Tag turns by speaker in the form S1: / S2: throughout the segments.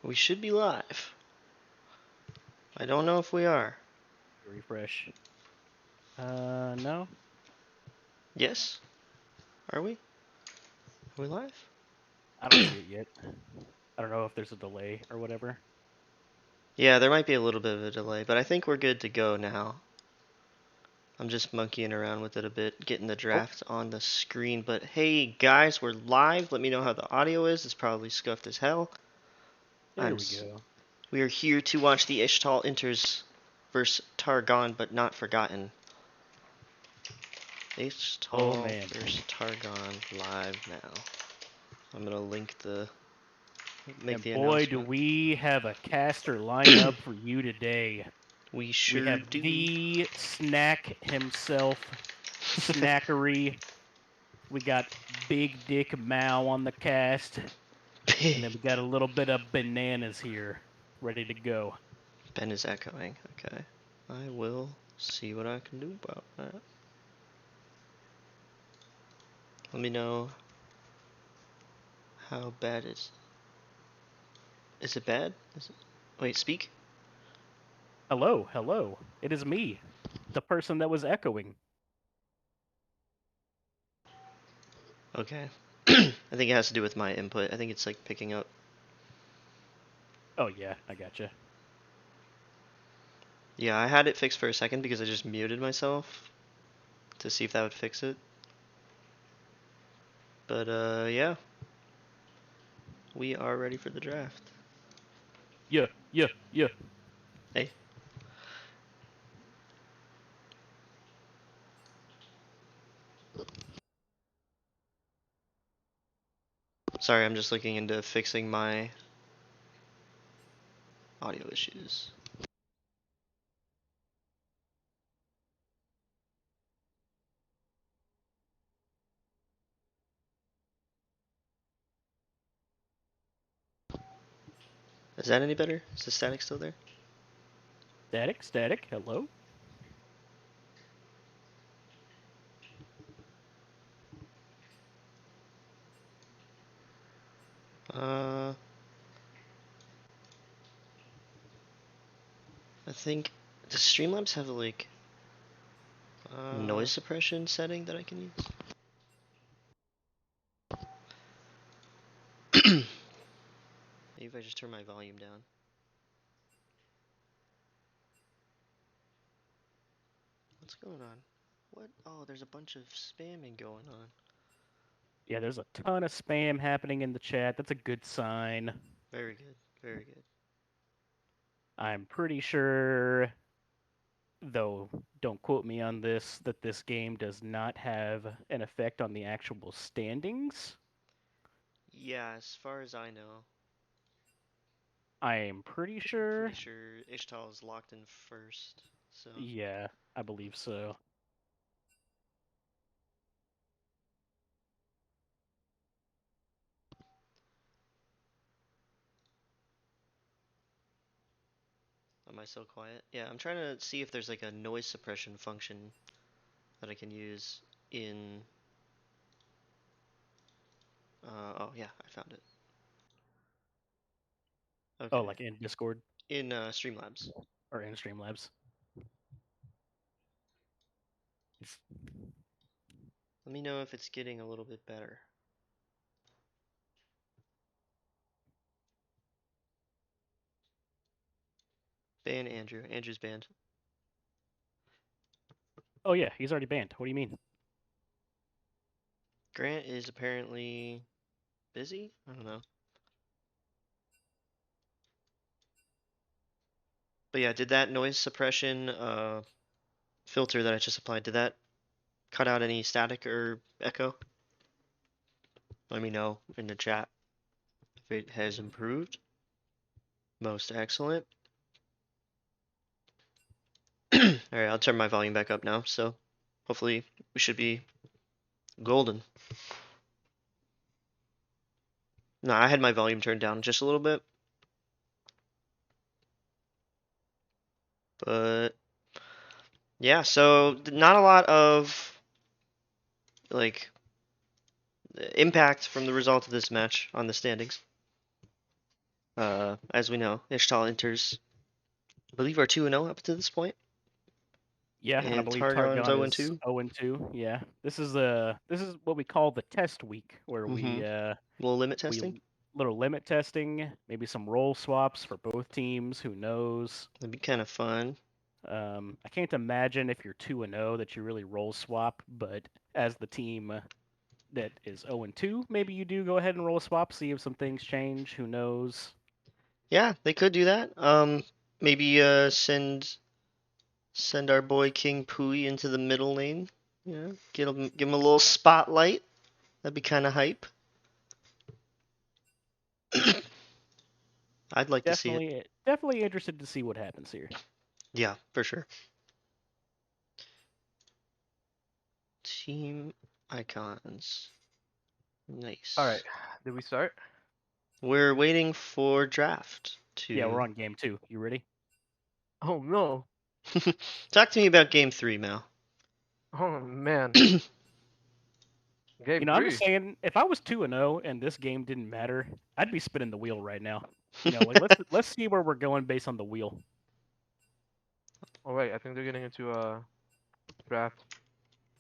S1: We should be live. I don't know if we are.
S2: Refresh. No.
S1: Yes? Are we? Are we live?
S2: I don't see it yet. I don't know if there's a delay or whatever.
S1: Yeah, there might be a little bit of a delay, but I think we're good to go now. I'm just monkeying around with it a bit, getting the
S2: Oh,
S1: draft on the screen. But hey, guys, we're live. Let me know how the audio is. It's probably scuffed as hell.
S2: there we go.
S1: We are here to watch the Ixtal enters versus Targon, but not forgotten.
S2: Oh
S1: Ixtal
S2: man.
S1: versus Targon live now. I'm gonna link make
S2: And
S1: the
S2: boy, do
S1: announcement.
S2: we have a caster lineup for you today.
S1: We
S2: We
S1: sure
S2: have
S1: do.
S2: the snack himself, Snackery. We got Big Dick Mao on the cast. And then we got a little bit of bananas here, ready to go.
S1: Ben is echoing. Okay. I will see what I can do about that. Let me know how bad is. Is it bad? Is it... Wait, speak?
S2: Hello, hello. It is me, the person that was echoing.
S1: Okay. I think it has to do with my input. I think it's like picking up.
S2: Oh yeah, I gotcha.
S1: Yeah, I had it fixed for a second because I just muted myself to see if that would fix it. But yeah. We are ready for the draft.
S2: Yeah, yeah, yeah.
S1: Hey. Sorry, I'm just looking into fixing my audio issues. Is that any better? Is the static still there?
S2: Static, static, hello?
S1: Uh, I think does Streamlabs have like noise suppression setting that I can use? Maybe if I just turn my volume down. What's going on? What? Oh, there's a bunch of spamming going on.
S2: Yeah, there's a ton of spam happening in the chat. That's a good sign.
S1: Very good. Very good.
S2: I'm pretty sure, though don't quote me on this, that this game does not have an effect on the actual standings.
S1: Yeah, as far as I know,
S2: I am pretty
S1: pretty
S2: sure.
S1: sure Ixtal is locked in first. So
S2: Yeah, I believe so.
S1: am I still quiet? Yeah, I'm trying to see if there's like a noise suppression function that I can use in. Oh yeah, I found it.
S2: Oh,
S1: Okay,
S2: like in Discord
S1: in Streamlabs.
S2: or in Streamlabs. It's...
S1: Let me know if it's getting a little bit better. Ban Andrew. Andrew's banned.
S2: Oh yeah, he's already banned. What do you mean?
S1: Grant is apparently busy? I don't know. But yeah, did that noise suppression filter that I just applied, did that cut out any static or echo? Let me know in the chat if it has improved. Most excellent. Alright, I'll turn my volume back up now, so hopefully we should be golden. No, I had my volume turned down just a little bit. But yeah, so not a lot of like impact from the result of this match on the standings. As we know, Ixtal enters, I believe, are 2-0 up to this point,
S2: Yeah, and I
S1: and
S2: believe
S1: Targon's
S2: Targon is
S1: 0-2.
S2: 0-2. Yeah, this is what we call the test week, where
S1: Mm-hmm.
S2: we
S1: Little limit
S2: we
S1: testing.
S2: little limit testing, maybe some role swaps for both teams. Who knows?
S1: That'd be kind of fun.
S2: I can't imagine if you're 2-0 that you really role swap, but as the team that is 0-2, maybe you do go ahead and roll a swap, see if some things change. Who knows?
S1: Yeah, they could do that. Maybe send our boy King Pui into the middle lane. Yeah, give him a little spotlight. That'd be kind of hype. I'd like to see it.
S2: Definitely interested to see what happens here.
S1: Yeah, for sure. Team icons. Nice.
S3: All right, did we start?
S1: We're waiting for draft to.
S2: Yeah, we're on game 2. You ready?
S3: Oh no!
S1: Talk to me about game 3, Mal.
S3: Oh man! Game
S2: I'm
S3: 3.
S2: just saying, if I was 2-0 and this game didn't matter, I'd be spinning the wheel right now. Like let's see where we're going based on the wheel.
S3: Oh wait, I think they're getting into a draft.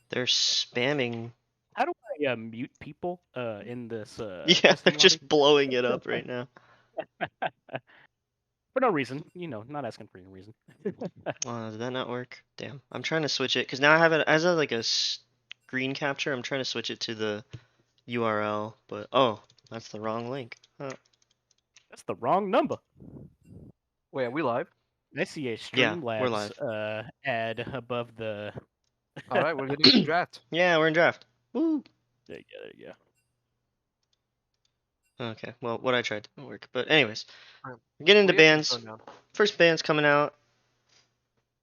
S1: They're spamming.
S2: How do I mute people in this?
S1: Yeah, they're
S2: testing
S1: just
S2: lobby?
S1: blowing it up right now.
S2: For no reason, not asking for any reason.
S1: Did that not work? Damn. I'm trying to switch it because now I have it as a screen capture. I'm trying to switch it to the URL, but oh, that's the wrong link.
S2: That's the wrong number.
S3: Wait, are we live?
S2: I see a
S1: Yeah, we're
S2: Streamlabs ad above the.
S3: All right, we're getting into draft.
S1: Yeah, we're in draft. Woo.
S2: There you go.
S1: Okay, well, what I tried didn't work. But anyways,
S3: Alright.
S1: we're getting into
S3: We'll get
S1: bans.
S3: some fun now.
S1: First ban's coming out.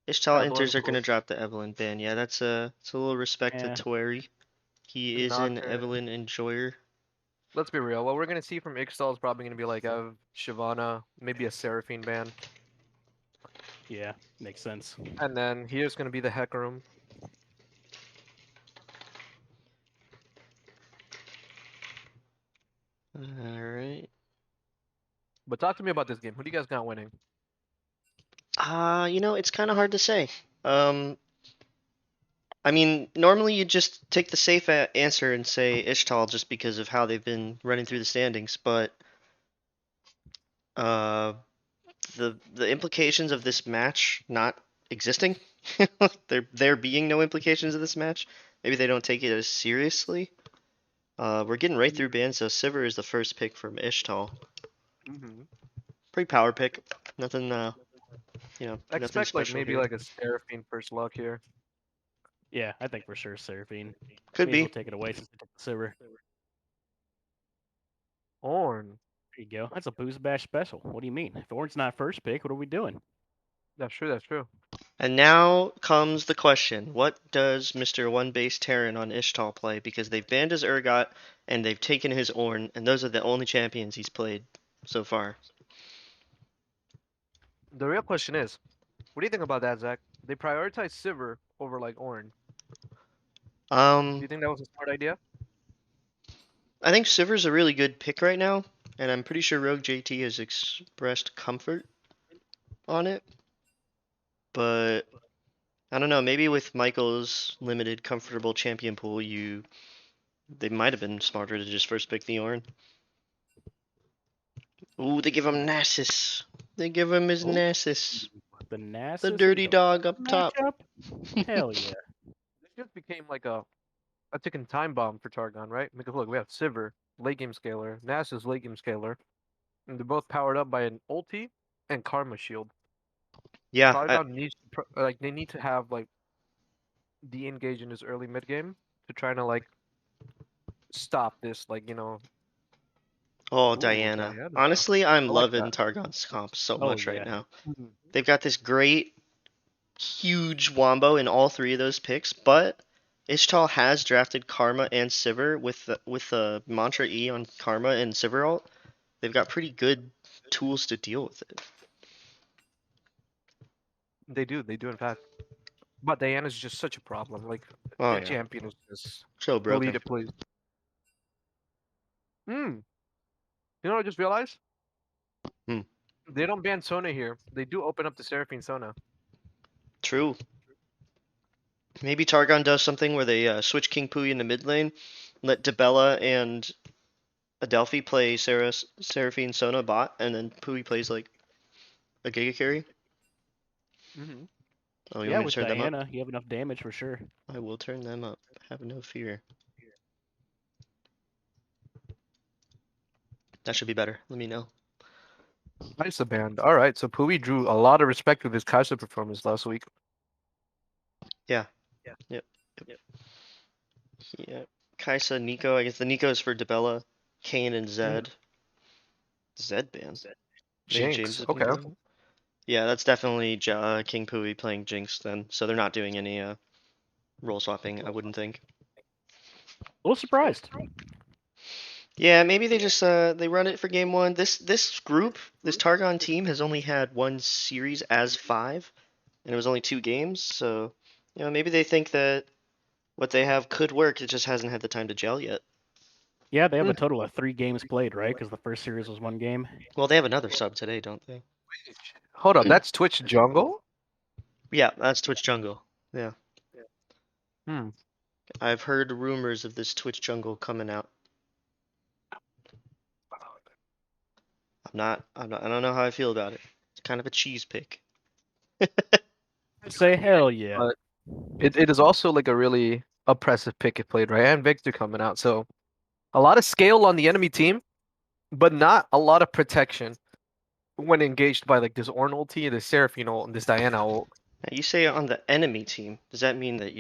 S1: Ixtal
S3: Evelyn
S1: enters are gonna
S3: Booz.
S1: drop the Evelyn ban. Yeah, it's a little respect
S2: Yeah.
S1: to Twary. He is an
S3: Knocker.
S1: Evelyn enjoyer.
S3: Let's be real. What we're gonna see from Ixtal is probably gonna be like a Shyvana, maybe a Seraphine ban,
S2: Yeah, makes sense.
S3: and then here's gonna be the Hecarim.
S1: Alright.
S3: But talk to me about this game. Who do you guys got winning?
S1: It's kind of hard to say. I mean, normally you just take the safe answer and say Ixtal just because of how they've been running through the standings, but the implications of this match not existing, there being no implications of this match, maybe they don't take it as seriously. We're getting right through bans, so Sivir is the first pick from Ixtal.
S3: Mm-hmm.
S1: Pretty power pick. Nothing,
S3: I
S1: nothing
S3: expect like
S1: special
S3: maybe
S1: here.
S3: like a Seraphine first luck here.
S2: Yeah, I think for sure Seraphine.
S1: Could
S2: May as
S1: be.
S2: well take it away since they took the silver.
S3: Ornn.
S2: There you go. That's a Booze Bash special. What do you mean? If Ornn's not first pick, what are we doing?
S3: That's true. That's true.
S1: And now comes the question: what does Mr. One Base Terran on Ixtal play? Because they've banned his Urgot and they've taken his Ornn, and those are the only champions he's played so far.
S3: The real question is, what do you think about that, Zach? They prioritize Sivir over like Ornn. Do you think that was a smart idea?
S1: I think Sivir's a really good pick right now, and I'm pretty sure Rogue JT has expressed comfort on it. But I don't know, maybe with Michael's limited comfortable champion pool, they might have been smarter to just first pick the Ornn. Ooh, they give him Nasus. They give him his Nasus.
S2: The Nasus.
S1: The dirty dog up top.
S2: Hell yeah.
S3: This just became like a ticking time bomb for Targon, right? Because look, we have Sivir, late game scaler, Nasus late game scaler, and they're both powered up by an ulti and Karma shield.
S1: Yeah,
S3: Targon needs to they need to have like de-engage in his early mid game to try to like stop this
S1: Oh,
S3: Ooh,
S1: Diana.
S3: Diana.
S1: Honestly, I'm
S3: I like
S1: loving
S3: that.
S1: Targon's comp so
S2: Oh,
S1: much right
S2: yeah.
S1: now.
S3: Mhm.
S1: They've got this great, huge wombo in all three of those picks, but Ixtal has drafted Karma and Sivir with the Mantra E on Karma and Sivir ult. They've got pretty good tools to deal with it.
S3: They do in fact. But Diana's just such a problem. Like
S1: Oh
S3: that
S1: yeah,
S3: champion is just
S1: so broken.
S3: delete it, please. You know what I just realized?
S1: Hmm.
S3: They don't ban Sona here. They do open up the Seraphine Sona.
S1: True. Maybe Targon does something where they switch King Pui in the mid lane, let Debella and Adelphi play Seraphine Sona bot, and then Pui plays like a Giga carry.
S3: Mm-hmm.
S1: Oh, you
S2: Yeah,
S1: want me to
S2: with
S1: turn them up?
S2: Diana, you have enough damage for sure.
S1: I will turn them up. Have no fear. That should be better. Let me know.
S3: Kaisa banned. All right, so Pui drew a lot of respect with his Kaisa performance last week.
S1: Yeah. Yep. Yeah. Kaisa, Nico. I guess the Nico is for Debella, Kane, and Zed. Zed ban. Maybe James
S3: Jinx.
S1: has been
S3: Okay.
S1: doing it. Yeah, that's definitely King Pui playing Jinx then. So they're not doing any role swapping, I wouldn't think.
S2: A little surprised.
S1: Yeah, maybe they just they run it for game one. This group, this Targon team has only had one series as five, and it was only 2 games. So, maybe they think that what they have could work. It just hasn't had the time to gel yet.
S2: Yeah, they have a
S3: Mm.
S2: total of 3 games played, right? Because the first series was 1 game.
S1: Well, they have another sub today, don't they?
S3: Hold up, that's Twitch Jungle?
S1: Yeah, that's Twitch Jungle. Yeah,
S3: Hmm.
S1: I've heard rumors of this Twitch Jungle coming out. I don't know how I feel about it. It's kind of a cheese pick.
S2: Say hell yeah.
S3: But it is also like a really oppressive pick it played, right? And Victor coming out, so a lot of scale on the enemy team, but not a lot of protection when engaged by like this Ornn ulti, this Seraphine ult, and this Diana ult.
S1: Now, you say on the enemy team. Does that mean that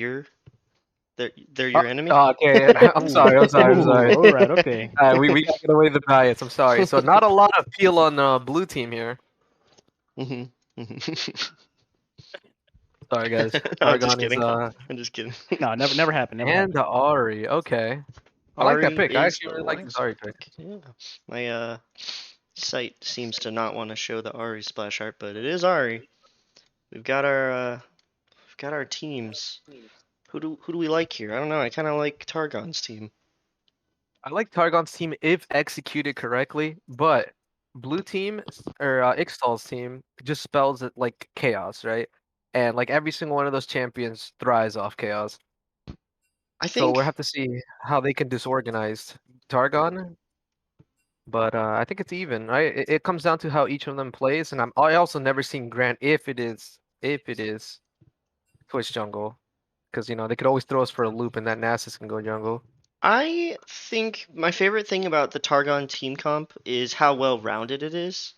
S1: they're your enemy?
S3: Okay, I'm sorry, I'm sorry, I'm sorry.
S2: All right, okay.
S3: We gotta get away with the bias. I'm sorry. So not a lot of peel on blue team here. Sorry, guys.
S1: No, I'm just
S3: Targon is
S1: kidding. I'm just kidding.
S2: No, never happened. Never
S3: and
S2: happened.
S3: the Ari. Okay, I like that
S1: Ari
S3: pick. I
S1: is
S3: actually
S1: the
S3: really like this Ari pick.
S1: Yeah. My site seems to not want to show the Ari splash art, but it is Ari. We've got our teams. Who do we like here? I don't know. I kind of like Targon's team.
S3: I like Targon's team if executed correctly, but blue team or Ixtal's team just spells it like chaos, right? And like every single one of those champions thrives off chaos.
S1: I
S3: So we'll
S1: think
S3: have to see how they can disorganize Targon. But I think it's even, right? It comes down to how each of them plays, and I also never seen Grant if it is Twitch jungle, because they could always throw us for a loop, and that Nasus can go jungle.
S1: I think my favorite thing about the Targon team comp is how well rounded it is.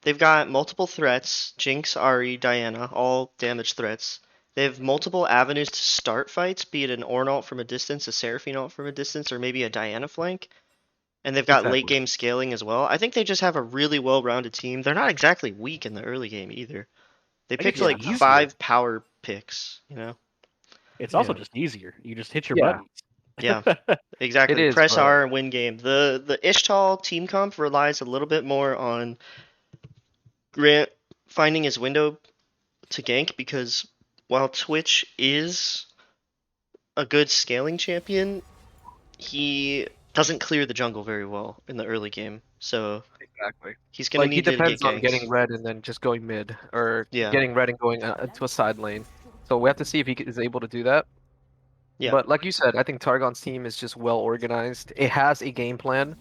S1: They've got multiple threats, Jinx, Ahri, Diana, all damage threats. They have multiple avenues to start fights, be it an Ornn ult from a distance, a Seraphine ult from a distance, or maybe a Diana flank. And they've got late
S3: Exactly.
S1: game scaling as well. I think they just have a really well-rounded team. They're not exactly weak in the early game either. They
S2: I think
S1: picked
S2: it's
S1: like
S2: easier.
S1: 5 power picks,
S2: It's also
S3: Yeah.
S2: just easier. You just hit your
S3: Yeah.
S2: buttons.
S1: Yeah, exactly.
S3: It is,
S1: Press
S3: but
S1: R and win game. The Ixtal team comp relies a little bit more on Grant finding his window to gank because while Twitch is a good scaling champion, he doesn't clear the jungle very well in the early game. So
S3: exactly.
S1: he's gonna
S3: Like he
S1: need to get
S3: depends on getting
S1: ganks.
S3: red and then just going mid, or
S1: Yeah,
S3: getting red and going to a side lane. So we have to see if he is able to do that.
S1: yeah,
S3: But like you said, I think Targon's team is just well organized. It has a game plan.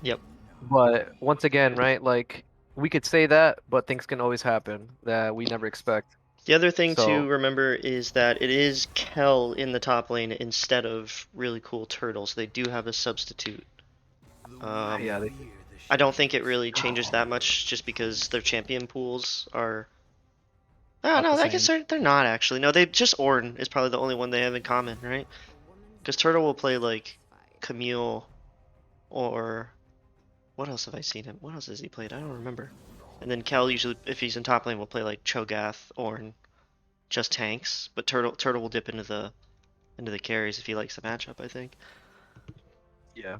S1: yep.
S3: But once again, right, like we could say that, but things can always happen that we never expect.
S1: The other thing to
S3: So
S1: remember is that it is Kel in the top lane instead of really cool turtles. They do have a substitute.
S3: yeah,
S1: I don't think it really changes that much just because their champion pools are. Oh,
S2: About
S1: no,
S2: the
S1: I guess
S2: same.
S1: they're not actually. No, they just Ornn is probably the only one they have in common, right? Because Turtle will play like Camille or what else have I seen him? What else has he played? I don't remember. And then Kel usually, if he's in top lane, will play like Cho'Gath, Ornn, just tanks. But Turtle will dip into the carries if he likes the matchup. I think.
S3: yeah.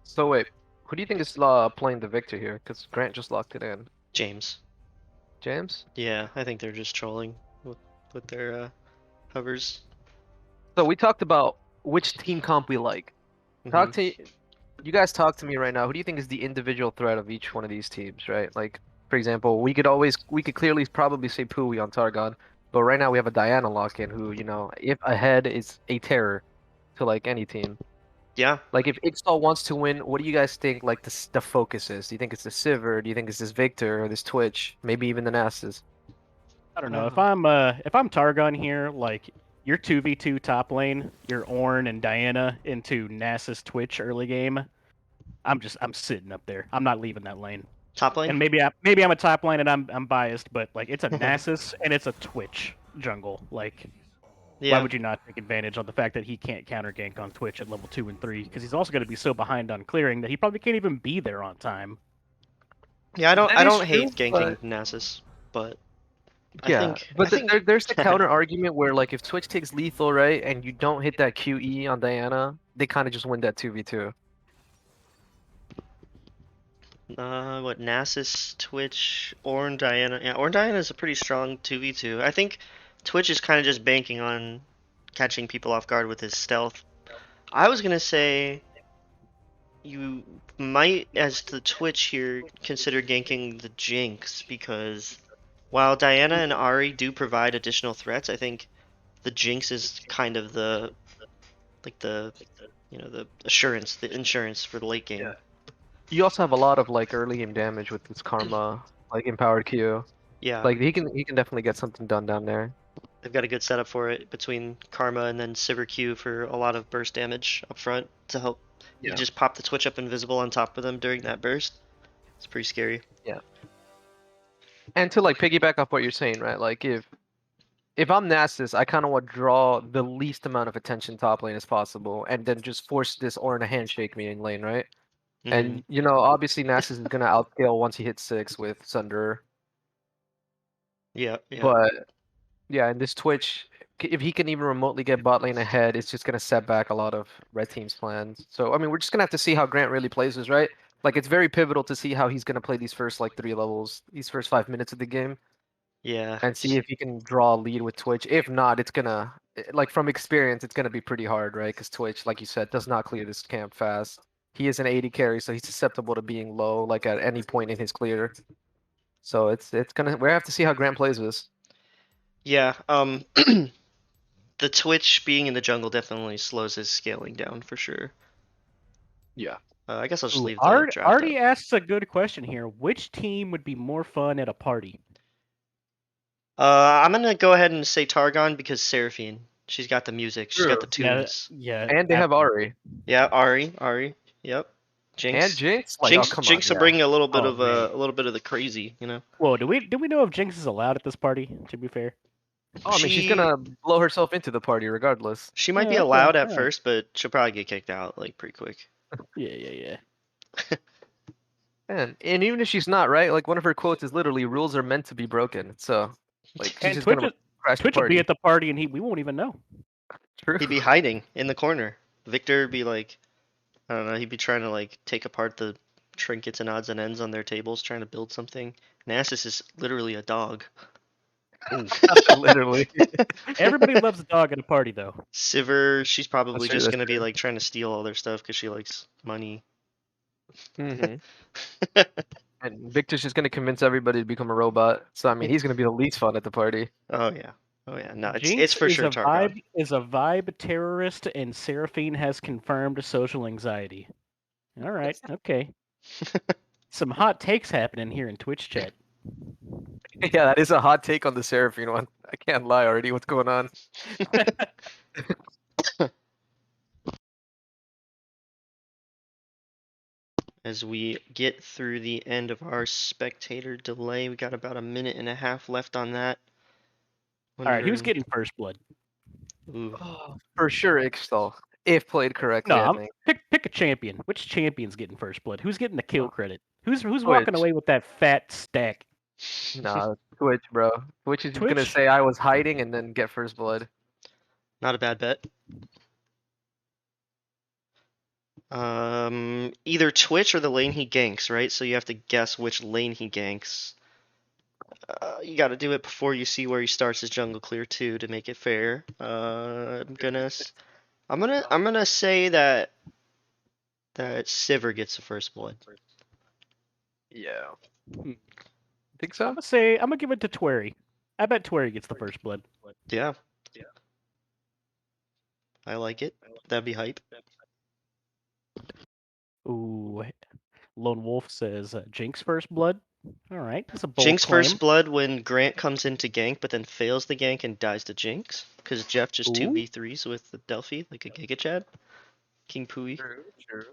S3: So wait, who do you think is playing the victor here? Because Grant just locked it in.
S1: James.
S3: James?
S1: Yeah, I think they're just trolling with their hovers.
S3: So we talked about which team comp we like.
S1: Mhm.
S3: You guys talk to me right now. Who do you think is the individual threat of each one of these teams, right? Like For example, we could clearly probably say Pui on Targon, but right now we have a Diana lock-in who, if ahead is a terror to like any team.
S1: Yeah.
S3: Like if Ixtal wants to win, what do you guys think like the focus is? Do you think it's the Sivir? Do you think it's this Victor or this Twitch? Maybe even the Nasus?
S2: I don't know. If I'm Targon here, like your 2v2 top lane, your Ornn and Diana into Nasus Twitch early game, I'm sitting up there. I'm not leaving that lane.
S1: Top lane.
S2: And maybe I'm a top lane and I'm biased, but like it's a Nasus and it's a Twitch jungle. Like why
S1: Yeah.
S2: would you not take advantage of the fact that he can't counter gank on Twitch at level 2 and 3? Because he's also going to be so behind on clearing that he probably can't even be there on time.
S1: Yeah.
S3: That
S1: I
S3: is
S1: don't
S3: true,
S1: hate ganking Nasus, but
S3: yeah,
S1: I
S3: but
S1: think
S3: there's the counter argument where like if Twitch takes lethal, right, and you don't hit that QE on Diana, they kind of just win that 2v2.
S1: what Nasus, Twitch, Ornn, Diana. Yeah, Ornn Diana is a pretty strong 2v2. I think Twitch is kind of just banking on catching people off guard with his stealth. I was gonna say you might, as the Twitch here, consider ganking the Jinx because while Diana and Ari do provide additional threats, I think the Jinx is kind of the the assurance, the insurance for the late game.
S3: You also have a lot of like early game damage with this Karma, like empowered Q.
S1: Yeah,
S3: Like he can definitely get something done down there.
S1: they've got a good setup for it between Karma and then Sivir Q for a lot of burst damage up front to help. You
S3: Yeah.
S1: just pop the Twitch up invisible on top of them during that burst. It's pretty scary.
S3: Yeah. And to like piggyback off what you're saying, right? Like if I'm Nasus, I kind of want to draw the least amount of attention top lane as possible, and then just force this Ornn to handshake me in lane, right?
S1: Mm-hmm.
S3: And obviously Nasus is gonna outscale once he hits 6 with Sunder.
S1: Yeah, yeah.
S3: But yeah, in this Twitch, if he can even remotely get bot lane ahead, it's just gonna set back a lot of red team's plans. So I mean, we're just gonna have to see how Grant really plays this, right? Like it's very pivotal to see how he's gonna play these first like 3 levels, these first 5 minutes of the game,
S1: Yeah,
S3: and see if he can draw a lead with Twitch. If not, it's gonna like from experience, it's gonna be pretty hard, right? Because Twitch, like you said, does not clear this camp fast. He is an 80 carry, so he's susceptible to being low, like at any point in his clear. So it's gonna we have to see how Grant plays this.
S1: yeah. The Twitch being in the jungle definitely slows his scaling down for sure.
S3: Yeah.
S1: I guess I'll just
S2: Ooh,
S1: leave the draft up.
S2: Artie asks a good question here. Which team would be more fun at a party?
S1: I'm gonna go ahead and say Targon because Seraphine. She's got the music. She's got the
S3: True.
S1: tunes.
S2: Yeah.
S3: And they have Ari.
S1: Yeah, Ari. Yep. Jinx.
S3: And Jinx? Like, oh, come
S1: Jinx
S3: on,
S1: will
S3: yeah.
S1: bring a little bit
S2: Oh,
S1: of
S2: man.
S1: a little bit of the crazy, you know.
S2: Whoa, do we know if Jinx is allowed at this party? To be fair.
S3: Oh, I mean, she's gonna blow herself into the party regardless.
S1: She might be
S2: Yeah, okay,
S1: allowed at
S2: alright.
S1: first, but she'll probably get kicked out like pretty quick.
S2: Yeah.
S3: And even if she's not, right? Like, one of her quotes is literally, rules are meant to be broken. So, like, she's
S2: And
S3: just gonna crash the
S2: Twitch will
S3: party.
S2: be at the party and we won't even know.
S3: True.
S1: He'd be hiding in the corner. Victor would be like, I don't know, he'd be trying to like take apart the trinkets and odds and ends on their tables, trying to build something. Nasus is literally a dog.
S3: Literally.
S2: Everybody loves a dog at a party, though.
S1: Sivir, she's probably
S3: That's
S1: just
S3: true.
S1: gonna be like trying to steal all their stuff because she likes money.
S3: Mm-hmm. And Victor's just gonna convince everybody to become a robot. So, I mean, he's gonna be the least fun at the party.
S1: Oh yeah. No, it's
S2: Jinx
S1: for
S2: is
S1: sure
S2: a
S1: Targon.
S2: vibe terrorist, and Seraphine has confirmed social anxiety. All right, okay. Some hot takes happening here in Twitch chat.
S3: Yeah, that is a hot take on the Seraphine one. I can't lie already. What's going on?
S1: As we get through the end of our spectator delay, we got about a minute and a half left on that.
S2: All right, who's getting first blood?
S1: Ooh.
S3: For sure, Ixtal. If played correctly, I
S2: No,
S3: think.
S2: pick a champion. Which champion's getting first blood? Who's getting the kill credit? Who's walking
S3: Twitch.
S2: away with that fat stack?
S3: Nah, Twitch, bro. Twitch is gonna
S2: Twitch?
S3: say I was hiding and then get first blood.
S1: Not a bad bet. Either Twitch or the lane he ganks, right? So you have to guess which lane he ganks. You got to do it before you see where he starts his jungle clear too to make it fair. I'm gonna say that Sivir gets the first blood.
S3: Yeah. Think so?
S2: I'm gonna give it to Twerry. I bet Twerry gets the first blood.
S1: Yeah. I like it. That'd be hype.
S2: Ooh, Lone Wolf says Jinx first blood. All right, that's a bold
S1: Jinx
S2: claim.
S1: first blood when Grant comes into gank, but then fails the gank and dies to Jinx. Because Jeff just
S2: Ooh.
S1: 2v3s with the Delphi, like a Giga Chad. King Pooey.
S3: True.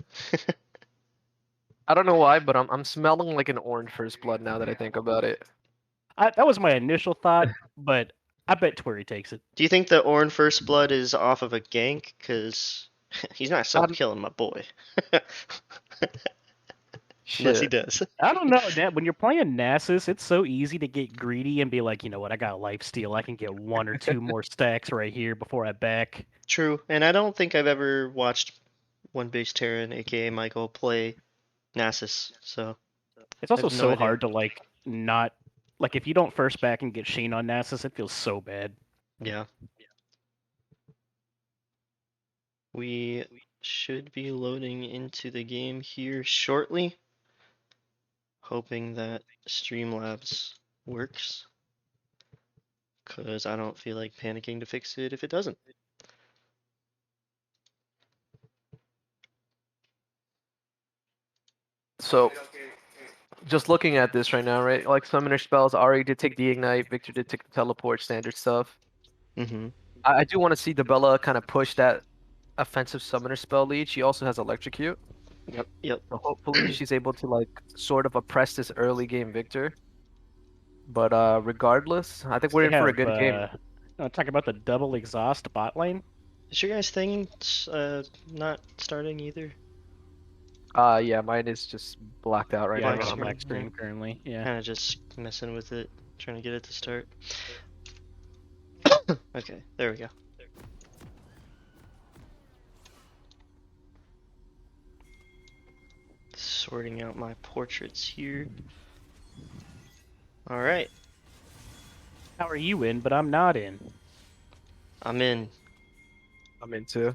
S3: I don't know why, but I'm smelling like an orange first blood now that I think about it.
S2: That was my initial thought, but I bet Twerry takes it.
S1: Do you think the Ornn first blood is off of a gank? Because he's not self
S3: Um,
S1: killing my boy. Unless he
S3: Shit.
S1: does.
S2: I don't know, Dad. When you're playing Nasus, it's so easy to get greedy and be like, you know what, I got lifesteal. I can get 1 or 2 more stacks right here before I back.
S1: True. And I don't think I've ever watched One Base Terran, aka Michael, play Nasus. So
S2: It's also
S1: have no
S2: so
S1: idea.
S2: hard to like not like if you don't first back and get Sheen on Nasus, it feels so bad.
S1: yeah. We should be loading into the game here shortly. Hoping that Streamlabs works. Because I don't feel like panicking to fix it if it doesn't.
S3: So, just looking at this right now, right? Like summoner spells, Ari did take the ignite, Victor did take the teleport, standard stuff.
S1: Mm-hmm.
S3: I do want to see Debella kind of push that offensive summoner spell lead. She also has electrocute.
S1: Yep.
S3: So hopefully she's able to like sort of oppress this early game Victor. But regardless, I think we're in for a good game.
S2: Talk about the double exhaust bot lane.
S1: Is your guys' thing not starting either?
S3: Yeah, mine is just blacked out right
S2: Yeah, I
S1: Black
S2: got a
S3: now.
S1: screen,
S2: black screen currently. Yeah.
S1: Kind of just messing with it, trying to get it to start. Okay, there we go. Sorting out my portraits here. All right,
S2: How are you in? But I'm not in.
S1: I'm in.
S3: I'm into.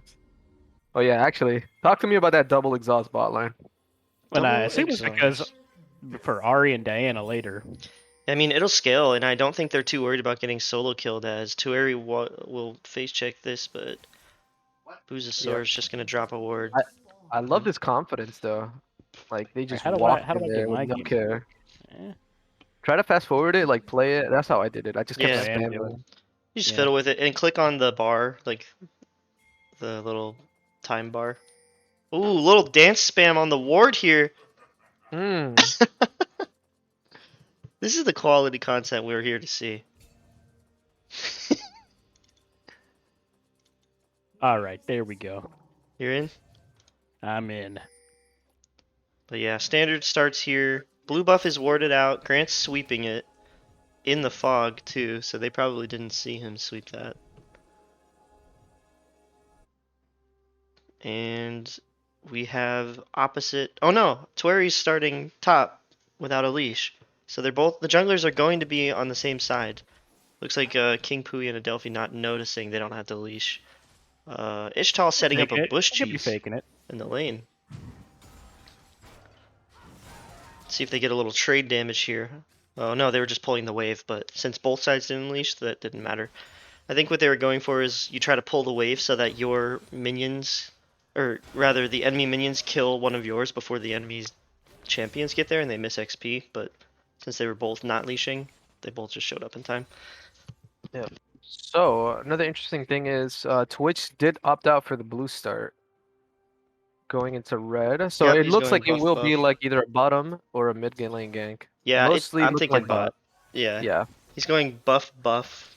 S3: Oh yeah, actually, talk to me about that double exhaust bot line.
S2: And I
S1: Double
S2: assume it's because
S1: exhaust.
S2: for Ari and Diana later.
S1: I mean, it'll scale, and I don't think they're too worried about getting solo killed as Tueri will face check this, but Booz's sword is just gonna drop a ward.
S3: I love this confidence though. Like they just
S2: how do
S3: walk
S2: I
S3: in
S2: get
S3: there
S2: my
S3: with no
S2: game?
S3: care.
S2: Eh,
S3: Try to fast forward it, like play it. That's how I did it. I just kept
S1: Yeah.
S2: I am
S3: spamming.
S2: doing.
S1: You just
S2: Yeah.
S1: fiddle with it and click on the bar, like the little time bar. Ooh, little dance spam on the ward here.
S3: Hmm.
S1: This is the quality content we're here to see.
S2: All right, there we go.
S1: You're in?
S2: I'm in.
S1: But yeah, standard starts here. Blue buff is warded out. Grant's sweeping it in the fog too, so they probably didn't see him sweep that. And we have opposite. Oh no, Tueri's starting top without a leash. So they're both, the junglers are going to be on the same side. Looks like King Pui and Adelphi not noticing they don't have the leash. Ixtal setting up a
S2: Faking it.
S1: bush
S2: I could be
S1: cheese
S2: faking it.
S1: in the lane. See if they get a little trade damage here. Oh no, they were just pulling the wave, but since both sides didn't leash, that didn't matter. I think what they were going for is you try to pull the wave so that your minions, or rather the enemy minions kill one of yours before the enemy's champions get there and they miss XP, but since they were both not leashing, they both just showed up in time.
S3: So another interesting thing is Twitch did opt out for the blue start, going into red. So
S1: Yep,
S3: it
S1: he's
S3: looks
S1: going
S3: like it
S1: buff
S3: will be
S1: buff.
S3: like either a bottom or a mid lane gank.
S1: Yeah,
S3: Mostly
S1: I'm
S3: looks
S1: thinking
S3: like bot.
S1: Yeah,
S3: Yeah.
S1: he's going buff buff.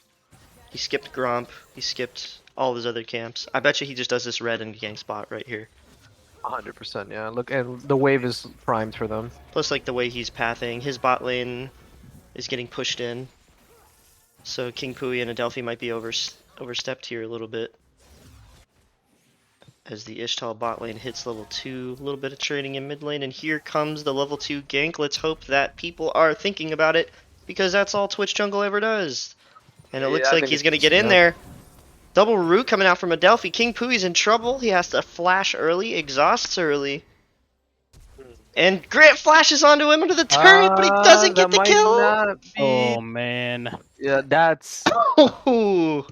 S1: He skipped Gromp. He skipped all his other camps. I bet you he just does this red and gang spot right here.
S3: 100%. Yeah. Look, and the wave is primed for them.
S1: Plus, like the way he's pathing, his bot lane is getting pushed in. So King Pui and Adelphi might be overstepped here a little bit. As the Ixtal bot lane hits level 2, a little bit of trading in mid lane, and here comes the level 2 gank. Let's hope that people are thinking about it, because that's all Twitch Jungle ever does. And it looks
S3: I
S1: like
S3: think
S1: he's
S3: it's
S1: going to get in
S3: enough.
S1: there. Double root coming out from Adelphi. King Pui's in trouble. He has to flash early, exhausts early. And Grant flashes onto him under the turret, but he doesn't get
S3: That
S1: the
S3: might
S1: kill.
S3: not be.
S2: Oh man.
S3: Yeah, that's
S1: Ooh.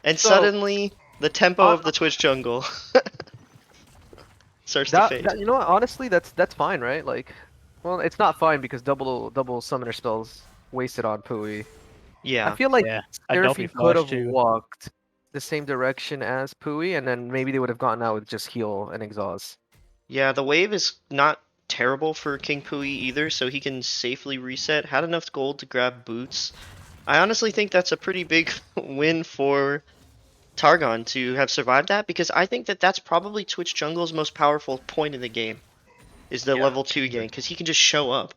S1: And
S3: so.
S1: suddenly, the tempo
S3: Uh,
S1: of the Twitch jungle starts to
S3: that
S1: fade.
S3: you know what? Honestly, that's fine, right? Like, well, it's not fine because double summoner spells wasted on Pui. I
S1: Yeah.
S3: feel like
S2: Yeah. A Delphi
S3: Seraphine could
S2: flash
S3: have
S2: too.
S3: walked the same direction as Pui, and then maybe they would have gotten out with just heal and exhaust.
S1: Yeah, the wave is not terrible for King Pui either, so he can safely reset. Had enough gold to grab boots. I honestly think that's a pretty big win for Targon to have survived that, because I think that that's probably Twitch Jungle's most powerful point in the game, is the
S3: Yeah.
S1: level 2 gank, because he can just show up.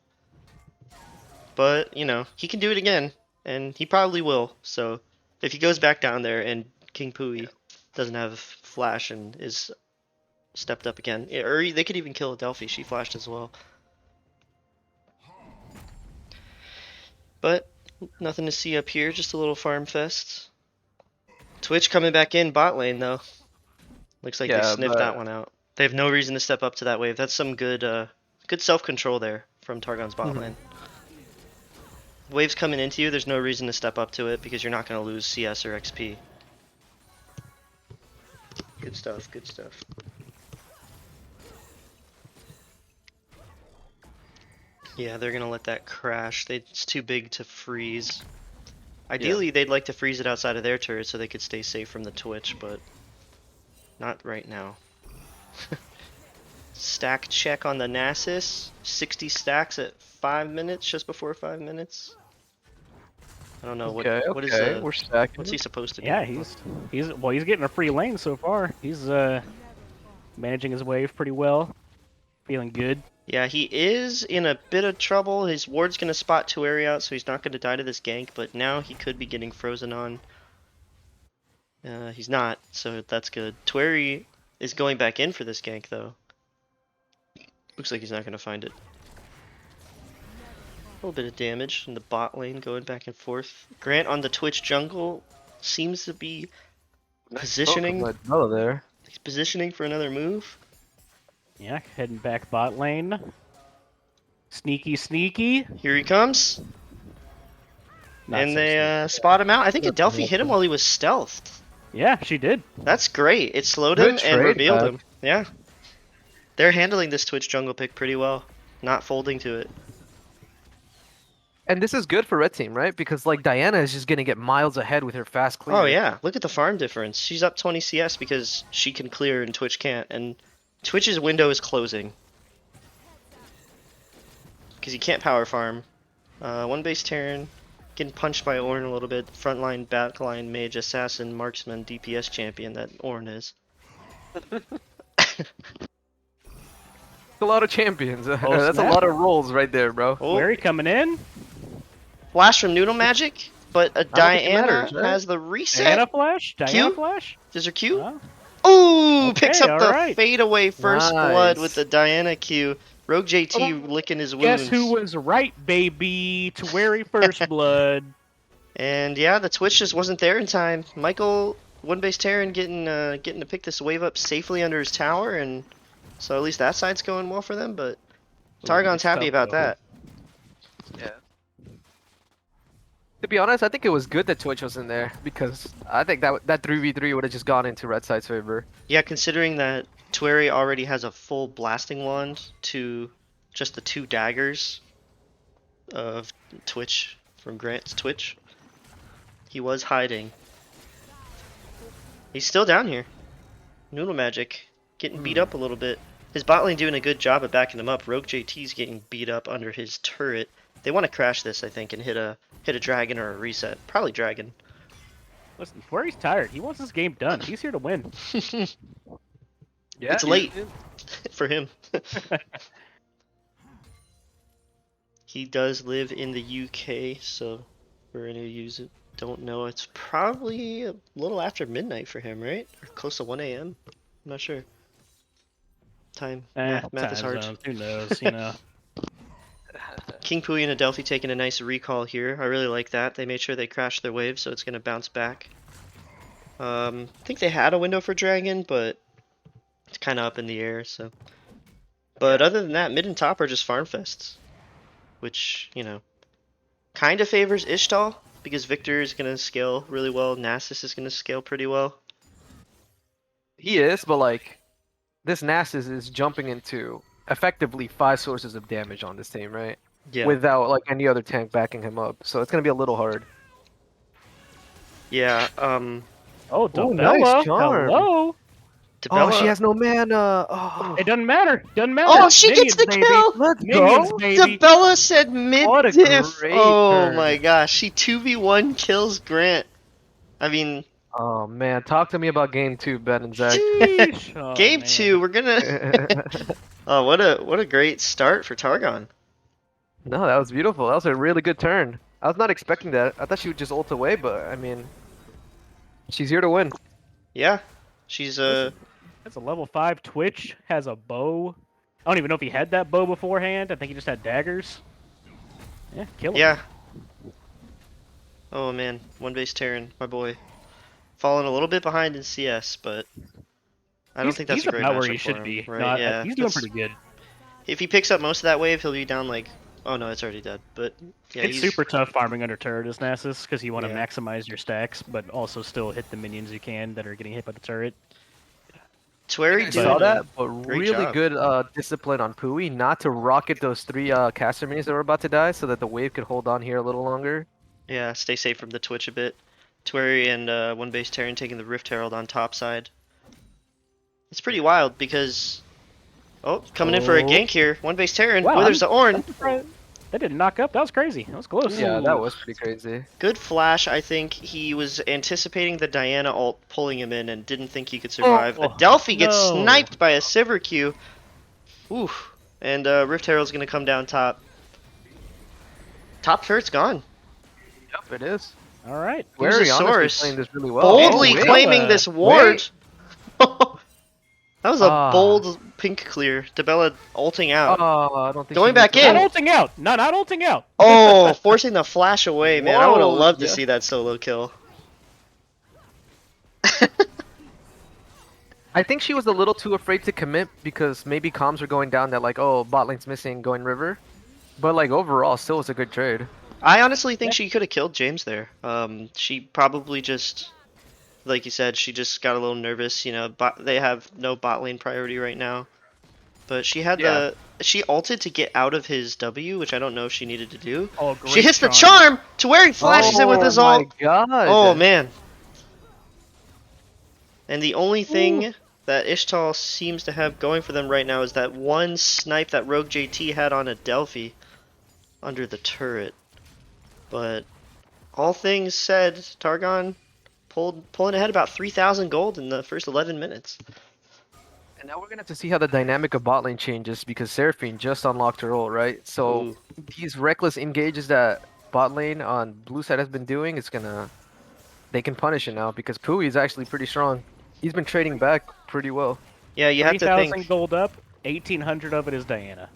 S1: But, you know, he can do it again, and he probably will. So, if he goes back down there and King Pui doesn't have flash and is stepped up again, or they could even kill Adelphi, she flashed as well. But, nothing to see up here, just a little farm fest. Twitch coming back in bot lane, though. Looks like they
S3: Yeah,
S1: sniffed that
S3: but
S1: one out. They have no reason to step up to that wave. That's some good good self-control there from Targon's bot
S3: Mhm.
S1: lane. Wave's coming into you, there's no reason to step up to it because you're not going to lose CS or XP. Good stuff, good stuff. Yeah, they're going to let that crash. It's too big to freeze. Ideally, they'd like to freeze it outside of their turret so they could stay safe from the Twitch, but not right now. Stack check on the Nasus. 60 stacks at 5 minutes, just before 5 minutes. I don't know
S3: okay,
S1: what is
S3: okay, we're stacking.
S1: what's he supposed to do?
S2: Yeah, he's getting a free lane so far. He's managing his wave pretty well. Feeling good.
S1: Yeah, he is in a bit of trouble. His ward's gonna spot Tueri out, so he's not gonna die to this gank, but now he could be getting frozen on. He's not, so that's good. Tueri is going back in for this gank, though. Looks like he's not gonna find it. A little bit of damage in the bot lane going back and forth. Grant on the Twitch jungle seems to be positioning.
S3: Oh, there.
S1: He's positioning for another move.
S2: Yeah, heading back bot lane. Sneaky, sneaky.
S1: Here he comes.
S2: Not
S1: And
S2: so
S1: they
S2: sneaky.
S1: spot him out. I think
S3: That's
S1: Adelphi hit him
S3: awesome.
S1: while he was stealthed.
S2: Yeah, she did.
S1: That's great. It slowed
S3: Good
S1: him and
S3: trade
S1: revealed
S3: back.
S1: him. Yeah. They're handling this Twitch jungle pick pretty well. Not folding to it.
S3: And this is good for red team, right? Because like Diana is just gonna get miles ahead with her fast clear.
S1: Oh yeah, look at the farm difference. She's up 20 CS because she can clear and Twitch can't. And Twitch's window is closing. Because he can't power farm. One base Terran. Getting punched by Ornn a little bit. Frontline, backline, mage, assassin, marksman, DPS champion that Ornn is.
S3: A lot of champions. That's a
S2: snap.
S3: lot of roles right there, bro.
S1: Oh,
S2: Where he coming in?
S1: flash from Noodle Magic, but a
S3: I don't think it
S1: Diana
S3: matters, right?
S1: has the reset.
S2: Diana flash? Diana
S1: Q?
S2: flash?
S1: Does her Q?
S2: Oh,
S1: Ooh, picks
S2: okay,
S1: up the
S2: alright.
S1: fadeaway first blood with
S3: Nice.
S1: the Diana Q. Rogue JT licking his wounds.
S2: Guess who was right, baby? Tueri first blood.
S1: And yeah, the Twitch just wasn't there in time. Michael, one base Terran, getting to pick this wave up safely under his tower, and so at least that side's going well for them. But Targon's
S2: it's
S1: happy
S2: tough,
S1: about
S2: though.
S1: that.
S3: Yeah. To be honest, I think it was good that Twitch was in there because I think that 3v3 would have just gone into red side's favor.
S1: Yeah, considering that Tueri already has a full blasting wand to just the 2 daggers of Twitch from Grant's Twitch. He was hiding. He's still down here. Noodle Magic getting beat up a little bit. His bot lane doing a good job of backing him up. Rogue JT's getting beat up under his turret. They want to crash this, I think, and hit a dragon or a reset. Probably dragon.
S2: Listen, Tueri's tired. He wants this game done. He's here to win.
S3: Yeah,
S1: It's late for him. He does live in the UK, so for any of you who don't know, it's probably a little after midnight for him, right? Or close to 1 a.m. I'm not sure. Math is
S2: time
S1: hard.
S2: zones, who knows, you know.
S1: King Pui and Adelphi taking a nice recall here. I really like that. They made sure they crashed their wave, so it's going to bounce back. I think they had a window for Dragon, but it's kind of up in the air, so But other than that, mid and top are just farm fests, which, you know, kind of favors Ixtal because Victor is going to scale really well. Nasus is going to scale pretty well.
S3: He is, but like this Nasus is jumping into effectively 5 sources of damage on this team, right?
S1: Yeah.
S3: Without like any other tank backing him up, so it's gonna be a little hard.
S1: Yeah.
S2: Oh,
S3: Ooh,
S2: Dabella.
S3: nice charm.
S2: Hello.
S3: Oh, she
S1: Dabella.
S3: has no mana. Oh,
S2: It doesn't matter. Doesn't matter.
S1: Oh, she gets
S2: Minions,
S1: the
S2: baby.
S1: kill!
S3: let's
S2: Minions,
S3: go.
S2: baby.
S1: Dabella said mid
S3: What a
S1: diff.
S3: great
S1: Oh
S3: turn.
S1: my gosh, she 2v1 kills Grant. I mean,
S3: Oh man, talk to me about game 2, Ben and Zach.
S2: Sheesh. Oh,
S1: game
S2: man.
S1: 2, we're gonna. Oh, what a great start for Targon.
S3: No, that was beautiful. That was a really good turn. I was not expecting that. I thought she would just ult away, but I mean, she's here to win.
S1: Yeah, she's
S2: That's a level 5 Twitch. Has a bow. I don't even know if he had that bow beforehand. I think he just had daggers. Yeah, kill him.
S1: yeah. Oh man, one base Terran, my boy, falling a little bit behind in CS, but I don't think that's
S2: he's
S1: a great
S2: about where
S1: matchup
S2: he
S1: for
S2: should
S1: him,
S2: be.
S1: right?
S2: No,
S1: Yeah,
S2: he's doing
S1: that's-
S2: pretty good.
S1: If he picks up most of that wave, he'll be down like. Oh no, it's already dead. But yeah,
S2: It's
S1: he's
S2: super tough farming under turret as Nasus because you want to
S1: Yeah.
S2: maximize your stacks, but also still hit the minions you can that are getting hit by the turret.
S1: Twerry
S3: I
S1: doing
S3: saw
S1: a
S3: that, but
S1: great
S3: really
S1: job.
S3: good discipline on Pui not to rocket those 3 caster minis that were about to die, so that the wave could hold on here a little longer.
S1: Yeah, stay safe from the Twitch a bit. Twerry and one base Terran taking the Rift Herald on top side. It's pretty wild because coming in for a
S2: Oh.
S1: gank here. One base Terran
S2: Wow,
S1: withers the Ornn.
S2: I'm surprised that didn't knock up. That was crazy. That was close.
S3: Yeah, that
S1: Ooh.
S3: was pretty crazy.
S1: Good flash. I think he was anticipating the Diana ult pulling him in and didn't think he could survive.
S2: Oh,
S1: Adelphi gets
S2: no.
S1: sniped by a Sivir Q. Oof. And Rift Herald's gonna come down top. Top turret's gone.
S3: Yep, it is.
S2: All right.
S3: Very honestly
S1: Boozosaurus
S3: playing this really well.
S1: Boldly
S3: Oh, wait.
S1: claiming this ward. That was a
S3: Ah.
S1: bold pink clear. Dabella ulting out.
S3: Oh, I don't think
S1: Going
S3: she
S1: back
S3: needs
S1: in.
S2: Not ulting out. Not ulting out.
S1: Oh, forcing the flash away, man. I would have
S3: Whoa,
S1: loved to
S3: yeah.
S1: see that solo kill.
S3: I think she was a little too afraid to commit because maybe comms were going down that like, oh, bot lane's missing, going river. But like overall, still was a good trade.
S1: I honestly think she could have killed James there. She probably just, like you said, she just got a little nervous. You know, they have no bot lane priority right now. But she had she ulted to get out of his W, which I don't know if she needed to do.
S2: Oh, great
S1: She hits the
S2: charm.
S1: charm to where he flashes it with his
S3: my
S1: ult.
S3: god!
S1: Oh man. And the only thing that Ixtal seems to have going for them right now is that one snipe that Rogue JT had on Adelphi under the turret. But all things said, Targon pulling ahead about 3,000 gold in the first 11 minutes.
S3: And now we're gonna have to see how the dynamic of bot lane changes because Seraphine just unlocked her ult, right? So
S1: Ooh.
S3: these reckless engages that bot lane on blue side has been doing, they can punish it now because Pui is actually pretty strong. He's been trading back pretty well.
S1: Yeah, you have to
S2: 3,000
S1: think.
S2: gold up. 1,800 of it is Diana.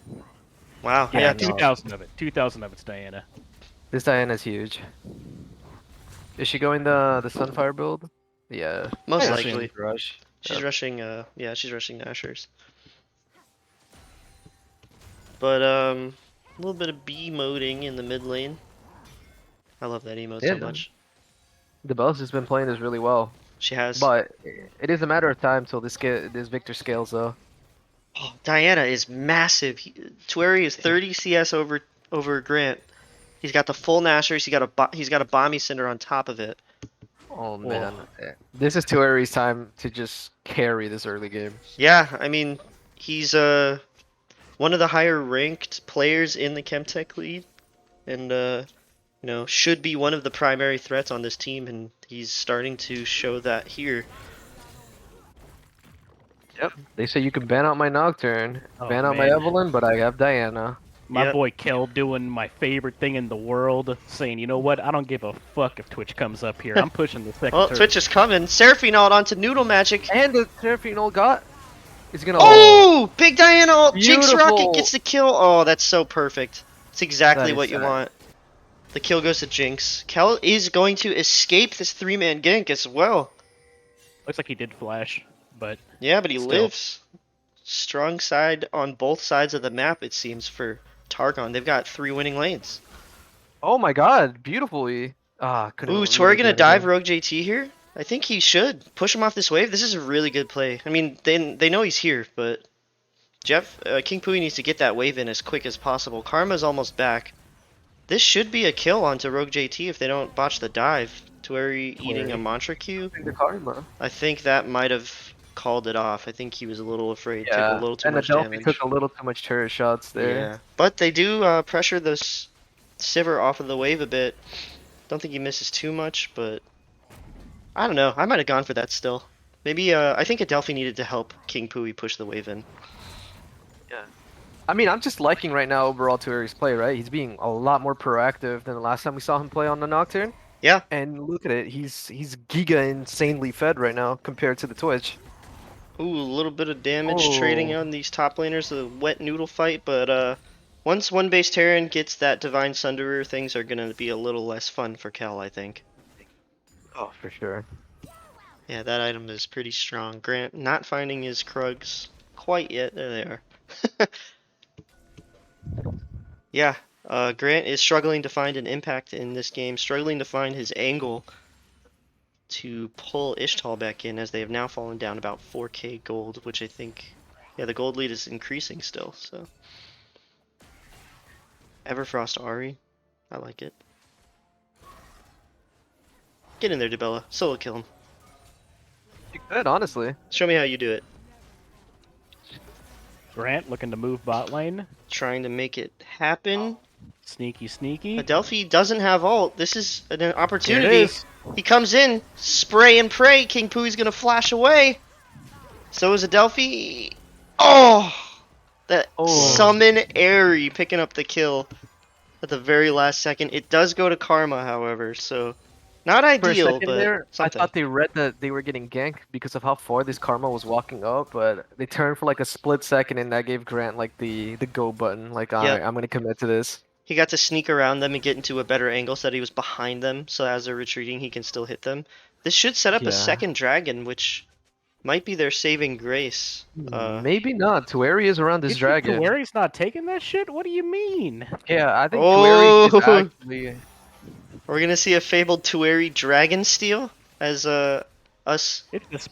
S1: Wow.
S2: Yeah,
S1: Yeah.
S3: no.
S2: 2,000 of it. 2,000 of it's Diana.
S3: This Diana's huge. Is she going the Sunfire build? Yeah.
S1: Most
S2: Yeah,
S1: likely.
S3: Rush.
S1: She's
S3: Yep.
S1: rushing. Yeah, she's rushing Nashers. But a little bit of B moding in the mid lane. I love that emote
S3: Yeah,
S1: so much.
S3: The Bells has been playing this really well,
S1: She has.
S3: but it is a matter of time till this Victor scales though.
S1: Oh, Diana is massive. Twerry is 30 CS over Grant. He's got the full Nashers. He's got a Bomby Cinder on top of it.
S3: Oh man, this is Tueri's time to just carry this early game.
S1: Yeah, I mean, he's one of the higher ranked players in the Chemtech league, and you know, should be one of the primary threats on this team, and he's starting to show that here.
S3: Yep. They say you can ban out my Nocturne,
S2: Oh,
S3: ban out my
S2: man.
S3: Evelyn, but I have Diana.
S2: My
S1: Yep.
S2: boy Kel doing my favorite thing in the world, saying, you know what, I don't give a fuck if Twitch comes up here. I'm pushing the second
S1: Oh,
S2: turret.
S1: Twitch is coming. Seraphine ult onto Noodle Magic.
S3: And the Seraphine ult got is gonna.
S1: Oh, big Diana ult. Jinx Rocket
S3: Beautiful.
S1: gets the kill. Oh, that's so perfect. It's exactly
S3: That is
S1: what you
S3: sad.
S1: want. The kill goes to Jinx. Kel is going to escape this 3-man gank as well.
S2: Looks like he did flash, but
S1: Yeah, but he
S2: Still.
S1: lives. strong side on both sides of the map, it seems, for Targon. They've got 3 winning lanes.
S3: Oh my god, beautifully. Ah, couldn't
S1: Ooh,
S3: really
S1: Swear
S3: do
S1: gonna dive
S3: anything.
S1: Rogue JT here? I think he should. Push him off this wave. This is a really good play. I mean, they know he's here, but King Pui needs to get that wave in as quick as possible. Karma's almost back. This should be a kill onto Rogue JT if they don't botch the dive. Tueri eating a mantra Q.
S3: The karma.
S1: I think that might have called it off. I think he was a little afraid, took a
S3: Yeah,
S1: little too
S3: and the
S1: much
S3: Delphi
S1: damage.
S3: took a little too much turret shots there.
S1: Yeah, but they do pressure this Sivir off of the wave a bit. Don't think he misses too much, but I don't know. I might have gone for that still. Maybe I think Adelphi needed to help King Pui push the wave in.
S3: I mean, I'm just liking right now overall Tueri's play, right? He's being a lot more proactive than the last time we saw him play on the Nocturne.
S1: Yeah.
S3: And look at it, he's giga insanely fed right now compared to the Twitch.
S1: Ooh, a little bit of damage trading on these top laners, the wet noodle fight, but once one base Terran gets that Divine Sunderer, things are gonna be a little less fun for Kel, I think.
S3: Oh, for sure.
S1: Yeah, that item is pretty strong. Grant not finding his Krugs quite yet. There they are. Yeah, Grant is struggling to find an impact in this game, struggling to find his angle to pull Ixtal back in, as they have now fallen down about 4k gold, which I think, yeah, the gold lead is increasing still, so. Everfrost Ari, I like it. Get in there, Debella. Solo kill him.
S3: You could, honestly.
S1: Show me how you do it.
S2: Grant looking to move bot lane.
S1: Trying to make it happen.
S2: Sneaky, sneaky.
S1: Adelphi doesn't have ult. This is an
S2: Here it
S1: opportunity.
S2: is.
S1: He comes in, spray and pray. King Pui's gonna flash away. So is Adelphi. Oh! That summon Airy picking up the kill at the very last second. It does go to Karma, however, so not
S3: For a
S1: ideal,
S3: second
S1: but
S3: there, I
S1: something.
S3: thought they read that they were getting ganked because of how far this Karma was walking up, but they turned for like a split second and that gave Grant like the go button, like alright, I'm gonna commit to this.
S1: He got to sneak around them and get into a better angle so that he was behind them, so as they're retreating he can still hit them. This should set up a second dragon, which might be their saving grace.
S3: Maybe not. Tueri is around this dragon.
S2: Tueri's not taking that shit? What do you mean?
S3: Yeah, I think Tueri is actually...
S1: We're gonna see a fabled Tueri dragon steal, as us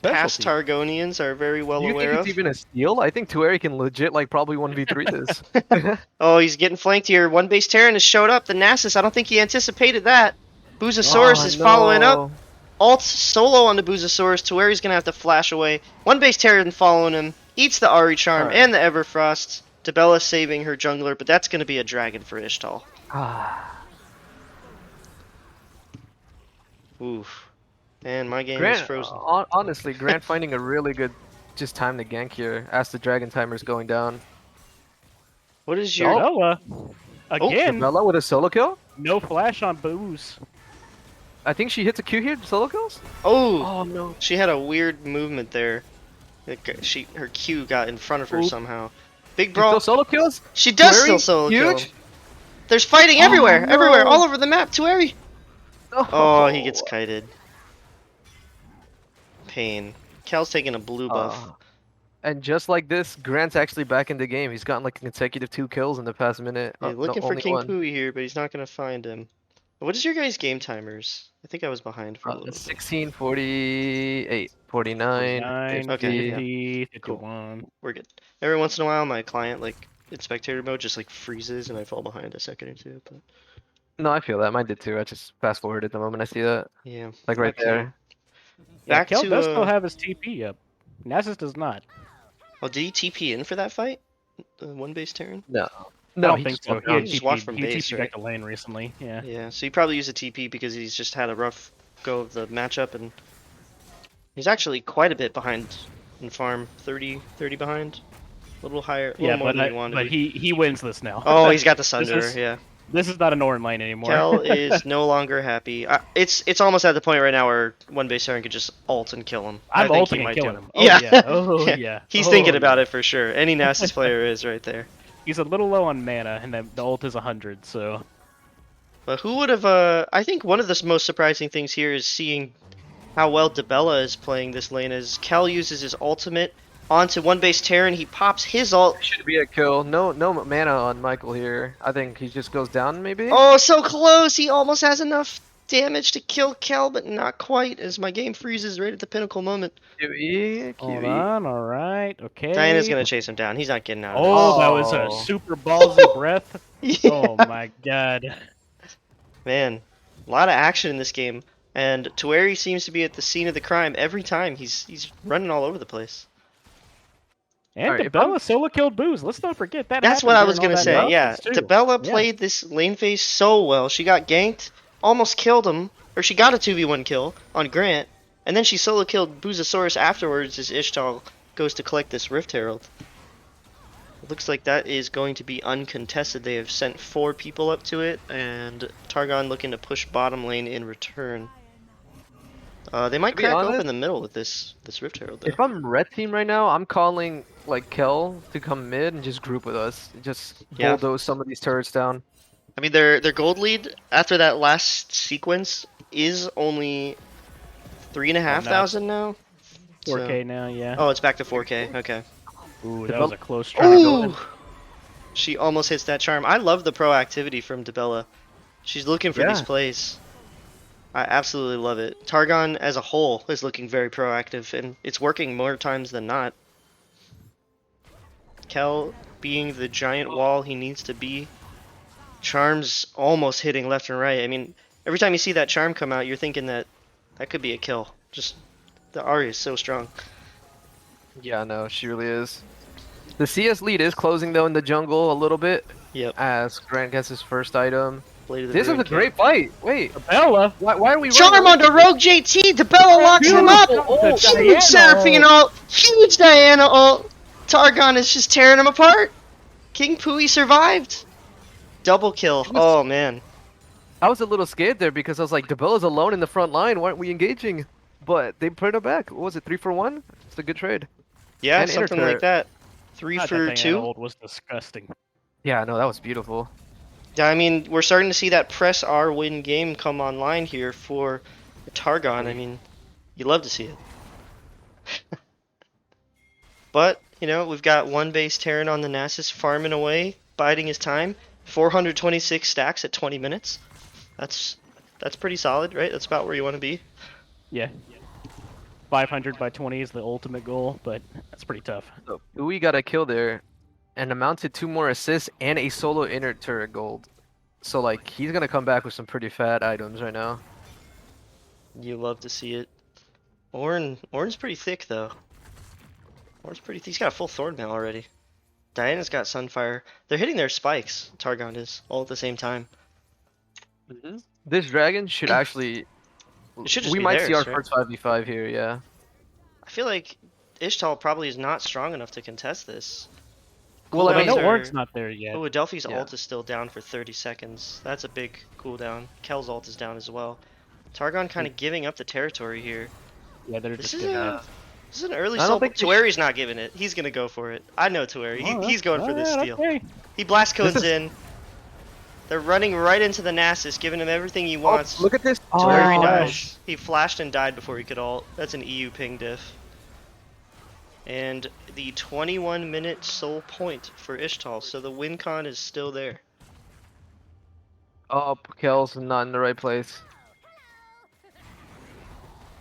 S1: past Targonians are very well aware of.
S3: Do you think it's even a steal? I think Tueri can legit like probably 1v3 this.
S1: Oh, he's getting flanked here. One base Terran has showed up. The Nasus, I don't think he anticipated that. Boozosaurus is following up. Alt solo on the Boozosaurus. Tueri's gonna have to flash away. One base Terran following him. Eats the Ari Charm and the Everfrost. Debella saving her jungler, but that's gonna be a dragon for Ixtal. Oof. Man, my game is frozen.
S3: Honestly, Grant finding a really good just time to gank here as the dragon timer's going down.
S1: What is your...
S2: Debella? Again?
S3: Debella with a solo kill?
S2: No flash on Booz.
S3: I think she hits a Q here, solo kills?
S1: Oh no. She had a weird movement there. Her Q got in front of her somehow. Big brawl.
S3: Still solo kills?
S1: She does still solo kill him. There's fighting everywhere, everywhere, all over the map. Tueri. Oh, he gets kited. Pain. Cal's taking a blue buff.
S3: And just like this, Grant's actually back in the game. He's gotten like consecutive 2 kills in the past minute.
S1: Yeah, looking for King Pui here, but he's not gonna find him. What is your guys' game timers? I think I was behind for a little.
S3: 16, 48, 49,
S2: 50, 51.
S1: We're good. Every once in a while, my client, like in spectator mode, just like freezes and I fall behind a second or two. But
S3: no, I feel that. Mine did too. I just fast forwarded the moment I see that.
S1: Yeah.
S3: Like right there.
S2: Yeah, Kel does still have his TP up. Nasus does not.
S1: Oh, did he TP in for that fight? The one base Terran?
S3: No.
S2: No, I don't think so.
S1: He just watched from base, right?
S2: back to lane recently. Yeah.
S1: Yeah. So he probably used a TP because he's just had a rough go of the matchup, and he's actually quite a bit behind in farm. 30 behind. A little higher. A little more than he wanted.
S2: But he wins this now.
S1: Oh, he's got the Sunder. Yeah.
S2: This is not a Norn lane anymore.
S1: Kel is no longer happy. It's almost at the point right now where one base Terran could just ult and kill him.
S2: I'm ulting and killing him. Oh,
S1: yeah.
S2: Yeah. Oh yeah.
S1: He's thinking about it for sure. Any Nasus player is right there.
S2: He's a little low on mana, and the ult is 100. So.
S1: But who would have? I think one of the most surprising things here is seeing how well Debella is playing this lane. As Kel uses his ultimate onto one base Terran. He pops his ult.
S3: Should be a kill. No mana on Michael here. I think he just goes down maybe.
S1: Oh, so close! He almost has enough damage to kill Kel, but not quite, as my game freezes right at the pinnacle moment.
S3: QE,
S2: Hold
S3: QE.
S2: on. All right. Okay.
S1: Diana's gonna chase him down. He's not getting out of
S2: Oh,
S1: this.
S2: that was a
S3: Oh.
S2: super ballsy breath.
S1: Yeah.
S2: Oh my god.
S1: Man, a lot of action in this game, and Tueri seems to be at the scene of the crime every time. He's running all over the place.
S2: And
S3: Alright, if I'm-
S2: DeBella solo killed Booz. Let's not forget that.
S1: That's
S2: happened
S1: what I
S2: during
S1: was
S2: all
S1: gonna
S2: that
S1: say. Yeah,
S2: nonsense, too.
S1: DeBella
S2: Yeah.
S1: played this lane phase so well. She got ganked, almost killed him, or she got a 2v1 kill on Grant, and then she solo killed Boozosaurus afterwards as Ixtal goes to collect this Rift Herald. It looks like that is going to be uncontested. They have sent 4 people up to it, and Targon looking to push bottom lane in return. They might
S3: To be
S1: crack
S3: honest,
S1: open the middle with this Rift Herald though.
S3: If I'm red team right now, I'm calling like Kel to come mid and just group with us. Just
S1: Yeah.
S3: bulldoze some of these turrets down.
S1: I mean, their gold lead after that last sequence is only 3,500 now.
S2: 4K now, yeah.
S1: Oh, it's back to 4K. Okay.
S2: Ooh, that
S3: DeBella-
S2: was a close try to go in.
S1: Ooh! She almost hits that charm. I love the proactivity from DeBella. She's looking for these
S3: Yeah.
S1: plays. I absolutely love it. Targon as a whole is looking very proactive, and it's working more times than not. Kel being the giant wall he needs to be. Charms almost hitting left and right. I mean, every time you see that charm come out, you're thinking that could be a kill. Just the Ahri is so strong.
S3: Yeah, no, she really is. The CS lead is closing though in the jungle a little bit
S1: Yep.
S3: as Grant gets his first item.
S1: Blade of the
S3: This is
S1: Ruin
S3: a
S1: King.
S3: great fight. Wait,
S2: DeBella.
S3: why are we
S1: Charm
S3: running
S1: onto Rogue JT. DeBella locks him up.
S3: Beautiful ult.
S1: Huge Seraphine ult. Huge Diana ult. Targon is just tearing him apart. King Pui survived. Double kill. Oh man.
S3: I was a little scared there because I was like, DeBella's alone in the front line. Why aren't we engaging? But they put it back. What was it, 3 for 1? It's a good trade.
S1: Yeah,
S3: And
S1: something
S3: inner
S1: like that. 3
S2: God,
S1: for
S2: that
S1: 2.
S2: old was disgusting.
S3: Yeah, no, that was beautiful.
S1: Yeah, I mean, we're starting to see that press R win game come online here for Targon. I mean, you love to see it. But, you know, we've got one base Terran on the Nasus farming away, biding his time. 426 stacks at 20 minutes. That's pretty solid, right? That's about where you want to be.
S2: Yeah. 500 by 20 is the ultimate goal, but that's pretty tough.
S3: So we got a kill there and amounted 2 more assists and a solo inner turret gold. So like he's gonna come back with some pretty fat items right now.
S1: You love to see it. Ornn's pretty thick, though. Ornn's pretty thick. He's got a full Thorn Mail already. Diana's got Sunfire. They're hitting their spikes, Targon is, all at the same time.
S3: This dragon should actually.
S1: It should just
S3: we
S1: be
S3: might see our
S1: theirs, right?
S3: first 5v5 here, yeah.
S1: I feel like Ixtal probably is not strong enough to contest this.
S3: Well,
S2: I
S3: I
S2: know
S3: mean,
S2: Org's not there yet.
S1: Oh, Adelphi's
S3: Yeah.
S1: ult is still down for 30 seconds. That's a big cooldown. Kel's ult is down as well. Targon kind of giving up the territory here.
S2: Yeah, they're
S1: This
S2: just
S1: is
S2: giving
S1: a,
S2: it.
S1: this is an early
S3: I don't
S1: soul.
S3: think they
S1: Tueri's not giving it. He's gonna go for it. I know Tueri. He's going for this steal.
S2: Okay.
S1: He blast codes
S3: This is-
S1: in. They're running right into the Nasus, giving him everything he wants.
S3: Oh, look at this.
S1: Tueri
S3: Oh,
S1: dies. He flashed and died before he could ult. That's an EU ping diff. And the 21-minute soul point for Ixtal, so the win con is still there.
S3: Oh, Kel's not in the right place.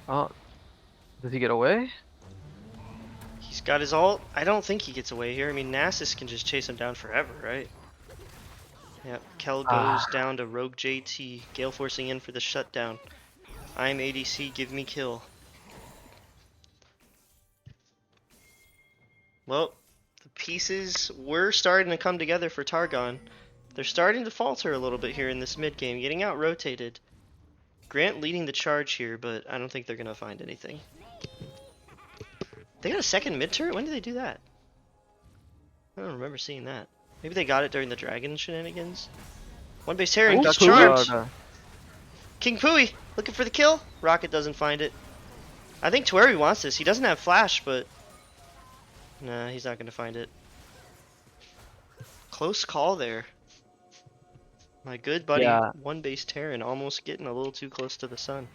S3: Oh, does he get away?
S1: He's got his ult. I don't think he gets away here. I mean, Nasus can just chase him down forever, right? Yep, Kel goes down to Rogue JT. Gale forcing in for the shutdown. I'm ADC, give me kill. Well, the pieces were starting to come together for Targon. They're starting to falter a little bit here in this mid game, getting out rotated. Grant leading the charge here, but I don't think they're gonna find anything. They got a second mid turret? When did they do that? I don't remember seeing that. Maybe they got it during the dragon shenanigans? One base Terran, he's charmed! King Pui, looking for the kill? Rocket doesn't find it. I think Tueri wants this. He doesn't have flash, but... Nah, he's not gonna find it. Close call there. My good buddy,
S3: Yeah.
S1: one base Terran, almost getting a little too close to the sun.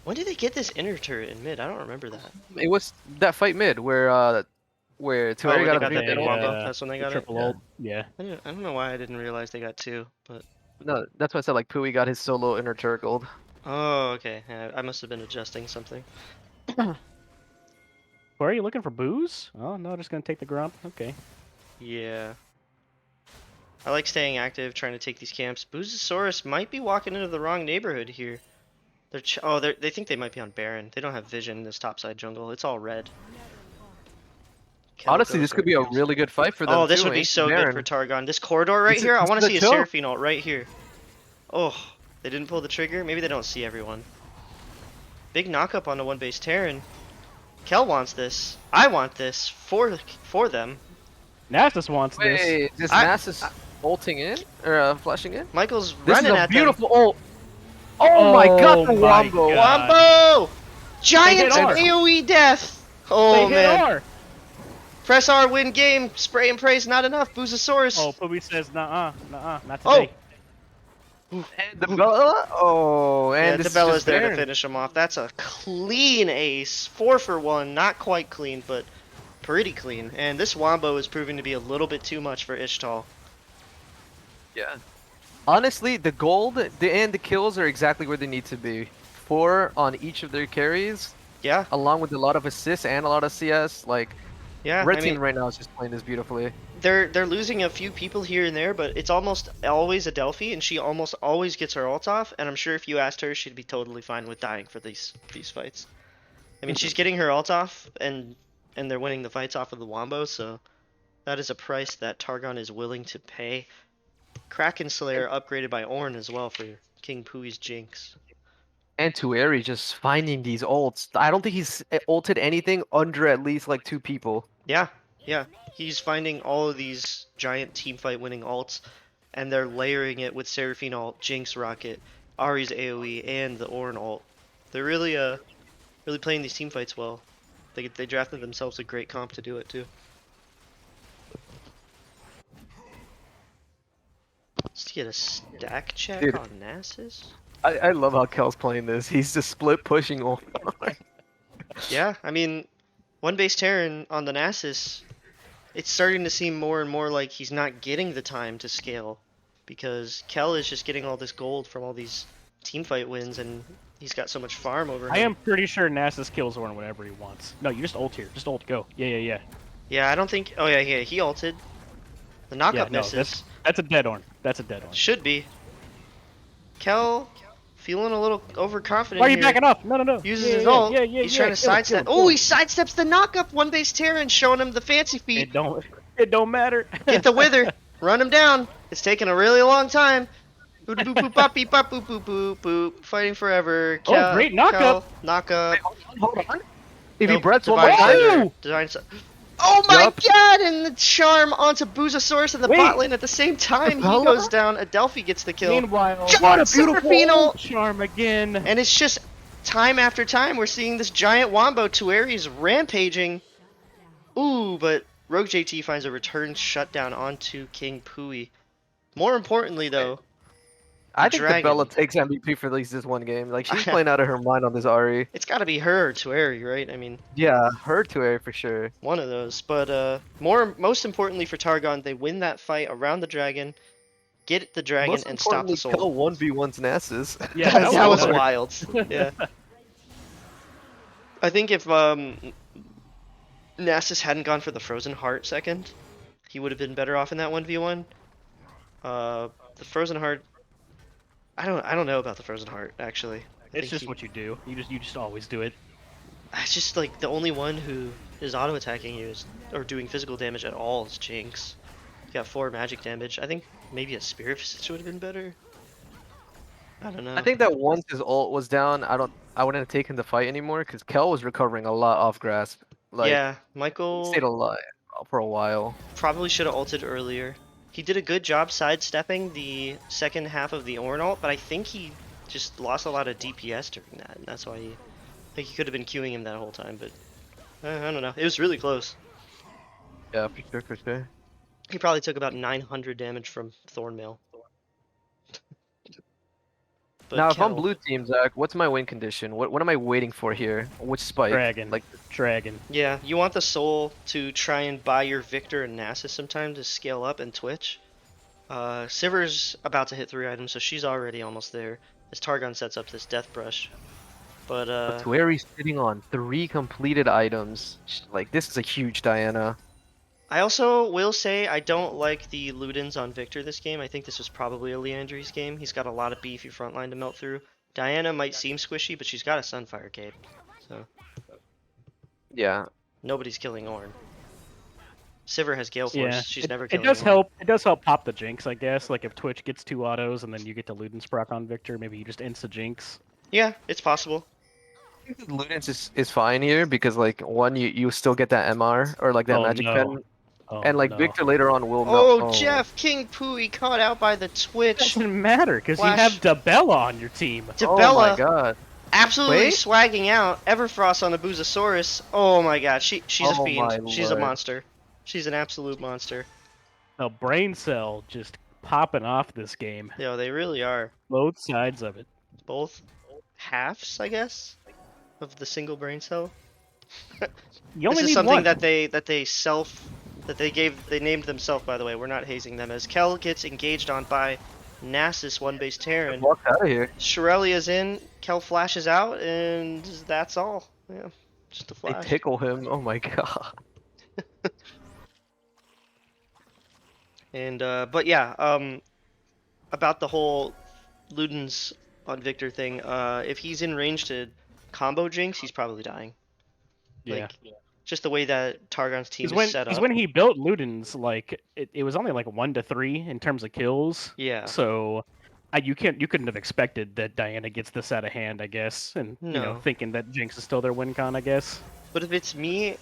S1: When did they get this inner turret in mid? I don't remember that.
S3: It was that fight mid where
S1: Oh,
S3: Tueri
S1: when
S3: got
S1: they
S3: a
S1: got that
S3: big
S1: big
S3: ult.
S1: wombo. That's when they
S2: the
S1: got it.
S2: triple
S3: Yeah.
S2: ult. Yeah.
S1: I don't know why I didn't realize they got two, but
S3: No, that's why I said like Pui got his solo inner turret gold.
S1: oh, okay. Yeah, I must have been adjusting something.
S2: Where are you looking for Booze? Oh no, just gonna take the grump. Okay.
S1: Yeah. I like staying active, trying to take these camps. Boozosaurus might be walking into the wrong neighborhood here. They think they might be on Baron. They don't have vision in this topside jungle. It's all red. Kel
S3: Honestly,
S1: goes
S3: this could
S1: where it
S3: be a
S1: feels.
S3: really good fight for them
S1: Oh, this
S3: too,
S1: would be
S3: ain't
S1: so good for
S3: Baron.
S1: Targon. This corridor right
S3: This is-
S1: here, I
S3: this
S1: want
S3: is
S1: to
S3: a
S1: see a
S3: choke.
S1: Seraphine ult right here. Oh, they didn't pull the trigger. Maybe they don't see everyone. Big knockup on the one base Terran. Kel wants this. I want this for them.
S2: Nasus wants this.
S3: Wait, this
S1: I-
S3: Nasus ulting in or flashing in?
S1: Michael's
S3: This is
S1: running
S3: a
S1: at
S3: beautiful ult. Oh my god, the
S2: Oh my
S3: wombo!
S1: them.
S2: God.
S1: Wombo! Giant
S2: hit R.
S1: AoE death! Oh
S2: They hit
S1: man.
S2: R.
S1: Press R, win game. Spray and praise, not enough. Boozosaurus.
S2: Oh, Pubi says, nuh-uh, not
S1: Oh.
S2: today.
S3: And the Bella. Oh, and
S1: Yeah,
S3: this is
S1: Debella's
S3: just
S1: there to
S3: Baron.
S1: finish him off. That's a clean ace. 4 for 1. Not quite clean, but pretty clean. And this Wombo is proving to be a little bit too much for Ixtal.
S3: Yeah. Honestly, the gold and the kills are exactly where they need to be. 4 on each of their carries,
S1: Yeah,
S3: along with a lot of assists and a lot of CS. Like,
S1: yeah.
S3: Red
S1: I
S3: team
S1: mean,
S3: right now is just playing this beautifully.
S1: they're losing a few people here and there, but it's almost always a Delphi, and she almost always gets her ult off. And I'm sure if you asked her, she'd be totally fine with dying for these fights. I mean, she's getting her ult off, and they're winning the fights off of the Wombo, so that is a price that Targon is willing to pay. Kraken Slayer upgraded by Ornn as well for King Pui's Jinx.
S3: And Tueri just finding these ults. I don't think he's ulted anything under at least like 2 people.
S1: Yeah, yeah. He's finding all of these giant teamfight winning ults, and they're layering it with Seraphine ult, Jinx rocket, Ahri's AoE, and the Ornn ult. They're really really playing these teamfights well. They drafted themselves a great comp to do it too. Let's get a stack check
S3: Dude.
S1: on Nasus.
S3: I love how Kel's playing this. He's just split pushing ult.
S1: Yeah, I mean, one base Terran on the Nasus, it's starting to seem more and more like he's not getting the time to scale, because Kel is just getting all this gold from all these teamfight wins, and he's got so much farm over him.
S2: I am pretty sure Nasus kills Ornn whenever he wants. No, you just ult here. Just ult, go. Yeah.
S1: Yeah, I don't think. Oh yeah, he ulted. The knockup
S2: Yeah, no,
S1: misses.
S2: that's a dead Ornn. That's a dead Ornn.
S1: Should be. Kel feeling a little overconfident.
S2: Why are you
S1: here.
S2: backing up? No.
S1: Uses
S2: yeah,
S1: his
S2: yeah,
S1: ult.
S2: Yeah,
S1: He's trying to
S2: kill him,
S1: sidestep.
S2: kill him,
S1: Oh,
S2: kill
S1: he sidesteps the knockup. One base Terran, showing him the fancy feet.
S2: It don't matter.
S1: Get the wither. Run him down. It's taking a really long time. Boop boop boop bop beep bop boop boop boop boop. Fighting forever.
S2: Oh, great knockup.
S1: Knockup.
S3: Hold on. If he
S1: Nope,
S3: breaths one more
S1: Divine
S3: time.
S1: Cinder. Divine Cinder. Oh my
S3: Yup.
S1: god! And the charm onto Boozosaurus in the
S2: Wait.
S1: bot lane at the same time. He
S3: Bella?
S1: goes down. Adelphi gets the kill.
S2: Meanwhile,
S1: Shut
S2: what a
S1: up,
S2: beautiful
S1: Seraphine ult.
S2: ult charm again.
S1: And it's just time after time we're seeing this giant Wombo. Tueri's rampaging. Ooh, but Rogue JT finds a return shutdown onto King Pui. More importantly, though,
S3: I think
S1: Dragon.
S3: the Bella takes MVP for at least this one game. Like, she's playing out of her mind on this Ahri.
S1: it's got to be her or Tueri, right? I mean,
S3: Yeah, her Tueri for sure.
S1: one of those. But most importantly for Targon, they win that fight around the dragon, get the dragon,
S3: Most
S1: and stop the
S3: importantly,
S1: soul.
S3: kill 1v1's Nasus.
S2: Yeah,
S1: that was
S2: another-
S1: wild. Yeah. I think if Nasus hadn't gone for the Frozen Heart second, he would have been better off in that 1v1. The Frozen Heart, I don't know about the Frozen Heart actually. I
S2: It's
S1: think
S2: just what you do. You just always do it.
S1: It's just like the only one who is auto attacking you or doing physical damage at all is Jinx. You got 4 magic damage. I think maybe a Spirit Fist would have been better. I don't know.
S3: I think that once his ult was down, I wouldn't have taken the fight anymore because Kel was recovering a lot off grasp. Like,
S1: yeah,
S3: he
S1: Michael
S3: stayed alive for a while.
S1: probably should have ulted earlier. He did a good job sidestepping the second half of the Ornn ult, but I think he just lost a lot of DPS during that, and that's why I think he could have been queuing him that whole time, but I don't know. It was really close.
S3: Yeah, for sure.
S1: He probably took about 900 damage from Thornmail. But
S3: Now, if I'm
S1: Kel,
S3: blue team, Zach, what's my win condition? What am I waiting for here? Which spike?
S2: Dragon.
S3: Like,
S2: Dragon.
S1: yeah, you want the soul to try and buy your Victor and Nasus sometime to scale up and Twitch. Sivir's about to hit 3 items, so she's already almost there. As Targon sets up this Death Brush. But
S3: Tueri's sitting on 3 completed items. Like, this is a huge Diana.
S1: I also will say I don't like the Ludens on Victor this game. I think this was probably a Leandry's game. He's got a lot of beefy frontline to melt through. Diana might seem squishy, but she's got a Sunfire cape. So
S3: Yeah.
S1: nobody's killing Ornn. Sivir has Gale Force.
S2: Yeah,
S1: She's
S2: it,
S1: never
S2: it
S1: killing
S2: does
S1: Ornn.
S2: help. It does help pop the Jinx, I guess. Like if Twitch gets 2 autos and then you get to Ludens proc on Victor, maybe you just insta Jinx.
S1: Yeah, it's possible.
S3: I think Ludens is fine here because, like, one, you still get that MR or like that
S2: Oh,
S3: magic
S2: no.
S3: pen.
S2: Oh,
S3: And like
S2: no.
S3: Victor later on will
S1: Oh,
S3: melt.
S1: Jeff, King Pooey caught out by the
S2: It
S1: Twitch.
S2: doesn't matter because you
S1: Flash.
S2: have Dabella on your team.
S3: Oh my
S1: Dabella
S3: god.
S1: absolutely
S3: Wait.
S1: swagging out. Everfrost on the Boozosaurus. Oh my god, she's a
S3: Oh
S1: fiend.
S3: my
S1: She's a
S3: lord.
S1: monster. She's an absolute monster.
S2: No, Brain Cell just popping off this game.
S1: Yo, they really are.
S2: Both sides of it.
S1: Both halves, I guess, of the single brain cell.
S2: You only
S1: This is
S2: need
S1: something
S2: one.
S1: that they named themselves, by the way. We're not hazing them. As Kel gets engaged on by Nasus, one base Terran.
S3: Walked out of here.
S1: Shirelia's in, Kel flashes out, and that's all. Yeah, just a
S3: They
S1: flash.
S3: tickle him. Oh my god.
S1: And but yeah, about the whole Ludens on Victor thing. If he's in range to combo Jinx, he's probably dying.
S2: Yeah.
S1: Like, just the way that Targon's team
S2: Because
S1: is set up.
S2: when he built Ludens, like it was only like 1 to 3 in terms of kills.
S1: Yeah.
S2: So you couldn't have expected that Diana gets this out of hand, I guess, and
S1: No.
S2: thinking that Jinx is still their win con, I guess.
S1: But if it's me,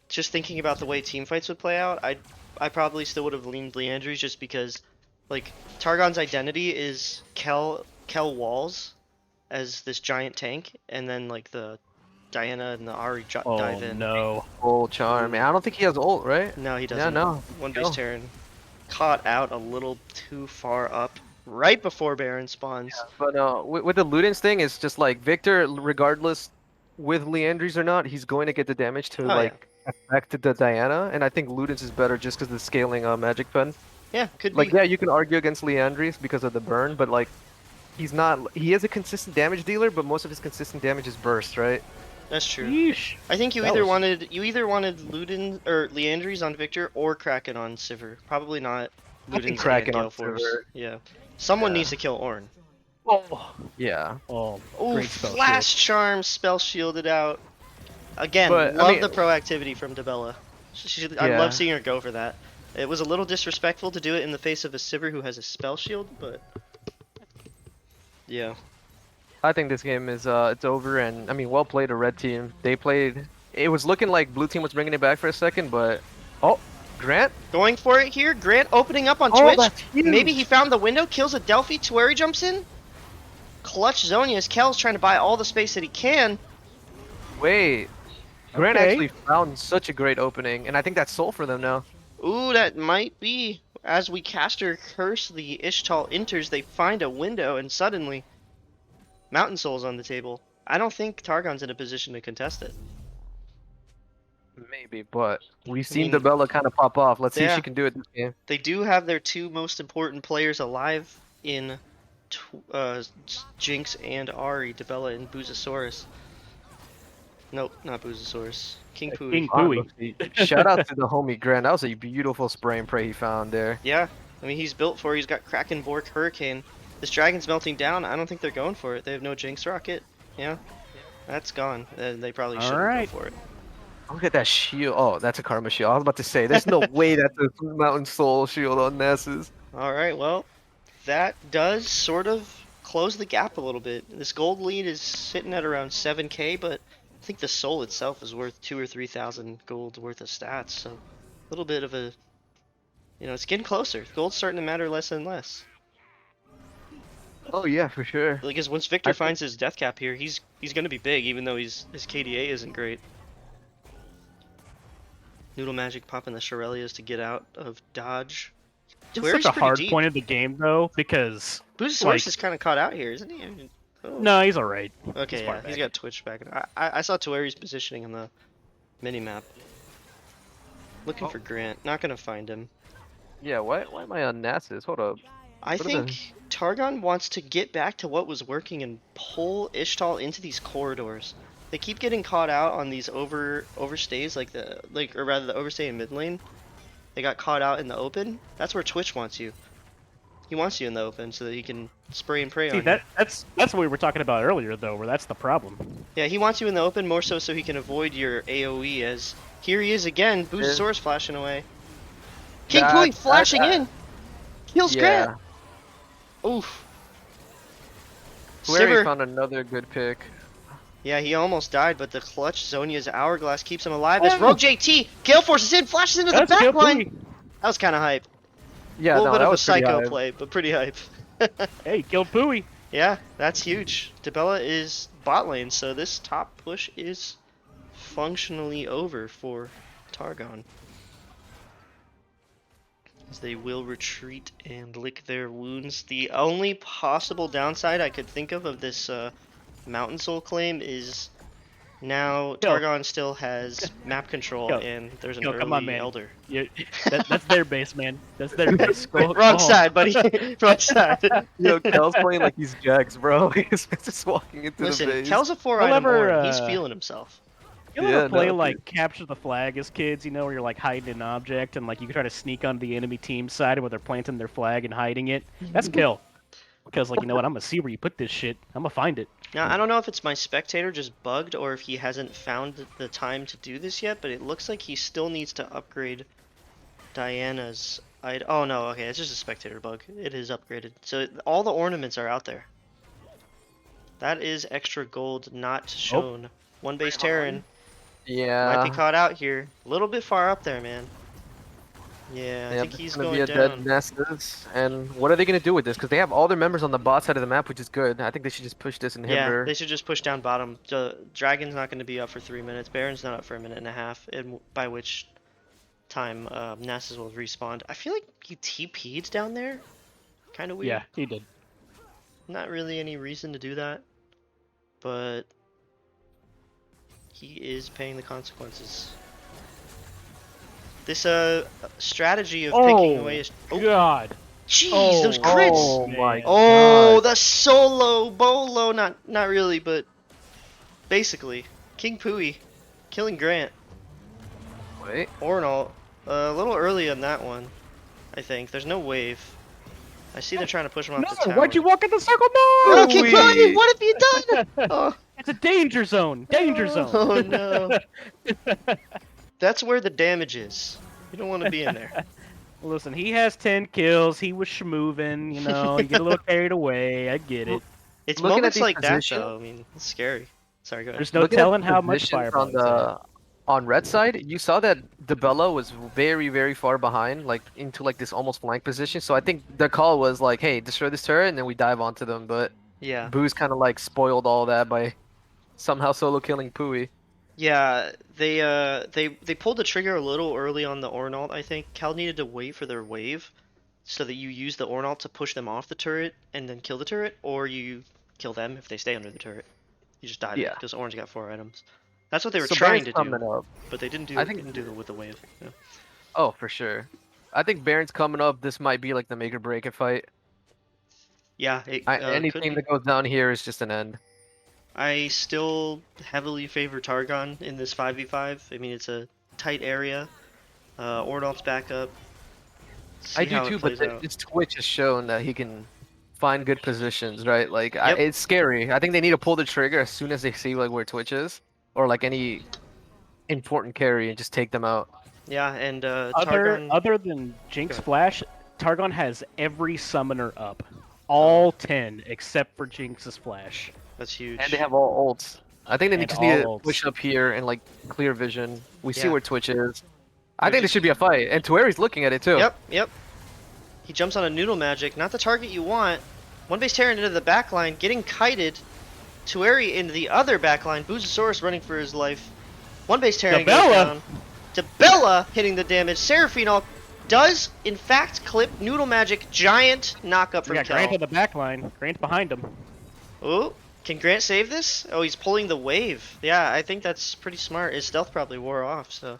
S1: just thinking about the way team fights would play out, I probably still would have leaned Leandry's just because, like, Targon's identity is Kel walls as this giant tank, and then like the Diana and the Ahri dive in.
S2: No.
S3: Full charm. Man, I don't think he has ult, right?
S1: No, he
S3: Yeah,
S1: doesn't.
S3: no.
S1: One base
S3: No.
S1: Terran caught out a little too far up right before Baron spawns.
S3: But with the Ludens thing, it's just like Victor, regardless with Leandries or not, he's going to get the damage to
S1: Oh,
S3: like affect the Diana, and I think Ludens is better just because the scaling magic pen.
S1: Yeah, could
S3: Like,
S1: be.
S3: yeah, you can argue against Leandries because of the burn, but like, he's not. He is a consistent damage dealer, but most of his consistent damage is burst, right?
S1: That's true.
S2: Yeesh.
S1: I think you
S2: That
S1: either
S2: was-
S1: wanted Luden or Leandries on Victor or Kraken on Sivir. Probably not
S3: I think
S1: Luden's
S3: Kraken
S1: Gale
S3: on
S1: Force.
S3: Sivir.
S1: Yeah. Someone
S3: Yeah.
S1: needs to kill Ornn.
S2: Oh.
S3: Yeah.
S2: Oh.
S1: Ooh,
S2: Great spell
S1: flash charm, spell shielded out. Again,
S3: But, I
S1: love
S3: mean-
S1: the proactivity from Dabella. I
S3: Yeah.
S1: love seeing her go for that. It was a little disrespectful to do it in the face of a Sivir who has a spell shield, but yeah.
S3: I think this game is it's over, and I mean, well played, the red team. They played. It was looking like blue team was bringing it back for a second, but Grant.
S1: Going for it here. Grant opening up on
S3: Oh,
S1: Twitch.
S3: that's huge.
S1: Maybe he found the window, kills a Delphi. Tueri jumps in. Clutch Zonia as Kel's trying to buy all the space that he can.
S3: Wait, Grant
S2: Okay.
S3: actually found such a great opening, and I think that's soul for them now.
S1: Ooh, that might be. As we caster curse, the Ixtal enters, they find a window, and suddenly, Mountain Soul's on the table. I don't think Targon's in a position to contest it.
S3: Maybe, but we've seen
S1: mean,
S3: Dabella kind of pop off. Let's see if
S1: yeah.
S3: she can do it this game.
S1: They do have their 2 most important players alive in Jinx and Ahri, Dabella and Boozosaurus. Nope, not Boozosaurus. King Pooey.
S2: King
S3: Wow,
S2: Pooey.
S3: Shout out to the homie Grant. That was a beautiful spray and pray he found there.
S1: Yeah, I mean, he's built for it. He's got Kraken, Bork, Hurricane. This dragon's melting down. I don't think they're going for it. They have no Jinx Rocket. Yeah, that's gone. They probably
S2: All
S1: shouldn't
S2: right.
S1: go for it.
S3: Look at that shield. Oh, that's a karma shield. I was about to say, there's no way that's a Mountain Soul shield on Nessus.
S1: All right, well, that does sort of close the gap a little bit. This gold lead is sitting at around 7K, but I think the soul itself is worth 2,000 or 3,000 gold worth of stats. So a little bit of a, it's getting closer. Gold's starting to matter less and less.
S3: Oh yeah, for sure.
S1: Because once Victor
S3: I think-
S1: finds his death cap here, he's going to be big, even though his KDA isn't great. Noodle Magic popping the Shirelias to get out of dodge.
S2: It's
S1: Tueri's
S2: such a
S1: pretty
S2: hard
S1: deep.
S2: point of the game though because
S1: Boozasaurus
S2: like
S1: is kind of caught out here, isn't he? I mean, oh.
S2: no, he's all right.
S1: Okay,
S2: He's far
S1: yeah, he's
S2: back.
S1: got Twitch back. I saw Tueri's positioning in the mini map. Looking for Grant. Not gonna find him.
S3: Yeah, why am I on Nasus? Hold up.
S1: I
S3: What are
S1: think
S3: the-
S1: Targon wants to get back to what was working and pull Ixtal into these corridors. They keep getting caught out on these overstays, or rather the overstay in mid lane. They got caught out in the open. That's where Twitch wants you. He wants you in the open so that he can spray and pray
S2: See
S1: on
S2: that's what we were talking about earlier though, where that's the problem.
S1: you. Yeah, he wants you in the open more so he can avoid your AoE. As here he is again, Boozasaurus flashing away. King
S3: That-
S1: Pui flashing
S3: that-
S1: in, kills
S3: Yeah.
S1: Grant. Oof.
S3: Tueri
S1: Sivir.
S3: found another good pick.
S1: Yeah, he almost died, but the clutch Zonia's hourglass keeps him alive. As
S2: Oh.
S1: Rogue JT Gale forces in, flashes into the
S2: That's
S1: back
S2: Kill
S1: line.
S2: Pui.
S1: That was kind of hype.
S3: Yeah,
S1: a little
S3: no,
S1: bit
S3: that
S1: of a
S3: was pretty
S1: psycho
S3: hype.
S1: play, but pretty hype.
S2: Hey, killed Pui.
S1: Yeah, that's huge. Debella is bot lane, so this top push is functionally over for Targon. As they will retreat and lick their wounds. The only possible downside I could think of this Mountain Soul claim is now
S2: Yo.
S1: Targon still has map control
S2: Yo.
S1: and there's an
S2: Yo,
S1: early
S2: come on, man.
S1: Elder.
S2: That's their base, man. That's their base. Go
S1: Wrong
S2: home.
S1: side, buddy. Wrong side.
S3: Yo, Kel's playing like he's Jax, bro. He's just walking into
S1: Listen,
S3: the base.
S1: Kel's a 4
S2: Well,
S1: item
S2: ever,
S1: Orin. He's
S2: uh,
S1: feeling himself.
S2: You ever
S3: Yeah,
S2: play
S3: no,
S2: like
S3: dude.
S2: capture the flag as kids, you know, where you're like hiding an object and like you can try to sneak onto the enemy team side where they're planting their flag and hiding it? That's kill. Because like you know what, I'm gonna see where you put this shit. I'm gonna find it.
S1: Now, I don't know if it's my spectator just bugged or if he hasn't found the time to do this yet, but it looks like he still needs to upgrade Diana's item. Oh no, okay, it's just a spectator bug. It is upgraded. So all the ornaments are out there. That is extra gold not shown. One base Terran.
S3: Yeah.
S1: Might be caught out here. A little bit far up there, man. Yeah, I
S3: Yeah,
S1: think
S3: this
S1: he's
S3: is gonna
S1: going
S3: be a
S1: down.
S3: dead Nessus. And what are they gonna do with this? Because they have all their members on the bot side of the map, which is good. I think they should just push this and
S1: Yeah,
S3: hinder.
S1: they should just push down bottom. The Dragon's not going to be up for 3 minutes. Baron's not up for a minute and a half, and by which time Nasus will respawn. I feel like he TP'd down there. Kind of weird.
S2: Yeah, he did.
S1: Not really any reason to do that, but he is paying the consequences. This strategy of picking
S2: Oh,
S1: away his... Oh,
S2: God.
S1: jeez,
S2: Oh,
S1: those crits!
S3: Oh
S2: man.
S3: my
S1: Oh,
S3: god.
S1: the solo bolo, not really, but basically, King Pui killing Grant.
S3: Wait.
S1: Ornal, a little early on that one, I think. There's no wave. I see they're trying to push him off the
S2: No,
S1: tower.
S2: why'd you walk in the circle?
S1: No,
S2: No!
S1: King
S3: Pui.
S1: Pui, what have you done? Oh,
S2: It's a danger zone. Danger zone.
S1: oh no. That's where the damage is. You don't want to be in there.
S2: Listen, he has 10 kills. He was schmoovin', you know. You get a little carried away. I get it.
S1: It's
S3: Looking at
S1: moments
S3: these
S1: like that,
S3: positions-
S1: though. I mean, it's scary. Sorry, go ahead.
S2: There's no
S3: Looking at
S2: telling
S3: the
S2: how much
S3: positions
S2: fireball
S3: on the on red side, you saw that Debella was very, very far behind, like into like this almost flank position. So I think the call was like, "Hey, destroy this turret," and then we dive onto them. But
S1: Yeah.
S3: Booz kind of like spoiled all that by somehow solo killing Pui.
S1: Yeah, they pulled the trigger a little early on the Ornalt, I think. Cal needed to wait for their wave so that you use the Ornalt to push them off the turret and then kill the turret, or you kill them if they stay under the turret. You just die
S3: Yeah.
S1: because Orange got 4 items. That's what they were
S3: So
S1: trying
S3: Baron's
S1: to do,
S3: coming up.
S1: but they didn't do
S3: I
S1: it.
S3: think-
S1: Didn't do it with the wave. Yeah.
S3: Oh, for sure. I think Baron's coming up. This might be like the make or break it fight.
S1: Yeah, it could
S3: Anything
S1: be.
S3: that goes down here is just an end.
S1: I still heavily favor Targon in this 5v5. I mean, it's a tight area. Ornalt's back up. See
S3: I do
S1: how it
S3: too, but
S1: plays out.
S3: this Twitch has shown that he can find good positions, right? Like
S1: Yep.
S3: it's scary. I think they need to pull the trigger as soon as they see like where Twitch is, or like any important carry, and just take them out.
S1: Yeah, and
S2: Other
S1: Targon.
S2: other than Jinx
S1: Go ahead.
S2: Flash, Targon has every summoner up. All 10 except for Jinx's Flash.
S1: That's huge.
S3: And they have all ults. I think they
S2: And
S3: just need
S2: all
S3: to
S2: ults.
S3: push up here and like clear vision. We see
S1: Yeah.
S3: where Twitch is. I
S1: They're
S3: think this
S1: just-
S3: should be a fight, and Tueri's looking at it too.
S1: Yep. He jumps on a noodle magic, not the target you want. One base Terran into the back line, getting kited. Tueri into the other back line. Boozasaurus running for his life. One base Terran goes
S2: Debella!
S1: down. Debella hitting the damage. Seraphine all does, in fact, clip Noodle Magic. Giant knockup
S2: We
S1: from
S2: got Grant
S1: Kel.
S2: in the back line. Grant's behind him.
S1: Oh, can Grant save this? Oh, he's pulling the wave. Yeah, I think that's pretty smart. His stealth probably wore off, so.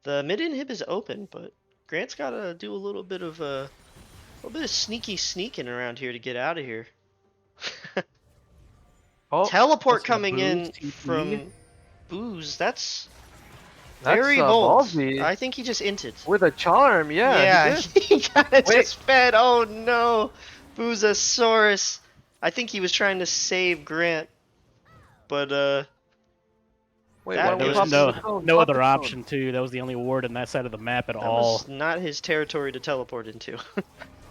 S1: The mid inhib is open, but Grant's gotta do a little bit of sneaky sneaking around here to get out of here.
S3: Oh,
S1: Teleport
S2: That's a
S1: coming in
S2: Booz TP.
S1: from Booz. That's
S3: that's
S1: very bold.
S3: ballsy.
S1: I think he just inted.
S3: With a charm, yeah. He did.
S1: he kinda
S3: Wait.
S1: just fed. Oh no, Boozosaurus. I think he was trying to save Grant, but
S3: Wait,
S1: That
S3: why don't
S2: There
S3: we
S1: was
S2: was
S3: pop
S1: no-
S3: the phone?
S2: no
S3: Pop
S2: other
S3: the phone.
S2: option too. That was the only ward in that side of the map at
S1: that
S2: all.
S1: was not his territory to teleport into.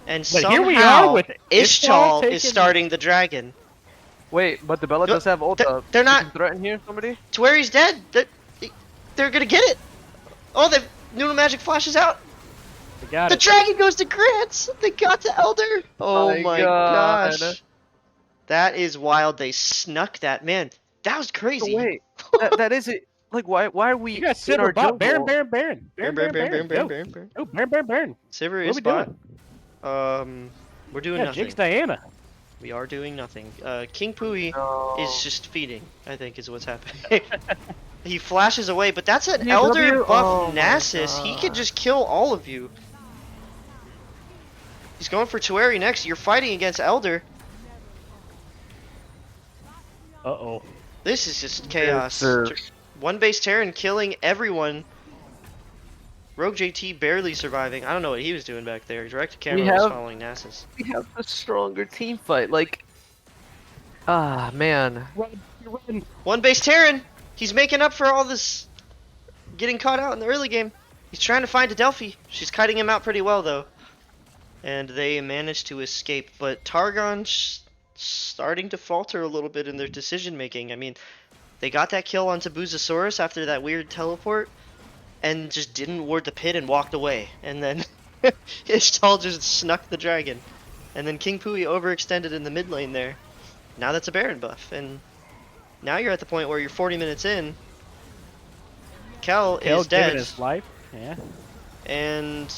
S1: And
S2: But
S1: somehow
S2: here we are with
S1: Ixtal
S2: Ixtal
S1: is
S2: taking-
S1: starting the dragon.
S3: Wait, but the Bella does have ult up.
S1: they're
S3: She
S1: not-
S3: can threaten here, somebody?
S1: To where he's dead. They're gonna get it. Oh, the Noodle Magic flashes out.
S2: We got
S1: The
S2: it.
S1: dragon goes to Grant. They got to Elder. Oh
S3: My
S1: my
S3: God.
S1: gosh. That is wild. They snuck that. Man, that was
S3: So
S1: crazy.
S3: wait, that is it. Like, why are we
S2: You got
S3: in
S2: Silver
S3: our
S2: bot.
S3: jungle?
S2: Baron.
S1: Baron, Baron, Baron,
S2: Go.
S1: Baron, Baron.
S2: Oh, Baron.
S1: Sivir
S2: What
S1: is
S2: are we
S1: bot.
S2: doing?
S1: We're doing
S2: Yeah,
S1: nothing.
S2: Jinx Diana.
S1: We are doing nothing. King Pui
S3: No.
S1: is just feeding, I think is what's happening. He flashes away, but that's an
S3: Yeah,
S1: Elder
S3: W?
S1: buff
S3: Oh my
S1: Nasus. He could
S3: God.
S1: just kill all of you. He's going for Tueri next. You're fighting against Elder.
S2: Uh-oh.
S1: This is just chaos.
S3: sir.
S1: One base Terran killing everyone. Rogue JT barely surviving. I don't know what he was doing back there. Direct camera was
S3: have-
S1: following Nasus.
S3: We have a stronger team fight. Like, man.
S2: Run.
S1: One base Terran. He's making up for all this getting caught out in the early game. He's trying to find Adelphi. She's kiting him out pretty well though. And they managed to escape. But Targon's starting to falter a little bit in their decision making. I mean, they got that kill onto Boozosaurus after that weird teleport and just didn't ward the pit and walked away. And then Ixtal just snuck the dragon. And then King Pui overextended in the mid lane there. Now that's a Baron buff. And now you're at the point where you're 40 minutes in. Kel
S2: Kel
S1: is
S2: giving
S1: dead.
S2: his life. Yeah.
S1: And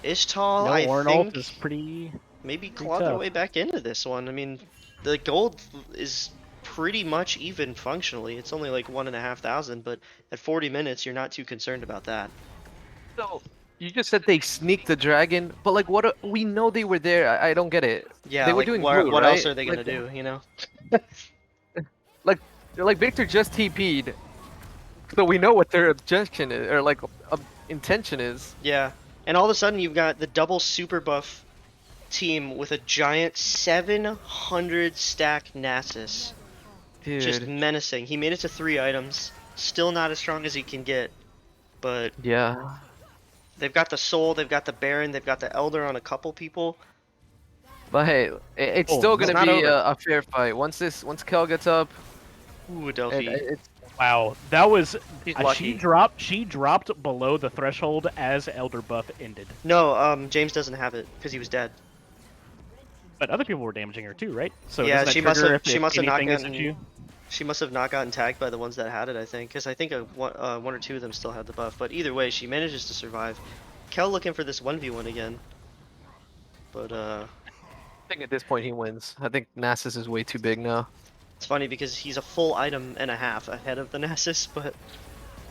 S1: Ixtal,
S2: No
S1: I
S2: Arnold
S1: think,
S2: is pretty.
S1: maybe
S2: pretty
S1: clawed their
S2: tough.
S1: way back into this one. I mean, the gold is pretty much even functionally. It's only like 1,500, but at 40 minutes, you're not too concerned about that.
S3: So, you just said they sneaked the dragon, but like, we know they were there. I don't get it.
S1: Yeah,
S3: They were
S1: like,
S3: doing
S1: what,
S3: blue,
S1: what else
S3: right?
S1: are they gonna
S3: Like,
S1: do, you know?
S3: Like Victor just TP'd, so we know what their objection is, or like intention is.
S1: Yeah, and all of a sudden you've got the double super buff team with a giant 700 stack Nasus.
S3: Dude.
S1: Just menacing. He made it to 3 items. Still not as strong as he can get, but
S3: Yeah.
S1: they've got the Soul, they've got the Baron, they've got the Elder on a couple people.
S3: But hey, it's
S2: Oh,
S3: still
S2: it's
S3: gonna
S1: not
S3: be
S1: over.
S3: a fair fight. Once Kel gets up,
S1: Ooh,
S3: and
S1: Adelphi.
S3: it's
S2: Wow, that was.
S1: He's
S2: She
S1: lucky.
S2: dropped below the threshold as Elder buff ended.
S1: No, James doesn't have it because he was dead.
S2: But other people were damaging her too, right? So
S1: Yeah,
S2: doesn't that
S1: she must
S2: trigger
S1: have-
S2: if
S1: she must have not
S2: anything is
S1: gotten-
S2: at you?
S1: She must have not gotten tagged by the ones that had it, I think, because I think one or two of them still had the buff. But either way, she manages to survive. Kel looking for this 1v1 again. But
S3: I think at this point he wins. I think Nasus is way too big now.
S1: it's funny because he's a full item and a half ahead of the Nasus, but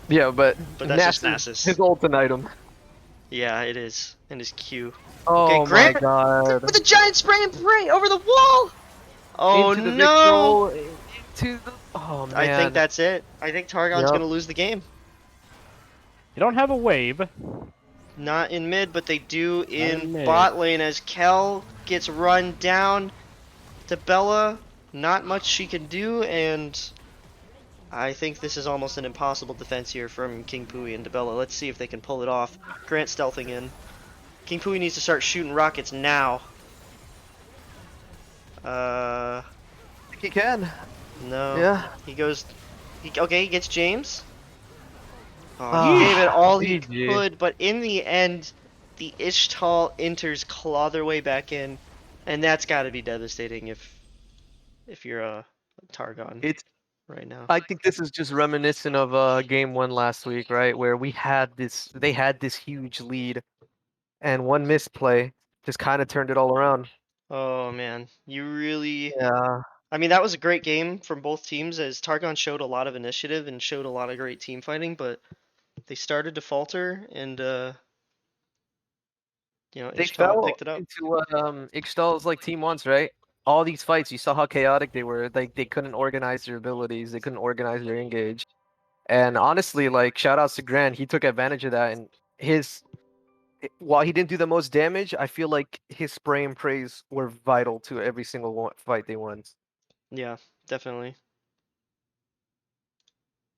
S3: Yeah, but
S1: that's just Nasus.
S3: His ult an item.
S1: yeah, it is. And his Q.
S3: Oh my
S1: Grant
S3: god.
S1: with a giant spray and pray over the wall! Oh
S3: Into the
S1: no!
S3: Victor, into the... Oh man.
S1: I think that's it. I think Targon's
S3: Yep.
S1: gonna lose the game.
S2: You don't have a wave.
S1: Not in mid, but they do
S2: in
S1: in
S2: mid.
S1: bot lane as Kel gets run down to Bella. Not much she can do, and I think this is almost an impossible defense here from King Pui and Bella. Let's see if they can pull it off. Grant stealthing in. King Pui needs to start shooting rockets now.
S3: I think he can.
S1: No.
S3: Yeah.
S1: He goes. Okay, he gets James. Oh,
S3: Ah,
S1: he gave it all he
S3: GG.
S1: could, but in the end, the Ixtal enters claw their way back in, and that's got to be devastating if you're a Targon.
S3: It's
S1: right now.
S3: I think this is just reminiscent of game one last week, right? Where they had this huge lead, and one misplay just kind of turned it all around.
S1: Oh man, you really.
S3: Yeah,
S1: I mean, that was a great game from both teams as Targon showed a lot of initiative and showed a lot of great team fighting, but they started to falter and
S3: they
S1: Ixtal
S3: fell
S1: picked it up.
S3: into what Ixtal's like team wants, right? All these fights, you saw how chaotic they were. Like they couldn't organize their abilities, they couldn't organize their engage. And honestly, like shout outs to Grant, he took advantage of that. And his while he didn't do the most damage, I feel like his spray and praise were vital to every single fight they won.
S1: Yeah, definitely.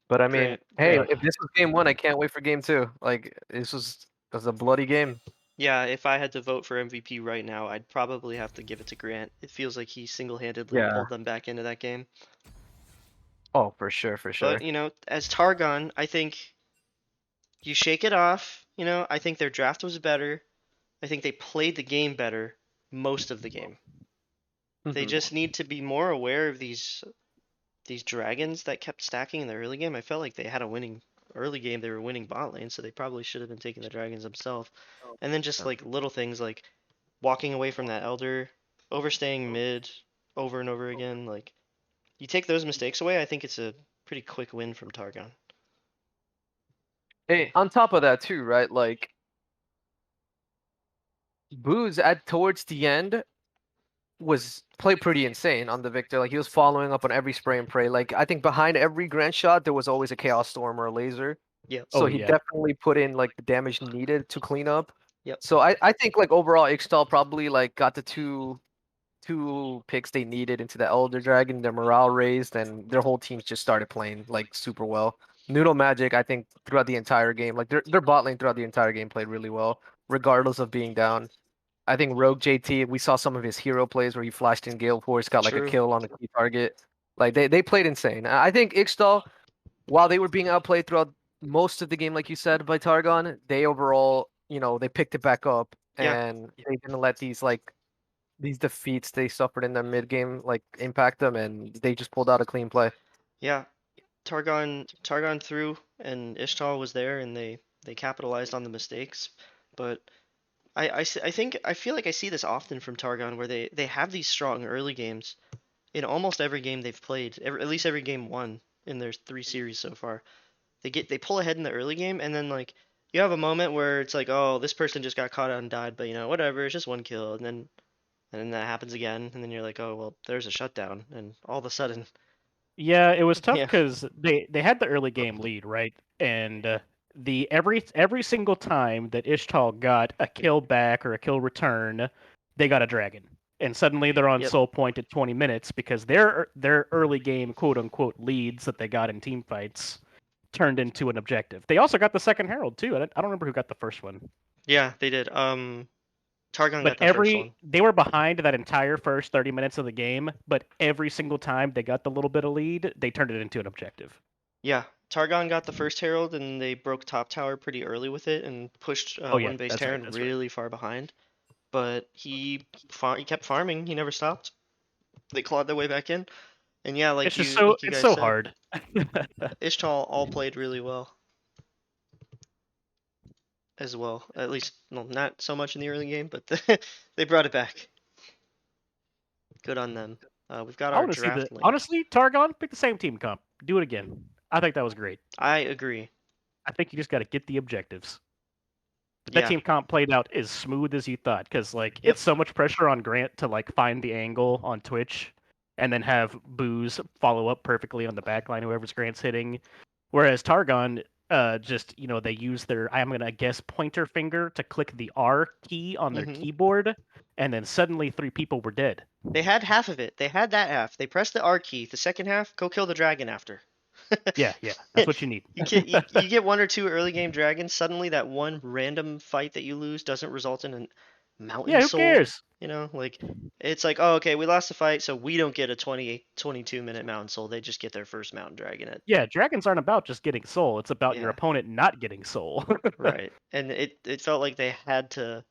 S3: But I mean,
S1: Grant
S3: hey,
S1: Grant
S2: Yeah.
S3: if this was game one, I can't wait for game two. Like this was a bloody game.
S1: Yeah, if I had to vote for MVP right now, I'd probably have to give it to Grant. It feels like he single-handedly
S3: Yeah.
S1: pulled them back into that game.
S3: Oh, for sure, for
S1: But,
S3: sure.
S1: as Targon, I think you shake it off. I think their draft was better. I think they played the game better most of the game. They
S3: Mhm.
S1: just need to be more aware of these dragons that kept stacking in the early game. I felt like they had a winning early game. They were winning bot lane, so they probably should have been taking the dragons themselves. And then just like little things like walking away from that elder, overstaying mid over and over again. Like you take those mistakes away, I think it's a pretty quick win from Targon.
S3: Hey, on top of that too, right? Like Booz at towards the end was played pretty insane on the Victor. Like he was following up on every spray and pray. Like I think behind every grand shot there was always a chaos storm or a laser.
S1: Yep,
S3: So
S2: Oh
S3: he
S2: yeah.
S3: definitely put in like the damage needed to clean up.
S1: yep,
S3: So I think like overall Ixtal probably like got the two picks they needed into the Elder Dragon, their morale raised, and their whole teams just started playing like super well. Noodle Magic, I think, throughout the entire game, like their bot lane throughout the entire game played really well, regardless of being down. I think Rogue JT, we saw some of his hero plays where he flashed in Gale Force, got like a
S1: true.
S3: kill on the key target. Like they played insane. I think Ixtal, while they were being outplayed throughout most of the game, like you said, by Targon, they overall, they picked it back up
S1: Yeah,
S3: and they didn't let these defeats they suffered in the mid game like impact them, and they just pulled out a clean play.
S1: yeah. Targon threw, and Ishtal was there, and they capitalized on the mistakes. But I think I feel like I see this often from Targon, where they have these strong early games in almost every game they've played, at least every game won in their 3 series so far. They pull ahead in the early game, and then like you have a moment where it's like, oh, this person just got caught out and died, but whatever, it's just one kill, and then that happens again, and then you're like, oh well, there's a shutdown, and all of a sudden,
S2: Yeah, it was tough
S1: yeah,
S2: because they had the early game lead, right? And the every single time that Ishtal got a kill back or a kill return, they got a dragon, and suddenly they're on
S1: yep,
S2: soul point at 20 minutes because their early game quote unquote leads that they got in team fights turned into an objective. They also got the second herald too. I don't remember who got the first one,
S1: yeah, they did. Targon
S2: but
S1: got the first one.
S2: they were behind that entire first 30 minutes of the game. But every single time they got the little bit of lead, they turned it into an objective.
S1: Yeah, Targon got the first Herald, and they broke top tower pretty early with it and pushed
S2: Oh yeah,
S1: one base
S2: that's right.
S1: Terran
S2: That's right.
S1: really far behind. But he kept farming. He never stopped. They clawed their way back in, and yeah,
S2: It's just
S1: like you
S2: it's
S1: guys
S2: so
S1: said,
S2: hard.
S1: Ishtal all played really well as well. At least, well, not so much in the early game, but they brought it back. Good on them. We've got
S2: I
S1: our
S2: want to see the
S1: draft link.
S2: honestly Targon pick the same team comp. Do it again. I think that was great.
S1: I agree.
S2: I think you just got to get the objectives. But that
S1: Yeah.
S2: team comp played out as smooth as you thought, because like
S1: Yep.
S2: it's so much pressure on Grant to like find the angle on Twitch, and then have Booz follow up perfectly on the backline whoever's Grant's hitting. Whereas Targon, just they use their I'm gonna guess pointer finger to click the R key on their
S1: Mhm.
S2: keyboard, and then suddenly 3 people were dead.
S1: They had half of it. They had that half. They pressed the R key. The second half, go kill the dragon after.
S2: Yeah, yeah, that's what you need.
S1: You get one or two early game dragons. Suddenly, that one random fight that you lose doesn't result in a mountain
S2: Yeah, who
S1: soul.
S2: cares?
S1: Like it's like, oh, okay, we lost the fight, so we don't get a 22-minute mountain soul. They just get their first mountain dragon at
S2: Yeah, dragons aren't about just getting soul. It's about your
S1: yeah,
S2: opponent not getting soul.
S1: right. And it felt like they had to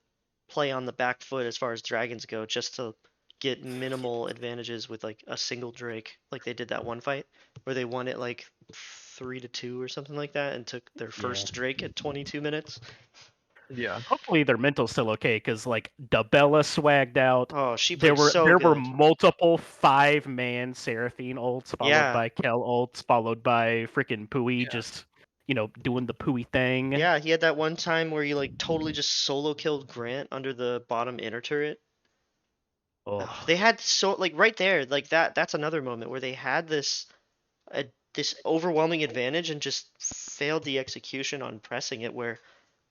S1: play on the back foot as far as dragons go, just to get minimal advantages with like a single Drake, like they did that one fight where they won it like 3-2 or something like that, and took their first Drake at 22 minutes.
S3: Yeah.
S2: Hopefully their mental's still okay, because like Dabella swagged out.
S1: Oh, she
S2: There
S1: played
S2: were
S1: so
S2: there were
S1: good.
S2: multiple 5-man Seraphine ults, followed
S1: Yeah,
S2: by Kel ults, followed by freaking Pui
S3: Yeah.
S2: just doing the Pui thing.
S1: yeah, he had that one time where he like totally just solo killed Grant under the bottom inner turret.
S2: Oh,
S1: They had so like right there, like that's another moment where they had this overwhelming advantage and just failed the execution on pressing it, where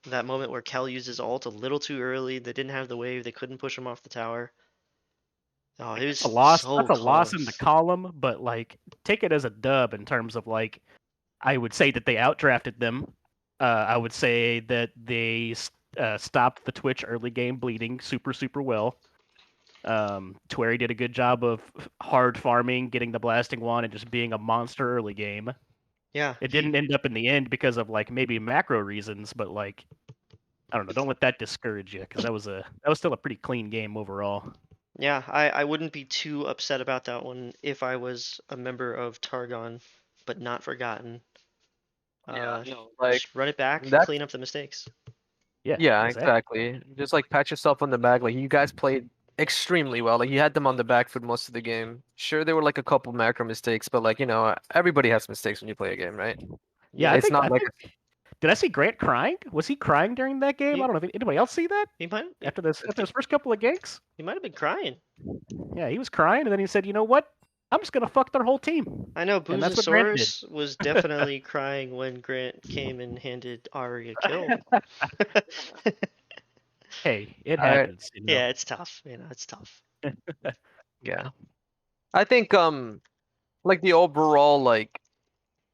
S1: that moment where Kel uses ult a little too early, they didn't have the wave, they couldn't push him off the tower. Oh, it
S2: like
S1: was
S2: that's a loss.
S1: so
S2: That's a loss in the
S1: close.
S2: column, but like take it as a dub in terms of like I would say that they outdrafted them. I would say that they stopped the Twitch early game bleeding super well. Twerry did a good job of hard farming, getting the blasting wand, and just being a monster early game.
S1: Yeah,
S2: It didn't end up in the end because of like maybe macro reasons, but like I don't know. Don't let that discourage you, because that was still a pretty clean game overall.
S1: yeah, I wouldn't be too upset about that one if I was a member of Targon, but not forgotten.
S3: Yeah.
S1: Uh,
S3: No, like
S1: just run it back,
S3: that's
S1: clean up the mistakes.
S2: Yeah,
S3: yeah,
S2: exactly.
S3: exactly. Just like pat yourself on the back. Like you guys played extremely well. Like you had them on the back for most of the game. Sure, there were like a couple macro mistakes, but like everybody has mistakes when you play a game, right?
S2: Yeah,
S1: Yeah,
S3: It's not
S2: I
S3: like
S2: think. Did I see Grant crying? Was he crying during that game? I
S1: he
S2: don't know. If anybody else see that
S1: he might he,
S2: after his first couple of ganks?
S1: he might have been crying.
S2: Yeah, he was crying, and then he said, "You know what? I'm just gonna fuck their whole team,"
S1: I know
S2: and that's what Grant did.
S1: Boozasaurus was definitely crying when Grant came and handed Ari a kill.
S2: Hey, it
S3: all right.
S2: happens, you know.
S1: Yeah, it's tough. It's tough.
S3: Yeah. I think like the overall like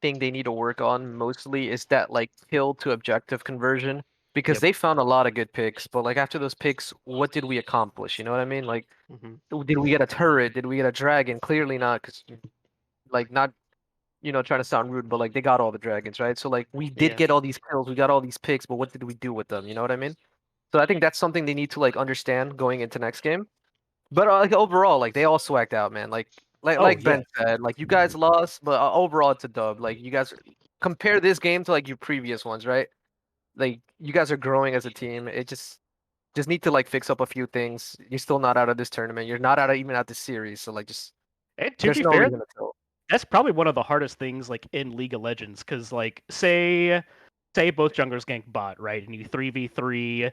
S3: thing they need to work on mostly is that like kill to objective conversion because
S2: Yep.
S3: they found a lot of good picks, but like after those picks, what did we accomplish? You know what I mean? Like
S1: Hmm.
S3: did we get a turret? Did we get a dragon? Clearly not, because like not trying to sound rude, but like they got all the dragons, right? So like we did
S1: Yeah.
S3: get all these kills, we got all these picks, but what did we do with them? You know what I mean? So I think that's something they need to like understand going into next game. But like overall, like they all swagged out, man. Like like
S2: Oh
S3: like
S2: yeah.
S3: Ben said, like you guys lost, but overall it's a dub. Like you guys compare this game to like your previous ones, right? Like you guys are growing as a team. It just need to like fix up a few things. You're still not out of this tournament. You're not out of even out this series. So like just
S2: And to
S3: there's
S2: be
S3: no
S2: fair,
S3: reason to tell.
S2: that's probably one of the hardest things like in League of Legends, because like say both junglers gank bot, right, and you 3v3.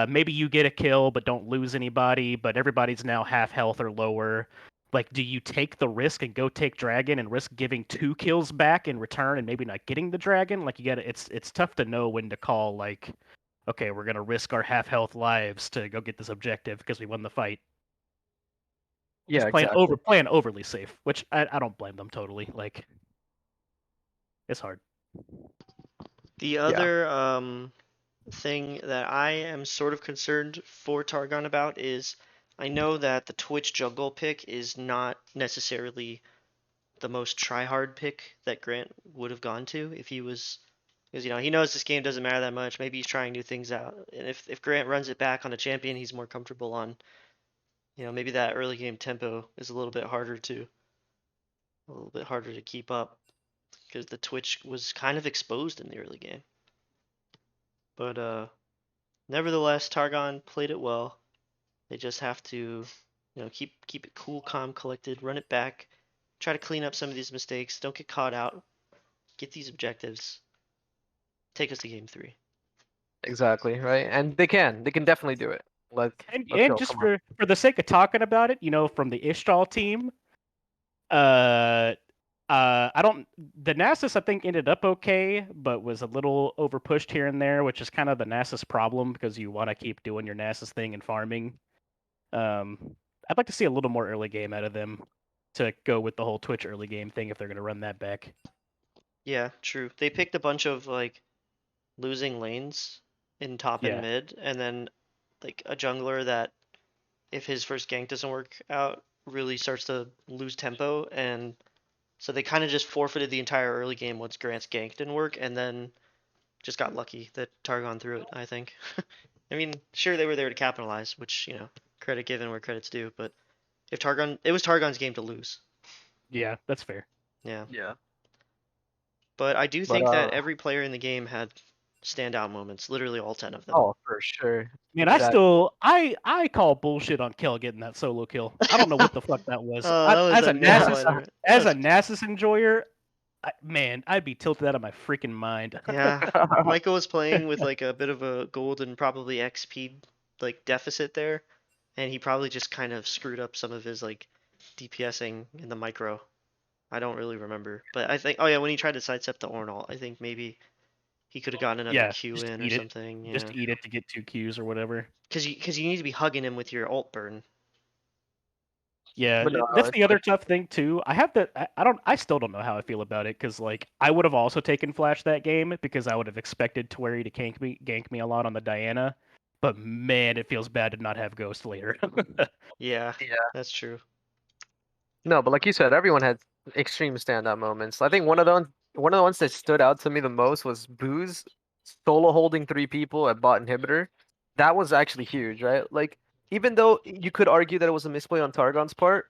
S2: Maybe you get a kill but don't lose anybody, but everybody's now half health or lower. Like, do you take the risk and go take dragon and risk giving 2 kills back in return and maybe not getting the dragon? Like, you got it's tough to know when to call, like, okay, we're gonna risk our half health lives to go get this objective because we won the fight.
S3: Yeah,
S2: Just
S3: exactly.
S2: playing overly safe, which I don't blame them totally. Like, it's hard.
S1: The
S3: Yeah.
S1: other thing that I am sort of concerned for Targon about is I know that the Twitch jungle pick is not necessarily the most try-hard pick that Grant would have gone to if he was, because he knows this game doesn't matter that much. Maybe he's trying new things out, and if Grant runs it back on a champion, he's more comfortable on. Maybe that early game tempo is a little bit harder to keep up because the Twitch was kind of exposed in the early game. But nevertheless, Targon played it well. They just have to, keep it cool, calm, collected, run it back, try to clean up some of these mistakes. Don't get caught out. Get these objectives. Take us to game 3.
S3: Exactly, right? And they can definitely do it. Let's
S2: And
S3: go.
S2: just
S3: Come on.
S2: for the sake of talking about it, from the Ixtal team, uh, I don't. The Nasus I think ended up okay, but was a little over pushed here and there, which is kind of the Nasus problem because you want to keep doing your Nasus thing and farming. I'd like to see a little more early game out of them to go with the whole Twitch early game thing if they're going to run that back.
S1: Yeah, true. They picked a bunch of like losing lanes in top and
S2: Yeah,
S1: mid, and then like a jungler that if his first gank doesn't work out, really starts to lose tempo, and so they kind of just forfeited the entire early game once Grant's gank didn't work, and then just got lucky that Targon threw it, I think. I mean, sure they were there to capitalize, which, credit given where credit's due, but If Targon, it was Targon's game to lose.
S2: Yeah, that's fair.
S1: Yeah.
S3: Yeah.
S1: But I do
S3: But
S1: think that every player in the game had standout moments. Literally all 10 of them.
S3: oh, for sure.
S2: Man,
S3: Exactly.
S2: I call bullshit on Kel getting that solo kill. I don't know what the fuck that was.
S1: Oh, that was
S2: As
S1: a
S2: a
S1: nail
S2: Nasus,
S1: biter.
S2: as a Nasus enjoyer, man, I'd be tilted out of my freaking mind.
S1: Yeah. Michael was playing with like a bit of a gold and probably XP like deficit there, and he probably just kind of screwed up some of his like DPSing in the micro. I don't really remember, but I think, oh yeah, when he tried to sidestep the Ornalt, I think maybe he could have gotten another
S2: Yeah,
S1: Q
S2: just
S1: in or
S2: eat it.
S1: something. Yeah,
S2: Just eat it to get 2 Qs or whatever.
S1: because you need to be hugging him with your ult burn.
S2: Yeah,
S3: But no,
S2: that's
S3: it's
S2: the other
S3: like,
S2: tough thing too. I still don't know how I feel about it because like I would have also taken Flash that game because I would have expected Twerry to gank me a lot on the Diana. But man, it feels bad to not have Ghost later.
S1: Yeah,
S3: yeah.
S1: that's true.
S3: No, but like you said, everyone had extreme standout moments. I think one of the ones that stood out to me the most was Booz solo holding 3 people at bot inhibitor. That was actually huge, right? Like even though you could argue that it was a misplay on Targon's part,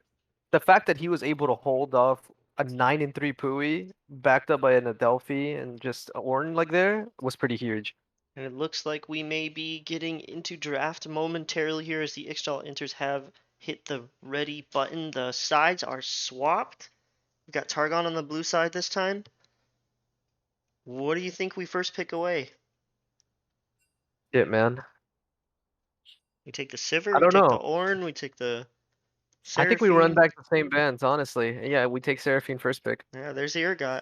S3: the fact that he was able to hold off a 9-3 Pui backed up by an Adelphi and just Ornn like there was pretty huge.
S1: And it looks like we may be getting into draft momentarily here as the Ixtal enters have hit the ready button. The sides are swapped. We've got Targon on the blue side this time. What do you think we first pick away?
S3: Shit, man.
S1: We take the Sivir,
S3: I
S1: we
S3: don't
S1: take the
S3: know.
S1: Ornn, we take the
S3: I think we run
S1: Seraphine.
S3: back the same bands, honestly. Yeah, we take Seraphine first pick.
S1: Yeah, there's the Urgot.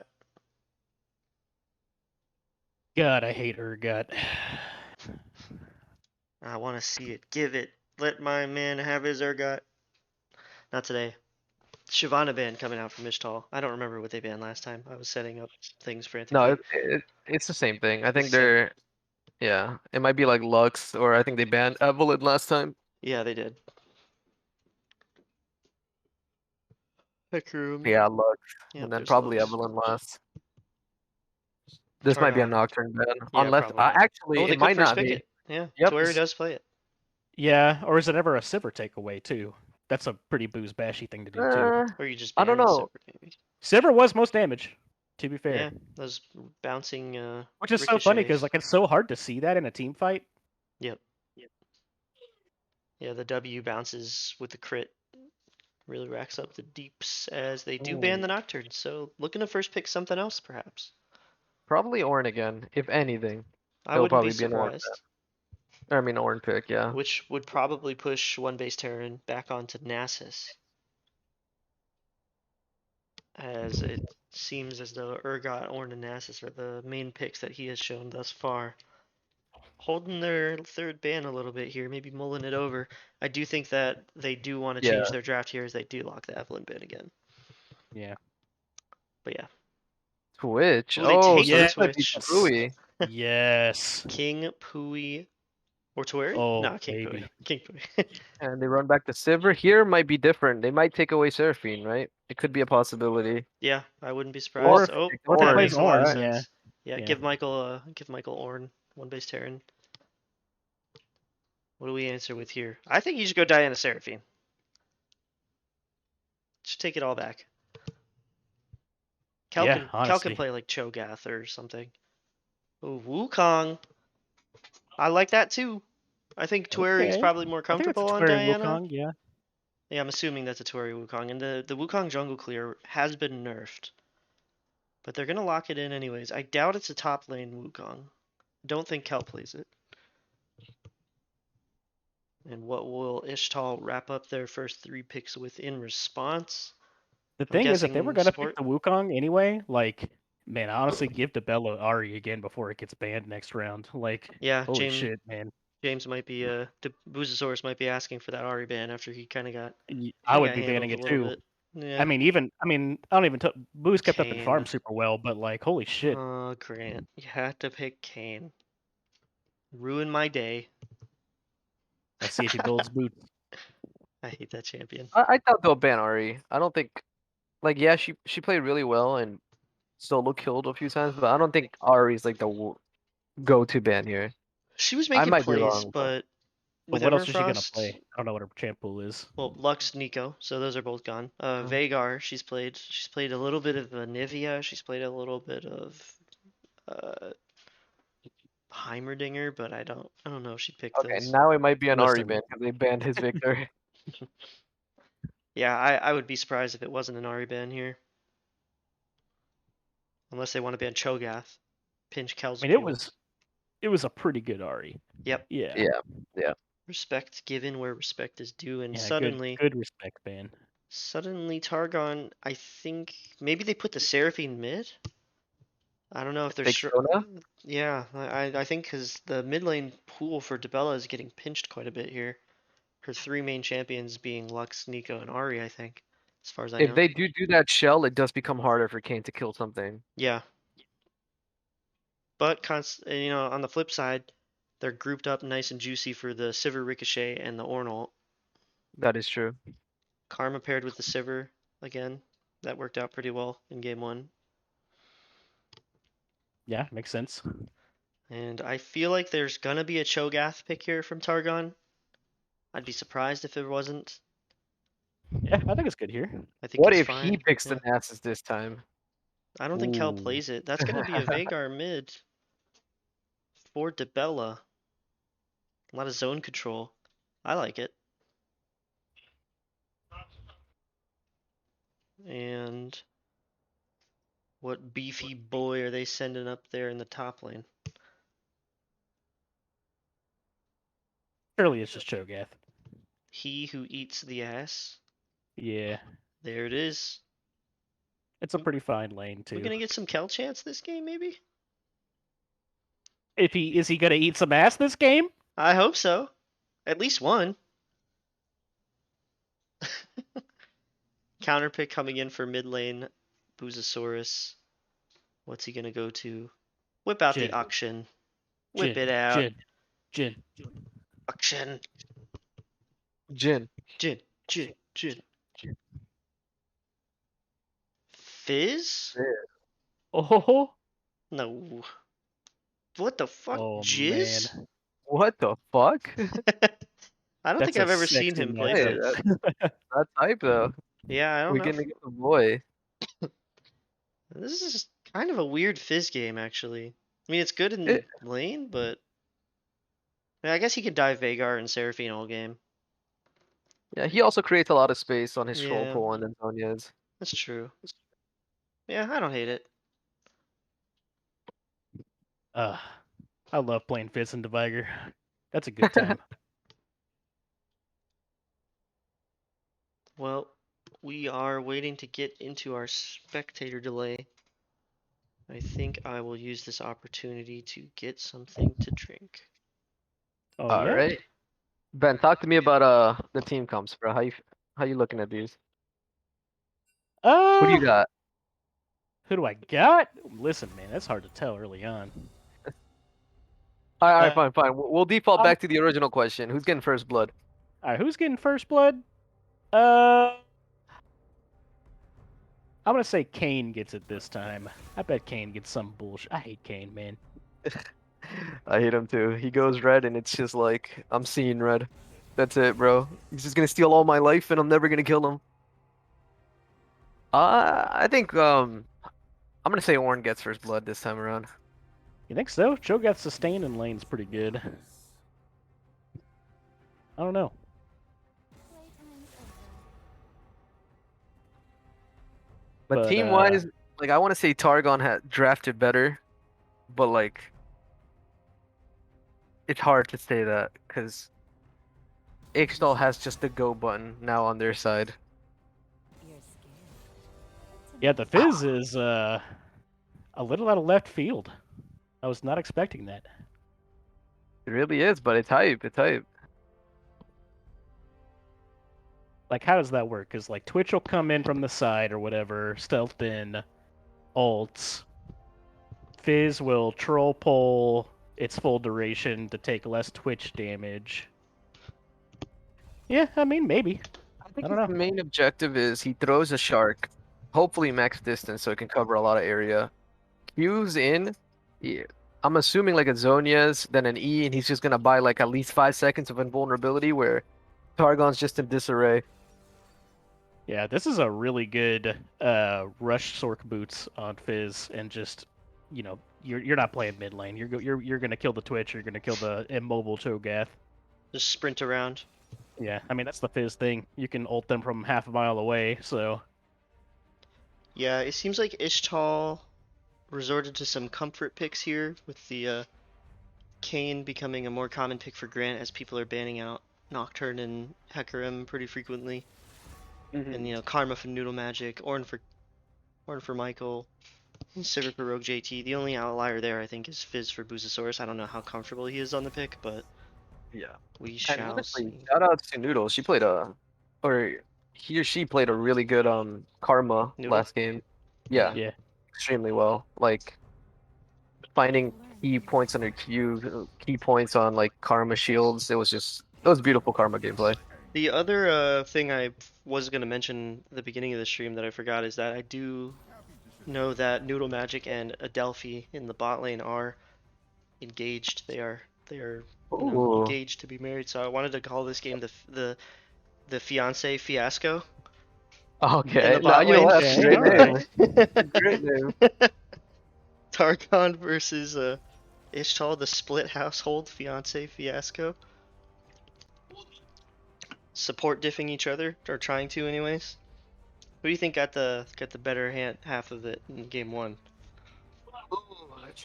S2: God, I hate Urgot.
S1: I want to see it. Give it. Let my man have his Urgot. Not today. Shyvana ban coming out from Ixtal. I don't remember what they banned last time. I was setting up things
S3: No,
S1: frantically.
S3: it's the same thing. I
S1: It's
S3: think
S1: the same.
S3: yeah, it might be like Lux, or I think they banned Evelyn last time.
S1: Yeah, they did. Hecarim.
S3: Yeah, Lux,
S1: Yep,
S3: and then
S1: there's
S3: probably
S1: Lux.
S3: Evelyn last. This might be a
S1: Targon.
S3: Nocturne ban,
S1: Yeah,
S3: unless
S1: probably.
S3: actually
S1: Oh, they
S3: it
S1: could
S3: might
S1: first
S3: not
S1: pick
S3: be.
S1: it. Yeah,
S3: Yep.
S1: Twitter does play it.
S2: Yeah, or is it ever a Sivir takeaway too? That's a pretty Booze bashy thing to do too.
S1: Or you just
S3: I don't
S1: ban the
S3: know.
S1: Sivir, maybe.
S2: Sivir was most damage, to be fair.
S1: Yeah, those bouncing
S2: Which is so funny because
S1: ricochets.
S2: like it's so hard to see that in a team fight.
S1: Yep. Yeah, the W bounces with the crit. Really racks up the deeps as they do ban
S3: Ooh.
S1: the Nocturne. So looking to first pick something else, perhaps.
S3: Probably Ornn again, if anything.
S1: I
S3: It'll
S1: wouldn't be
S3: probably be an Ornn
S1: surprised.
S3: ban. I mean Ornn pick, yeah.
S1: Which would probably push one base Terran back onto Nasus. As it seems as though Urgot, Ornn, and Nasus are the main picks that he has shown thus far. Holding their third ban a little bit here, maybe mulling it over. I do think that they do want to
S3: Yeah.
S1: change their draft here as they do lock the Evelyn ban again.
S2: Yeah.
S1: But yeah.
S3: Twitch.
S1: Ooh, they
S3: Oh,
S1: take
S3: so
S1: the
S3: this might be
S1: Twitch.
S3: Pui.
S2: Yes.
S1: King Pui or Teweri?
S2: Oh,
S1: No, King
S2: baby.
S1: Pui. King Pui.
S3: And they run back to Sivir. Here might be different. They might take away Seraphine, right? It could be a possibility.
S1: Yeah, I wouldn't be
S3: Or
S1: surprised.
S3: if
S1: Oh,
S3: they take
S2: Or if he
S1: that
S3: Ornn.
S2: plays
S1: makes a lot of
S2: Ornn,
S3: Alright.
S2: yeah.
S1: sense. Yeah,
S2: Yeah.
S1: give Michael Ornn, one base Terran. What do we answer with here? I think you should go Diana Seraphine. Just take it all back. Cal
S2: Yeah,
S1: can
S2: honestly.
S1: play like Cho'Gath or something. Ooh, Wukong. I like that too. I think Teweri is
S2: Okay.
S1: probably more
S2: I think it's a
S1: comfortable on
S2: Twerry
S1: Diana.
S2: Wukong, yeah.
S1: Yeah, I'm assuming that's a Teweri Wukong. And the Wukong jungle clear has been nerfed. But they're gonna lock it in anyways. I doubt it's a top lane Wukong. Don't think Cal plays it. And what will Ixtal wrap up their first 3 picks with in response?
S2: The
S1: I'm
S2: thing is, if they were
S1: guessing
S2: gonna pick
S1: support.
S2: the Wukong anyway, like, man, I honestly give DeBello Ari again before it gets banned next round. Like,
S1: Yeah,
S2: holy shit, man.
S1: James might be Boozosaurus might be asking for that Ari ban after he kind of got
S2: I would be banning
S1: handled a
S2: it
S1: little
S2: too.
S1: bit.
S2: I
S1: Yeah.
S2: mean, I don't even. Booze kept up in farm
S1: Kane.
S2: super well, but like, holy shit.
S1: Oh, Grant, you had to pick Kane. Ruin my day.
S2: Let's see if he builds boots.
S1: I hate that champion.
S3: I thought they'll ban Ari. I don't think, like, yeah, she played really well and solo killed a few times, but I don't think Ari's like the go-to ban here.
S1: She was
S3: I
S1: making
S3: might be
S1: plays,
S3: wrong, but
S1: but
S2: But
S1: with
S2: what else is she gonna
S1: Everfrost,
S2: play? I don't know what her champ pool is.
S1: well, Lux, Nico, so those are both gone.
S3: Oh.
S1: Veigar, she's played. She's played a little bit of Nivea. She's played a little bit of uh, Heimerdinger, but I don't know if she picked
S3: Okay,
S1: those.
S3: now it might be an Ari
S2: Listen,
S3: ban because they banned his Victor.
S1: Yeah, I would be surprised if it wasn't an Ari ban here. Unless they want to ban Cho'Gath. Pinch Kel's
S2: I mean, it was a pretty good Ari.
S1: Yep.
S2: Yeah.
S3: Yeah.
S1: Respect given where respect is due, and
S2: Yeah,
S1: suddenly
S2: good respect ban.
S1: Targon, I think maybe they put the Seraphine mid. I don't know if they're
S3: Big
S1: sure.
S3: Sona?
S1: Yeah, I think because the mid lane pool for Debella is getting pinched quite a bit here. Her three main champions being Lux, Nico, and Ari, I think, as far as I
S3: If
S1: know.
S3: they do that shell, it does become harder for Kane to kill something.
S1: Yeah. But on the flip side, they're grouped up nice and juicy for the Sivir Ricochet and the Ornalt.
S3: That is true.
S1: Karma paired with the Sivir again. That worked out pretty well in game one.
S2: Yeah, makes sense.
S1: And I feel like there's gonna be a Cho'Gath pick here from Targon. I'd be surprised if it wasn't.
S2: Yeah, I think it's good here.
S1: I think
S3: What
S1: it's
S3: if he
S1: fine.
S3: picks
S1: Yeah.
S3: the Nasus this time?
S1: I don't think Kel
S2: Ooh.
S1: plays it. That's gonna be a Veigar mid for Debella. A lot of zone control. I like it. And what beefy boy are they sending up there in the top lane?
S2: Surely it's just Cho'Gath.
S1: He who eats the ass.
S2: Yeah.
S1: There it is.
S2: It's a pretty fine lane too.
S1: We're gonna get some Kel chance this game, maybe?
S2: Is he gonna eat some ass this game?
S1: I hope so. At least one. Counter pick coming in for mid lane. Boozosaurus. What's he gonna go to? Whip out the
S2: Jhin.
S1: auction. Whip it out.
S2: Jhin.
S1: Auction.
S3: Jin.
S1: Jhin. Fizz?
S2: Oh.
S1: No. What the fuck?
S2: Oh
S1: Jizz?
S2: man.
S3: What the fuck?
S1: I don't
S2: That's
S1: think
S2: a
S1: I've ever seen
S2: sexy
S1: him play
S3: Hey,
S1: Fizz.
S3: That's hype though.
S1: Yeah, I don't
S3: We're
S1: know.
S3: gonna get the boy.
S1: This is kind of a weird Fizz game, actually. I mean, it's good in
S3: It-
S1: lane, but I guess he could dive Veigar and Seraphine all game.
S3: Yeah, he also creates a lot of space on his troll
S1: Yeah.
S3: pool and then Zonya's.
S1: That's true. Yeah, I don't hate it.
S2: I love playing Fizz and Deviger. That's a good time.
S1: Well, we are waiting to get into our spectator delay. I think I will use this opportunity to get something to drink.
S2: Oh
S3: All
S2: yeah.
S3: right. Ben, talk to me about the team comps, bro. How you looking at these? Who do you got?
S2: Who do I got? Listen, man, that's hard to tell early on.
S3: All right,
S2: Uh,
S3: fine. We'll default
S2: um,
S3: back to the original question. Who's getting first blood?
S2: All right, who's getting first blood? I'm gonna say Kane gets it this time. I bet Kane gets some bullshit. I hate Kane, man.
S3: I hate him too. He goes red and it's just like, I'm seeing red. That's it, bro. He's just gonna steal all my life and I'm never gonna kill him. I think I'm gonna say Ornn gets first blood this time around.
S2: You think so? Cho'Gath's sustain in lane's pretty good. I don't know.
S3: But team wise, like I want to say Targon had drafted better, but like it's hard to say that because Ixtal has just the go button now on their side.
S2: Yeah, the Fizz is a little out of left field. I was not expecting that.
S3: It really is, but it's hype. It's hype.
S2: Like, how does that work? Because, like, Twitch will come in from the side or whatever, stealth in, ults. Fizz will troll pull its full duration to take less Twitch damage. Yeah, I mean, maybe.
S3: I think
S2: I don't
S3: his
S2: know.
S3: main objective is he throws a shark, hopefully max distance so it can cover a lot of area. Q's in, yeah, I'm assuming like a Zhonya's, then an E, and he's just gonna buy like at least 5 seconds of invulnerability where Targon's just in disarray.
S2: Yeah, this is a really good rush Sork boots on Fizz, and just you're not playing mid lane. You're gonna kill the Twitch. You're gonna kill the immobile Cho'Gath.
S1: Just sprint around.
S2: Yeah, I mean that's the Fizz thing. You can ult them from half a mile away. So
S1: Yeah, it seems like Ixtal resorted to some comfort picks here with the Kayn becoming a more common pick for Grant as people are banning out Nocturne and Hecarim pretty frequently. And Karma for Noodle Magic, Ornn for Michael, and Sivir for Rogue JT. The only outlier there I think is Fizz for Boozosaurus. I don't know how comfortable he is on the pick, but
S3: Yeah.
S1: we
S3: And
S1: shall
S3: honestly,
S1: see.
S3: shout out to Noodle. She played or he or she played a really good Karma
S1: Noodle?
S3: last game. Yeah,
S2: yeah,
S3: extremely well. Like finding key points on her key points on like Karma shields. It was beautiful Karma gameplay.
S1: The other thing I was going to mention at the beginning of the stream that I forgot is that I do know that Noodle Magic and Adelphi in the bot lane are engaged. They are
S3: Ooh.
S1: engaged to be married. So I wanted to call this game the fiance fiasco in the
S3: Okay. No,
S1: bot
S3: you know
S1: lane.
S3: what? That's a
S2: okay,
S3: great
S2: all right.
S3: name. Great name.
S1: Targon versus Ixtal, the split household fiance fiasco. Support diffing each other, or trying to anyways. Who do you think got the better half of it in game one?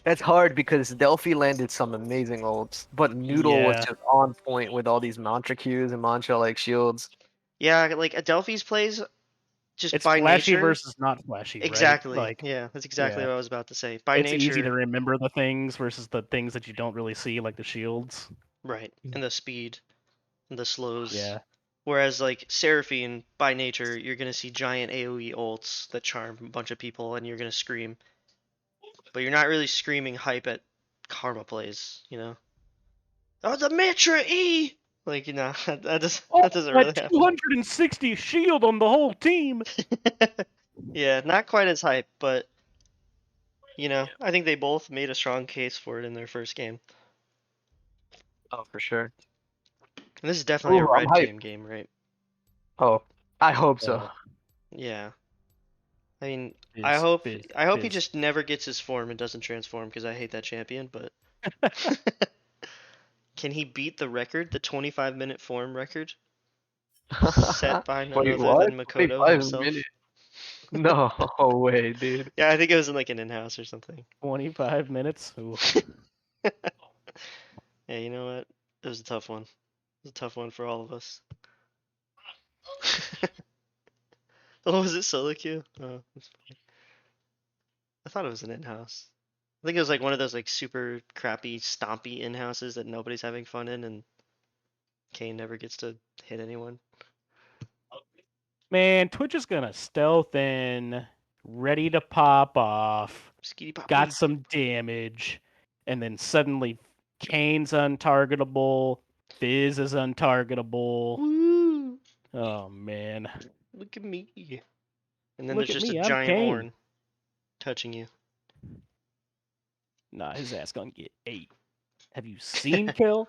S3: That's hard because Delphi landed some amazing ults, but Noodle was
S2: Yeah,
S3: just on point with all these mantra Qs and mantra like shields.
S1: Yeah, like Adelphi's plays just
S2: it's
S1: by
S2: flashy
S1: nature.
S2: versus not flashy, right?
S1: Exactly.
S2: Like,
S1: Yeah, that's exactly
S2: yeah,
S1: what I was about to say. By
S2: it's easy to
S1: nature,
S2: remember the things versus the things that you don't really see, like the shields.
S1: right. And the speed and the slows.
S2: Yeah.
S1: Whereas like Seraphine, by nature, you're gonna see giant AoE ults that charm a bunch of people and you're gonna scream. But you're not really screaming hype at Karma plays, you know? Oh, the Mitra E! Like,
S2: Oh,
S1: that doesn't really
S2: that
S1: happen.
S2: 260 shield on the whole team.
S1: Yeah, not quite as hype, but I think they both made a strong case for it in their first game.
S3: Oh, for sure.
S1: And this is definitely a
S3: Ooh, I'm
S1: red
S3: hyped.
S1: game, right?
S3: Oh, I hope so.
S2: Oh,
S1: Yeah. I mean, I
S2: fizz,
S1: hope
S2: fizz,
S1: I hope he
S2: fizz.
S1: just never gets his form and doesn't transform because I hate that champion, but can he beat the record, the 25-minute form record set by none
S3: Wait,
S1: other
S3: what?
S1: than
S3: Wait,
S1: Makoto
S3: 5 minutes?
S1: himself?
S3: No way, dude.
S1: Yeah, I think it was in like an in-house or something.
S2: 25 minutes. Ooh.
S1: Yeah, you know what? It was a tough one. It was a tough one for all of us. Oh, was it solo queue? Oh, that's funny. I thought it was an in-house. I think it was like one of those like super crappy stompy in-houses that nobody's having fun in, and Kane never gets to hit anyone.
S2: Man, Twitch is gonna stealth in, ready to pop off,
S1: Skitty pop
S2: got
S1: boom.
S2: some damage, and then suddenly Kane's untargetable, Fizz is untargetable.
S1: Woo!
S2: Oh man.
S1: Look at me. And then
S2: Look
S1: there's
S2: at
S1: just a
S2: me, I'm
S1: giant
S2: Kane.
S1: Ornn touching you.
S2: Nah, his ass gonna get 8. Have you seen Kill?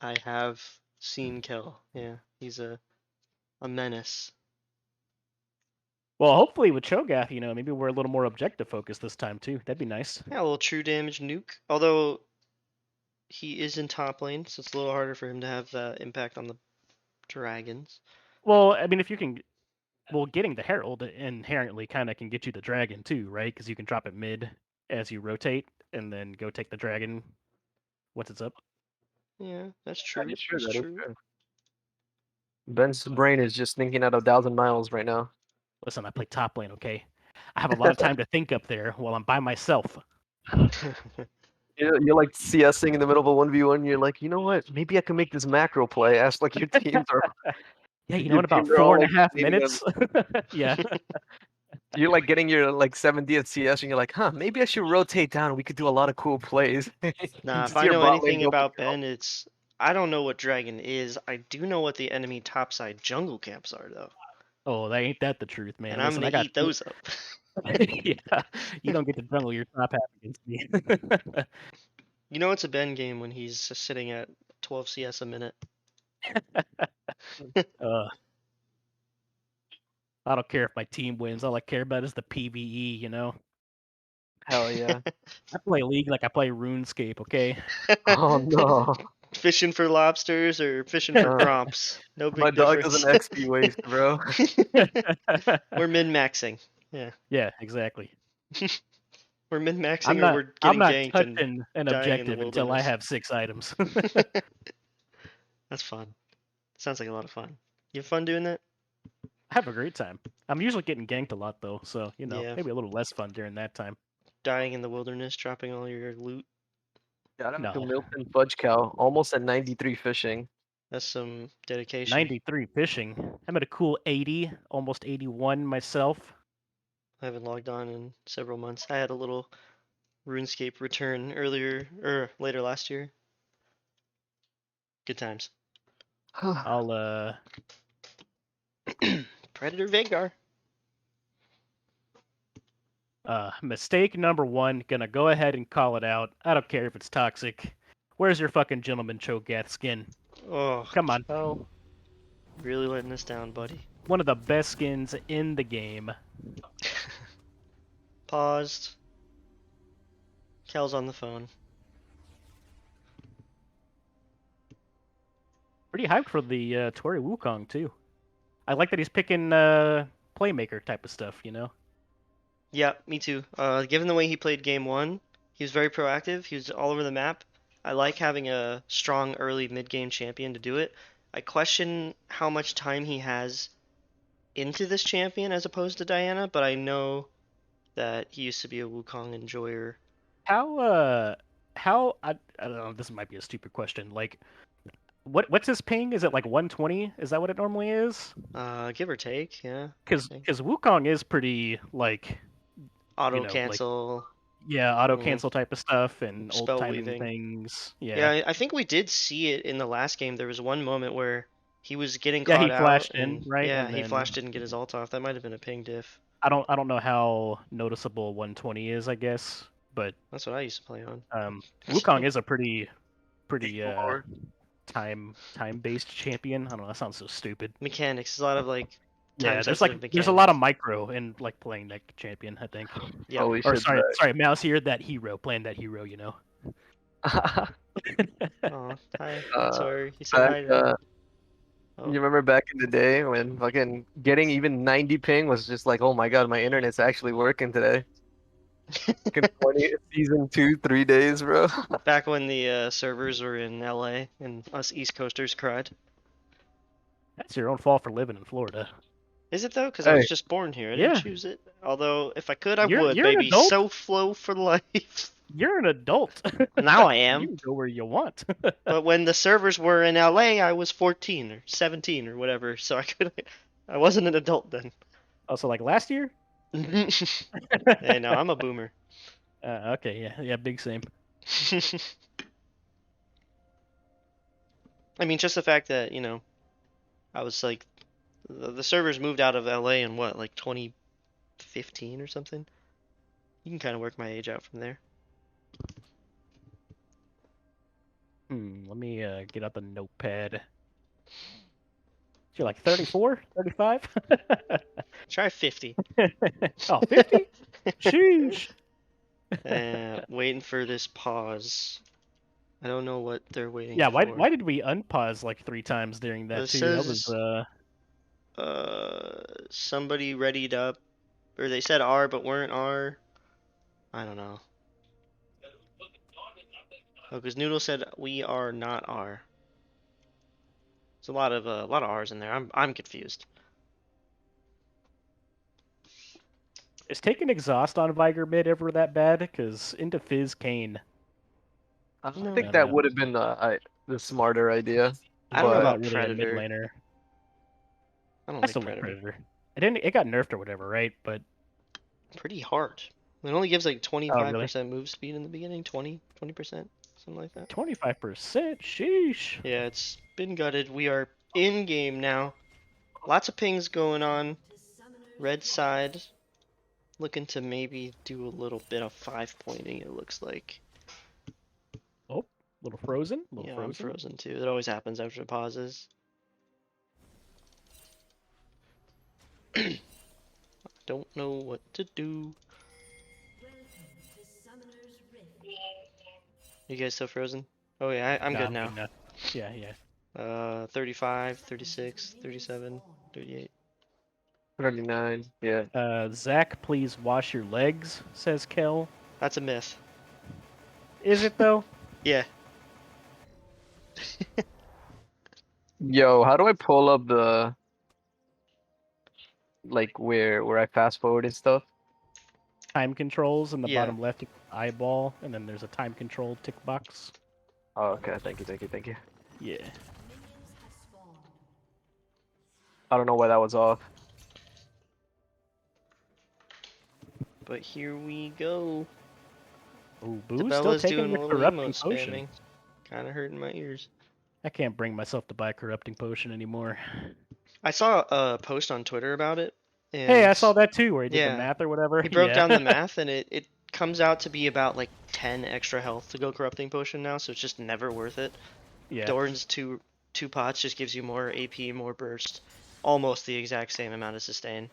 S1: I have seen Kel. Yeah, he's a menace.
S2: Well, hopefully with Cho'Gath, maybe we're a little more objective focused this time too. That'd be nice.
S1: Yeah, a little true damage nuke. Although he is in top lane, so it's a little harder for him to have impact on the dragons.
S2: Well, I mean, if you can, getting the Herald inherently kind of can get you the dragon too, right? Because you can drop it mid as you rotate, and then go take the dragon once it's up.
S1: Yeah, that's
S3: That
S1: true.
S3: is true.
S1: That's
S3: That is
S1: true.
S3: true. Ben's brain is just thinking at 1,000 miles right now.
S2: Listen, I play top lane, okay? I have a lot of time to think up there while I'm by myself.
S3: You're like CSing in the middle of a 1v1. You're like, you know what? Maybe I can make this macro play. Ask like your teams are.
S2: Yeah,
S3: Your
S2: in about
S3: teams are all
S2: 4.5
S3: waiting on.
S2: minutes. Yeah.
S3: You're like getting your like 70th CS, and you're like, huh? Maybe I should rotate down. We could do a lot of cool plays.
S1: Nah, if
S3: Just
S1: I
S3: your
S1: know
S3: bot lane
S1: anything
S3: go for
S1: about
S3: kill.
S1: Ben, it's I don't know what dragon is. I do know what the enemy topside jungle camps are though,
S2: Oh, ain't that the truth,
S1: and
S2: man?
S1: I'm
S2: Listen,
S1: gonna
S2: I got
S1: eat those up.
S2: Yeah, you don't get to jungle your top half against me.
S1: You know it's a Ben game when he's just sitting at 12 CS a minute.
S2: uh, I don't care if my team wins. All I care about is the PVE. You know,
S3: Hell yeah.
S2: I play League like I play RuneScape. Okay.
S3: Oh no.
S1: Fishing for lobsters or fishing for
S3: Uh,
S1: crops. No
S3: my
S1: big
S3: dog does an
S1: difference.
S3: XP waste, bro.
S1: We're min-maxing. Yeah.
S2: Yeah, exactly.
S1: We're min-maxing
S2: I'm
S1: or
S2: not.
S1: we're
S2: I'm
S1: getting
S2: not
S1: ganked and
S2: touching an
S1: dying in the
S2: objective until I
S1: wilderness.
S2: have 6 items.
S1: That's fun. Sounds like a lot of fun. You have fun doing that?
S2: I have a great time. I'm usually getting ganked a lot though, so you know,
S1: Yeah.
S2: maybe a little less fun during that time.
S1: Dying in the wilderness, dropping all your loot.
S3: Shout out to
S2: No,
S3: Milton Fudge Cow, almost at 93 fishing.
S1: That's some dedication.
S2: 93 fishing. I'm at a cool 80, almost 81 myself.
S1: I haven't logged on in several months. I had a little RuneScape return earlier or later last year. Good times.
S2: I'll
S1: Predator Vagar.
S2: mistake number 1, gonna go ahead and call it out. I don't care if it's toxic. Where's your fucking gentleman Cho'Gath skin?
S1: Oh,
S2: Come on.
S1: Cal. Really letting us down, buddy.
S2: One of the best skins in the game.
S1: Paused. Cal's on the phone.
S2: Pretty hyped for the Tori Wukong too. I like that he's picking playmaker type of stuff, you know?
S1: Yeah, me too. Given the way he played game one, he was very proactive. He was all over the map. I like having a strong early mid-game champion to do it. I question how much time he has into this champion as opposed to Diana, but I know that he used to be a Wukong enjoyer.
S2: How I don't know, this might be a stupid question. Like what's his ping? Is it like 120? Is that what it normally is?
S1: Give or take, yeah.
S2: Cuz Wukong is pretty like
S1: Auto
S2: like
S1: cancel.
S2: yeah, auto
S1: Mhm.
S2: cancel type of stuff and old
S1: Spell
S2: timing
S1: weaving.
S2: things.
S1: Yeah, I think we did see it in the last game. There was one moment where he was getting
S2: Yeah,
S1: caught
S2: he
S1: out,
S2: flashed in,
S1: and
S2: right?
S1: yeah,
S2: And
S1: he
S2: then
S1: flashed didn't get his ult off. That might have been a ping diff.
S2: I don't know how noticeable 120 is, I guess, but
S1: That's what I used to play on.
S2: Wukong is a pretty
S3: Lord.
S2: time based champion. I don't know, that sounds so stupid.
S1: Mechanics, a lot of like
S2: Yeah,
S1: time
S2: there's
S1: sensitive
S2: there's a lot of
S1: mechanics.
S2: micro in like playing that champion, I think.
S1: Yeah.
S3: Holy
S2: Or
S3: shit.
S2: sorry, Mouse here, that hero, playing that hero, you know.
S1: Oh, hi.
S3: Uh,
S1: Sorry. He said
S3: back,
S1: hi to me. Oh.
S3: You remember back in the day when fucking getting even 90 ping was just like, oh my god, my internet's actually working today. Fucking 20, season 2, 3 days, bro.
S1: Back when the servers were in LA and us East Coasters cried.
S2: That's your own fault for living in Florida.
S1: Is it though? Because I
S3: Hey.
S1: was just born here. I
S2: Yeah.
S1: didn't choose it. Although, if I could, I
S2: You're
S1: would,
S2: an
S1: baby.
S2: adult.
S1: So flow for life.
S2: You're an adult.
S1: Now I
S2: You
S1: am.
S2: can go where you want.
S1: But when the servers were in LA, I was 14 or 17 or whatever, so I wasn't an adult then.
S2: Also, like last year?
S1: Hey, no, I'm a boomer.
S2: Okay, yeah, big same.
S1: I mean, just the fact that, I was like, the servers moved out of LA in what, like 2015 or something? You can kind of work my age out from there.
S2: Let me get out the notepad. You're like 34, 35?
S1: Try 50.
S2: Oh, 50? Sheesh.
S1: Waiting for this pause. I don't know what they're waiting
S2: Yeah,
S1: for.
S2: why did we unpause like 3 times during that
S1: It
S2: too? That
S1: says,
S2: was
S1: somebody readied up, or they said R but weren't R. I don't know. Oh, because Noodle said we are not R. There's a lot of R's in there. I'm confused.
S2: is taking exhaust on Viger mid ever that bad? Because into Fizz Kane.
S3: I
S1: No.
S3: think
S2: I
S3: that
S2: don't know.
S3: would have been the smarter idea.
S1: I don't know
S3: but-
S1: about
S2: Not really a mid
S1: Predator.
S2: laner.
S1: I don't
S2: I
S1: like
S2: still like
S1: Predator.
S2: Predator. It got nerfed or whatever, right? But
S1: Pretty hard. It only gives like 25%
S2: really?
S1: move speed in the beginning. 20%, something like that.
S2: 25%. Sheesh.
S1: Yeah, it's been gutted. We are in game now. Lots of pings going on. Red side. looking to maybe do a little bit of 5-pointing, it looks like.
S2: Oh, little frozen. Little
S1: Yeah, I'm
S2: frozen.
S1: frozen too. It always happens after pauses. Don't know what to do. You guys still frozen? Oh yeah, I'm
S2: Nah,
S1: good now.
S2: Yeah, yeah.
S1: 35, 36, 37, 38.
S3: 39. Yeah.
S2: Zach, please wash your legs, says Kel.
S1: That's a myth.
S2: Is it though?
S1: Yeah.
S3: Yo, how do I pull up the like where I fast forward and stuff?
S2: Time controls in the
S1: Yeah.
S2: bottom left eyeball, and then there's a time control tick box.
S3: Oh, okay. Thank you. Thank you. Thank you.
S2: Yeah.
S3: I don't know why that was off.
S1: But here we go.
S2: Ooh, Boo's still
S1: Debella's
S2: taking
S1: doing
S2: the
S1: a little
S2: corrupting
S1: emote
S2: potion.
S1: spamming. Kinda hurting my ears.
S2: I can't bring myself to buy corrupting potion anymore.
S1: I saw a post on Twitter about it. And
S2: Hey, I saw that too, where he did
S1: yeah,
S2: the math or whatever.
S1: he broke
S2: Yeah.
S1: down the math, and it comes out to be about like 10 extra health to go corrupting potion now, so it's just never worth it.
S2: Yeah.
S1: Doran's two pots just gives you more AP, more burst, almost the exact same amount of sustain,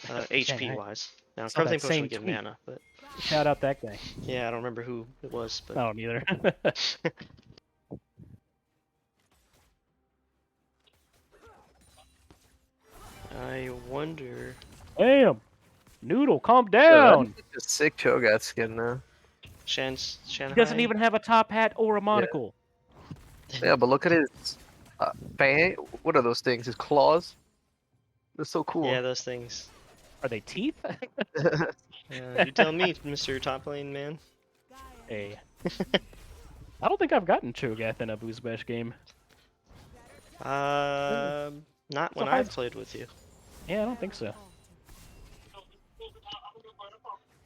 S1: HP wise. Now
S2: saw that
S1: corrupting potion
S2: same
S1: would give
S2: tweet.
S1: mana, but
S2: Shout out that guy.
S1: yeah, I don't remember who it was, but
S2: I don't either.
S1: I wonder.
S2: Damn. Noodle, calm
S3: Yeah,
S2: down.
S3: that's a sick Cho'Gath skin now.
S1: Shanghai.
S2: He doesn't even have a top hat or a monocle.
S3: Yeah, but look at his fang. What are those things? His claws. They're so cool.
S1: Yeah, those things.
S2: Are they teeth?
S1: You tell me, Mr. Top Lane man.
S2: Hey. I don't think I've gotten Cho'Gath in a Booz Bash game.
S1: Not when
S2: So
S1: I've
S2: hard-
S1: played with you.
S2: Yeah, I don't think so.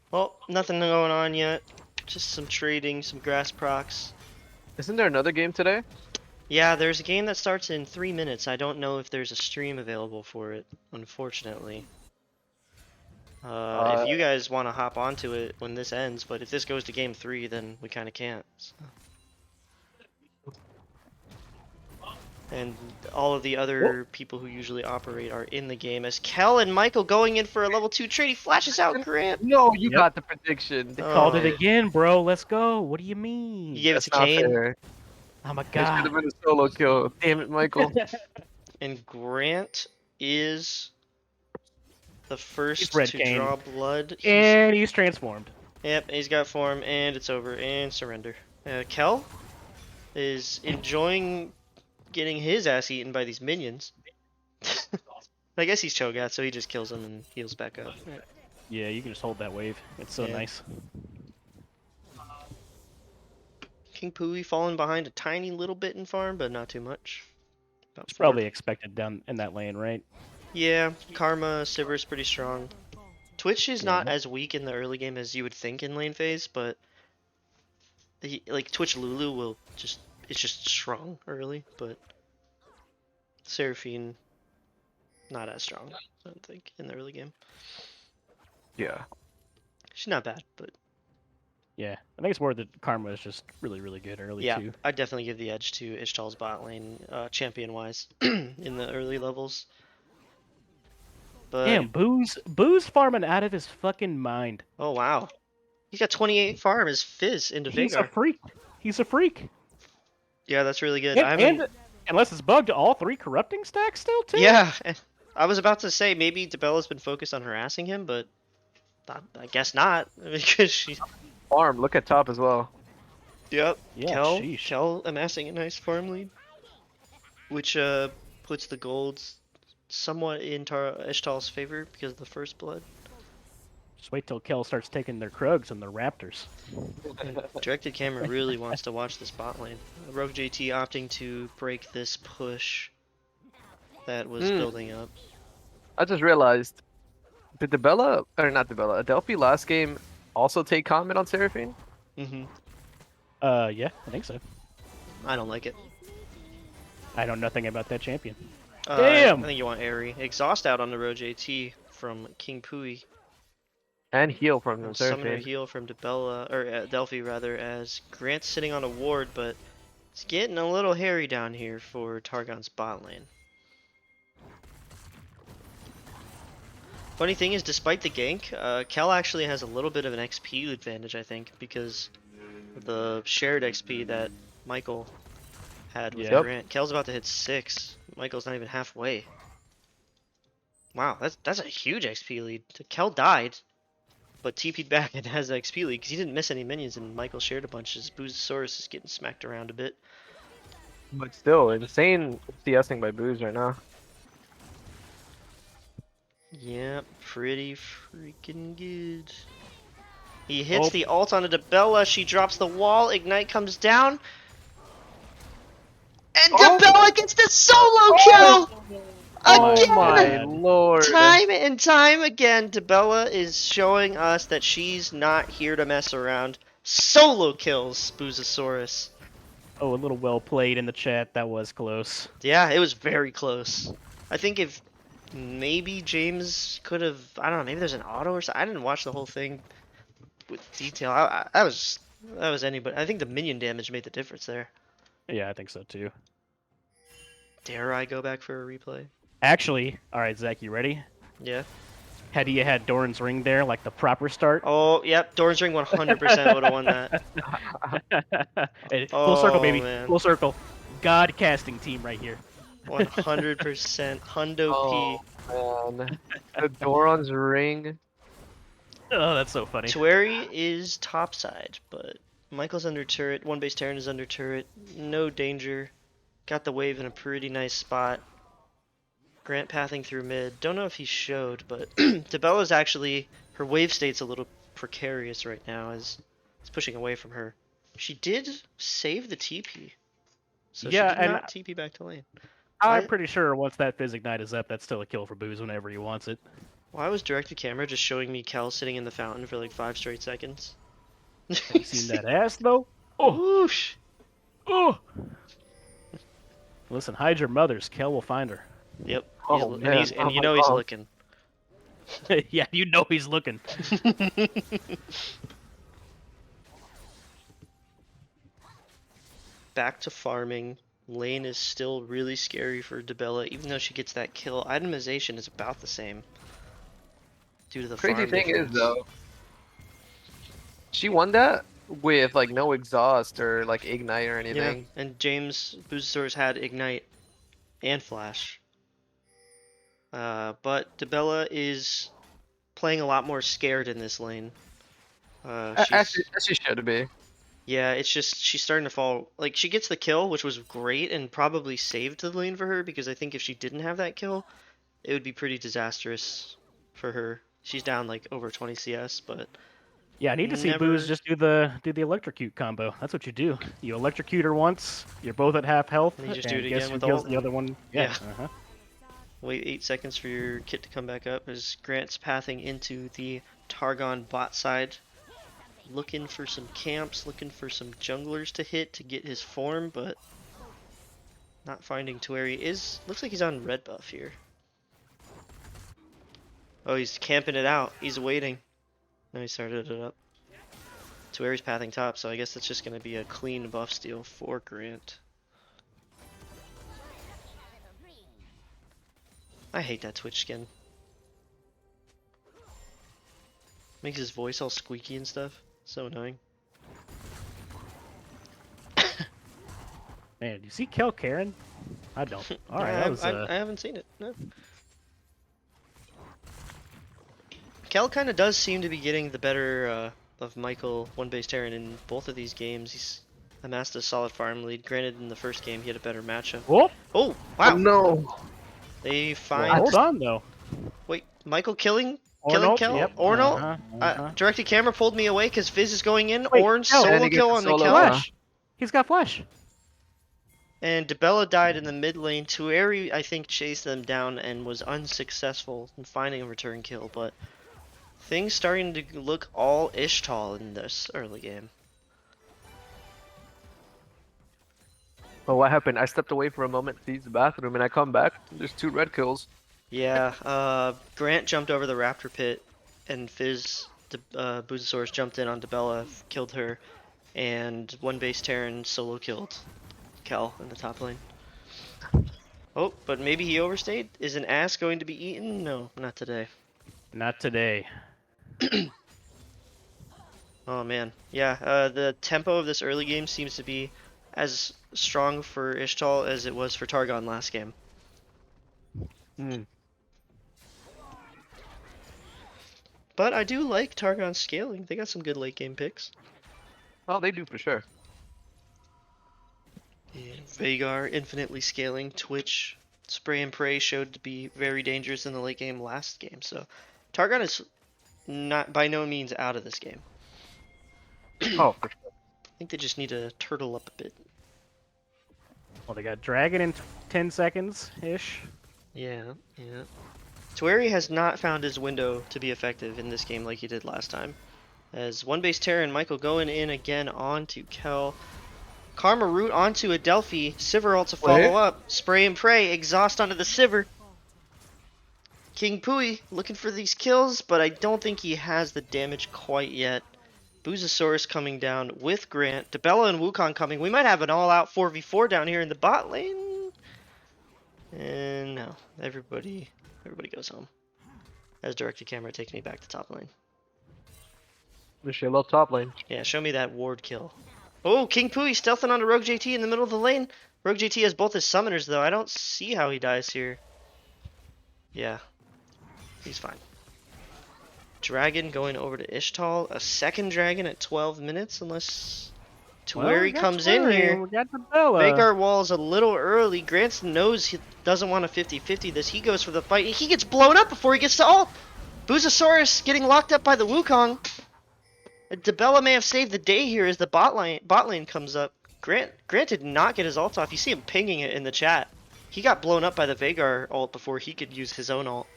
S1: Well, nothing going on yet. Just some trading, some grass procs.
S3: Isn't there another game today?
S1: Yeah, there's a game that starts in 3 minutes. I don't know if there's a stream available for it, unfortunately. If you guys want to hop onto it when this ends, but if this goes to game 3, then we kind of can't. So. And all of the other people who usually operate are in the game, as Kel and Michael going in for a level 2 trade. He flashes out Grant.
S3: No, you
S2: Yep.
S3: got the prediction.
S2: Called it
S1: Oh.
S2: again, bro. Let's go. What do you mean?
S1: You gave it
S3: That's
S1: to
S3: not
S1: Kane,
S3: fair.
S2: Oh my
S3: It should have
S2: god.
S3: been a solo kill. Damn it, Michael.
S1: and Grant is the first
S2: Red
S1: to
S2: Kane.
S1: draw blood.
S2: And he's transformed.
S1: Yep, he's got form, and it's over, and surrender. Kel is enjoying getting his ass eaten by these minions. I guess he's Cho'Gath, so he just kills them and heals back up.
S2: Yeah, you can just hold that wave. It's so
S1: Yeah.
S2: nice.
S1: King Pui falling behind a tiny little bit in farm, but not too much. About
S2: It's
S1: 4.
S2: probably expected down in that lane, right?
S1: Yeah, Karma, Sivir's pretty strong. Twitch is
S2: Yeah.
S1: not as weak in the early game as you would think in lane phase, but like Twitch Lulu will just it's just strong early, but Seraphine not as strong, I don't think, in the early game.
S3: Yeah.
S1: She's not bad, but
S2: Yeah. I think it's more that Karma is just really, really good early
S1: yeah,
S2: too.
S1: I'd definitely give the edge to Ixtal's bot lane, champion wise, in the early levels. But
S2: Damn, Boo's farming out of his fucking mind.
S1: oh wow, he's got 28 farm as Fizz into
S2: He's
S1: Veigar.
S2: a freak. He's a freak.
S1: Yeah, that's really good. I haven't.
S2: And unless it's bugged, all 3 corrupting stacks still too.
S1: Yeah, I was about to say maybe Debella's been focused on harassing him, but I guess not because she's.
S3: Farm, look at top as well.
S1: Yep.
S2: Yeah,
S1: Kel,
S2: sheesh.
S1: Kel amassing a nice farm lead, which puts the golds somewhat in Ixtal's favor because of the first blood.
S2: Just wait till Kel starts taking their Krugs and their Raptors.
S1: Directed camera really wants to watch this bot lane. Rogue JT opting to break this push that was building up.
S3: I just realized, did Debella, or not Debella, Adelphi last game also take comment on Seraphine?
S1: Mm-hmm.
S2: Yeah, I think so.
S1: I don't like it.
S2: I know nothing about that champion.
S1: I
S2: Damn!
S1: think you want Airy. Exhaust out on the Rogue JT from King Pui.
S3: And heal from
S1: And
S3: the
S1: summoner
S3: Seraphine.
S1: heal from Debella, or Delphi rather, as Grant's sitting on a ward, but it's getting a little hairy down here for Targon's bot lane. Funny thing is, despite the gank, Kel actually has a little bit of an XP advantage, I think, because of the shared XP that Michael had with
S2: Yeah.
S1: Grant. Kel's about to hit 6. Michael's not even halfway. Wow, that's a huge XP lead. Kel died, but TP'd back and has the XP lead because he didn't miss any minions, and Michael shared a bunch. His Boozosaurus is getting smacked around a bit.
S3: But still, insane CSing by Booz right now.
S1: Yeah, pretty freaking good. He hits
S2: Oh.
S1: the ult onto Debella. She drops the wall. Ignite comes down. And
S3: Oh!
S1: Debella gets the solo kill!
S3: Oh
S1: Again!
S3: my
S2: God.
S3: lord!
S1: Time and time again, Debella is showing us that she's not here to mess around. Solo kills Boozosaurus.
S2: Oh, a little well played in the chat. That was close.
S1: Yeah, it was very close. I think if maybe James could have, I don't know, maybe there's an auto or something. I didn't watch the whole thing with detail. That was anybody. I think the minion damage made the difference there.
S2: Yeah, I think so too.
S1: Dare I go back for a replay?
S2: Actually, all right, Zach, you ready?
S1: Yeah.
S2: Had you had Doran's ring there, like the proper start?
S1: Oh, yep. Doran's Ring 100% would have won that.
S2: Hey, full circle,
S1: Oh,
S2: baby.
S1: man.
S2: Full circle. God casting team right here.
S1: 100% Hundo
S3: Oh
S1: P.
S3: man, the Doran's ring.
S2: Oh, that's so funny.
S1: Tueri is topside, but Michael's under turret. One base Terran is under turret. No danger. Got the wave in a pretty nice spot. Grant pathing through mid. Don't know if he showed, but Debella's actually, her wave state's a little precarious right now as it's pushing away from her. She did save the TP. So
S2: Yeah,
S1: she did
S2: and
S1: not TP back to lane.
S2: I'm
S1: Why,
S2: pretty sure once that Fizz Ignite is up, that's still a kill for Booz whenever he wants it.
S1: why was directed camera just showing me Kel sitting in the fountain for like 5 straight seconds?
S2: Have you seen that ass, though? Oh,
S1: Whoosh!
S2: oh! Listen, hide your mothers. Kel will find her.
S1: Yep.
S3: Oh,
S1: And
S3: man.
S1: and you
S3: Oh,
S1: know he's
S3: oh.
S1: looking.
S2: Yeah, you know he's looking.
S1: Back to farming. Lane is still really scary for Debella, even though she gets that kill. Itemization is about the same. Due to the
S3: Crazy
S1: farm
S3: thing
S1: difference.
S3: is though, she won that with like no exhaust or like ignite or
S1: Yeah,
S3: anything.
S1: and James Boozosaurus had Ignite and Flash. But Debella is playing a lot more scared in this lane.
S3: Actually, she should be.
S1: Yeah, it's just she's starting to fall. Like she gets the kill, which was great and probably saved the lane for her because I think if she didn't have that kill, it would be pretty disastrous for her. She's down like over 20 CS, but
S2: Yeah, I need to see
S1: never.
S2: Booz just do the electrocute combo. That's what you do. You electrocute her once, you're both at half health,
S1: And you just
S2: and
S1: do it
S2: guess
S1: again
S2: who
S1: with
S2: kills
S1: ult?
S2: the other one?
S1: Yeah.
S2: Uh-huh.
S1: Wait 8 seconds for your kit to come back up as Grant's pathing into the Targon bot side. Looking for some camps, looking for some junglers to hit to get his form, but not finding to where he is. Looks like he's on red buff here. Oh, he's camping it out. He's waiting. No, he started it up. To where he's pathing top, so I guess that's just going to be a clean buff steal for Grant. I hate that Twitch skin. Makes his voice all squeaky and stuff. So annoying.
S2: Man, do you see Kel Karen? I don't. All right,
S1: I,
S2: that was.
S1: I haven't seen it. No. Kel kind of does seem to be getting the better of Michael one base Terran in both of these games. He's amassed a solid farm lead. Granted, in the first game he had a better matchup.
S2: Oh,
S1: Oh wow!
S3: Oh, no.
S1: They
S2: well,
S1: find.
S2: hold on though.
S1: Wait, Michael killing
S2: Ornal,
S1: Kel?
S2: yep.
S1: Ornal?
S2: Uh-huh.
S1: Directed camera pulled me away because Fizz is going in.
S2: Wait,
S1: Orange
S2: Kel.
S3: And
S1: solo
S3: he gets
S1: kill
S3: the
S1: on the
S3: solo
S1: Kel.
S3: kill.
S2: Flash. He's got flash.
S1: And Debella died in the mid lane. Tueri, I think, chased them down and was unsuccessful in finding a return kill, but things starting to look all Ixtal in this early game.
S3: But what happened? I stepped away for a moment to use the bathroom, and I come back. There's 2 red kills.
S1: Yeah, Grant jumped over the Raptor pit, and Fizz Boozosaurus jumped in on Debella, killed her, and one base Terran solo killed Kel in the top lane. Oh, but maybe he overstayed? Is an ass going to be eaten? No, not today.
S2: Not today.
S1: Oh man, yeah. The tempo of this early game seems to be as strong for Ixtal as it was for Targon last game.
S3: Hmm.
S1: But I do like Targon's scaling. They got some good late game picks.
S3: Oh, they do for sure.
S1: And Vhagar infinitely scaling. Twitch, Spray and Pray showed to be very dangerous in the late game last game. So Targon is not by no means out of this game.
S3: Oh, for sure.
S1: I think they just need to turtle up a bit.
S2: Well, they got Dragon in 10 seconds ish.
S1: Yeah, yeah. Tueri has not found his window to be effective in this game like he did last time. As one base Terra and Michael going in again onto Kel. Karma root onto Adelphi. Sivir ult to follow up. Spray and Pray. Exhaust onto the Sivir. King Pui looking for these kills, but I don't think he has the damage quite yet. Boozosaurus coming down with Grant. Debella and Wukong coming. We might have an all-out 4v4 down here in the bot lane. And no, everybody goes home. As directed camera takes me back to top lane.
S3: Wish you love top lane.
S1: Yeah, show me that ward kill. Oh, King Pui stealthing onto Rogue JT in the middle of the lane. Rogue JT has both his summoners though. I don't see how he dies here. Yeah, he's fine. Dragon going over to Ixtal. A second dragon at 12 minutes unless Tueri comes in here.
S2: We got Debella.
S1: Vhagar wall's a little early. Grant knows he doesn't want a 50-50 this. He goes for the fight. He gets blown up before he gets to ult. Boozosaurus getting locked up by the Wukong. Debella may have saved the day here as the bot lane comes up. Grant did not get his ult off. You see him pinging it in the chat. He got blown up by the Vhagar ult before he could use his own ult.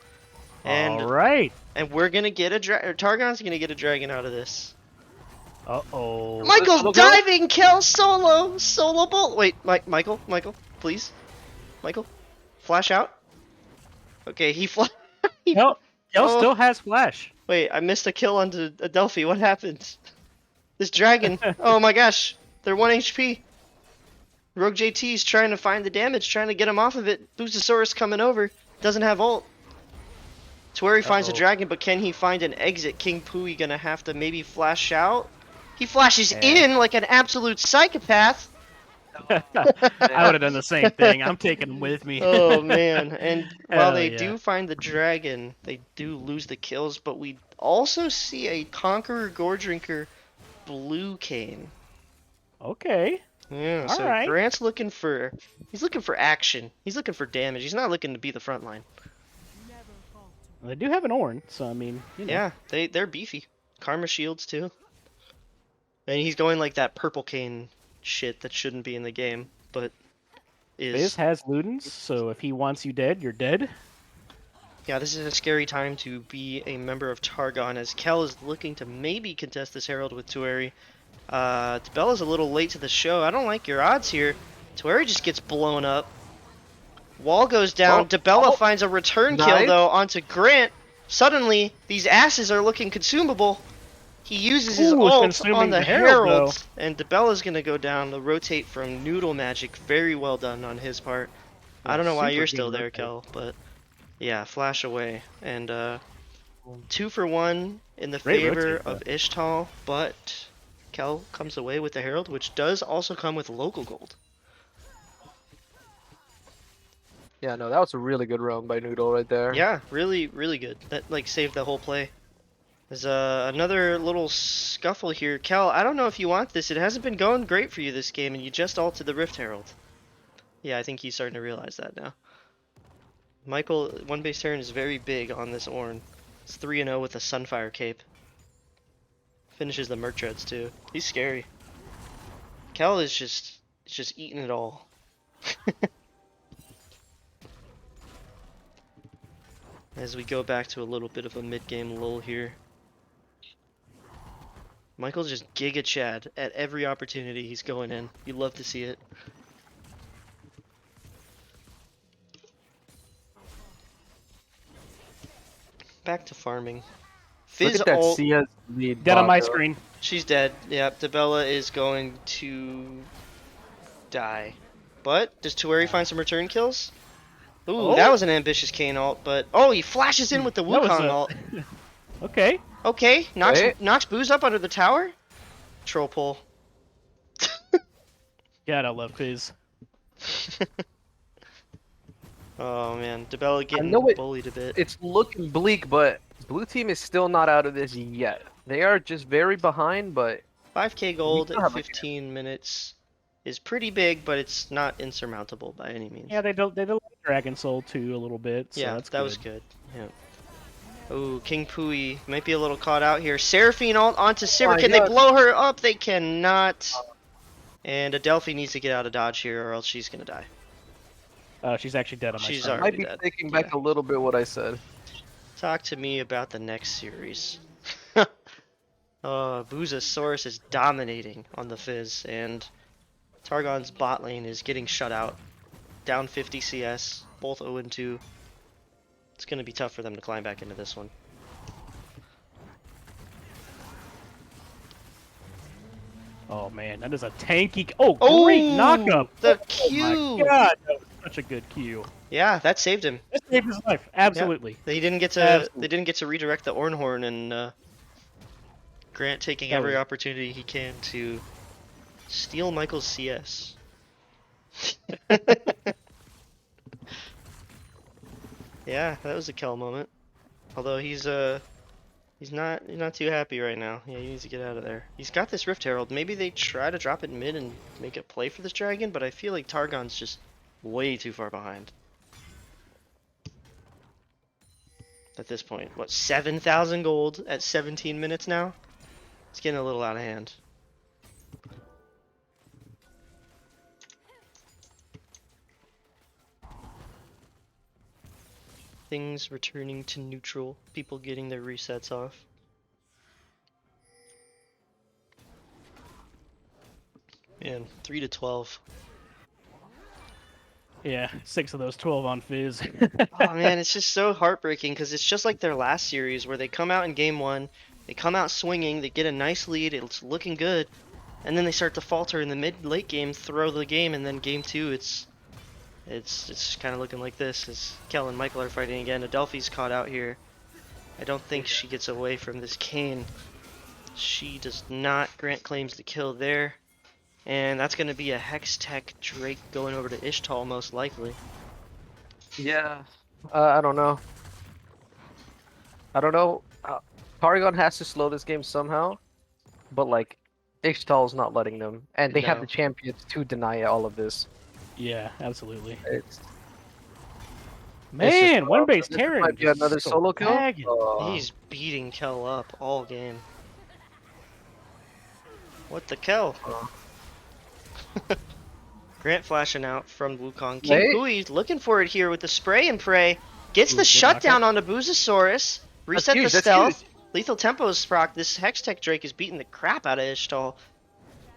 S1: And,
S2: all right.
S1: And we're going to get Targon's going to get a dragon out of this.
S2: Uh-oh.
S1: Michael's diving kill solo bolt. Wait, Michael, please. Michael, flash out. Okay, he flashed.
S2: Kel still has flash.
S1: Wait, I missed a kill onto Adelphi. What happened? This dragon. Oh my gosh, they're 1 HP. Rogue JT's trying to find the damage, trying to get him off of it. Boozosaurus coming over. Doesn't have ult. Tueri finds a dragon, but can he find an exit? King Pui gonna have to maybe flash out. He flashes in like an absolute psychopath.
S2: I would have done the same thing. I'm taking him with me.
S1: Oh man! And while they
S2: yeah.
S1: do find the dragon, they do lose the kills. But we also see a Conqueror Gore Drinker blue cane.
S2: Okay.
S1: Yeah.
S2: All
S1: So
S2: right.
S1: Grant's looking for action. He's looking for damage. He's not looking to be the front line.
S2: Well, they do have an Ornn, so I mean, you know.
S1: Yeah, they're beefy. Karma shields too. And he's going like that purple cane shit that shouldn't be in the game, but is.
S2: Biz has Ludens, so if he wants you dead, you're dead.
S1: Yeah, this is a scary time to be a member of Targon, as Kel is looking to maybe contest this Herald with Tueri. Debella's a little late to the show. I don't like your odds here. Tueri just gets blown up. Wall goes down. Debella finds a return kill, though, onto Grant. Suddenly, these asses are looking consumable. He uses his ult on the Herald, and Debella's going to go down. The rotate from Noodle Magic. Very well done on his part. I don't know why you're still there, Kel, but yeah, flash away. And 2 for 1 in the favor of Ixtal, but Kel comes away with the Herald, which does also come with local gold.
S3: Yeah, no, that was a really good roam by Noodle right there.
S1: Yeah, really, really good. That like saved the whole play. There's another little scuffle here. Kel, I don't know if you want this. It hasn't been going great for you this game, and you just ulted the Rift Herald. Yeah, I think he's starting to realize that now. Michael, one base turn is very big on this Ornn. It's 3-0 with a Sunfire Cape. Finishes the Merc Dreads too. He's scary. Kel is just eating it all. As we go back to a little bit of a mid-game lull here. Michael's just Giga Chad at every opportunity he's going in. You love to see it. Back to farming.
S3: Look
S1: Fizz
S3: at that
S1: ult.
S3: Sia's lead.
S2: Dead on my
S3: bot, though.
S2: screen.
S1: She's dead. Yep, Debella is going to die. But does Tueri find some return kills? Ooh, that
S2: Oh.
S1: was an ambitious Kane ult, but oh, he flashes in with the
S2: That was
S1: Wukong
S2: a-
S1: ult.
S2: Okay.
S1: Okay,
S3: Wait.
S1: knocks Booz up under the tower. Troll pull.
S2: God, I love Fizz.
S1: Oh man, Debella getting
S3: know
S1: bullied a bit.
S3: It's looking bleak, but blue team is still not out of this yet. They are just very behind, but
S1: 5k gold
S3: still
S1: at
S3: have a
S1: 15 minutes is pretty big, but it's not insurmountable by any means.
S2: Yeah, they delayed Dragon Soul too a little bit, so
S1: yeah,
S2: that's
S1: that
S2: good.
S1: was good. Yeah. Ooh, King Pui might be a little caught out here. Seraphine ult onto Sivir.
S3: my
S1: Can they
S3: God.
S1: blow her up? They cannot. And Adelphi needs to get out of dodge here, or else she's gonna die.
S2: She's actually dead on my
S1: She's
S2: screen.
S1: already
S3: might be
S1: dead.
S3: taking back
S1: Yeah.
S3: a little bit what I said.
S1: Talk to me about the next series. Boozosaurus is dominating on the Fizz, and Targon's bot lane is getting shut out. Down 50 CS, both 0-2. It's going to be tough for them to climb back into this one.
S2: Oh man, that is a tanky. Oh, great knockup!
S1: The
S2: Oh
S1: Q!
S2: my God, that was such a good Q.
S1: Yeah, that saved him.
S2: That saved his life. Absolutely.
S1: They didn't get to.
S2: Absolutely.
S1: They didn't get to redirect the Ornhorn, and Grant taking
S2: That
S1: every
S2: was-
S1: opportunity he can to steal Michael's CS. Yeah, that was a Kel moment. Although he's not too happy right now. Yeah, he needs to get out of there. He's got this Rift Herald. Maybe they try to drop it mid and make a play for this dragon, but I feel like Targon's just way too far behind. At this point, what, 7,000 gold at 17 minutes now? It's getting a little out of hand. Things returning to neutral, people getting their resets off. Man, 3 to 12.
S2: Yeah, 6 of those 12 on Fizz.
S1: Oh man, it's just so heartbreaking because it's just like their last series where they come out in game 1, they come out swinging, they get a nice lead, it's looking good, and then they start to falter in the mid-late game, throw the game, and then game 2, it's kind of looking like this as Kel and Michael are fighting again. Adelphi's caught out here. I don't think she gets away from this Kane. She does not. Grant claims the kill there. And that's going to be a Hextech Drake going over to Ixtal most likely.
S3: Yeah. I don't know. I don't know. Targon has to slow this game somehow, but like, Ixtal's not letting them, and they have
S1: No.
S3: the champions to deny all of this.
S2: Yeah, absolutely.
S3: It's
S2: Man,
S3: just,
S2: one base
S3: this
S2: Terran.
S3: might be
S2: just
S3: another
S2: so
S3: solo kill.
S2: bagging.
S1: He's beating Kel up all game. What the Kel? Grant flashing out from Wukong. King
S3: Wait.
S1: Pui looking for it here with the spray and pray. Gets
S2: Ooh,
S1: the
S2: good
S1: shutdown onto Boozosaurus. Reset
S3: huge,
S1: the
S3: that's
S1: stealth.
S3: huge.
S1: Lethal Tempo's proc. This Hextech Drake is beating the crap out of Ixtal.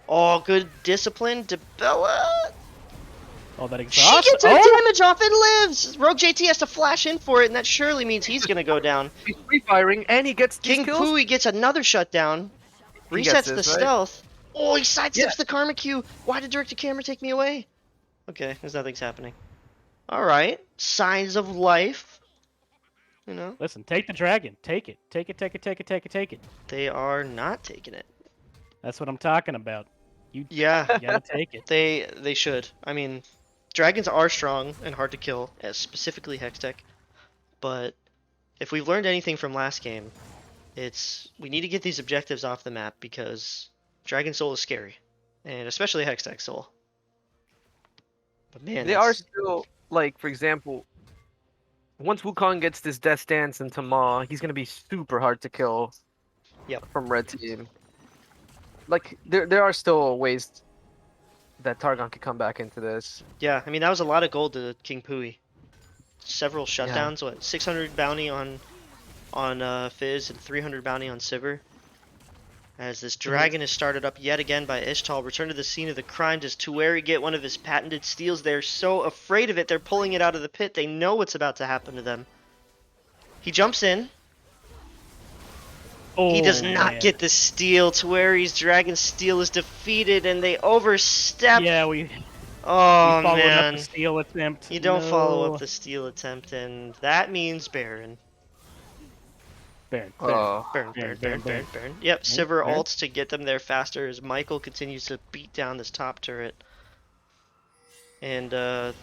S1: Oh, good discipline. Debella.
S2: Oh, that
S1: She
S2: exhaust.
S1: gets her
S2: Oh,
S1: damage off and lives. Rogue JT has to flash in for it, and that surely means he's going to go down.
S3: He's free firing, and he gets these
S1: King
S3: kills.
S1: Pui gets another shutdown.
S3: He gets
S1: Resets the
S3: this, right?
S1: stealth. Oh, he sidesteps
S3: Yeah.
S1: the Karma Q. Why did direct to camera take me away? Okay, there's nothing's happening. Alright. Signs of life. You know,
S2: listen, take the dragon. Take it. Take it, take it, take it, take it, take it.
S1: they are not taking it.
S2: That's what I'm talking about.
S1: Yeah,
S2: You gotta take it.
S1: they should. I mean, dragons are strong and hard to kill, as specifically Hextech. But if we've learned anything from last game, it's we need to get these objectives off the map because Dragon Soul is scary, and especially Hextech Soul. But man,
S3: They are still, like, for example, once Wukong gets this Death Stance into Ma, he's gonna be super hard to kill.
S1: Yep.
S3: From red team. Like, there are still ways that Targon could come back into this.
S1: Yeah, I mean that was a lot of gold to King Pui. Several shutdowns. What, 600 bounty on Fizz and 300 bounty on Sivir. As this dragon is started up yet again by Ixtal. Return to the scene of the crime. Does Tueri get one of his patented steals? They're so afraid of it. They're pulling it out of the pit. They know what's about to happen to them. He jumps in.
S2: Oh,
S1: He does not
S2: man.
S1: get the steal. Tueri's Dragon Steel is defeated, and they overstep.
S2: Yeah, we
S1: Oh,
S2: followed up the
S1: man.
S2: steal attempt.
S1: You don't follow up
S2: No.
S1: the steal attempt, and that means Baron.
S2: Baron, Baron,
S3: Oh,
S1: Baron,
S2: Baron,
S1: Baron,
S2: Baron,
S1: Baron,
S2: Baron.
S1: Baron, Baron. Yep,
S2: Baron,
S1: Sivir
S2: Baron.
S1: ults to get them there faster as Michael continues to beat down this top turret. And the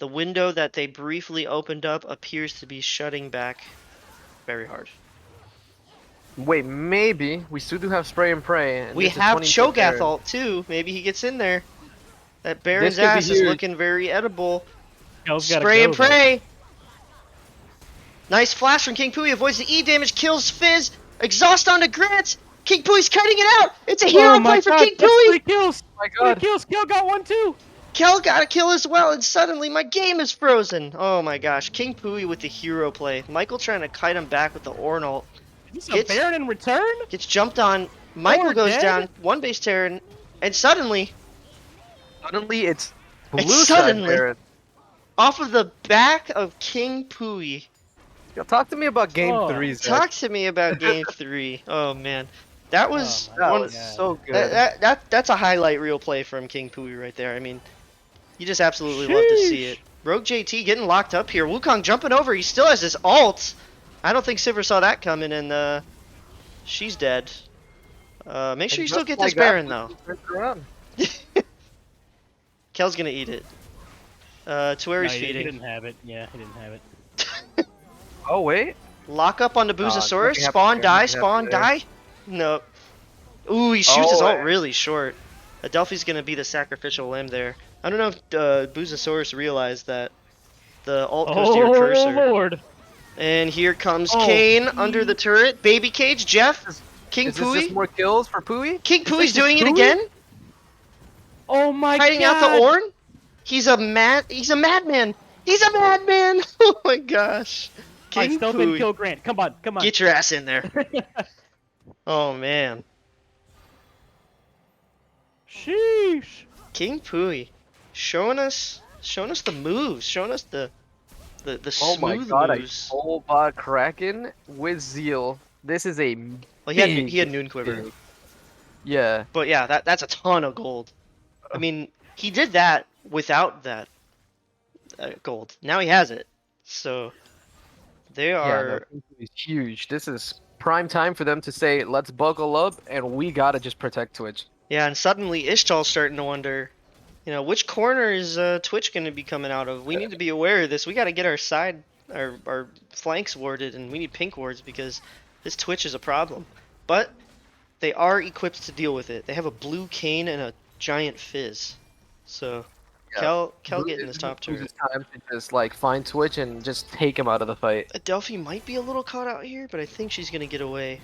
S1: window that they briefly opened up appears to be shutting back very hard.
S3: wait, maybe we still do have spray and pray. And
S1: We
S3: this is
S1: have
S3: 20
S1: Cho'Gath
S3: Baron.
S1: ult too. Maybe he gets in there. That
S3: This
S1: Baron's
S3: could be
S1: ass is
S3: huge.
S1: looking very edible.
S2: Kel's gotta
S1: Spray
S2: go,
S1: and
S2: though.
S1: pray. Nice flash from King Pui. Avoids the E damage. Kills Fizz. Exhaust onto Grant. King Pui's kiting it out. It's a hero
S2: Oh my
S1: play for
S2: god,
S1: King
S2: that's
S1: Pui.
S2: 3 kills!
S3: Oh my
S2: 3
S3: god.
S2: kills! Kel got 1 too!
S1: Kel got a kill as well, and suddenly my game is frozen. Oh my gosh. King Pui with the hero play. Michael trying to kite him back with the Ornn ult.
S2: Is this a
S1: Gets-
S2: Baron in return?
S1: Gets jumped on. Michael
S2: Or
S1: goes
S2: dead?
S1: down. One base Terran. And suddenly,
S3: Suddenly, it's blue
S1: It's
S3: side
S1: suddenly-
S3: Baron.
S1: off of the back of King Pui.
S3: Yo, talk to me about game
S2: Oh,
S3: 3, Zach.
S1: Talk to me about game 3. Oh man. That was
S2: Oh, my
S1: one
S3: That was
S2: God.
S3: so good.
S1: that's a highlight reel play from King Pui right there. I mean, you just absolutely love to see
S2: Sheesh.
S1: it. Rogue JT getting locked up here. Wukong jumping over. He still has his ult. I don't think Sivir saw that coming, and she's dead. Make sure you still get this Baron though.
S3: Around.
S1: Kel's gonna eat it. Tueri's
S2: No, he
S1: feeding.
S2: didn't have it. Yeah, he didn't have it.
S3: Oh wait.
S1: Lock up on the
S3: looking
S1: Boozosaurus.
S3: happy
S1: Spawn,
S3: there,
S1: die,
S3: looking
S1: spawn,
S3: happy there.
S1: die. No. Ooh, he shoots his
S3: Oh,
S1: ult really short. Adelphi's gonna be the sacrificial limb there. I don't know if Boozosaurus realized that the ult goes to your
S2: Oh,
S1: cursor.
S2: Lord!
S1: And here comes
S2: Oh,
S1: Kane under the turret. Baby Cage, Jeff, King
S3: Is this just
S1: Pui.
S3: more kills for Pui?
S1: King
S2: this
S1: Pui's
S2: just
S1: doing it
S2: Pui?
S1: again.
S2: Oh my
S1: Hiding
S2: god!
S1: out the Ornn. He's a madman. He's a madman. Oh my gosh.
S2: Alright,
S1: King
S2: stealth and
S1: Pui.
S2: kill Grant. Come on, come on.
S1: Get your ass in there. Oh man.
S2: Sheesh!
S1: King Pui. Showing us the moves, showing us the
S3: Oh my
S1: smooth
S3: god, a
S1: moves.
S3: full bot Kraken with Zeal. This is a
S1: Well,
S3: big,
S1: he had Noon Quiver.
S3: big- Yeah.
S1: But yeah, that's a ton of gold. I mean, he did that without that gold. Now he has it. So they
S3: Yeah,
S1: are
S3: no, it's huge. This is prime time for them to say, let's buckle up and we gotta just protect Twitch.
S1: yeah, and suddenly Ixtal's starting to wonder, which corner is Twitch going to be coming out of? We need to be aware of this. We got to get our flanks warded, and we need pink wards because this Twitch is a problem. But they are equipped to deal with it. They have a blue cane and a giant fizz. So
S3: Yeah.
S1: Kel getting this top turret.
S3: It's time to just like find Twitch and just take him out of the fight.
S1: Adelphi might be a little caught out here, but I think she's going to get away.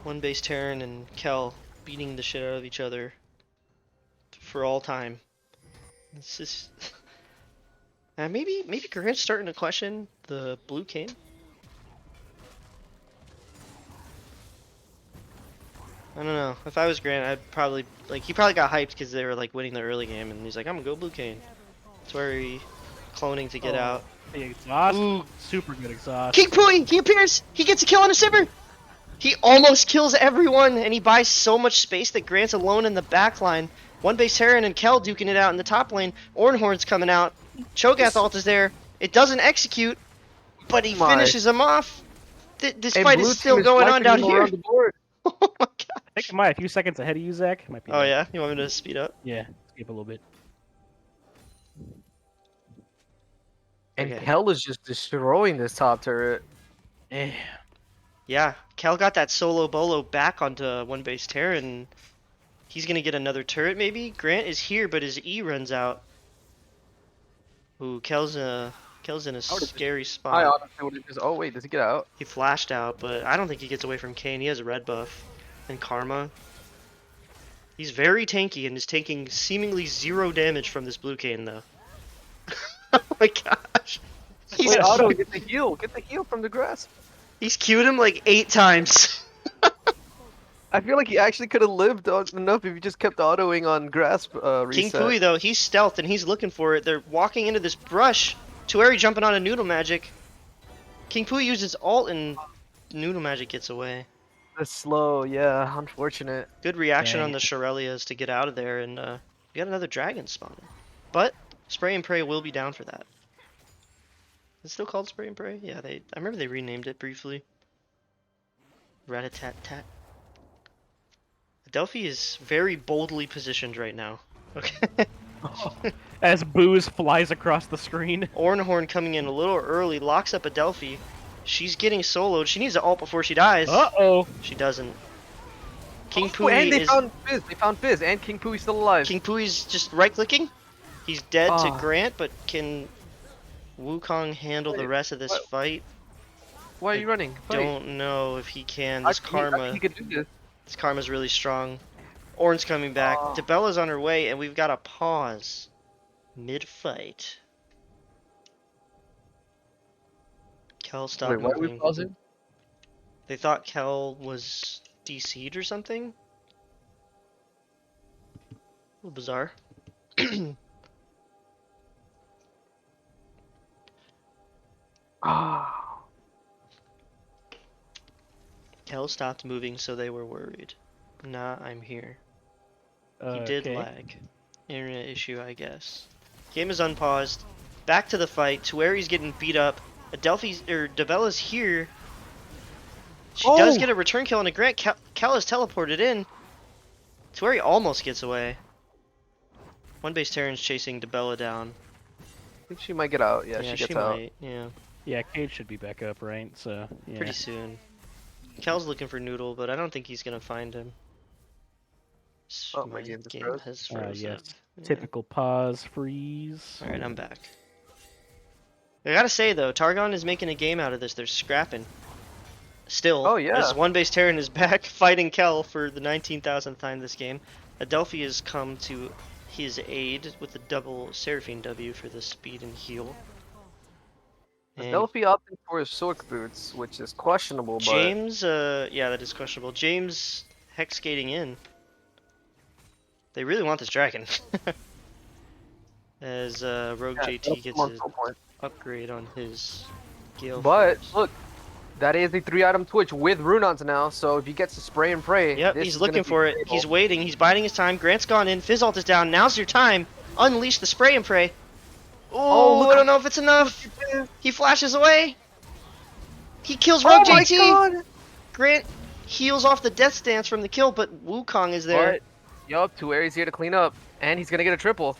S1: One base Terran and Kel beating the shit out of each other for all time. It's just maybe Grant's starting to question the blue cane. I don't know. If I was Grant, I'd probably he probably got hyped because they were like winning the early game, and he's like, I'm gonna go blue cane. That's where he cloning to get
S2: Oh.
S1: out.
S2: The exhaust.
S1: Ooh,
S2: Super good exhaust.
S1: King Pui! He appears! He gets a kill on a Sivir! He almost kills everyone, and he buys so much space that Grant's alone in the back line. One base Terran and Kel duking it out in the top lane. Ornhorn's coming out. Cho'Gath ult is there. It doesn't execute, but he
S3: My.
S1: finishes him off. This
S3: And
S1: fight
S3: blue
S1: is still
S3: team
S1: going on
S3: wiping
S1: down
S3: him
S1: here.
S3: around the board.
S1: Oh my god.
S2: I think I might a few seconds ahead of you, Zach. Might be.
S1: Oh yeah? You want me to speed up?
S2: Yeah, skip a little bit.
S3: And
S1: Okay.
S3: Kel is just destroying this top turret.
S2: Eh.
S1: Yeah, Kel got that solo bolo back onto one base Terran. He's gonna get another turret maybe? Grant is here, but his E runs out. Ooh, Kel's in a
S3: would've
S1: scary
S3: I
S1: spot.
S3: honestly would have just. Oh wait, does he get out?
S1: He flashed out, but I don't think he gets away from Kane. He has a red buff and Karma. He's very tanky and is taking seemingly 0 damage from this blue Kane though. Oh my gosh. He's
S3: Wait, Otto, get the heal. Get the heal from the grass.
S1: He's queued him like 8 times.
S3: I feel like he actually could have lived enough if he just kept autoing on grass reset.
S1: King Pui though, he's stealthed and he's looking for it. They're walking into this brush. Tueri jumping on a noodle magic. King Pui uses ult and Noodle Magic gets away.
S3: It's slow, yeah, unfortunate.
S1: Good reaction on
S2: Dang.
S1: the Shirelias to get out of there, and we got another dragon spawning. But Spray and Pray will be down for that. Is it still called Spray and Pray? Yeah, I remember they renamed it briefly. Rat-a-tat-tat. Adelphi is very boldly positioned right now. Okay.
S2: As Booz flies across the screen.
S1: Ornhorn coming in a little early, locks up Adelphi. She's getting soloed. She needs to ult before she dies.
S2: Uh-oh.
S1: She doesn't. King
S3: Oh,
S1: Pui
S3: and they
S1: is...
S3: found Fizz. They found Fizz, and King Pui's still alive.
S1: King Pui's just right-clicking. He's dead to
S3: Ah.
S1: Grant, but can Wukong handle the
S3: Wait,
S1: rest of this
S3: what?
S1: fight?
S3: Why are
S1: I
S3: you running? Fight.
S1: Don't know if he can.
S3: I
S1: This
S3: think he- I think
S1: karma...
S3: he could do this.
S1: This karma's really strong. Ornn's coming back.
S3: Oh.
S1: Debella's on her way, and we've got a pause mid-fight. Kel stopped
S3: Wait, why are we
S1: moving.
S3: pausing?
S1: They thought Kel was DC'd or something? A little bizarre.
S3: Ah.
S1: Kel stopped moving, so they were worried. Nah, I'm here. He did
S2: Okay.
S1: lag. Internet issue, I guess. Game is unpaused. Back to the fight. Tueri's getting beat up. Debella's here. She does
S3: Oh!
S1: get a return kill on a Grant. Kel is teleported in. Tueri almost gets away. One base Terran's chasing Debella down.
S3: I think she might get out. Yeah, she gets out.
S1: might. Yeah,
S2: Yeah, Cage should be back up, right? So, yeah.
S1: pretty soon. Kel's looking for Noodle, but I don't think he's gonna find him.
S3: Oh, my game just froze.
S1: has frozen.
S2: yes.
S1: Yeah.
S2: Typical pause, freeze.
S1: Alright, I'm back. I gotta say though, Targon is making a game out of this. They're scrapping. Still,
S3: Oh, yeah.
S1: as one base Terran is back fighting Kel for the 19,000th time this game. Adelphi has come to his aid with the double Seraphine W for the speed and heal. And
S3: Adelphi opting for his Sork boots, which is questionable, but
S1: James, yeah, that is questionable. James hex skating in. They really want this dragon. As Rogue
S3: yeah,
S1: JT
S3: that's
S1: gets
S3: one
S1: his
S3: full point.
S1: upgrade on his Gale
S3: But
S1: Force.
S3: look, that is a 3-item Twitch with Runons now. So if he gets to spray and pray,
S1: Yep,
S3: this
S1: he's
S3: is gonna
S1: looking
S3: be
S1: for it.
S3: stable.
S1: He's waiting. He's biding his time. Grant's gone in. Fizz ult is down. Now's your time. Unleash the spray and pray. Oh,
S3: look
S1: I
S3: how-
S1: don't know if it's enough. He flashes away. He kills
S3: Oh
S1: Rogue
S3: my
S1: JT.
S3: god!
S1: Grant heals off the death stance from the kill, but Wukong is there.
S3: But, yup, Tueri's here to clean up, and he's gonna get a triple.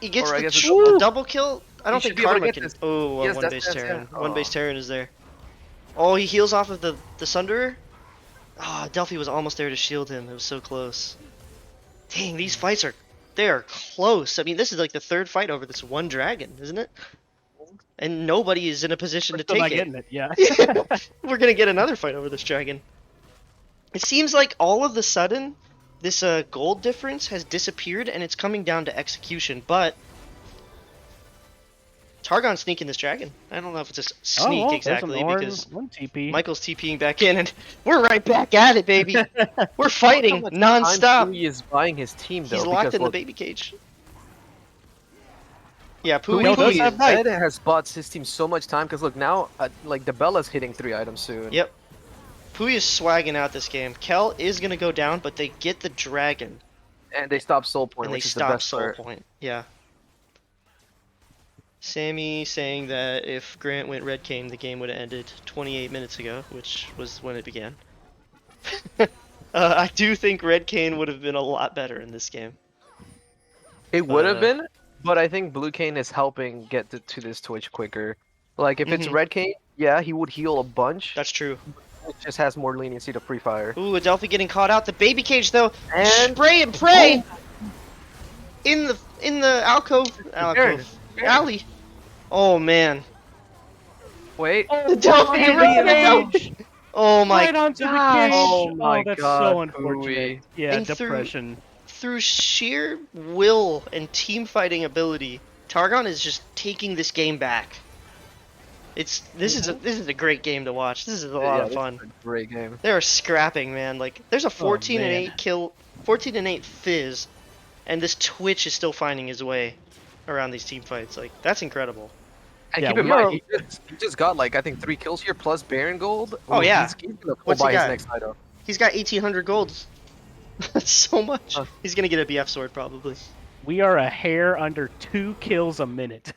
S1: He gets
S3: Or I
S1: the,
S3: guess it's-
S1: the double kill. I don't
S3: He
S1: think
S3: should be able to
S1: Karma
S3: get
S1: can.
S3: this.
S1: Oh,
S3: Yes,
S1: one
S3: that's-
S1: base
S3: that's
S1: Terran.
S3: it.
S1: One base
S3: Oh.
S1: Terran is there. Oh, he heals off of the Sunderer. Ah, Delphi was almost there to shield him. It was so close. Dang, these fights they are close. I mean, this is like the third fight over this one dragon, isn't it? And nobody is in a position
S2: We're
S1: to
S2: still
S1: take
S2: not
S1: it.
S2: getting it, yeah.
S1: We're gonna get another fight over this dragon. It seems like all of the sudden, this gold difference has disappeared, and it's coming down to execution. But Targon's sneaking this dragon. I don't know if it's a sneak
S2: well,
S1: exactly
S2: there's an Ornn,
S1: because
S2: one TP.
S1: Michael's TPing back in, and we're right back at it, baby. We're fighting
S3: Look how much time
S1: non-stop.
S3: Pui is buying his team though.
S1: He's locked
S3: because
S1: in the
S3: look,
S1: baby cage. Yeah,
S3: Pui
S1: Pui.
S2: does have bite.
S3: has bought his team so much time because look now, like Debella's hitting 3 items soon.
S1: Yep. Pui is swagging out this game. Kel is gonna go down, but they get the dragon,
S3: And they stop Soul Point,
S1: and they
S3: which is the
S1: stop
S3: best
S1: Soul
S3: part.
S1: Point. Yeah. Sammy saying that if Grant went Red Cane, the game would have ended 28 minutes ago, which was when it began. I do think Red Cane would have been a lot better in this game.
S3: It would have
S1: Uh,
S3: been, but I think Blue Cane is helping get to this Twitch quicker. Like if it's
S1: Mhm.
S3: Red Cane, yeah, he would heal a bunch.
S1: That's true.
S3: It just has more leniency to free fire.
S1: Ooh, Adelphi getting caught out. The baby cage though.
S3: And
S1: Spray and pray. In the alcove.
S3: Baron.
S1: Alley. Oh man.
S3: wait,
S1: Adelphi ran out. Oh my
S2: right onto the
S1: gosh.
S2: cage.
S3: Oh my
S2: that's
S3: God,
S2: so unfortunate.
S3: Pui.
S2: Yeah,
S1: And through-
S2: depression.
S1: Through sheer will and team fighting ability, Targon is just taking this game back. This is a great game to watch. This is a lot
S3: Yeah,
S1: of
S3: this
S1: fun.
S3: is a great game.
S1: They're scrapping, man. Like there's a 14 and
S2: man.
S1: 8 kill, 14 and 8 fizz, and this Twitch is still finding his way around these team fights. Like that's incredible.
S3: And
S2: Yeah,
S3: keep in
S2: we
S3: mind,
S2: are.
S3: he just got like I think 3 kills here plus Baron Gold.
S1: Oh,
S3: Ooh,
S1: yeah.
S3: he's gonna pull
S1: What's he
S3: by his
S1: got?
S3: next item.
S1: He's got 1,800 gold. That's so much.
S3: Huh.
S1: He's gonna get a BF sword probably.
S2: We are a hair under 2 kills a minute.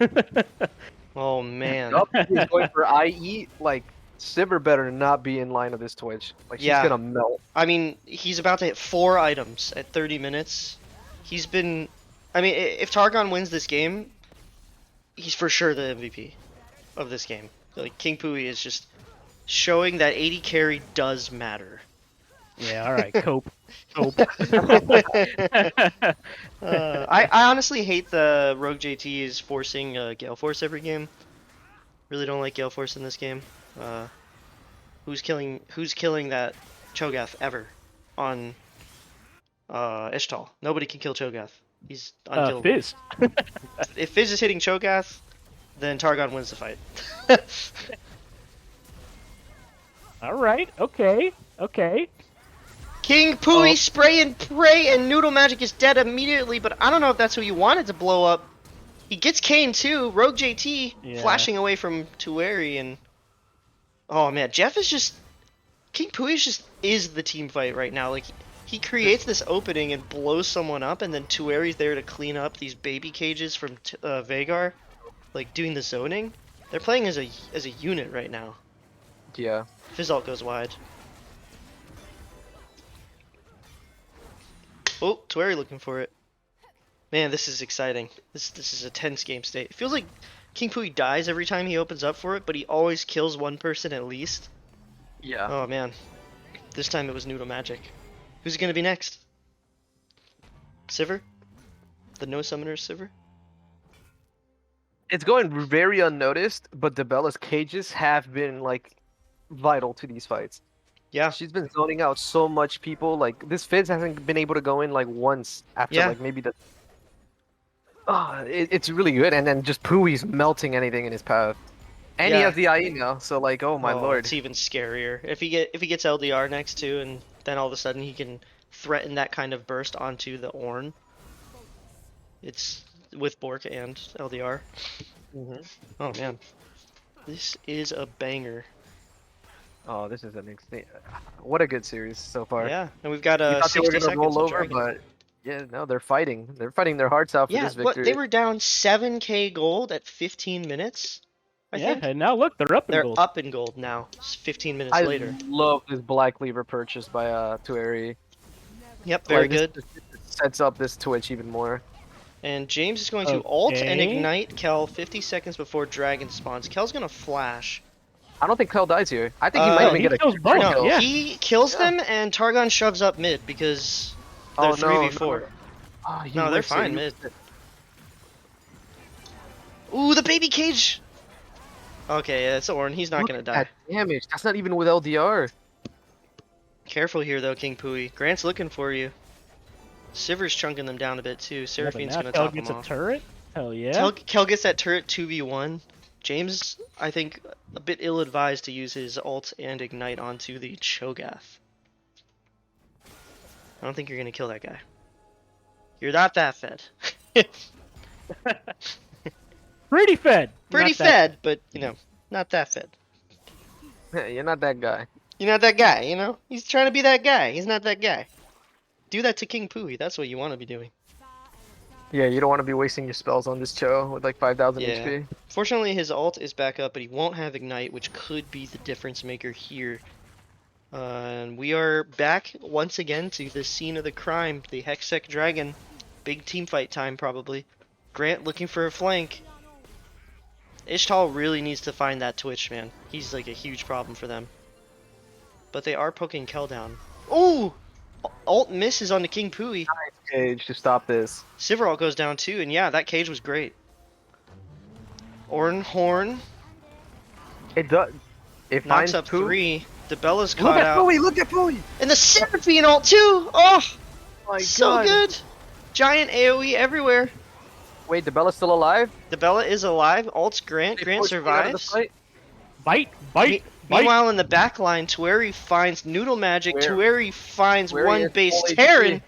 S1: Oh man.
S3: Yup, he's going for IE. Like Sivir better not be in line of this Twitch. Like she's
S1: Yeah.
S3: gonna melt.
S1: I mean, he's about to hit 4 items at 30 minutes. He's been. I mean, if Targon wins this game, he's for sure the MVP of this game. Like, King Pui is just showing that 80 carry does matter.
S2: Yeah, all right, cope.
S1: I honestly hate the Rogue JT is forcing Gale Force every game. Really don't like Gale Force in this game. Who's killing that Cho'Gath ever on Ixtal? Nobody can kill Cho'Gath. He's unkillable.
S2: Fizz.
S1: If Fizz is hitting Cho'Gath, then Targon wins the fight.
S2: All right, okay.
S1: King Pui spray and pray, and Noodle Magic is dead immediately, but I don't know if that's who you wanted to blow up. He gets Kane too. Rogue JT flashing away from Tueri, and oh man, Jeff is just King Pui is the team fight right now. Like he creates this opening and blows someone up, and then Tueri's there to clean up these baby cages from Vhagar, like doing the zoning. They're playing as a unit right now.
S3: Yeah.
S1: Fizzalt goes wide. Oh, Tueri looking for it. Man, this is exciting. This is a tense game state. It feels like King Pui dies every time he opens up for it, but he always kills one person at least.
S3: Yeah.
S1: Oh man. This time it was Noodle Magic. Who's it gonna be next? Sivir? The no summoner Sivir?
S3: It's going very unnoticed, but Debella's cages have been like vital to these fights.
S1: Yeah.
S3: She's been zoning out so much people. Like this Fizz hasn't been able to go in like once after like maybe the. It's really good, and then just Pui's melting anything in his path, and he has the IE now. So like, oh my lord,
S1: it's even scarier if he gets LDR next too, and then all of a sudden he can threaten that kind of burst onto the Ornn. It's with Bork and LDR. Oh man, this is a banger.
S3: Oh, this is an insane. What a good series so far.
S1: Yeah, and we've got
S3: We thought they
S1: 60
S3: were gonna
S1: seconds
S3: roll
S1: of
S3: over,
S1: Dragon.
S3: but yeah, no, they're fighting. They're fighting their hearts out for this victory.
S1: They were down 7k gold at 15 minutes. I think.
S2: And now look, they're up in
S1: They're
S2: gold.
S1: up in gold now. 15 minutes later.
S3: I love this Black Cleaver purchase by Tueri.
S1: Yep, very good.
S3: This sets up this Twitch even more.
S1: And James is going to ult and ignite Kel 50 seconds before Dragon spawns. Kel's gonna flash.
S3: I don't think Kel dies here. I think he might even get a
S2: kills both.
S1: No,
S2: Yeah.
S1: he kills them and Targon shoves up mid because they're 3v4. No, they're fine mid. Ooh, the baby cage! Okay, yeah, it's Ornn. He's not gonna die.
S3: That damage. That's not even with LDR.
S1: Careful here though, King Pui. Grant's looking for you. Sivir's chunking them down a bit too. Seraphine's gonna top them
S2: Kel
S1: off.
S2: gets a turret? Hell yeah.
S1: Kel gets that turret 2v1. James, I think, a bit ill-advised to use his ult and ignite onto the Cho'Gath. I don't think you're gonna kill that guy. You're not that fed.
S2: Pretty fed.
S1: Pretty
S2: Not that
S1: fed, but, you know, not that fed.
S3: You're not that guy.
S1: You're not that guy, you know? He's trying to be that guy. He's not that guy. Do that to King Pui. That's what you want to be doing.
S3: Yeah, you don't want to be wasting your spells on this Cho with like 5,000 HP.
S1: Fortunately, his ult is back up, but he won't have Ignite, which could be the difference maker here. And we are back once again to the scene of the crime, the Hextech Dragon. Big team fight time, probably. Grant looking for a flank. Ixtal really needs to find that Twitch, man. He's like a huge problem for them. But they are poking Kel down. Ooh! Ult misses on the King Pui.
S3: Nice cage to stop this.
S1: Sivir ult goes down too, and yeah, that cage was great. Ornn Horn
S3: It does. It
S1: knocks
S3: finds
S1: up
S3: Pui.
S1: 3. Debella's
S3: Look
S1: caught
S3: at
S1: out.
S3: Pui! Look at Pui!
S1: And the Seraphine ult too! Oh!
S3: My
S1: So
S3: God.
S1: good! Giant AoE everywhere.
S3: Wait, Debella's still alive?
S1: Debella is alive. Ult's Grant.
S3: They
S1: Grant
S3: pushed Pui out of the
S1: survives.
S3: fight?
S2: Bite, bite.
S1: Meanwhile, in the back line, Tueri finds Noodle Magic. Tueri finds
S3: Tueri
S1: one
S3: is
S1: base
S3: full
S1: Terran.
S3: HP.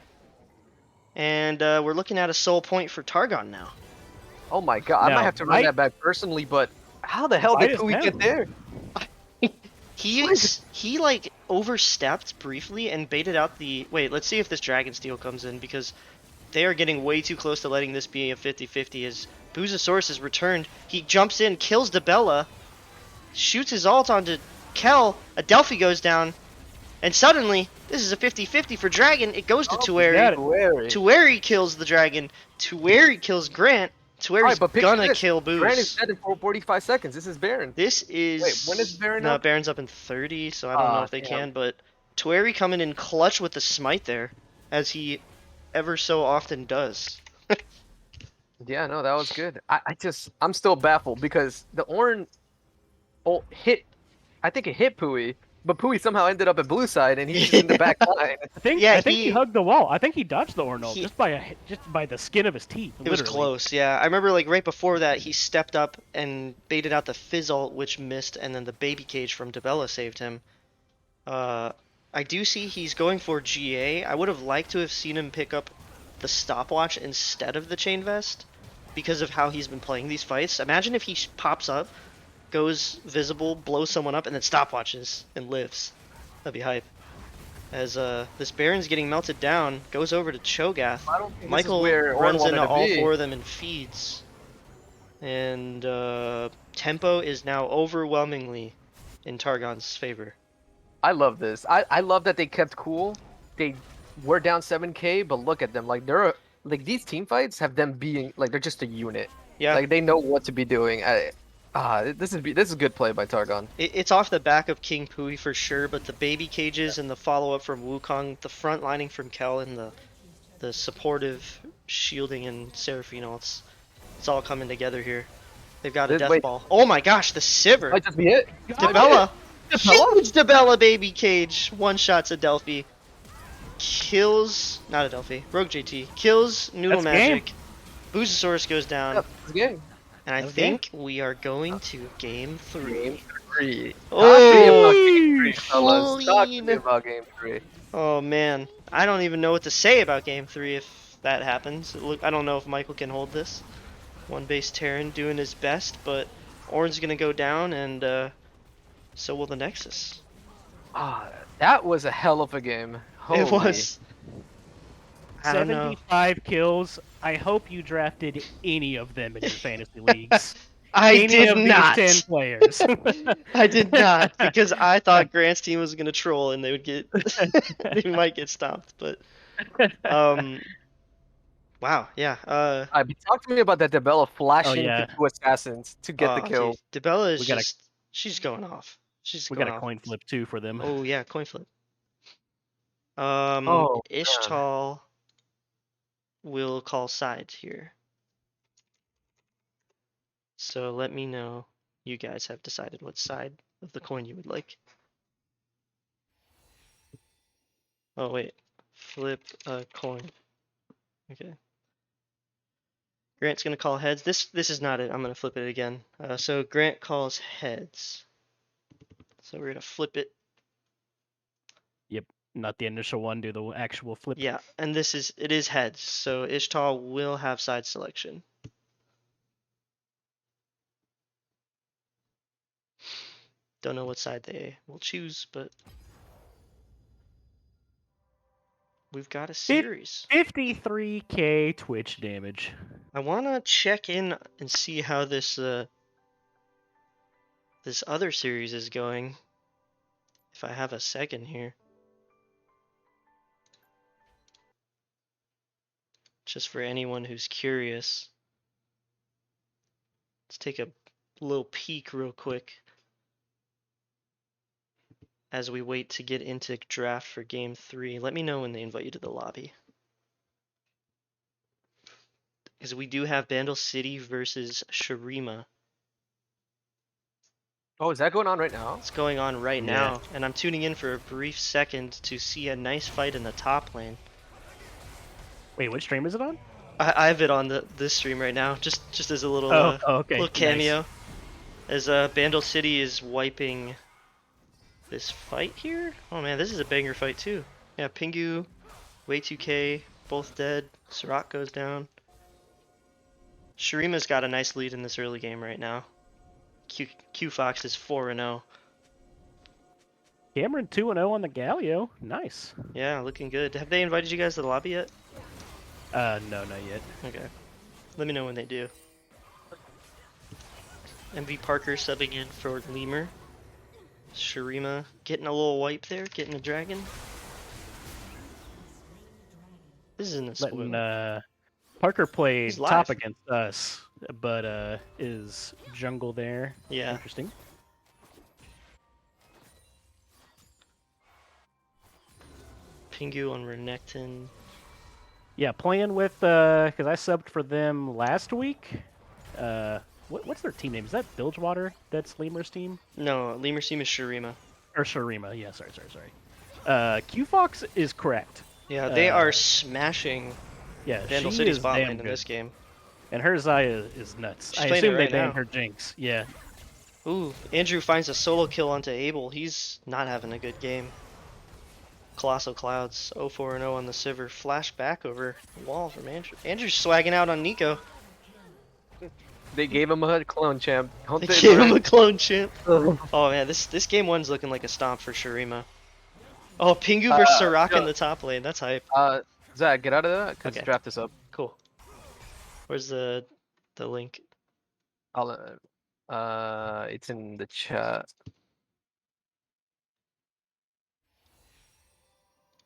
S1: And we're looking at a soul point for Targon now.
S3: Oh my God, I
S2: No,
S3: might have to run
S2: Bite-
S3: that back personally, but How the hell
S2: Bite
S3: did
S2: his
S3: Pui get
S2: down.
S3: there?
S1: He like overstepped briefly and baited out the. Wait, let's see if this Dragon Steel comes in because they are getting way too close to letting this be a 50-50 as Boozosaurus is returned. He jumps in, kills Debella, shoots his ult onto Kel, Adelphi goes down, and suddenly, this is a 50-50 for Dragon. It goes to
S3: Oh, we got
S1: Tueri.
S3: it. Tueri.
S1: Tueri kills the Dragon. Tueri kills Grant. Tueri's
S3: Alright, but picture
S1: gonna
S3: this.
S1: kill
S3: Grant is
S1: Booz.
S3: dead in 45 seconds. This is Baron.
S1: This
S3: Wait, when is
S1: is...
S3: Baron
S1: No,
S3: up?
S1: Baron's up in 30, so I don't know if they
S3: Damn.
S1: can, but Tueri coming in clutch with the smite there, as he ever so often does.
S3: Yeah, no, that was good. I'm still baffled because the Ornn hit, I think it hit Pui, but Pui somehow ended up at blue side and he's just in the back line.
S1: Yeah,
S2: I think he hugged the wall. I think he dodged the Ornol
S1: he-
S2: just by the skin of his teeth.
S1: It was
S2: literally.
S1: close, yeah. I remember like right before that he stepped up and baited out the Fizz ult, which missed, and then the baby cage from Debella saved him. I do see he's going for GA. I would have liked to have seen him pick up the stopwatch instead of the chain vest because of how he's been playing these fights. Imagine if he pops up, goes visible, blows someone up, and then stopwatches and lives. That'd be hype. As this Baron's getting melted down, goes over to Cho'Gath.
S3: I don't think
S1: Michael
S3: this is where Ornn
S1: runs
S3: wanted
S1: into
S3: to
S1: all
S3: be.
S1: four of them and feeds. And tempo is now overwhelmingly in Targon's favor.
S3: I love this. I love that they kept cool. They were down 7k, but look at them. Like these team fights have them being like they're just a unit.
S1: Yeah,
S3: Like they know what to be doing. This is good play by Targon.
S1: it's off the back of King Pui for sure, but the baby cages and the follow-up from Wukong, the front lining from Kel, and the supportive shielding and Seraphine ults, it's all coming together here. They've got a death
S3: Wait.
S1: ball. Oh my gosh, the Sivir!
S3: Might just be it.
S1: Debella! Huge Debella baby cage! One shots Adelphi. Kills... not Adelphi. Rogue JT. Kills Noodle
S2: That's game.
S1: Magic. Boozosaurus goes down.
S3: Yep, it's game.
S1: And I
S2: That's
S1: think we are going to game 3.
S3: Game 3.
S1: Oh,
S3: Fellas, talk to me
S1: clean.
S3: about game 3.
S1: Oh man, I don't even know what to say about game 3 if that happens. Look, I don't know if Michael can hold this. One base Terran doing his best, but Ornn's gonna go down, and so will the Nexus.
S3: That was a hell of a game. Holy.
S1: It was. I don't know.
S2: 75 kills. I hope you drafted any of them in your fantasy leagues.
S1: I
S2: Any
S1: did
S2: of
S1: not.
S2: these 10 players.
S1: I did not because I thought Grant's team was gonna troll and they would get, they might get stopped. But, wow, yeah.
S3: But talk to me about that Debella flashing
S2: yeah.
S3: the 2 assassins to get the kill.
S1: Dude, Debella is
S2: We gotta-
S1: just, she's going off. She's
S2: We
S1: going
S2: got a
S1: off.
S2: coin flip too for them.
S1: Oh yeah, coin flip.
S3: Oh,
S1: Ixtal will call sides here. So let me know you guys have decided what side of the coin you would like. Oh wait, flip a coin. Okay. Grant's gonna call heads. This is not it. I'm gonna flip it again. So Grant calls heads. So we're gonna flip it.
S2: Not the initial one, do the actual flip.
S1: Yeah, and it is heads. So Ixtal will have side selection. Don't know what side they will choose, but we've got a series.
S2: 53k Twitch damage.
S1: I want to check in and see how this this other series is going. If I have a second here. Just for anyone who's curious. Let's take a little peek real quick as we wait to get into draft for game 3. Let me know when they invite you to the lobby. Because we do have Bandle City versus Shurima.
S3: Oh, is that going on right now?
S1: It's going on right
S2: Yeah.
S1: now, and I'm tuning in for a brief second to see a nice fight in the top lane.
S2: Wait, what stream is it on?
S1: I have it on this stream right now, just as a little
S2: Okay.
S1: little
S2: nice.
S1: cameo. As Bandle City is wiping this fight here. Oh man, this is a banger fight too. Yeah, Pingu, Way2K, both dead. Surat goes down. Shurima's got a nice lead in this early game right now. Q Fox is 4-0.
S2: Cameron 2-0 on the Galio. Nice.
S1: Yeah, looking good. Have they invited you guys to the lobby yet?
S2: No, not yet.
S1: Okay. Let me know when they do. MV Parker subbing in for Lemur. Shurima getting a little wipe there, getting a dragon. This isn't a spoiler.
S2: Letting Parker played
S1: He's live.
S2: top against us, but is jungle there.
S1: Yeah.
S2: Interesting.
S1: Pingu on Renekton.
S2: Yeah, playing with because I subbed for them last week. What's their team name? Is that Bilgewater? That's Lemur's team?
S1: No, Lemur's team is Shurima.
S2: Or Shurima? Yeah, sorry. Q Fox is correct.
S1: Yeah, they are smashing
S2: Yeah,
S1: Vandal
S2: she
S1: City's
S2: is
S1: bot
S2: damn
S1: lane in
S2: good.
S1: this game.
S2: And her Zaya is nuts.
S1: She's
S2: I
S1: playing it
S2: assume they
S1: right
S2: banned
S1: now.
S2: her Jinx. Yeah.
S1: Ooh, Andrew finds a solo kill onto Abel. He's not having a good game. Colossal Clouds, 0-4-0 on the Sivir. Flash back over the wall from Andrew. Andrew's swagging out on Nico.
S3: They gave him a clone champ. Don't
S1: They
S3: they
S1: gave him
S3: learn?
S1: a clone champ. Oh man, this game one's looking like a stomp for Shurima. Oh, Pingu versus Soraka in the top lane. That's hype.
S3: Zach, get out of that. Cause
S1: Okay.
S3: draft this up.
S1: Cool. Where's the link?
S3: It's in the chat.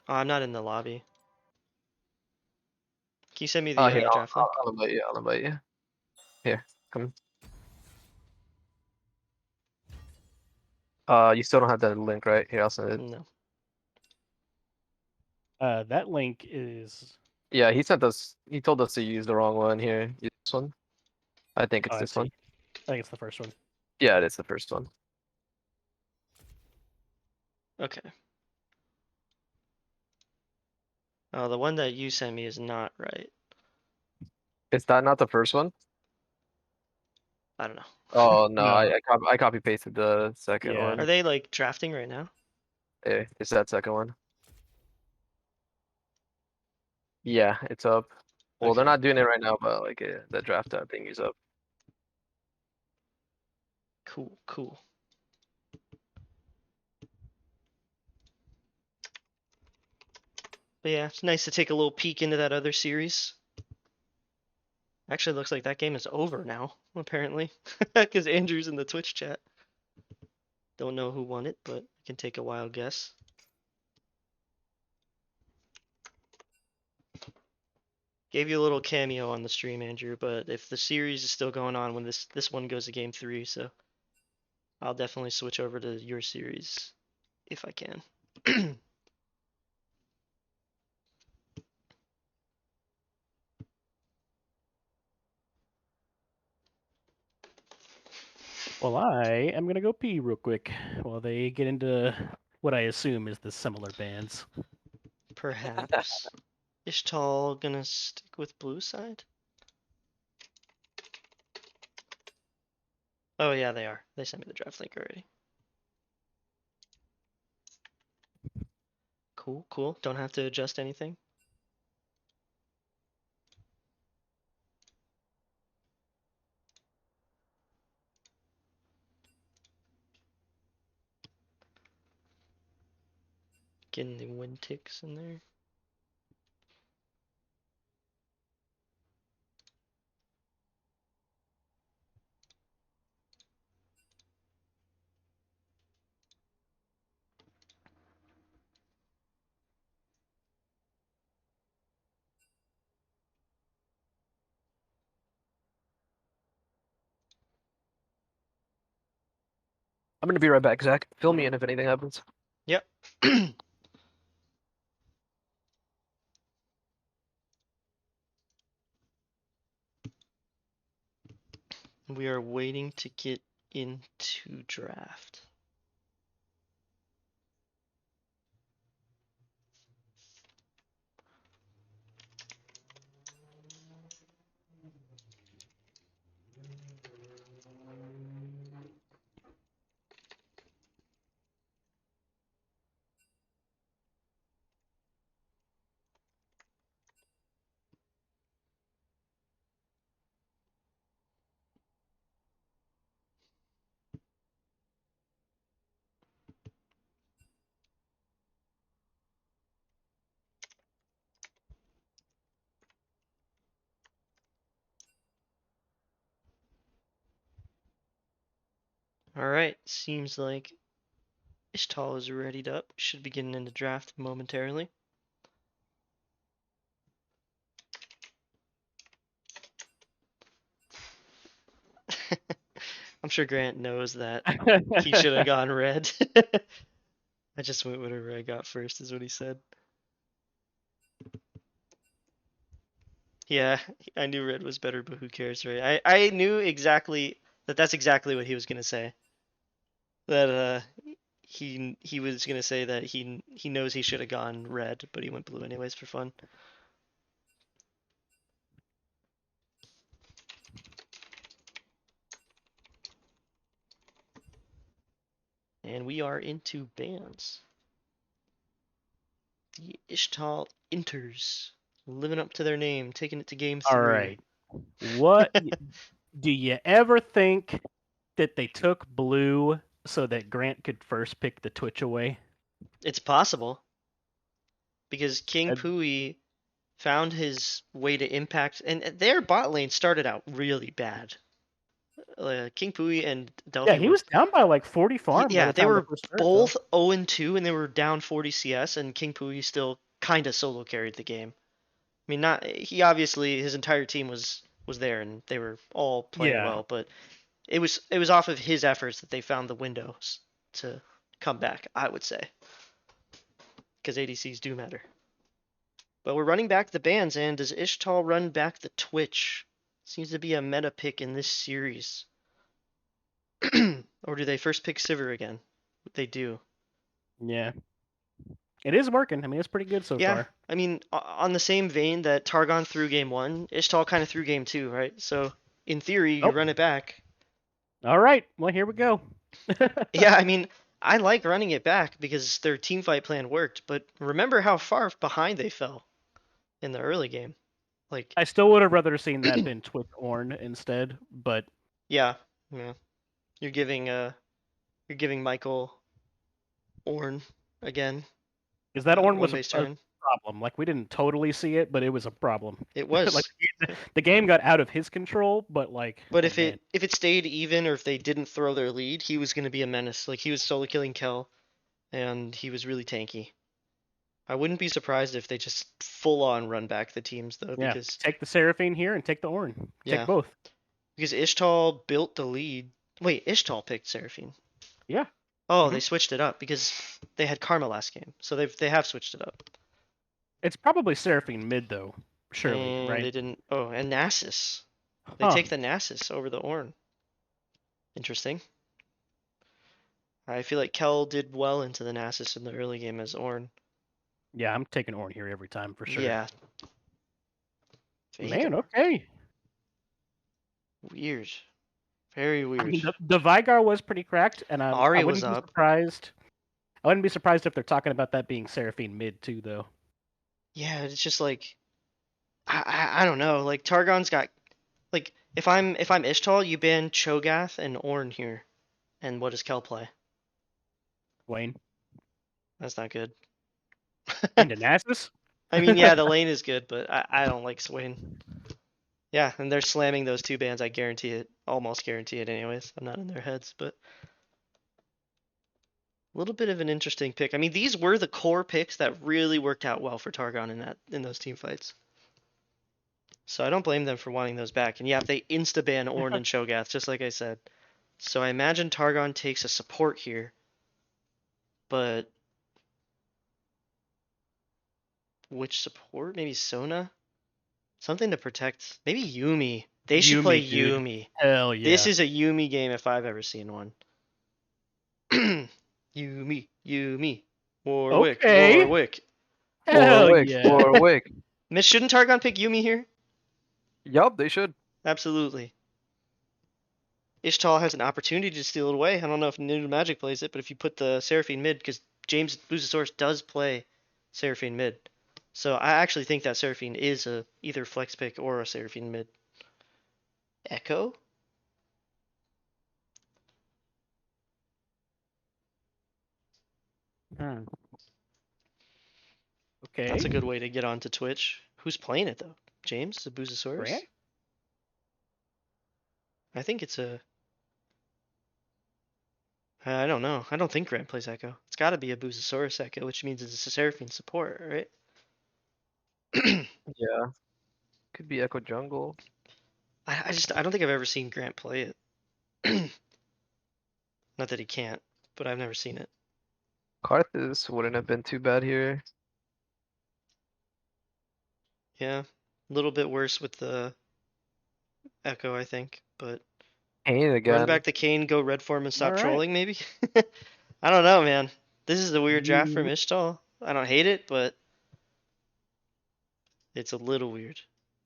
S1: Oh, I'm not in the lobby. Can you send me the
S3: Here,
S1: draft link?
S3: I'll invite you. I'll invite you. Here, come. You still don't have that link, right? Here, I'll send it.
S1: No.
S2: That link is.
S3: Yeah, he sent us. He told us to use the wrong one here. Use this one. I think it's
S2: I
S3: this
S2: see.
S3: one.
S2: I think it's the first one.
S3: Yeah, it is the first one.
S1: Okay. Oh, the one that you sent me is not right.
S3: Is that not the first one?
S1: I don't know.
S3: Oh no,
S2: No.
S3: I copy pasted the second
S2: Yeah.
S3: one.
S1: Are they like drafting right now?
S3: Hey, it's that second one. Yeah, it's up. Well, they're
S1: Okay.
S3: not doing it right now, but like the draft tab thing is up.
S1: Cool, cool. But yeah, it's nice to take a little peek into that other series. Actually, looks like that game is over now, apparently. Because Andrew's in the Twitch chat. Don't know who won it, but I can take a wild guess. Gave you a little cameo on the stream, Andrew, but if the series is still going on when this one goes to game 3, so I'll definitely switch over to your series if I can.
S2: Well, I am gonna go pee real quick while they get into what I assume is the similar bands.
S1: Perhaps. Ixtal gonna stick with blue side? Oh yeah, they are. They sent me the draft link already. Cool, cool. Don't have to adjust anything. Getting the wind ticks in there.
S3: I'm gonna be right back, Zach. Fill me in if anything happens.
S1: Yep. We are waiting to get into draft. Alright, seems like Ixtal is readied up. Should be getting into draft momentarily. I'm sure Grant knows that he should have gone red. I just went whatever I got first, is what he said. Yeah, I knew red was better, but who cares, right? I knew exactly that's exactly what he was gonna say. That he was gonna say that he knows he should have gone red, but he went blue anyways for fun. And we are into bands. The Ixtal Inters, living up to their name, taking it to game 3.
S2: All right. What do you ever think that they took blue so that Grant could first pick the Twitch away?
S1: It's possible because King
S2: Uh,
S1: Pui found his way to impact, and their bot lane started out really bad. King Pui and
S2: Yeah,
S1: Delphi
S2: he
S1: were
S2: was down by like 40 farm by
S1: yeah,
S2: the
S1: they
S2: time the
S1: were
S2: first turret fell.
S1: both 0-2 and they were down 40 CS, and King Pui still kind of solo carried the game. I mean, not he obviously his entire team was there and they were all playing
S2: Yeah.
S1: well, but it was off of his efforts that they found the windows to come back, I would say, because ADCs do matter. But we're running back the bans, and does Ixtal run back the Twitch? Seems to be a meta pick in this series. Or do they first pick Sivir again? They do.
S2: Yeah. It is working. I mean, it's pretty good so
S1: Yeah,
S2: far.
S1: I mean, on the same vein that Targon threw game 1, Ixtal kind of threw game 2, right? So, in theory, you
S2: Oh.
S1: run it back.
S2: All right. Well, here we go.
S1: Yeah, I mean, I like running it back because their teamfight plan worked, but remember how far behind they fell in the early game. Like,
S2: I still would have rather seen that been Twitch Ornn instead, but
S1: yeah, you're giving Michael Ornn again.
S2: because that Ornn was
S1: One base
S2: a
S1: turn.
S2: problem. Like we didn't totally see it, but it was a problem.
S1: It was.
S2: Like the game got out of his control, but like.
S1: But
S2: oh,
S1: if
S2: man.
S1: it stayed even, or if they didn't throw their lead, he was going to be a menace. Like, he was solo killing Kel, and he was really tanky. I wouldn't be surprised if they just full on run back the teams though,
S2: Yeah,
S1: because
S2: take the Seraphine here and take the Ornn.
S1: yeah,
S2: Take both.
S1: because Ixtal built the lead. Wait, Ixtal picked Seraphine.
S2: Yeah.
S1: Oh, they switched it up because they had Karma last game, so they have switched it up.
S2: It's probably Seraphine mid though, surely,
S1: And
S2: right?
S1: they didn't. Oh, and Nasus. They
S2: Huh.
S1: take the Nasus over the Ornn. Interesting. I feel like Kel did well into the Nasus in the early game as Ornn.
S2: Yeah, I'm taking Ornn here every time for sure.
S1: Yeah.
S2: Man,
S1: Veigar.
S2: okay.
S1: Weird. Very weird.
S2: I mean, the Vigar was pretty cracked, and I
S1: Ahri was
S2: wouldn't be
S1: up.
S2: surprised. I wouldn't be surprised if they're talking about that being Seraphine mid too, though.
S1: Yeah, it's just like I don't know. Like, Targon's got, like, if I'm Ixtal, you ban Cho'Gath and Ornn here, and what does Kel play?
S2: Wayne.
S1: That's not good.
S2: Into Nasus?
S1: I mean, yeah, the lane is good, but I don't like Swain. Yeah, and they're slamming those two bans. I guarantee it. Almost guarantee it anyways. I'm not in their heads, but a little bit of an interesting pick. I mean, these were the core picks that really worked out well for Targon in those team fights. So I don't blame them for wanting those back. And yeah, they insta-ban Ornn and Cho'Gath, just like I said. So I imagine Targon takes a support here. But which support? Maybe Sona? Something to protect. Maybe Yuumi. They should play
S2: dude.
S1: Yuumi.
S2: Hell yeah.
S1: This is a Yuumi game if I've ever seen one. Yuumi. Warwick.
S2: Okay.
S1: Warwick.
S2: Hell
S3: Warwick,
S2: yeah.
S3: Warwick.
S1: Miss, shouldn't Targon pick Yuumi here?
S3: Yup, they should.
S1: Absolutely. Ixtal has an opportunity to steal it away. I don't know if New Magic plays it, but if you put the Seraphine mid, because James Boozosaurus does play Seraphine mid. So I actually think that Seraphine is a either flex pick or a Seraphine mid. Echo?
S2: Hmm. Okay.
S1: That's a good way to get onto Twitch. Who's playing it though? James, the Boozosaurus?
S2: Grant?
S1: I think it's a I don't know. I don't think Grant plays Echo. It's got to be a Boozosaurus Echo, which means it's a Seraphine support, right?
S3: Yeah. Could be Echo Jungle.
S1: I don't think I've ever seen Grant play it. Not that he can't, but I've never seen it.
S3: Karthus wouldn't have been too bad here.
S1: Yeah, a little bit worse with the Echo, I think, but
S3: Kane
S1: run
S3: again.
S1: back the Kane, go red form, and stop
S2: All right.
S1: trolling, maybe? I don't know, man. This is a weird draft from
S2: You-
S1: Ixtal. I don't hate it, but it's a little weird.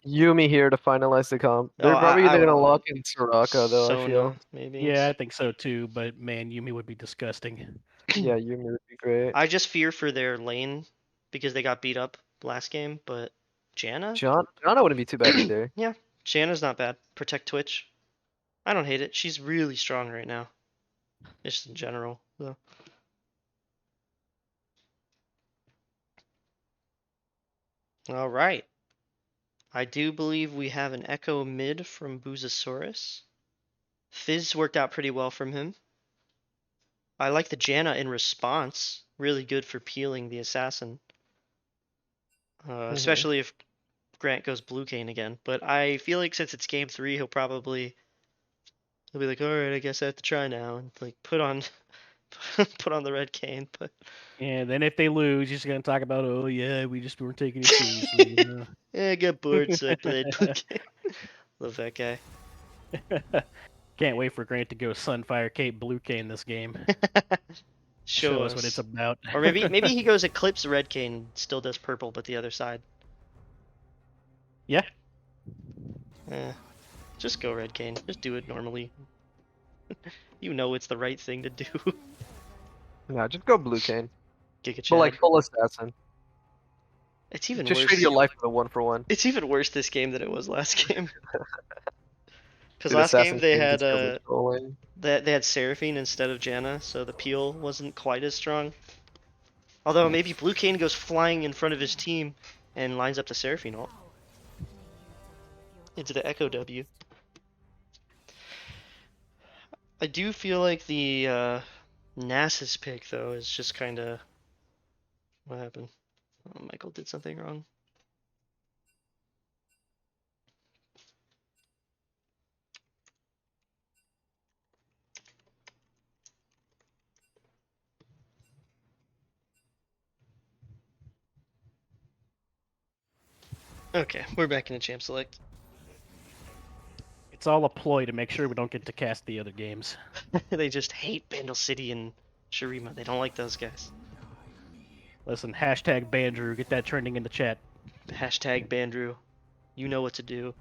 S3: Yumi here to finalize the comp.
S1: Oh,
S3: They're probably
S1: I
S3: either gonna
S1: would
S3: lock in Soraka though, I
S1: Sona,
S3: feel.
S1: maybe.
S2: Yeah, I think so too. But man, Yumi would be disgusting.
S3: Yeah, Yumi would be great.
S1: I just fear for their lane because they got beat up last game, but Janna?
S3: Janna wouldn't be too bad either.
S1: Yeah, Janna's not bad. Protect Twitch. I don't hate it. She's really strong right now. Just in general, though. All right. I do believe we have an Echo mid from Boozosaurus. Fizz worked out pretty well from him. I like the Janna in response. Really good for peeling the assassin. Especially if Grant goes Blue Cane again. But I feel like since it's game 3, he'll be like, all right, I guess I have to try now, and like put on the red cane. But
S2: And then if they lose, you're just gonna talk about, oh yeah, we just weren't taking it seriously.
S1: yeah, I got bored, so I played Blue Cane. Love that guy.
S2: Can't wait for Grant to go Sunfire Cape Blue Cane this game.
S1: Show
S2: us what it's
S1: us.
S2: about.
S1: Or maybe he goes Eclipse red cane, still does purple, but the other side.
S2: Yeah.
S1: Just go red cane. Just do it normally. You know it's the right thing to do.
S3: Yeah, just go Blue Cane.
S1: Giga
S3: But
S1: Chad.
S3: like full assassin.
S1: It's even
S3: Just
S1: worse.
S3: trade your life for the 1-for-1.
S1: It's even worse this game than it was last game. Because
S3: Dude,
S1: last game
S3: Assassin
S1: they
S3: King
S1: had
S3: just goes trolling.
S1: they had Seraphine instead of Janna, so the peel wasn't quite as strong. Although maybe Blue Cane goes flying in front of his team and lines up the Seraphine ult into the Echo W. I do feel like the Nasus pick though is just kind of what happened. Oh, Michael did something wrong. Okay, we're back in the champ select.
S2: It's all a ploy to make sure we don't get to cast the other games.
S1: They just hate Bandle City and Shurima. They don't like those guys.
S2: Listen, hashtag Bandrew, get that trending in the chat.
S1: Hashtag Bandrew. You know what to do.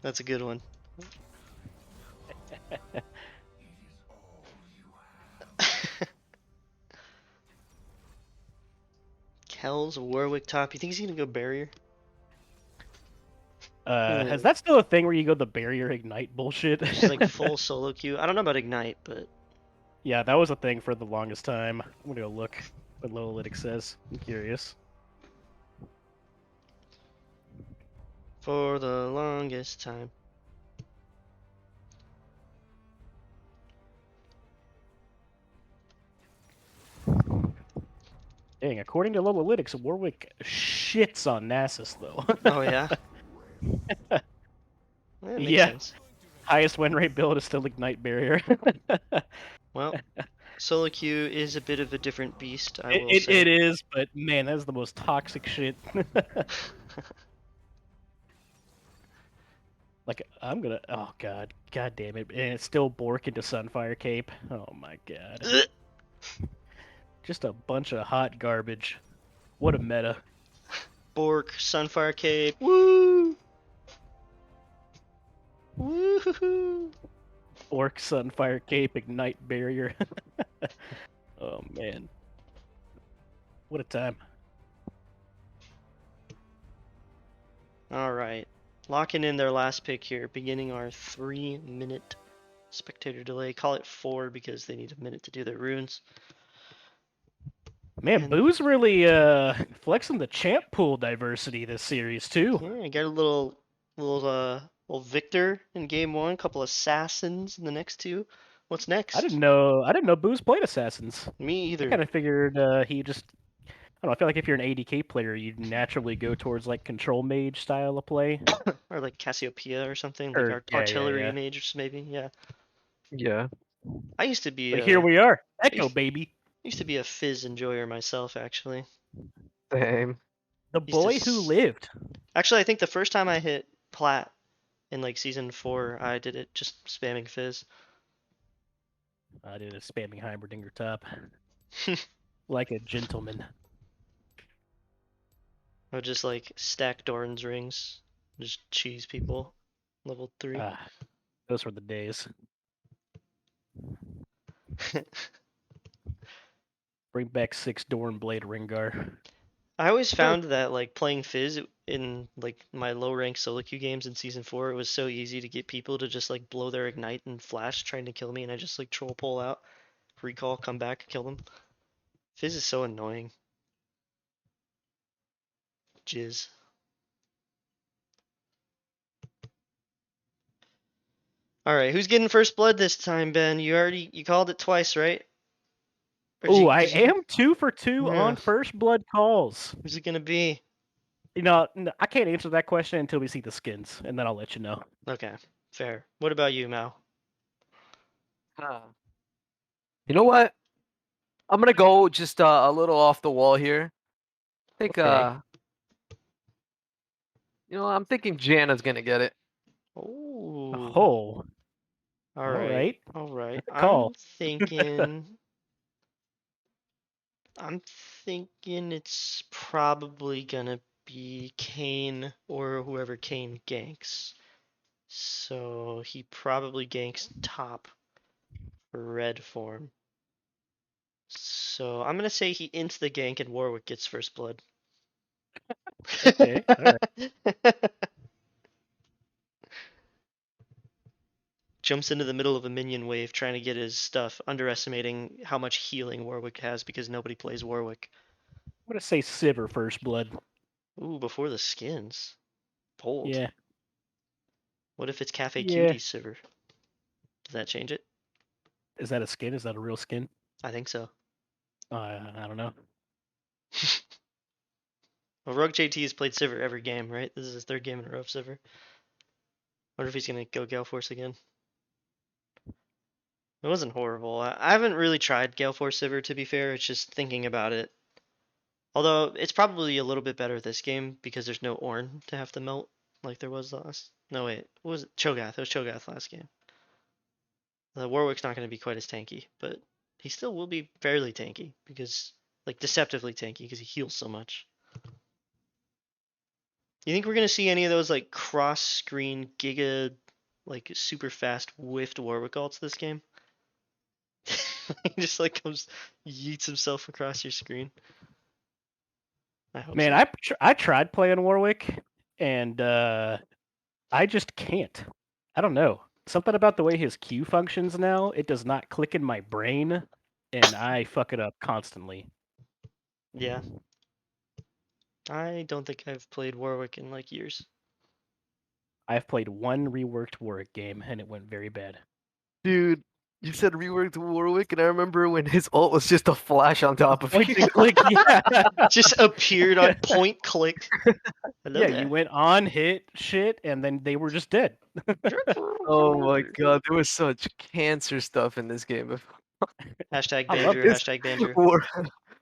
S1: That's a good one. Kells, Warwick top. You think he's gonna go barrier?
S2: Has that still a thing where you go the barrier ignite bullshit?
S1: Just like full solo queue. I don't know about ignite, but
S2: Yeah, that was a thing for the longest time. I'm gonna go look what Lowalytics says. I'm curious.
S1: for the longest time.
S2: Dang, according to Lowalytics, Warwick shits on Nasus though.
S1: Oh yeah. That makes
S2: Yeah.
S1: sense.
S2: Highest win rate build is still ignite barrier.
S1: Well, solo queue is a bit of a different beast. I will say.
S2: It is, but man, that's the most toxic shit. Like, I'm gonna. Oh god, god damn it! And it's still Bork into Sunfire Cape. Oh my god. Just a bunch of hot garbage. What a meta.
S1: Bork, Sunfire Cape. Woo! Woo-hoo-hoo!
S2: Bork, Sunfire Cape, Ignite Barrier. Oh man. What a time.
S1: All right. Locking in their last pick here, beginning our 3-minute spectator delay. Call it 4 because they need a minute to do their runes.
S2: Man,
S1: And
S2: Boo's really flexing the champ pool diversity this series too.
S1: yeah, I got a little Victor in game one, couple assassins in the next two. What's
S2: I
S1: next?
S2: didn't know Boo's played assassons.
S1: Me
S2: I
S1: either.
S2: kind of figured he just. I don't know. I feel like if you're an ADK player, you'd naturally go towards like control mage style of play.
S1: Or like Cassiopeia or something, like
S2: Or
S1: artillery
S2: yeah.
S1: mages maybe. Yeah.
S3: Yeah.
S1: I used to be
S2: But here
S1: a
S2: we are,
S1: I
S2: Echo
S1: used,
S2: baby,
S1: used to be a Fizz enjoyer myself actually.
S3: Same.
S2: the
S1: Used to
S2: boy who lived.
S1: Actually, I think the first time I hit plat in like season 4, I did it just spamming Fizz.
S2: I did a spamming Heimerdinger top, like a gentleman.
S1: I would just like stack Doran's rings, just cheese people. Level 3.
S2: Ah, those were the days. Bring back 6 Dorn Blade Ringar.
S1: I always
S2: I feel like
S1: found that like playing Fizz in like my low rank solo queue games in season 4, it was so easy to get people to just like blow their ignite and flash trying to kill me, and I just like troll pull out, recall, come back, kill them. Fizz is so annoying. Jizz. All right, who's getting first blood this time, Ben? You called it twice, right? Or
S2: oh, I
S1: did you?
S2: am 2 for 2
S1: Yeah.
S2: on first blood calls.
S1: Who's it gonna be?
S2: You know, I can't answer that question until we see the skins, and then I'll let you know.
S1: Okay, fair. What about you, Mal?
S3: You know what? I'm gonna go just a little off the wall here. I think
S2: Okay.
S3: I'm thinking Jana's gonna get it.
S1: Oh,
S2: Oh,
S1: all
S2: all
S1: right,
S2: right.
S1: all right.
S2: Good call.
S1: I'm thinking it's probably gonna be Kane or whoever Kane ganks. So he probably ganks top for red form. So I'm gonna say he ints the gank and Warwick gets first blood.
S2: Okay. All right.
S1: Jumps into the middle of a minion wave trying to get his stuff, underestimating how much healing Warwick has because nobody plays Warwick.
S2: I'm gonna say Sivir first blood.
S1: Ooh, before the skins. Bold.
S2: Yeah.
S1: What if it's Cafe
S2: Yeah.
S1: Cutie Sivir? Does that change it?
S2: Is that a skin? Is that a real skin?
S1: I think so.
S2: I don't know.
S1: Well, Rogue JT has played Sivir every game, right? This is his third game in a row of Sivir. Wonder if he's gonna go Gale Force again. It wasn't horrible. I haven't really tried Gale Force Sivir, to be fair. It's just thinking about it. Although it's probably a little bit better this game because there's no Ornn to have to melt like there was last. No wait, what was it? Cho'Gath. It was Cho'Gath last game. The Warwick's not going to be quite as tanky, but he still will be fairly tanky because, like, deceptively tanky because he heals so much. You think we're going to see any of those like cross-screen giga, like super fast whiffed Warwick ults this game? He just like comes yeets himself across your screen. I hope
S2: Man,
S1: so.
S2: I tried playing Warwick, and I just can't. I don't know. Something about the way his Q functions now, it does not click in my brain, and I fuck it up constantly.
S1: Yeah. I don't think I've played Warwick in like years.
S2: I've played one reworked Warwick game, and it went very bad.
S3: Dude, you said reworked Warwick, and I remember when his ult was just a flash on top of
S2: Point
S3: you.
S2: and click, yeah.
S1: Just appeared on point click. I love
S2: Yeah,
S1: that.
S2: you went on, hit shit, and then they were just dead.
S3: Oh my god, there was such cancer stuff in this game.
S1: Hashtag
S2: I love
S1: Banjo,
S2: it.
S1: hashtag Banjo.
S3: War-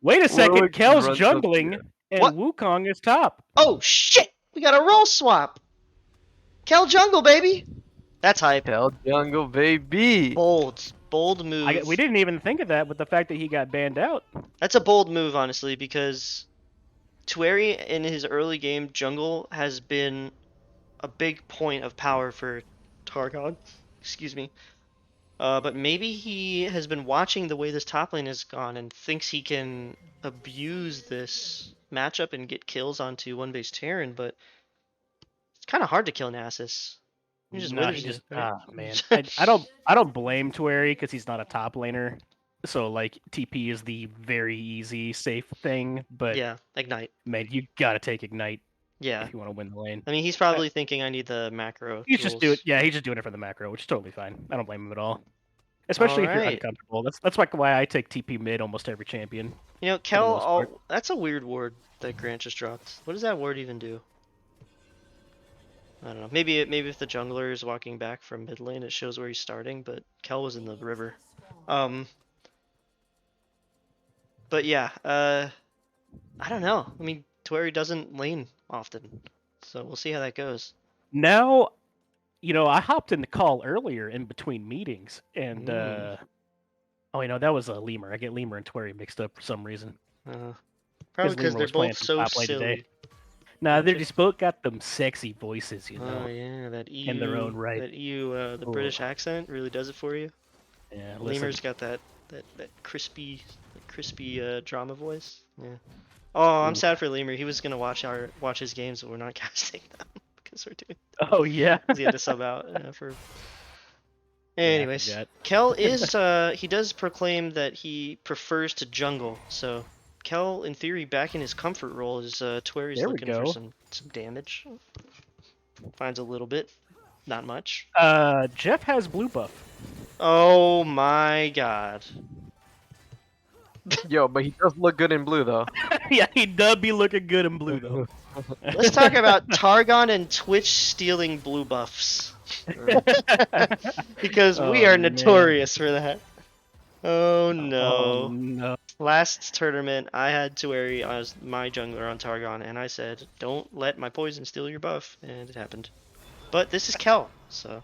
S2: Wait a second,
S3: Warwick
S2: Kel's
S3: runs up to
S2: jungling,
S3: you.
S2: and
S1: What?
S2: Wukong is top.
S1: Oh shit! We got a roll swap! Kel Jungle, baby! That's hype.
S3: Hell jungle, baby.
S1: Bold. Bold move.
S2: We didn't even think of that with the fact that he got banned out.
S1: That's a bold move, honestly, because Tueri in his early game jungle has been a big point of power for Targon. Excuse me. But maybe he has been watching the way this top lane has gone and thinks he can abuse this matchup and get kills onto one base Terran, but it's kind of hard to kill Nasus. He just
S2: No,
S1: withers
S2: he just
S1: you, right?
S2: man. I don't blame Tueri because he's not a top laner. So like TP is the very easy, safe thing, but
S1: Yeah, Ignite.
S2: man, you gotta take Ignite
S1: Yeah.
S2: if you want to win the lane.
S1: I mean, he's probably thinking I need the macro
S2: He's just doing,
S1: tools.
S2: yeah, he's just doing it for the macro, which is totally fine. I don't blame him at all.
S1: All
S2: Especially if you're
S1: right.
S2: uncomfortable. That's like why I take TP mid almost every champion.
S1: You know,
S2: For the most part.
S1: that's a weird ward that Grant just dropped. What does that ward even do? I don't know. Maybe if the jungler is walking back from mid lane, it shows where he's starting. But Kel was in the river. But yeah. I don't know. I mean, Twary doesn't lane often, so we'll see how that goes.
S2: Now, I hopped in the call earlier in between meetings, and that was a Lemur. I get Lemur and Twary mixed up for some reason.
S1: Probably because
S2: Lemur
S1: they're
S2: was playing
S1: both
S2: some
S1: so
S2: top lane today.
S1: silly.
S2: Nah, they just both got them sexy voices,
S1: Oh yeah, that EU,
S2: in their own right.
S1: That EU, the
S2: Oh.
S1: British accent really does it for you.
S2: Yeah,
S1: Lemur's got that crispy drama voice. Yeah. Oh, I'm
S2: Ooh.
S1: sad for Lemur. He was gonna watch his games, but we're not casting them because we're doing.
S2: Oh yeah.
S1: He had to sub out for. Anyways,
S2: Yeah,
S1: Kel is he does proclaim that he prefers to jungle. So Kel, in theory, back in his comfort role, is Twary's
S2: There we
S1: looking for
S2: go.
S1: some damage. Finds a little bit, not much.
S2: Jeff has blue buff.
S1: Oh my god.
S3: Yo, but he does look good in blue though.
S2: Yeah, he does be looking good in blue though.
S1: Let's talk about Targon and Twitch stealing blue buffs. Because we are notorious for that. Oh no.
S2: Oh no.
S1: Last tournament, I had Twary as my jungler on Targon, and I said, don't let my poison steal your buff, and it happened. But this is Kel, so...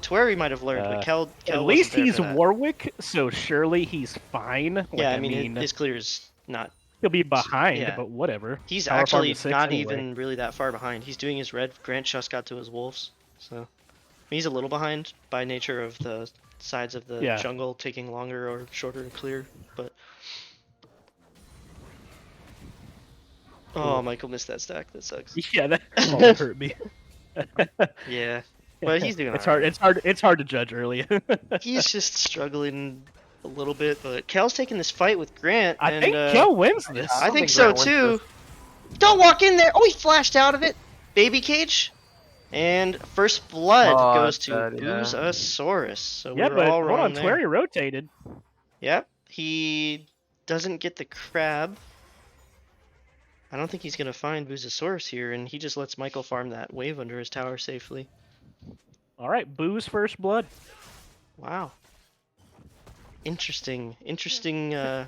S1: Twary might have learned, but Kel
S2: At
S1: wasn't
S2: least
S1: there
S2: he's
S1: for that.
S2: Warwick, so surely he's fine. Like,
S1: Yeah, I mean, his clear is not...
S2: He'll be behind,
S1: Yeah.
S2: but whatever.
S1: He's
S2: Power farm
S1: actually
S2: to 6
S1: not
S2: anyway.
S1: even really that far behind. He's doing his red. Grant just got to his wolves, so... I mean, he's a little behind by nature of the sides of the jungle taking longer or shorter to clear, but... Oh, Michael missed that stack. That sucks.
S2: Yeah, that hurt me.
S1: Yeah, but he's doing.
S2: It's hard. It's hard to judge early.
S1: He's just struggling a little bit, but Kel's taking this fight with Grant.
S2: I think Kel wins this.
S1: I think so too. Don't walk in there. Oh, he flashed out of it. Baby cage, and first blood goes to Boozasaurus. So
S2: yeah,
S1: we're
S2: but
S1: all wrong
S2: hold on,
S1: there.
S2: Twary rotated.
S1: Yep, he doesn't get the crab. I don't think he's gonna find Boozasaurus here, and he just lets Michael farm that wave under his tower safely.
S2: All right, Boo's first blood.
S1: Wow. Interesting.
S2: All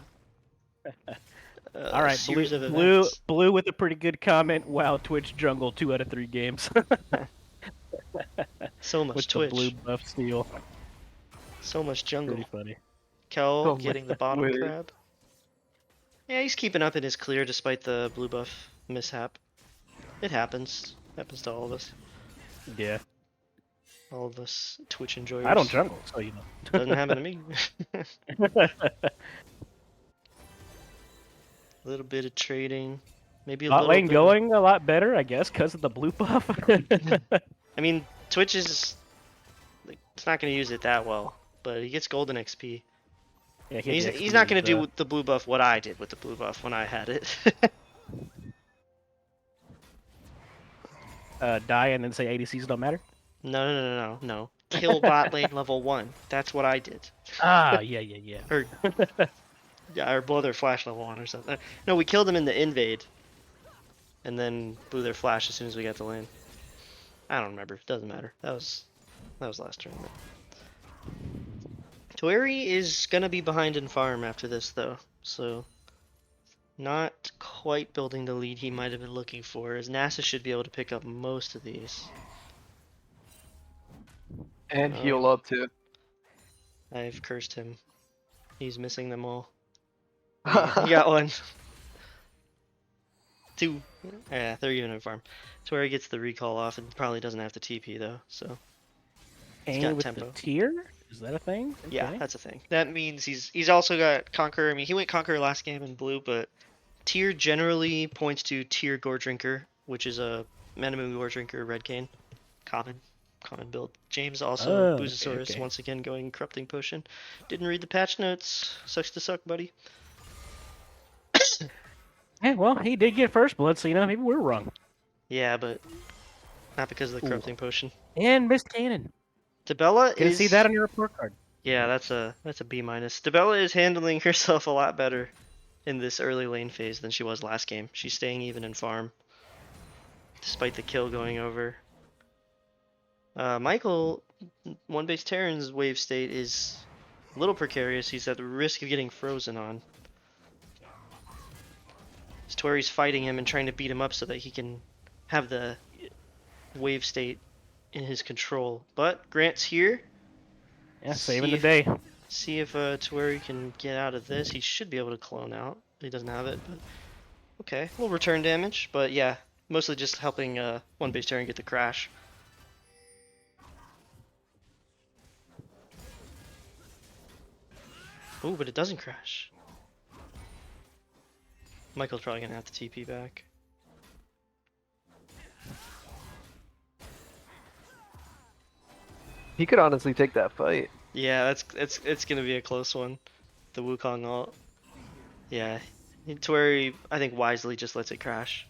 S2: right,
S1: series of events.
S2: Blue with a pretty good comment. Wow, Twitch jungle 2 out of 3 games.
S1: So much
S2: with
S1: Twitch.
S2: The blue buff steal.
S1: So much jungle.
S2: Pretty funny.
S1: Kel getting the bottom crab. Yeah, he's keeping up in his clear despite the blue buff mishap. It happens. Happens to all of us.
S2: Yeah.
S1: All of us Twitch enjoyers.
S2: I don't jungle, so you know.
S1: Doesn't happen to me. A little bit of trading. Maybe a little
S2: lane
S1: bit.
S2: going a lot better, I guess, because of the blue buff.
S1: I mean, Twitch is... it's not going to use it that well, but he gets golden XP.
S2: Yeah,
S1: he's not going to do with the blue buff what I did with the blue buff when I had it.
S2: Die and then say ADCs don't matter?
S1: No. Kill bot lane level 1. That's what I did.
S2: Yeah.
S1: Or, or blow their flash level 1 or something. No, we killed them in the invade. And then blew their flash as soon as we got to lane. I don't remember. Doesn't matter. That was last tournament. Twary is gonna be behind in farm after this though, so not quite building the lead he might have been looking for, as NASA should be able to pick up most of these.
S3: And heal up too.
S1: I've cursed him. He's missing them all. He got 1. 2. Yeah, they're even in farm. Twary gets the recall off and probably doesn't have to TP though, so. He's got
S2: with
S1: tempo.
S2: the tier? Is that a thing? Okay.
S1: Yeah, that's a thing. That means he's also got Conqueror. I mean, he went Conqueror last game in blue, but tier generally points to tier Gore Drinker, which is a Manamu Gore Drinker red cane. Common. common build. James also,
S2: Oh,
S1: Boozosaurus,
S2: okay.
S1: once again going Corrupting Potion. Didn't read the patch notes. Sucks to suck, buddy.
S2: Yeah, well, he did get first blood, so maybe we're wrong.
S1: Yeah, but not because of the
S2: Ooh.
S1: Corrupting Potion.
S2: And missed cannon.
S1: Debella
S2: Gonna see that on your report card.
S1: Yeah, that's a B minus. Debella is handling herself a lot better in this early lane phase than she was last game. She's staying even in farm, despite the kill going over. Michael, one base Terran's wave state is a little precarious. He's at the risk of getting frozen on. Stori's fighting him and trying to beat him up so that he can have the wave state in his control. But Grant's here.
S2: Yeah, saving the day.
S1: See if Tueri can get out of this. He should be able to clone out. He doesn't have it, but okay. A little return damage, but yeah, mostly just helping one base Terran get the crash. Ooh, but it doesn't crash. Michael's probably gonna have to TP back.
S3: He could honestly take that fight.
S1: Yeah, it's gonna be a close one. The Wukong ult. Yeah, Tueri I think wisely just lets it crash.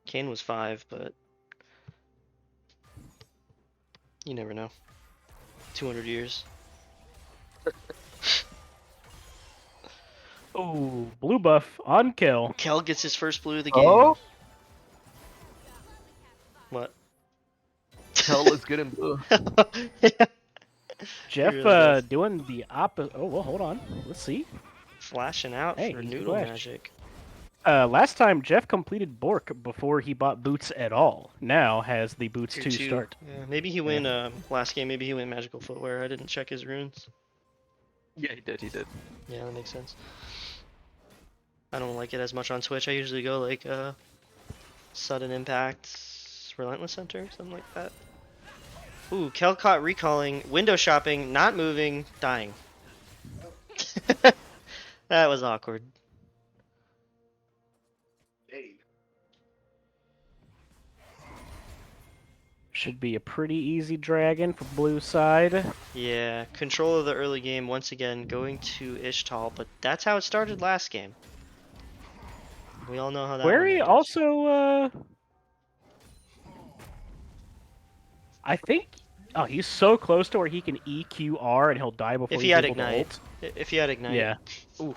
S1: Kane was 5, but you never know. 200 years.
S2: Oh, blue buff on kill.
S1: Kel gets his first blue of the game.
S3: Oh,
S1: What?
S3: hell is good in blue.
S2: Jeff
S1: really does.
S2: doing the opposite. Oh, well, hold on. Let's see.
S1: Flashing out
S2: Hey,
S1: for
S2: he's
S1: noodle
S2: flash.
S1: magic.
S2: Last time Jeff completed Bork before he bought boots at all. Now has the boots
S1: Tier
S2: 2
S1: 2.
S2: start.
S1: Yeah, maybe he went last game. Maybe he went magical footwear. I didn't check his runes.
S3: Yeah, he did. He did.
S1: Yeah, that makes sense. I don't like it as much on Twitch. I usually go like sudden impact, relentless center, something like that. Ooh, Kel caught recalling, window shopping, not moving, dying. That was awkward.
S2: Should be a pretty easy dragon for blue side.
S1: Yeah, control of the early game once again going to Ixtal, but that's how it started last game. We all know how that
S2: Query
S1: one ended.
S2: also, I think, oh, he's so close to where he can EQR and he'll die before
S1: If he
S2: he's
S1: had
S2: able to
S1: Ignite.
S2: ult.
S1: If he had Ignite.
S2: Yeah.
S1: Ooh.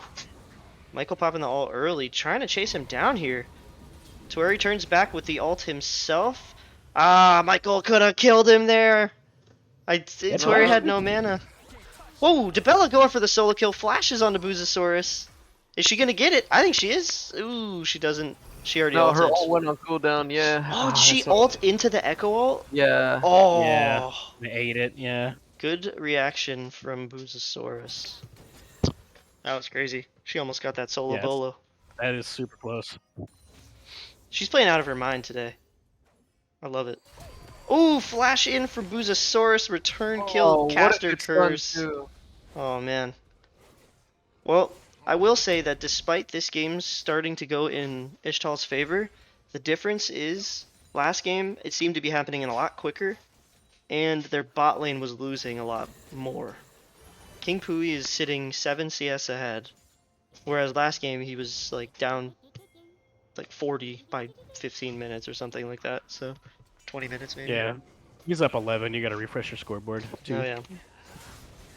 S1: Michael popping the ult early, trying to chase him down here. Tueri turns back with the ult himself. Ah, Michael could have killed him there. Tueri had no mana. Whoa, Debella going for the solo kill. Flashes onto Boozosaurus. Is she gonna get it? I think she is. Ooh, she doesn't. She already
S3: No,
S1: ulted.
S3: her ult went on cooldown. Yeah.
S1: Oh, did
S3: Ah,
S1: she
S3: that's so-
S1: ult into the Echo ult?
S3: Yeah.
S1: Oh.
S2: Yeah. They ate it, yeah.
S1: Good reaction from Boozosaurus. That was crazy. She almost got that solo
S2: Yes.
S1: bolo.
S2: That is super close.
S1: She's playing out of her mind today. I love it. Ooh, flash in for Boozosaurus, return kill,
S3: what a
S1: caster
S3: good stun,
S1: curse.
S3: too.
S1: Oh man. Well, I will say that despite this game starting to go in Ixtal's favor, the difference is last game it seemed to be happening in a lot quicker, and their bot lane was losing a lot more. King Pui is sitting 7 CS ahead, whereas last game he was like down like 40 by 15 minutes or something like that. So 20 minutes maybe.
S2: Yeah. He's up 11. You gotta refresh your scoreboard, too.
S1: Oh yeah.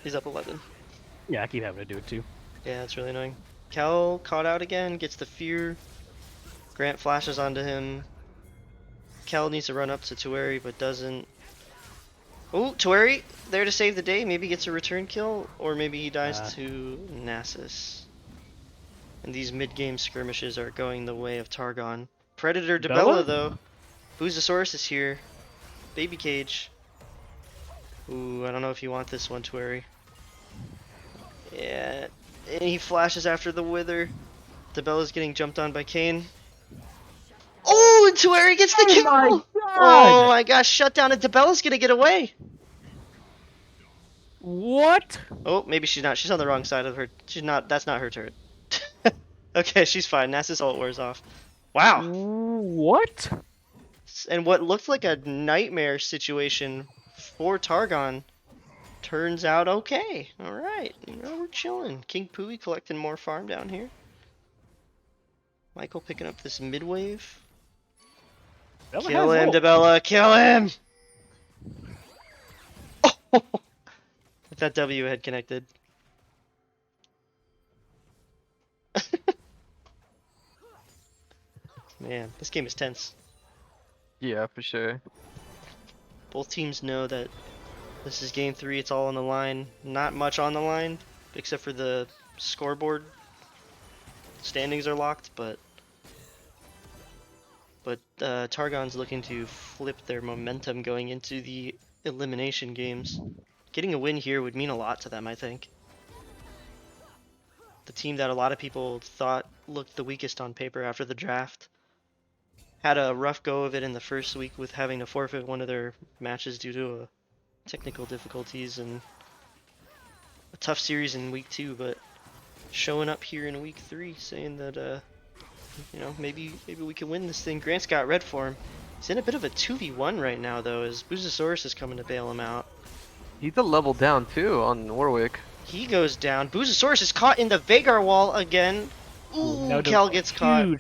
S1: He's up 11.
S2: Yeah, I keep having to do it, too.
S1: Yeah, it's really annoying. Cal caught out again, gets the fear. Grant flashes onto him. Cal needs to run up to Tueri, but doesn't. Oh, Tueri there to save the day. Maybe gets a return kill, or maybe he dies to Nasus. And these mid-game skirmishes are going the way of Targon. Predator
S2: Bella?
S1: Debella though. Boozosaurus is here. Baby cage. Ooh, I don't know if you want this one, Tueri. Yeah, and he flashes after the wither. Debella's getting jumped on by Kane. Oh, and Tueri gets the kill! Oh my gosh, shut down, and Debella's gonna get away!
S2: What?
S1: Oh, maybe she's not. She's on the wrong side of her. She's not. That's not her turret. Okay, she's fine. Nasus ult wears off. Wow.
S2: What?
S1: And what looked like a nightmare situation for Targon turns out okay. Alright, you know, we're chilling. King Pooey collecting more farm down here. Michael picking up this mid wave.
S2: Bella
S1: Kill
S2: has
S1: him,
S2: ult.
S1: DeBella, kill him! Oh! If that W had connected. Man, this game is tense.
S3: Yeah, for sure.
S1: Both teams know that this is game 3, it's all on the line. Not much on the line, except for the scoreboard. Standings are locked, but Targon's looking to flip their momentum going into the elimination games. Getting a win here would mean a lot to them, I think. The team that a lot of people thought looked the weakest on paper after the draft had a rough go of it in the first week with having to forfeit one of their matches due to technical difficulties and a tough series in week 2, but showing up here in week 3 saying that you know, maybe we can win this thing. Grant's got red for him. He's in a bit of a 2v1 right now though, as Boozosaurus is coming to bail him out.
S3: He's a level down too on Warwick.
S1: He goes down. Boozosaurus is caught in the Vagar wall again. Ooh,
S2: Now
S1: Kel gets caught.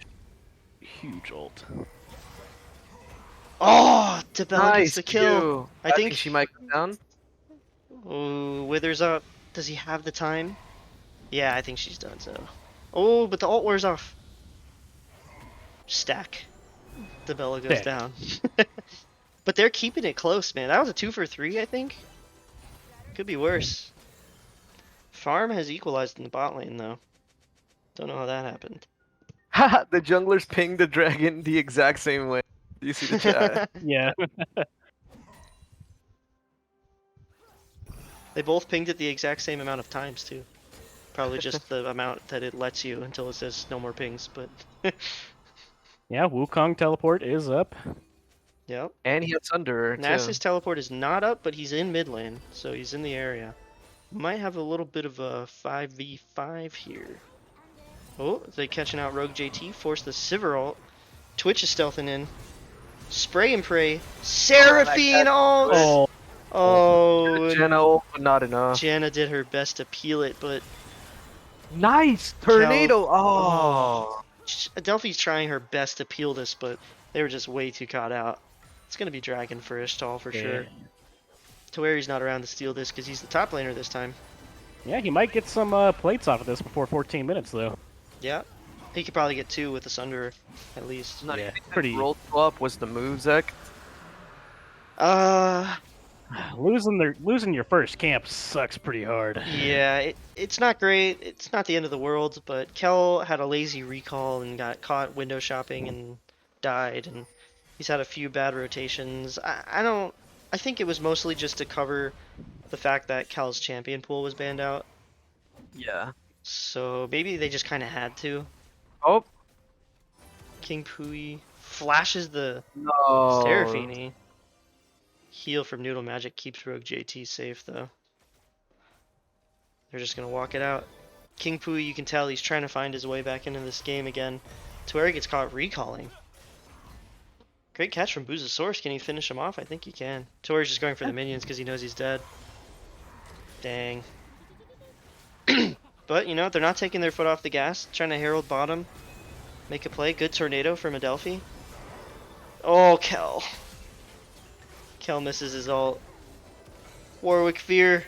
S2: Huge ult.
S1: Oh, DeBella gets
S3: Nice
S1: the kill.
S3: kill.
S1: I think
S3: she might come down.
S1: Ooh, Withers up. Does he have the time? Yeah, I think she's done so. Oh, but the ult wears off. Stack. DeBella goes
S2: Stack.
S1: down. But they're keeping it close, man. That was a 2 for 3, I think. Could be worse. Farm has equalized in the bot lane, though. Don't know how that happened.
S3: Haha, the junglers pinged the dragon the exact same way. Do you see the chat?
S2: Yeah.
S1: They both pinged it the exact same amount of times, too. Probably just the amount that it lets you until it says no more pings, but...
S2: Yeah, Wukong teleport is up.
S1: Yep.
S3: And he has Thunder too.
S1: Nasus teleport is not up, but he's in mid lane, so he's in the area. Might have a little bit of a 5v5 here. Oh, they catching out Rogue JT, force the Sivir ult. Twitch is stealthing in. Spray and pray. Seraphine ult!
S2: Oh,
S1: Oh,
S3: Janna ult, but not enough.
S1: Janna did her best to peel it, but
S3: Nice tornado. Oh.
S1: Adelphi's trying her best to peel this, but they were just way too caught out. It's gonna be Dragon for Ixtal for sure. Tueri's not around to steal this because he's the top laner this time.
S2: Yeah, he might get some plates off of this before 14 minutes, though.
S1: Yeah, he could probably get 2 with the Sunder, at least.
S3: Not
S2: Yeah,
S3: even
S2: pretty-
S3: rolled up was the move, Zach.
S2: Losing your first camp sucks pretty hard.
S1: Yeah, it's not great. It's not the end of the world, but Kel had a lazy recall and got caught window shopping and died, and he's had a few bad rotations. I think it was mostly just to cover the fact that Kel's champion pool was banned out.
S3: Yeah.
S1: So maybe they just kind of had to.
S3: Oh
S1: King Pui flashes the
S3: no.
S1: Seraphine. Heal from Noodle Magic keeps Rogue JT safe though. They're just gonna walk it out. King Pui, you can tell he's trying to find his way back into this game again. To where he gets caught recalling. Great catch from Boozosaurus. Can he finish him off? I think he can. Tori's just going for the minions because he knows he's dead. Dang. But, you know, they're not taking their foot off the gas. Trying to herald bottom. Make a play. Good tornado from Adelphi. Oh, Kel. Kel misses his ult. Warwick Fear.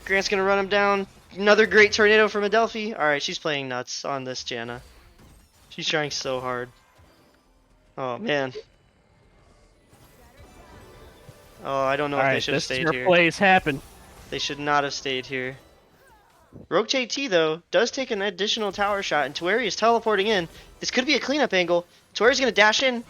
S1: Grant's gonna run him down. Another great tornado from Adelphi. Alright, she's playing nuts on this Janna. She's trying so hard. Oh, man. Oh, I don't know if they should have stayed
S2: This
S1: here.
S2: plays happen.
S1: They should not have stayed here. Rogue JT, though, does take an additional tower shot, and Tueri is teleporting in. This could be a cleanup angle. Tueri's going to dash in.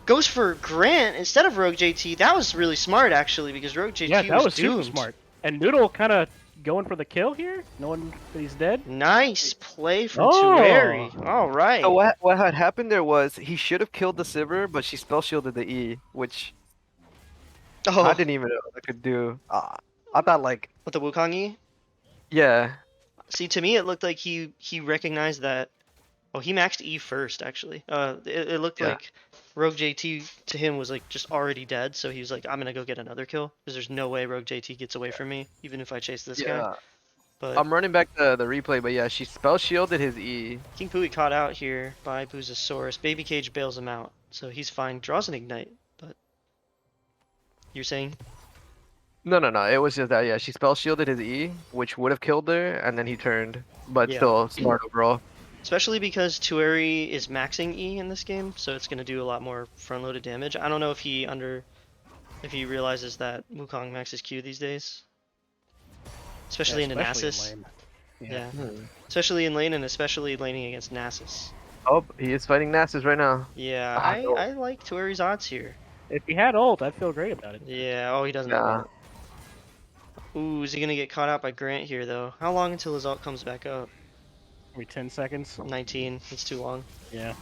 S1: Goes for Grant instead of Rogue JT. That was really smart, actually, because Rogue JT
S2: Yeah, that was
S1: doomed.
S2: super smart. And Noodle kind of going for the kill here, knowing that he's dead.
S1: Nice play from
S2: Oh.
S1: Tueri. All right.
S3: So what had happened there was he should have killed the Sivir, but she spell shielded the E, which
S1: Oh,
S3: I didn't even know what I could do. I thought like,
S1: with the Wukong E?
S3: yeah,
S1: See, to me, it looked like he recognized that, Oh, he maxed E first, actually. It looked
S3: Yeah.
S1: like Rogue JT to him was like just already dead, so he was like, I'm gonna go get another kill because there's no way Rogue JT gets away from me, even if I chase this guy.
S3: Yeah.
S1: But
S3: I'm running back the replay, but yeah, she spell shielded his E.
S1: King Pui caught out here by Boozosaurus. Baby Cage bails him out, so he's fine. Draws an ignite, but you're saying?
S3: No, no, no. It was just that, yeah, she spell shielded his E, which would have killed her, and then he turned. But
S1: Yeah.
S3: still, smart overall.
S1: Especially because Tueri is maxing E in this game, so it's gonna do a lot more front-loaded damage. I don't know if he realizes that Wukong maxes Q these days. Especially in
S2: especially
S1: Nasus.
S2: lane.
S1: Yeah.
S3: Hmm.
S1: Especially in lane and especially laning against Nasus.
S3: Oh, he is fighting Nasus right now.
S1: Yeah,
S3: Ah, no.
S1: I like Tueri's odds here.
S2: If he had ult, I'd feel great about it.
S1: Yeah, oh, he doesn't have
S3: Yeah.
S1: ult. Ooh, is he gonna get caught out by Grant here, though? How long until his ult comes back up?
S2: Maybe 10 seconds.
S1: 19. It's too long.
S2: Yeah.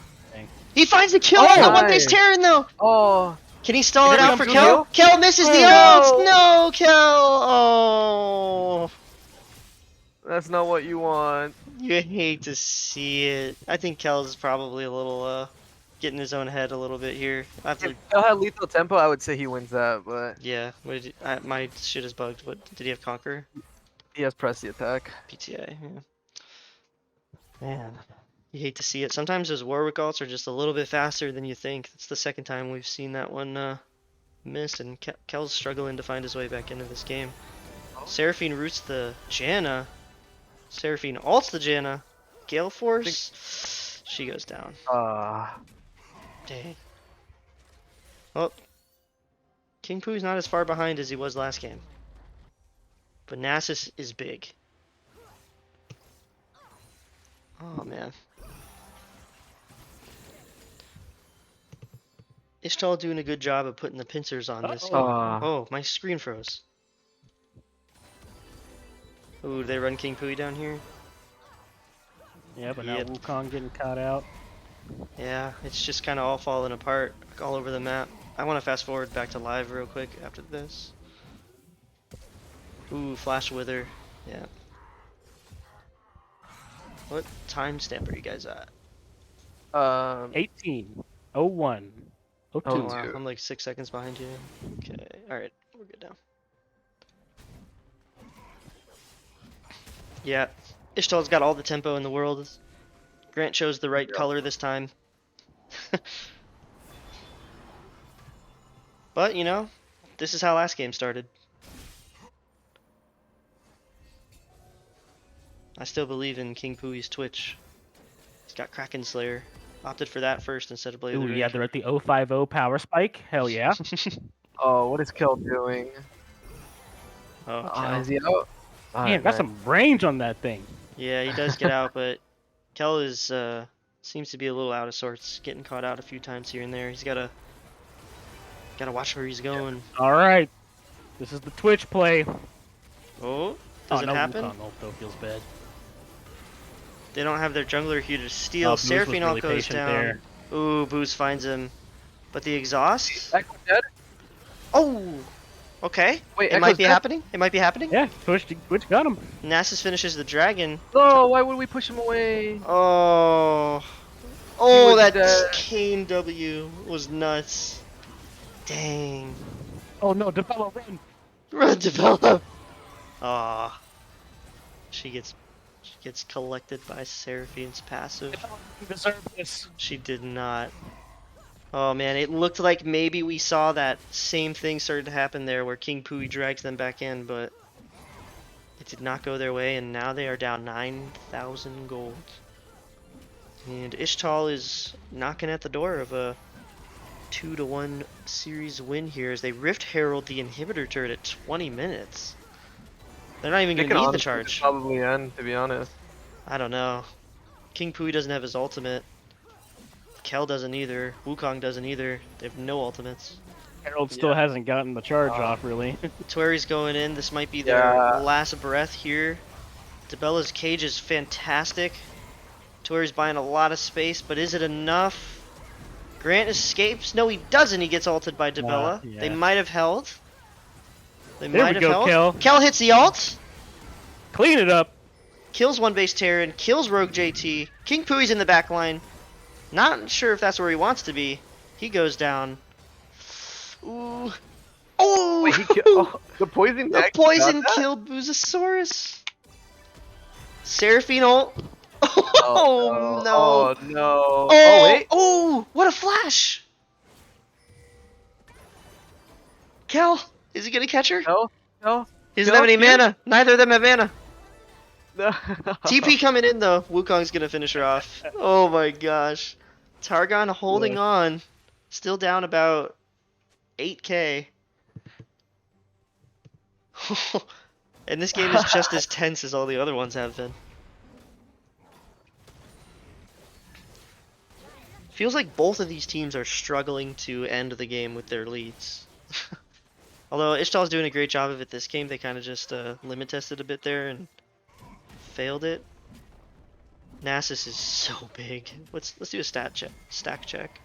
S1: He finds the kill
S3: Oh,
S1: on the one base
S3: nice.
S1: Terran, though!
S3: Oh,
S1: Can he stall
S3: Did
S1: it
S3: it
S1: out
S3: come
S1: for
S3: to
S1: Kel?
S3: you?
S1: Kel misses the
S3: Oh,
S1: ult! No, Kel! Oh!
S3: that's not what you want.
S1: You hate to see it. I think Kel's probably a little, getting his own head a little bit here. I have to,
S3: If Kel had lethal tempo, I would say he wins that, but
S1: yeah. What did my shit is bugged. What did he have? Conquer?
S3: he has pressed the attack.
S1: PTA. Yeah. Man, you hate to see it. Sometimes those Warwick ults are just a little bit faster than you think. It's the second time we've seen that one miss, and Kel's struggling to find his way back into this game. Seraphine roots the Janna. Seraphine ults the Janna. Gale Force. She goes down. Dang. Well, King Poo's not as far behind as he was last game. But Nasus is big. Oh man. Ixtal doing a good job of putting the pincers on this. Oh, my screen froze. Ooh, they run King Pui down here?
S2: Yeah, but now
S1: Yep.
S2: Wukong getting caught out.
S1: Yeah, it's just kind of all falling apart all over the map. I want to fast forward back to live real quick after this. Ooh, Flash Wither. Yeah. What timestamp are you guys at?
S2: 18. 01. 02.
S1: Oh,
S3: Oh,
S1: wow.
S3: dude.
S1: I'm like 6 seconds behind you. Okay, alright. We're good now. Yeah, Ixtal's got all the tempo in the world. Grant chose the right color this time. But, you know, this is how last game started. I still believe in King Pui's Twitch. He's got Kraken Slayer. Opted for that first instead of Blade of
S2: Ooh,
S1: the
S2: yeah,
S1: Ring.
S2: they're at the 050 power spike. Hell yeah.
S3: Oh, what is Kel doing?
S1: Oh,
S3: Oh,
S1: Kel.
S3: is he out?
S2: Man, got some range on that thing.
S1: Yeah, he does get out, but Kel is seems to be a little out of sorts, getting caught out a few times here and there. He's gotta watch where he's going.
S2: All right. This is the Twitch play.
S1: Oh, does it
S2: no,
S1: happen?
S2: Wukong ult though feels bad.
S1: They don't have their jungler here to steal.
S2: Booz was
S1: Seraphine
S2: really
S1: ult goes
S2: patient
S1: down.
S2: there.
S1: Ooh, Booz finds him. But the exhaust?
S3: Echo's dead?
S1: Oh! Okay.
S3: Wait,
S1: It might
S3: Echo's
S1: be
S3: dead?
S1: happening. It might be happening.
S2: Yeah, Twitch got him.
S1: Nasus finishes the dragon.
S3: Oh, why would we push him away?
S1: Oh. Oh,
S3: was
S1: that
S3: dead.
S1: Kane W was nuts. Dang.
S2: Oh no, develop run.
S1: Run, develop. Ah. She gets collected by Seraphine's passive.
S2: You deserve this.
S1: She did not. Oh man, it looked like maybe we saw that same thing started to happen there where King Pui drags them back in, but it did not go their way, and now they are down 9,000 gold. And Ixtal is knocking at the door of a 2-1 series win here as they Rift Herald the inhibitor turret at 20 minutes. They're not even
S3: They
S1: going
S3: can
S1: to need the
S3: honestly
S1: charge.
S3: probably end, to be honest.
S1: I don't know. King Pui doesn't have his ultimate. Kel doesn't either. Wukong doesn't either. They have no ultimates.
S2: Harold still hasn't gotten the charge off, really.
S1: Tueri's going in. This might be their
S3: Yeah.
S1: last breath here. Debella's cage is fantastic. Tueri's buying a lot of space, but is it enough? Grant escapes. No, he doesn't. He gets ulted by Debella.
S2: yeah.
S1: They might have held. They
S2: There
S1: might
S2: we
S1: have
S2: go,
S1: held.
S2: Kel.
S1: Kel hits the ult.
S2: Clean it up.
S1: kills one base Terran, kills Rogue JT. King Pui's in the back line. Not sure if that's where he wants to be. He goes down. Ooh. Oh!
S3: Wait, the poison
S1: The
S3: actually got
S1: poison
S3: that?
S1: killed Boozosaurus. Seraphine ult.
S3: Oh
S1: Oh
S3: no!
S1: no!
S3: Oh no!
S1: Oh,
S3: Oh wait!
S1: oh! What a flash! Kel, is he gonna catch her?
S3: No! No!
S1: He doesn't have any
S3: Kill?
S1: mana. Neither of them have mana.
S3: No!
S1: TP coming in though. Wukong's gonna finish her off. Oh my gosh. Targon holding on. Still down about 8k. And this game is just as tense as all the other ones have been. Feels like both of these teams are struggling to end the game with their leads. Although Ixtal's doing a great job of it this game, they kind of just limit tested a bit there and failed it. Nasus is so big. Let's do a stack check.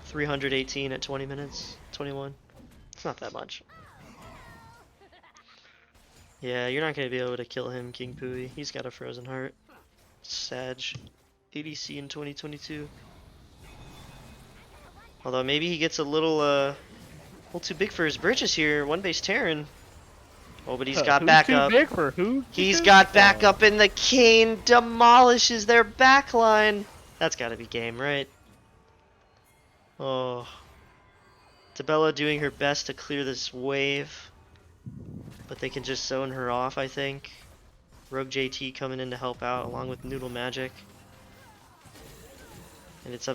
S1: 318 at 20 minutes. 21. It's not that much. Yeah, you're not gonna be able to kill him, King Pui. He's got a frozen heart. Sag. ADC in 2022. Although maybe he gets a little too big for his britches here. One base Terran. Oh, but he's got
S2: Who's
S1: backup.
S2: too big for who?
S1: He's got backup, and the Kane demolishes their backline. That's gotta be game, right? Oh. Tabella doing her best to clear this wave. But they can just zone her off, I think. Rogue JT coming in to help out along with Noodle Magic. And it's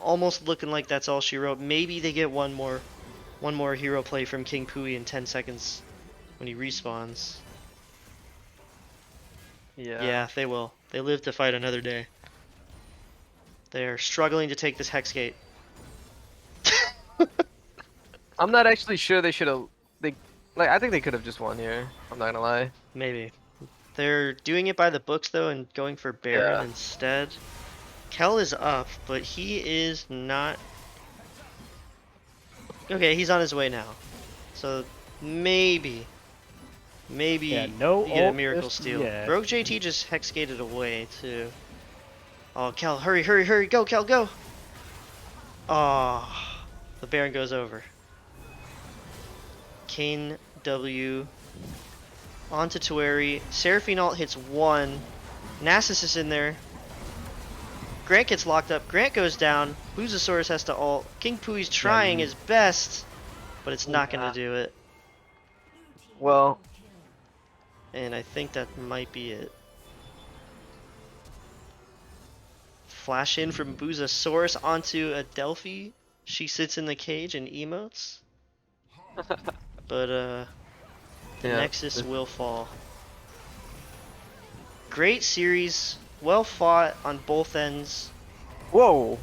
S1: almost looking like that's all she wrote. Maybe they get one more hero play from King Pui in 10 seconds when he respawns. Yeah, they will. They live to fight another day. They are struggling to take this Hex Gate.
S3: I'm not actually sure they should have. I think they could have just won here. I'm not gonna lie.
S1: Maybe. They're doing it by the books though and going for Baron
S3: Yeah.
S1: instead. Kel is up, but he is not. Okay, he's on his way now. So maybe
S2: Yeah, no
S1: you get a
S2: ult
S1: miracle
S2: just
S1: steal.
S2: yet.
S1: Rogue JT just hex gated away too. Oh, Kel, hurry, hurry, hurry, go, Kel, go! Oh, the Baron goes over. Kane W onto Tueri. Seraphine ult hits one. Nasus is in there. Grant gets locked up. Grant goes down. Boozosaurus has to ult. King Pui's trying his best, but it's not gonna do it.
S3: Well,
S1: And I think that might be it. Flash in from Boozosaurus onto a Delphi. She sits in the cage and emotes. But the
S3: yeah,
S1: Nexus will fall. Great series. Well fought on both ends.
S3: whoa,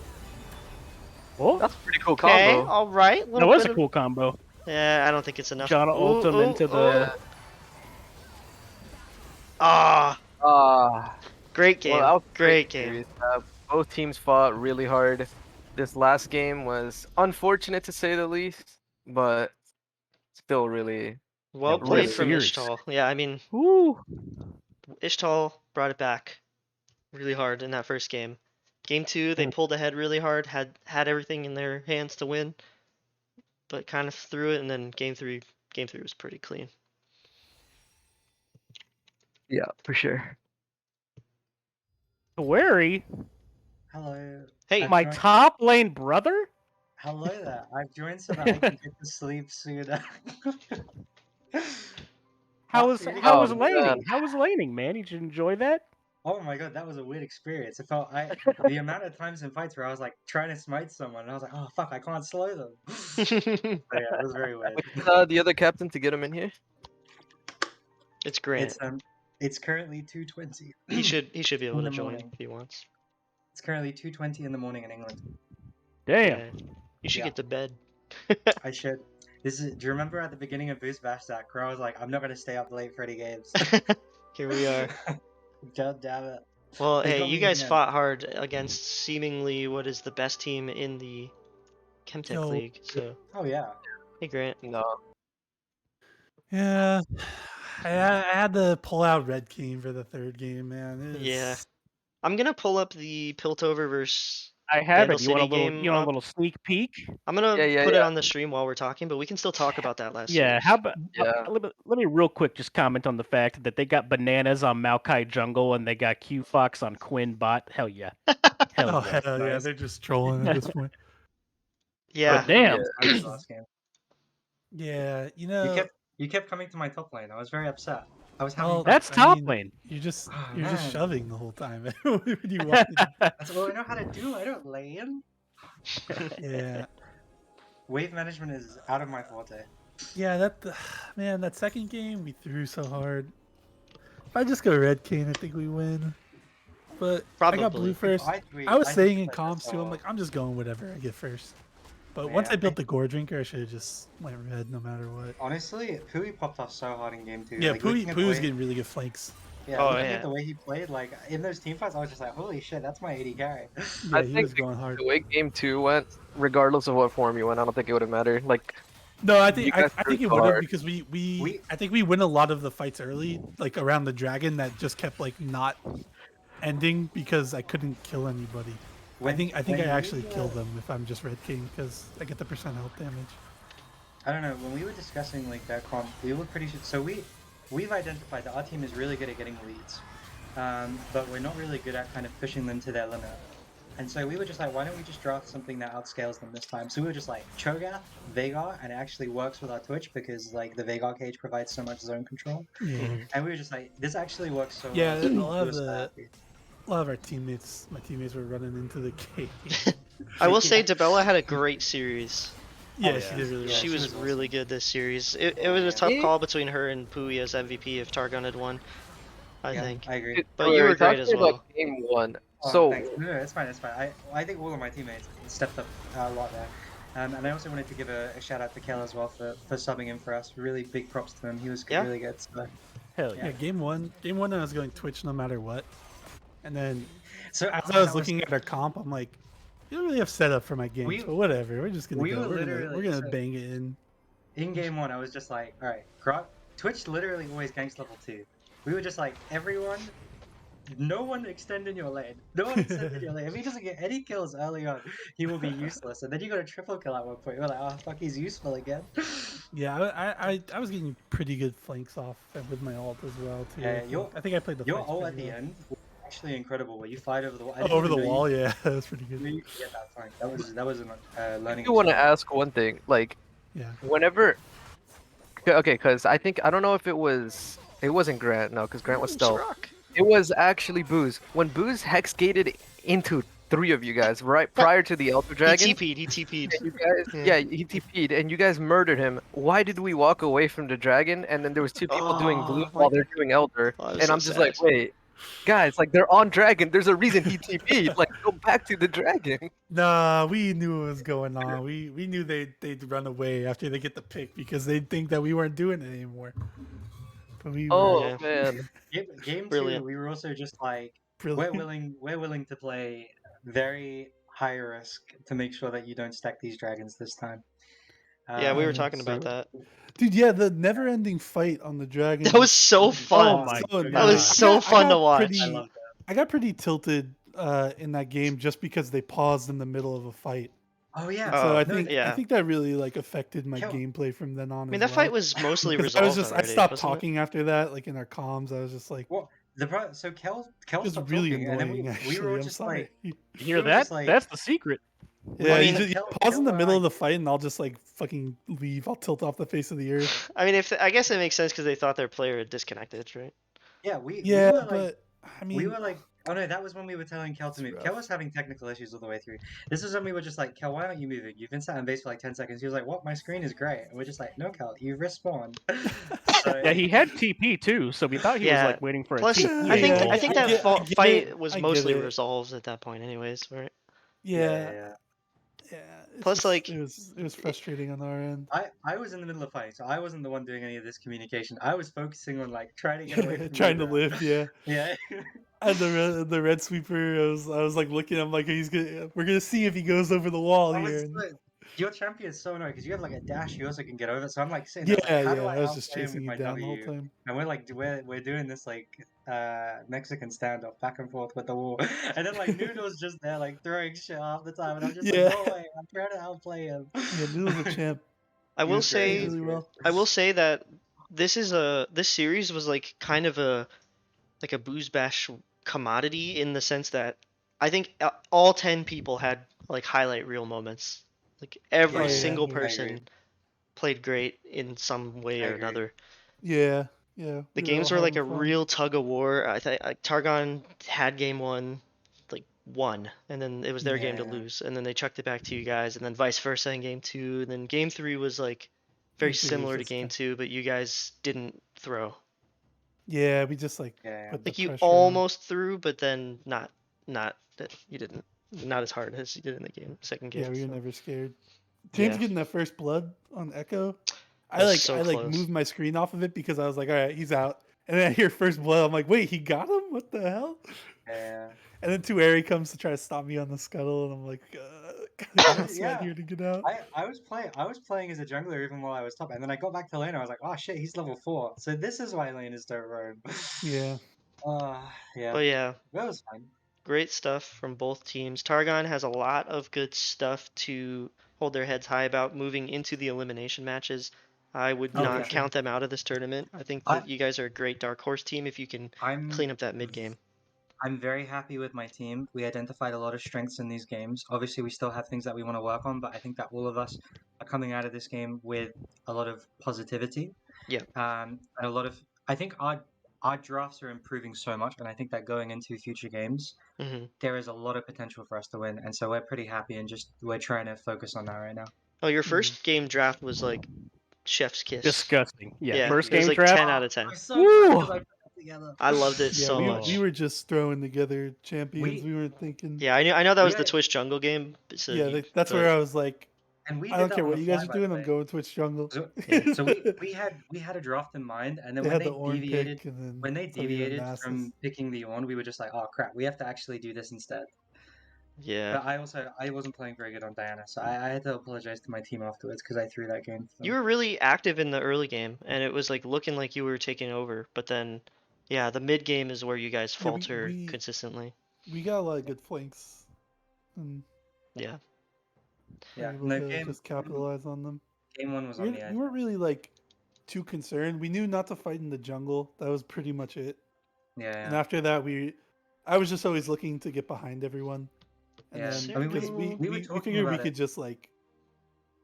S2: Oh,
S3: that's a pretty cool
S1: Okay,
S3: combo.
S1: alright.
S2: that was a cool combo.
S1: Yeah, I don't think it's enough.
S2: John ult him into the.
S1: Ah, great game.
S3: Well, that was a
S1: Great game.
S3: series. Both teams fought really hard. This last game was unfortunate to say the least, but still really.
S1: Well
S2: what a
S1: played from
S2: series.
S1: Ixtal. Yeah, I mean,
S2: Woo!
S1: Ixtal brought it back really hard in that first game. Game 2, they pulled ahead really hard, had everything in their hands to win, but kind of threw it, and then game 3 was pretty clean.
S3: Yeah, for sure.
S2: Wary,
S4: Hello.
S1: Hey,
S4: I've
S2: my
S4: joined-
S2: top lane brother.
S4: Hello there. I've joined so that I can get to sleep sooner.
S2: How
S4: Oh,
S2: was
S4: really?
S2: how was
S3: Oh,
S2: laning?
S3: man.
S2: How was laning, man? Did you enjoy that?
S4: Oh my god, that was a weird experience. It felt the amount of times in fights where I was like trying to smite someone and I was like, oh fuck, I can't slow them. But yeah, it was very weird.
S3: Wait, the other captain to get him in here.
S1: it's Grant.
S4: It's currently 2:20.
S1: He should be able
S4: in
S1: to
S4: the
S1: join
S4: morning.
S1: if he wants.
S4: It's currently 2:20 in the morning in England.
S2: Damn.
S1: Yeah. You should
S4: Yeah.
S1: get to bed.
S4: I should. Do you remember at the beginning of Booz Bashtak where I was like, I'm not gonna stay up late for any games?
S1: Here we are.
S4: God damn it.
S1: Well,
S4: They
S1: hey,
S4: got
S1: you
S4: me
S1: guys
S4: again.
S1: fought hard against seemingly what is the best team in the Chemtech
S5: Yo.
S1: League. So,
S4: Oh yeah.
S1: hey Grant.
S3: No.
S5: Yeah, I had to pull out Red King for the third game, man.
S1: Yeah. I'm gonna pull up the Piltover versus
S2: I have
S1: Vandal
S2: it. You want a
S1: City
S2: little?
S1: game
S2: You want a
S1: up.
S2: little sneak peek?
S1: I'm gonna
S3: Yeah.
S1: put it on the stream while we're talking, but we can still talk about that last
S2: Yeah.
S1: series.
S2: How about?
S3: Yeah.
S2: Let me real quick just comment on the fact that they got bananas on Maokai Jungle and they got Q Fox on Quinn Bot. Hell yeah. Hell
S5: Oh
S2: yeah.
S5: hell yeah,
S4: Nice.
S5: they're just trolling at this point.
S1: Yeah.
S2: But damn.
S3: Yeah.
S4: I was last game.
S5: Yeah,
S4: You kept coming to my top lane. I was very upset. I was having
S5: well,
S2: That's
S5: I
S2: top
S5: mean,
S2: lane.
S5: you're just
S4: Oh,
S5: you're just
S4: man.
S5: shoving the whole time. When you want to
S4: That's all I know how to do. I don't lane.
S5: yeah,
S4: Wave management is out of my forte.
S5: yeah. That second game we threw so hard. If I just go Red King, I think we win. But I got blue
S1: Probably.
S5: first. I was saying in comms too. I'm like, I'm just going whatever I get first. But once
S4: Man,
S5: I built the Gore Drinker, I should have just went red no matter what.
S4: honestly, Pui popped off so hard in game 2.
S5: Yeah,
S4: like, looking at the
S5: Pooey's
S4: way-
S5: getting really good flanks.
S4: Yeah,
S1: Oh,
S4: looking
S1: yeah.
S4: at the way he played, like in those team fights, I was just like, holy shit, that's my 80 carry.
S5: Yeah,
S3: I
S5: he
S3: think
S5: was going hard.
S3: The way game 2 went, regardless of what form you went, I don't think it would have mattered. Like,
S5: No, I
S3: You
S5: think
S3: guys
S5: I think
S3: threw
S5: it would have
S3: hard.
S5: because I think we win a lot of the fights early, like around the dragon that just kept like not ending because I couldn't kill anybody. I think I
S4: when
S5: actually
S4: we,
S5: killed them if I'm just Red King because I get the percent health damage.
S4: I don't know. When we were discussing like that comp, we were pretty sure. So we've identified that our team is really good at getting leads, but we're not really good at kind of pushing them to their limit. And so we were just like, why don't we just draft something that outscales them this time? So we were just like Cho'Gath, Veigar, and it actually works with our Twitch because like the Veigar cage provides so much zone control.
S5: Yeah,
S4: And we were just like, this actually works so
S5: Yeah,
S4: well.
S5: a lot
S4: We
S5: of
S4: were so
S5: the-
S4: happy.
S5: a lot of my teammates were running into the cave.
S1: I will say
S4: Yeah.
S1: Debella had a great series.
S5: Yeah,
S2: yeah.
S5: she did really
S4: Yeah,
S5: well.
S1: she was
S4: was
S1: really
S4: awesome.
S1: good this series. It was a tough
S3: Yeah.
S1: call between her and Pui as MVP if Targon had won, I
S4: Yeah,
S1: think.
S4: I agree.
S1: But
S3: wait,
S1: you were
S3: talk
S1: great
S3: to
S1: as
S3: me about
S1: well.
S3: game 1.
S4: Oh,
S3: So,
S4: thanks. No, it's fine. It's fine. I think all of my teammates stepped up a lot there. And I also wanted to give a shout out to Kel as well for subbing in for us. Really big props to him. He was
S1: Yeah.
S4: really good. So,
S2: Hell yeah.
S5: Yeah, game one, I was going Twitch no matter what, and then
S4: so
S5: as I was looking at our comp, I'm like, you don't really have setup for my game,
S4: We-
S5: so whatever. We're just gonna
S4: we
S5: go.
S4: were
S5: We're
S4: literally-
S5: gonna
S4: so-
S5: bang it in.
S4: in game 1, I was just like, all right, Twitch literally always ganks level 2. We were just like, everyone, no one extend in your lane. No one extend in your lane. If he doesn't get any kills early on, he will be useless. And then you got a triple kill at one point. We're like, oh fuck, he's useful again.
S5: Yeah, I was getting pretty good flanks off with my ult as well too.
S4: Yeah,
S5: I think I played the
S4: Your
S5: fights
S4: ult
S5: pretty
S4: at the
S5: well.
S4: end was actually incredible. Where you fight over the wall. I
S5: Oh,
S4: didn't
S5: over the
S4: even know
S5: wall, yeah, that was pretty
S4: You,
S5: good.
S4: you could get that flank. That was a
S3: I
S4: learning.
S3: do want to
S4: experience.
S3: ask one thing. Like,
S5: Yeah,
S3: whenever. Okay, because I don't know if it wasn't Grant, no, because Grant was stealth.
S1: Rock.
S3: It was actually Booz. When Booz hex gated into 3 of you guys, right prior to the Elder Dragon.
S1: He TP'd.
S3: You guys, yeah, he TP'd, and you guys murdered him. Why did we walk away from the dragon? And then there was 2 people doing blue
S1: Oh,
S3: while
S1: my
S3: they're doing Elder,
S1: Oh, that was
S3: and
S1: so
S3: I'm just
S1: sad.
S3: like, wait, guys, like they're on dragon. There's a reason he TP'd. Like, go back to the dragon.
S5: nah, we knew what was going on. We knew they'd run away after they get the pick because they'd think that we weren't doing it anymore. But we were
S3: Oh
S1: Yeah.
S3: man,
S4: Game 2,
S1: Brilliant.
S4: we were also just like,
S5: brilliant.
S4: we're willing to play very high risk to make sure that you don't stack these dragons this time.
S1: Yeah, we were
S5: Um,
S1: talking about
S4: so-
S1: that.
S5: Dude, yeah, the never-ending fight on the dragon.
S1: That was so fun.
S2: Oh my
S5: so
S2: God.
S1: That was
S5: nice.
S1: so fun to watch.
S5: Pretty,
S4: I love
S5: I got pretty tilted in that game just because they paused in the middle of a fight.
S4: Oh yeah.
S5: So
S1: Oh,
S5: I
S4: no,
S5: think
S1: yeah.
S5: I think that really like affected my
S4: Kel-
S5: gameplay from then on.
S1: I mean, that fight was mostly
S5: I
S1: resolved
S5: was just
S1: already,
S5: I stopped
S1: wasn't it?
S5: talking after that. Like in our comms, I was just like,
S4: Well, so Kel
S5: it was
S4: stopped
S5: really
S4: talking, and then
S5: annoying.
S4: we
S5: Actually,
S4: were all
S5: I'm
S4: just
S5: sorry.
S2: You
S4: we
S2: hear
S4: were
S2: that?
S4: just like-
S2: That's the secret.
S5: Yeah,
S1: I
S5: you
S1: mean-
S5: just, you
S4: Kel-
S5: pause in the
S4: Kel,
S5: middle of
S4: like-
S5: the fight, and I'll just like fucking leave. I'll tilt off the face of the earth.
S1: I mean, I guess it makes sense because they thought their player had disconnected, right?
S4: yeah, we
S5: Yeah,
S4: were like,
S5: but I mean,
S4: we were like, oh no, that was when we were telling Kel to
S5: It's
S4: move.
S5: rough.
S4: Kel was having technical issues all the way through. This is when we were just like, Kel, why aren't you moving? You've been sat in base for like 10 seconds. He was like, what? My screen is great. And we're just like, no, Kel, you respawned. So,
S2: Yeah, he had TP too, so we thought he
S1: Yeah.
S2: was like waiting for a
S1: Plus,
S2: TP.
S1: I think
S5: Yeah,
S1: I think
S5: I
S1: that
S5: get- I get
S1: fight
S5: it,
S1: was
S5: I get
S1: mostly
S5: it.
S1: resolved at that point, anyways, right?
S5: yeah. It's
S1: Plus,
S5: just-
S1: like-
S5: it was frustrating on our end.
S4: I was in the middle of fighting, so I wasn't the one doing any of this communication. I was focusing on like trying to get away from
S5: Trying to
S4: you.
S5: live, yeah.
S4: Yeah.
S5: And the red sweeper, I was like looking. I'm like, we're gonna see if he goes over the wall
S4: I
S5: here.
S4: was,
S5: and-
S4: Your champion is so annoying because you have like a dash. You also can get over. So I'm like sitting there
S5: Yeah,
S4: like, how do
S5: yeah.
S4: I
S5: I was just
S4: outplay him
S5: chasing
S4: with
S5: you
S4: my
S5: down the whole
S4: W?
S5: time.
S4: And we're doing this like Mexican standoff back and forth with the wall, and then like Noodle's just there like throwing shit half the time, and I'm just like,
S5: Yeah.
S4: go away! I'm trying to outplay him.
S5: Yeah, Noodle's a champ.
S1: I
S4: He
S1: will
S4: was great.
S5: Played
S4: He
S1: say
S4: was
S5: really
S4: great.
S5: well.
S1: I will say that this series was like kind of a Booze Bash commodity in the sense that I think all 10 people had like highlight reel moments. Like every
S5: Oh, yeah,
S1: single
S5: yeah.
S4: I agree.
S1: person played great in some way
S4: I
S1: or
S4: agree.
S1: another.
S5: Yeah, yeah.
S1: The
S5: We were all
S1: games were like
S5: having
S1: a
S5: fun.
S1: real tug of war. I think Targon had game one, like won, and then it was their game to
S4: Yeah.
S1: lose, and then they chucked it back to you guys, and then vice versa in game two, and then game three was like very
S5: Game 3 was
S1: similar to
S5: just
S1: game two, but you guys didn't throw.
S5: Yeah, we just like
S4: Yeah.
S5: put the
S1: Like you
S5: pressure on.
S1: almost threw, but then not that you didn't. Not as hard as you did in the second game.
S5: Yeah, we were
S1: so.
S5: never scared. James
S1: Yeah.
S5: getting that first blood on Echo.
S1: That was so
S5: I like
S1: close.
S5: moved my screen off of it because I was like, all right, he's out. And then I hear first blood. I'm like, wait, he got him? What the hell?
S4: Yeah.
S5: And then Tueri comes to try to stop me on the scuttle, and I'm like, I'm sweat
S4: Yeah.
S5: here to get out.
S4: I was playing as a jungler even while I was top, and then I got back to lane. And I was like, oh shit, he's level 4. So this is why laners don't roam.
S5: Yeah.
S4: Yeah.
S1: But yeah,
S4: That was fine.
S1: great stuff from both teams. Targon has a lot of good stuff to hold their heads high about moving into the elimination matches. I would
S4: Oh,
S1: not
S4: yeah.
S1: count them out of this tournament. I think
S4: I
S1: that you guys are a great dark horse team if you can
S4: I'm
S1: clean up that mid game.
S4: I'm very happy with my team. We identified a lot of strengths in these games. Obviously, we still have things that we want to work on, but I think that all of us are coming out of this game with a lot of positivity.
S1: Yeah.
S4: And a lot of I think our drafts are improving so much, and I think that going into future games,
S1: hmm
S4: there is a lot of potential for us to win, and so we're pretty happy and just we're trying to focus on that right now.
S1: Oh, your
S5: Mhm.
S1: first game draft was like chef's kiss.
S2: Disgusting. Yeah,
S1: Yeah,
S2: first
S1: it was
S2: game
S1: like
S2: draft.
S1: 10 out of 10.
S4: I'm so glad
S2: Woo!
S4: because I put it together.
S1: I loved it
S5: Yeah,
S1: so
S5: we
S1: much.
S5: were just throwing together champions.
S4: We
S5: We weren't thinking.
S1: Yeah, I know that
S4: we
S1: was the
S4: had,
S1: Twitch jungle game. So
S5: Yeah,
S1: you,
S5: that's
S1: but
S5: where I was like,
S4: and we
S5: I
S4: did
S5: don't
S4: that
S5: care
S4: on the
S5: what you
S4: fly,
S5: guys are
S4: by the
S5: doing. I'm
S4: way.
S5: going Twitch jungle.
S4: So,
S1: yeah.
S4: so we had a draft in mind, and then
S5: They
S4: when
S5: had the
S4: they
S5: Ornn
S4: deviated
S5: pick, and then
S4: when they
S5: some of your
S4: deviated
S5: Nasus.
S4: from picking the Ornn, we were just like, oh crap, we have to actually do this instead.
S1: Yeah.
S4: But I wasn't playing very good on Diana, so I had to apologize to my team afterwards because I threw that game. For
S1: You
S4: them.
S1: were really active in the early game, and it was like looking like you were taking over. But then, yeah, the mid game is where you guys
S5: Yeah,
S1: falter consistently.
S5: we got a lot of good flanks, and
S1: Yeah.
S5: we
S4: Yeah,
S5: were able
S4: no
S5: to just capitalize on them.
S4: game one was on the
S5: We
S4: edge.
S5: weren't really like too concerned. We knew not to fight in the jungle. That was pretty much it.
S4: Yeah,
S5: And
S4: yeah.
S5: after that, I was just always looking to get behind everyone. And
S4: Yeah,
S5: then
S4: I mean,
S5: because
S4: we were
S5: we
S4: talking
S5: figured we
S4: about
S5: could
S4: it.
S5: just like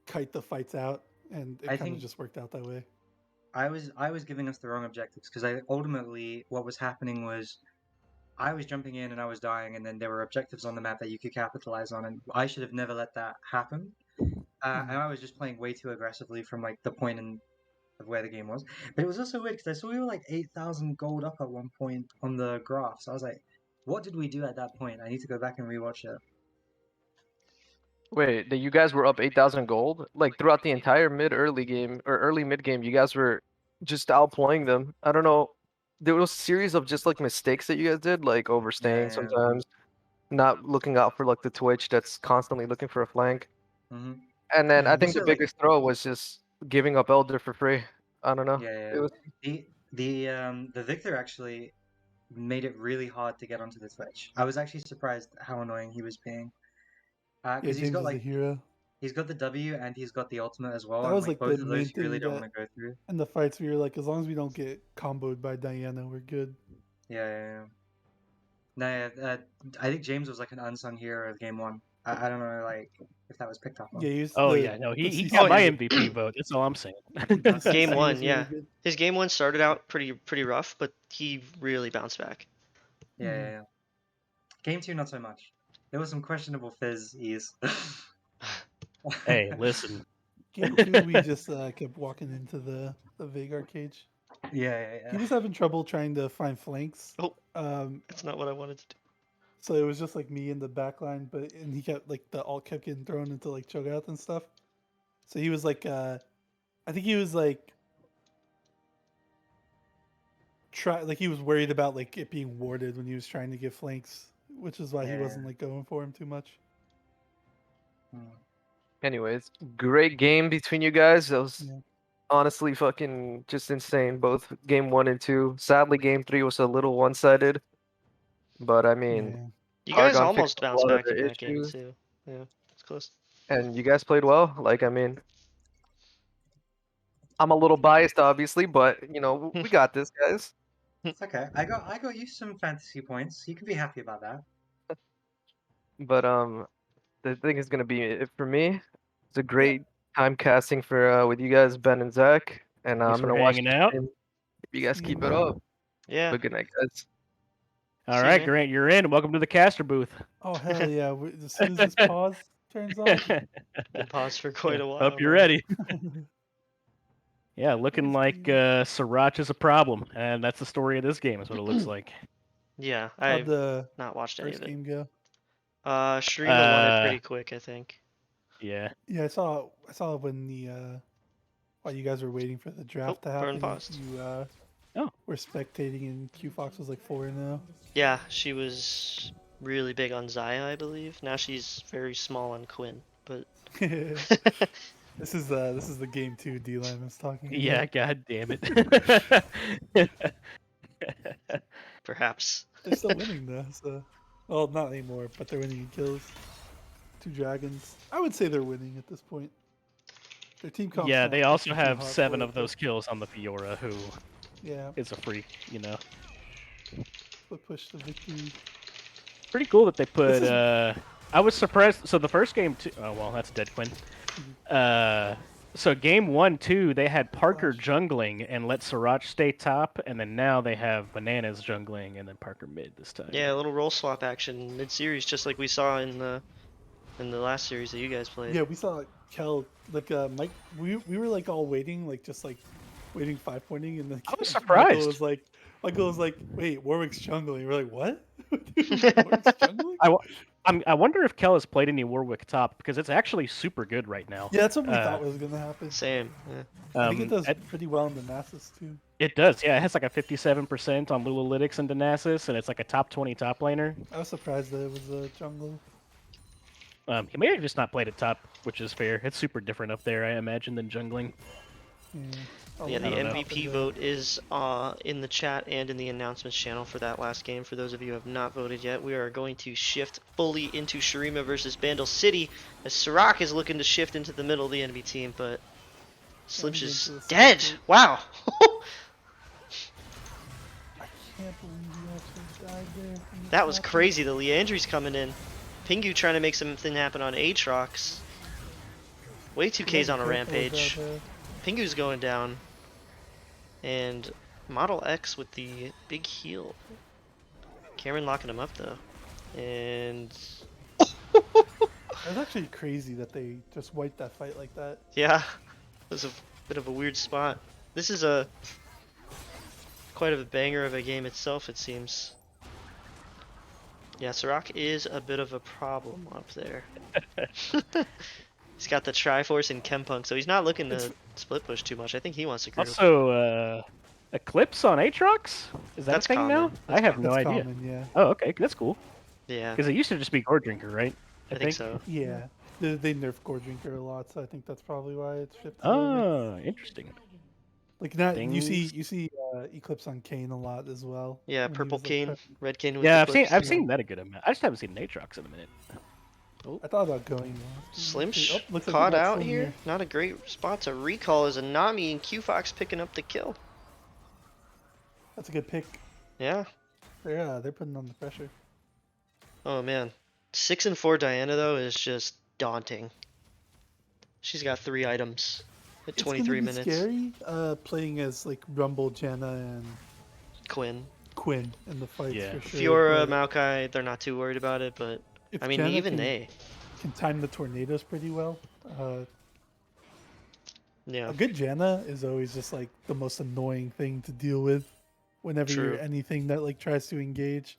S5: kite the fights out, and it
S4: I
S5: kind of
S4: think
S5: just worked out that way.
S4: I was giving us the wrong objectives because I ultimately what was happening was I was jumping in and I was dying, and then there were objectives on the map that you could capitalize on, and I should have never let that happen.
S5: Mhm.
S4: And I was just playing way too aggressively from like the point of where the game was. But it was also weird because I saw we were like 8,000 gold up at one point on the graph. So I was like, what did we do at that point? I need to go back and rewatch it.
S3: Wait, that you guys were up 8,000 gold? Like throughout the entire early game or early mid game, you guys were just outplaying them. I don't know. There was a series of just like mistakes that you guys did, like overstaying
S4: Yeah.
S3: sometimes, not looking out for like the Twitch that's constantly looking for a flank.
S4: Mm-hmm.
S3: And then I think the
S4: Also, like,
S3: biggest throw was just giving up Elder for free. I don't know.
S4: yeah,
S3: It was
S4: the Victor actually made it really hard to get onto the Twitch. I was actually surprised how annoying he was being.
S5: Yeah,
S4: Because
S5: James is a hero.
S4: he's got the W and he's got the ultimate as well,
S5: That
S4: and
S5: was
S4: like
S5: like the
S4: both of
S5: main
S4: those you really
S5: thing
S4: don't
S5: that
S4: want to go through.
S5: in the fights we were like, as long as we don't get comboed by Diana, we're good.
S4: Yeah. No, yeah, I think James was like an unsung hero of game one. I don't know, like if that was picked up on.
S5: Yeah, he was
S2: Oh
S5: the,
S2: yeah, no,
S5: the
S2: he
S5: CC
S2: got my
S1: yeah.
S2: MVP vote. That's all I'm saying.
S5: the
S1: Game
S5: CC
S1: one,
S5: was really
S1: yeah.
S5: good.
S1: His game one started out pretty rough, but he really bounced back.
S4: Yeah. Game two, not so much. There was some questionable fizz.
S2: Hey, listen.
S5: Game 2, we just kept walking into the Veigar cage.
S4: Yeah.
S5: He was having trouble trying to find flanks.
S1: Oh, that's not what I wanted to do.
S5: So it was just like me in the back line, and he kept like the ult kept getting thrown into like chokeouts and stuff. So he was like, I think he was like, he was worried about like it being warded when he was trying to get flanks, which is why he
S4: Yeah.
S5: wasn't like going for him too much.
S3: Anyways, great game between you guys. That was
S5: Yeah.
S3: honestly fucking just insane. Both game 1 and 2. Sadly, game 3 was a little one-sided, but I mean,
S5: Yeah.
S1: You guys
S3: Targon fixed
S1: almost
S3: a
S1: bounced
S3: lot of
S1: back
S3: their
S1: in that game
S3: issues,
S1: too. Yeah, it's close.
S3: and you guys played well. Like, I mean, I'm a little biased, obviously, but you know, we got this, guys.
S4: It's okay. I got you some fantasy points. You can be happy about that.
S3: But the thing is gonna be for me. It's a
S5: Yeah.
S3: great time casting for with you guys, Ben and Zach, and
S2: Thanks
S3: I'm
S2: for
S3: gonna watch
S2: hanging
S3: the
S2: out.
S3: stream. If you guys
S5: See
S3: keep
S5: you,
S3: it
S5: man.
S3: up.
S1: Yeah.
S3: But good night, guys.
S2: All
S1: See you,
S2: right,
S1: man.
S2: Grant, you're in. Welcome to the caster booth.
S5: Oh hell yeah! As soon as this pause turns off.
S1: Been paused for quite a while.
S2: Hope you're
S1: man.
S2: ready. Yeah, looking like Sriracha is a problem, and that's the story of this game. Is what it looks like.
S1: Yeah,
S5: How'd
S1: I've
S5: the
S1: not watched any
S5: first
S1: of it.
S5: game go?
S1: Sharima won it pretty quick, I think.
S2: Yeah.
S5: Yeah, I saw when the while you guys were waiting for the draft to
S1: Oh, burn
S5: happen,
S1: paused.
S5: you
S2: Oh.
S5: were spectating and Q Fox was like 4-0.
S1: Yeah, she was really big on Zaya, I believe. Now she's very small on Quinn, but
S5: This is the game 2 D-Line I was talking about.
S2: Yeah. God damn it.
S1: perhaps.
S5: They're still winning though, so well not anymore, but they're winning in kills. 2 dragons. I would say they're winning at this point. Their team comp's
S2: Yeah,
S5: not
S2: they also
S5: pushing too
S2: have
S5: hard
S2: 7
S5: for
S2: of
S5: it,
S2: those kills on the Fiora, who
S5: but yeah,
S2: is a freak. You know.
S5: but push the victory.
S2: Pretty cool that they put.
S5: is-
S2: I was surprised. So the first game, too. Oh well, that's Dead Quinn. So game 1, 2, they had Parker jungling and let Sriracha stay top, and then now they have Bananas jungling and then Parker mid this time.
S1: Yeah, a little roll swap action mid-series, just like we saw in the last series that you guys played.
S5: Yeah, we saw Kel like Mike. We were like all waiting, like just like waiting 5-pointing, and then
S2: I was surprised.
S5: Michael was like, wait, Warwick's jungling. We're like, what? Warwick's jungling?
S2: I wonder if Kel has played any Warwick top because it's actually super good right now.
S5: Yeah, that's what we thought was gonna happen.
S1: Same. Yeah.
S5: I think it does pretty well in the Nasus too.
S2: It does, yeah. It has like a 57% on Lulalytics and Denasis, and it's like a top 20 top laner.
S5: I was surprised that it was a jungle.
S2: He may have just not played it top, which is fair. It's super different up there, I imagine, than jungling.
S1: Yeah, the
S2: I don't know.
S1: MVP vote is in the chat and in the announcements channel for that last game. For those of you who have not voted yet, we are going to shift fully into Sharima versus Bandle City, as Sirach is looking to shift into the middle of the enemy team, but Slimsh is dead! Wow!
S5: I can't believe you actually died there.
S1: That was crazy, the Leandry's coming in. Pingu trying to make something happen on Aatrox. Way 2K's on a rampage. Pingu's going down. And Model X with the big heal. Cameron locking him up though. And
S5: It was actually crazy that they just wiped that fight like that.
S1: yeah, it was a bit of a weird spot. This is quite a banger of a game itself, it seems. Yeah, Sirach is a bit of a problem up there. He's got the Triforce and Chempunk, so he's not looking to split push too much. I think he wants to group.
S2: Also, Eclipse on Aatrox? Is that
S1: That's
S2: a thing
S1: common.
S2: now? I have no
S5: That's
S2: idea.
S5: common, yeah.
S2: Oh, okay, that's cool.
S1: Yeah,
S2: Because it used to just be Gore Drinker, right?
S1: I think so.
S5: Yeah. They nerf Gore Drinker a lot, so I think that's probably why it's shipped.
S2: Oh, interesting.
S5: Like now you
S2: Things-
S5: see Eclipse on Kane a lot as well.
S1: Yeah,
S5: when he
S1: purple
S5: was, like,
S1: cane,
S5: prepping.
S1: red cane with
S2: Yeah,
S1: the clips.
S2: I've seen that a good amount. I just haven't seen Aatrox in a minute.
S5: I thought about going.
S1: Slimsh
S5: looks like we
S1: caught
S5: got
S1: out
S5: Slim
S1: here. Not a great spot to recall as a Nami and Q Fox picking up the kill.
S5: That's a good pick.
S1: Yeah.
S5: They're putting on the pressure.
S1: Oh man. 6 and 4 Diana though is just daunting. She's got 3 items at 23
S5: it's gonna be
S1: minutes.
S5: Scary playing as like Rumble, Jenna, and
S1: Quinn.
S5: Quinn in the fights
S2: Yeah.
S5: for sure.
S1: Fiora,
S5: but
S1: Maokai, they're not too worried about it, but
S5: if
S1: I mean
S5: Jenna
S1: even
S5: can,
S1: they.
S5: can time the tornadoes pretty well.
S1: Yeah.
S5: A good Janna is always just like the most annoying thing to deal with whenever
S1: True.
S5: you're anything that like tries to engage.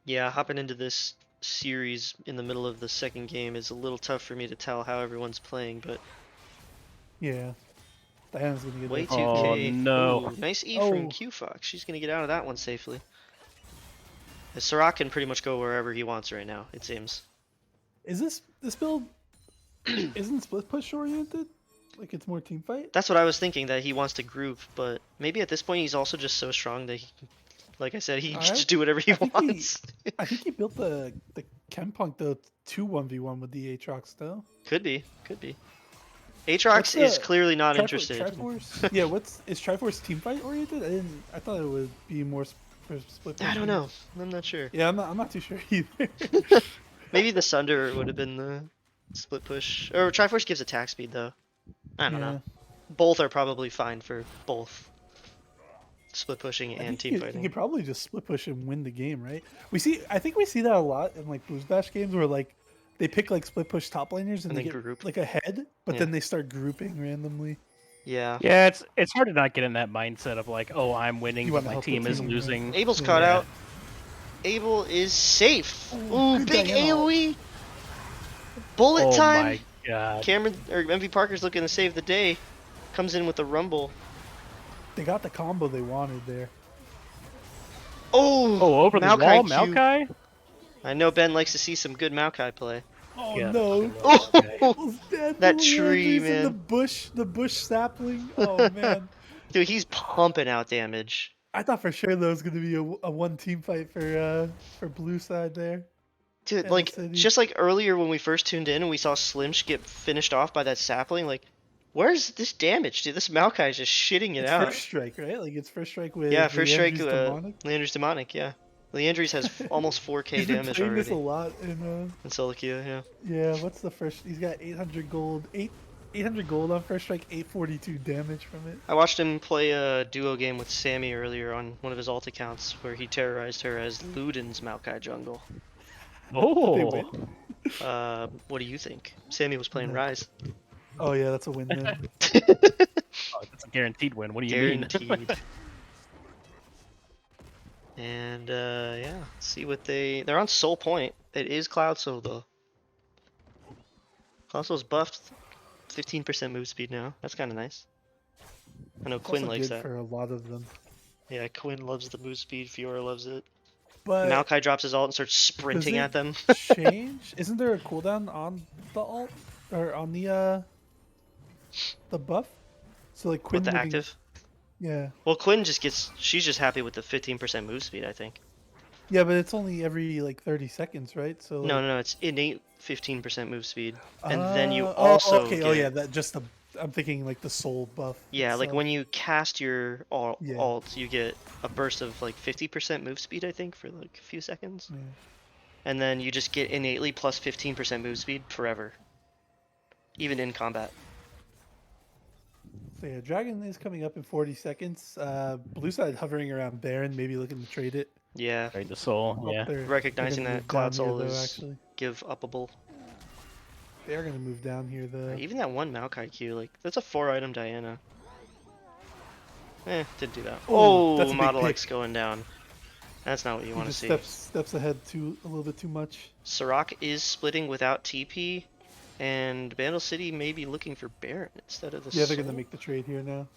S1: Yeah, hopping into this series in the middle of the second game is a little tough for me to tell how everyone's playing, but
S5: Yeah. Diana's gonna get
S1: way
S5: that
S1: 2K.
S2: Oh, no.
S1: Ooh, nice E from
S5: Oh.
S1: Q Fox. She's gonna get out of that one safely. Sirach can pretty much go wherever he wants right now, it seems.
S5: Is this build Isn't split push oriented? Like it's more team fight?
S1: That's what I was thinking, that he wants to group, but maybe at this point he's also just so strong that he, like I said, he can just do whatever he
S5: I think
S1: wants.
S5: I think he built the Chemtech though 2-1v1 with the Aatrox though.
S1: Could be. Aatrox is clearly not interested.
S5: Triforce? Yeah, is Triforce team fight oriented? I thought it would be more for split push.
S1: I don't know. I'm not sure.
S5: Yeah, I'm not too sure either.
S1: Maybe the Sunder would have been the split push. Or Triforce gives attack speed though. I don't know. Both are probably fine for both split pushing and team
S5: You
S1: fighting.
S5: could probably just split push and win the game, right? I think we see that a lot in like Booz Bash games where like they pick like split push top laners and they get
S1: group.
S5: like ahead, but
S1: Yeah.
S5: then they start grouping randomly.
S1: Yeah.
S2: Yeah, it's hard to not get in that mindset of like, oh, I'm winning,
S5: You
S2: but
S5: wanna
S2: my
S5: help the
S2: team is
S5: team,
S2: losing.
S1: Abel's caught
S2: Yeah.
S1: out. Abel is safe.
S5: Ooh,
S1: Ooh,
S5: good
S1: big
S5: Diana.
S1: AoE. Bullet
S2: Oh
S1: time.
S2: my god.
S1: Cameron or MV Parker's looking to save the day. Comes in with a rumble.
S5: They got the combo they wanted there.
S1: Oh,
S2: Oh, over the
S1: Maokai
S2: wall,
S1: Q.
S2: Maokai?
S1: I know Ben likes to see some good Maokai play.
S5: Oh
S2: Yeah,
S5: no!
S1: Oh,
S5: Almost dead.
S1: that
S5: Little
S1: tree,
S5: Andrews in
S1: man.
S5: the bush sapling. Oh man!
S1: Dude, he's pumping out damage.
S5: I thought for sure there was gonna be a one team fight for blue side there.
S1: Dude,
S5: Yeah,
S1: like,
S5: City.
S1: just like earlier when we first tuned in and we saw Slimsh get finished off by that sapling, like, where's this damage? Dude, this Maokai is just shitting it
S5: It's
S1: out.
S5: first strike, right? Like it's first strike with
S1: Yeah, first strike,
S5: Leandry's demonic.
S1: Leandry's demonic, yeah. Leandry's has almost 4k
S5: He's been
S1: damage
S5: playing this a
S1: already.
S5: lot in
S1: In Solokia, yeah.
S5: yeah. What's the first? He's got 800 gold, 800 gold on first strike, 842 damage from it.
S1: I watched him play a duo game with Sammy earlier on one of his alt accounts where he terrorized her as Luden's Maokai jungle.
S5: They
S2: Oh,
S5: win.
S1: What do you think? Sammy was playing Rise.
S5: Oh yeah, that's a win then.
S2: oh, that's a guaranteed win. What do you mean?
S1: Guaranteed. And yeah, see what they're on Soul Point. It is Cloud Soul though. Cloud Soul's buffed 15% move speed now. That's kind of nice. I know
S5: It's
S1: Quinn
S5: also
S1: likes
S5: good
S1: that.
S5: for a lot of them.
S1: Yeah, Quinn loves the move speed. Fiora loves it.
S5: But
S1: Maokai drops his ult and starts sprinting
S5: it
S1: at them.
S5: change? Isn't there a cooldown on the alt or on the buff? So like Quinn
S1: With the
S5: moving-
S1: active.
S5: Yeah.
S1: Well, Quinn she's just happy with the 15% move speed, I think.
S5: Yeah, but it's only every like 30 seconds, right? So like,
S1: No, it's innate 15% move speed. And then you
S5: oh,
S1: also
S5: okay.
S1: get,
S5: Oh yeah, that just the. I'm thinking like the soul buff.
S1: yeah, like
S5: itself.
S1: when you cast your
S5: Yeah.
S1: alt, you get a burst of like 50% move speed, I think, for like a few seconds.
S5: Yeah.
S1: And then you just get innately plus 15% move speed forever. Even in combat.
S5: So yeah, Dragon is coming up in 40 seconds. Blue side hovering around Baron, maybe looking to trade it.
S1: Yeah,
S2: Trade the soul.
S5: Oh,
S2: Yeah.
S5: they're
S1: recognizing
S5: gonna
S1: that
S5: move
S1: Cloud
S5: down here,
S1: Soul
S5: though,
S1: is
S5: actually.
S1: give upable.
S5: They are gonna move down here though.
S1: Even that one Maokai Q, like, that's a 4-item Diana. Didn't do that.
S5: Oh,
S1: Oh,
S5: that's a big
S1: Model
S5: pick.
S1: X going down. That's not what you
S5: He
S1: want to
S5: just
S1: see.
S5: steps ahead a little bit too much.
S1: Sirach is splitting without TP, and Bandle City may be looking for Baron instead of the
S5: Yeah, they're gonna
S1: Soul.
S5: make the trade here now.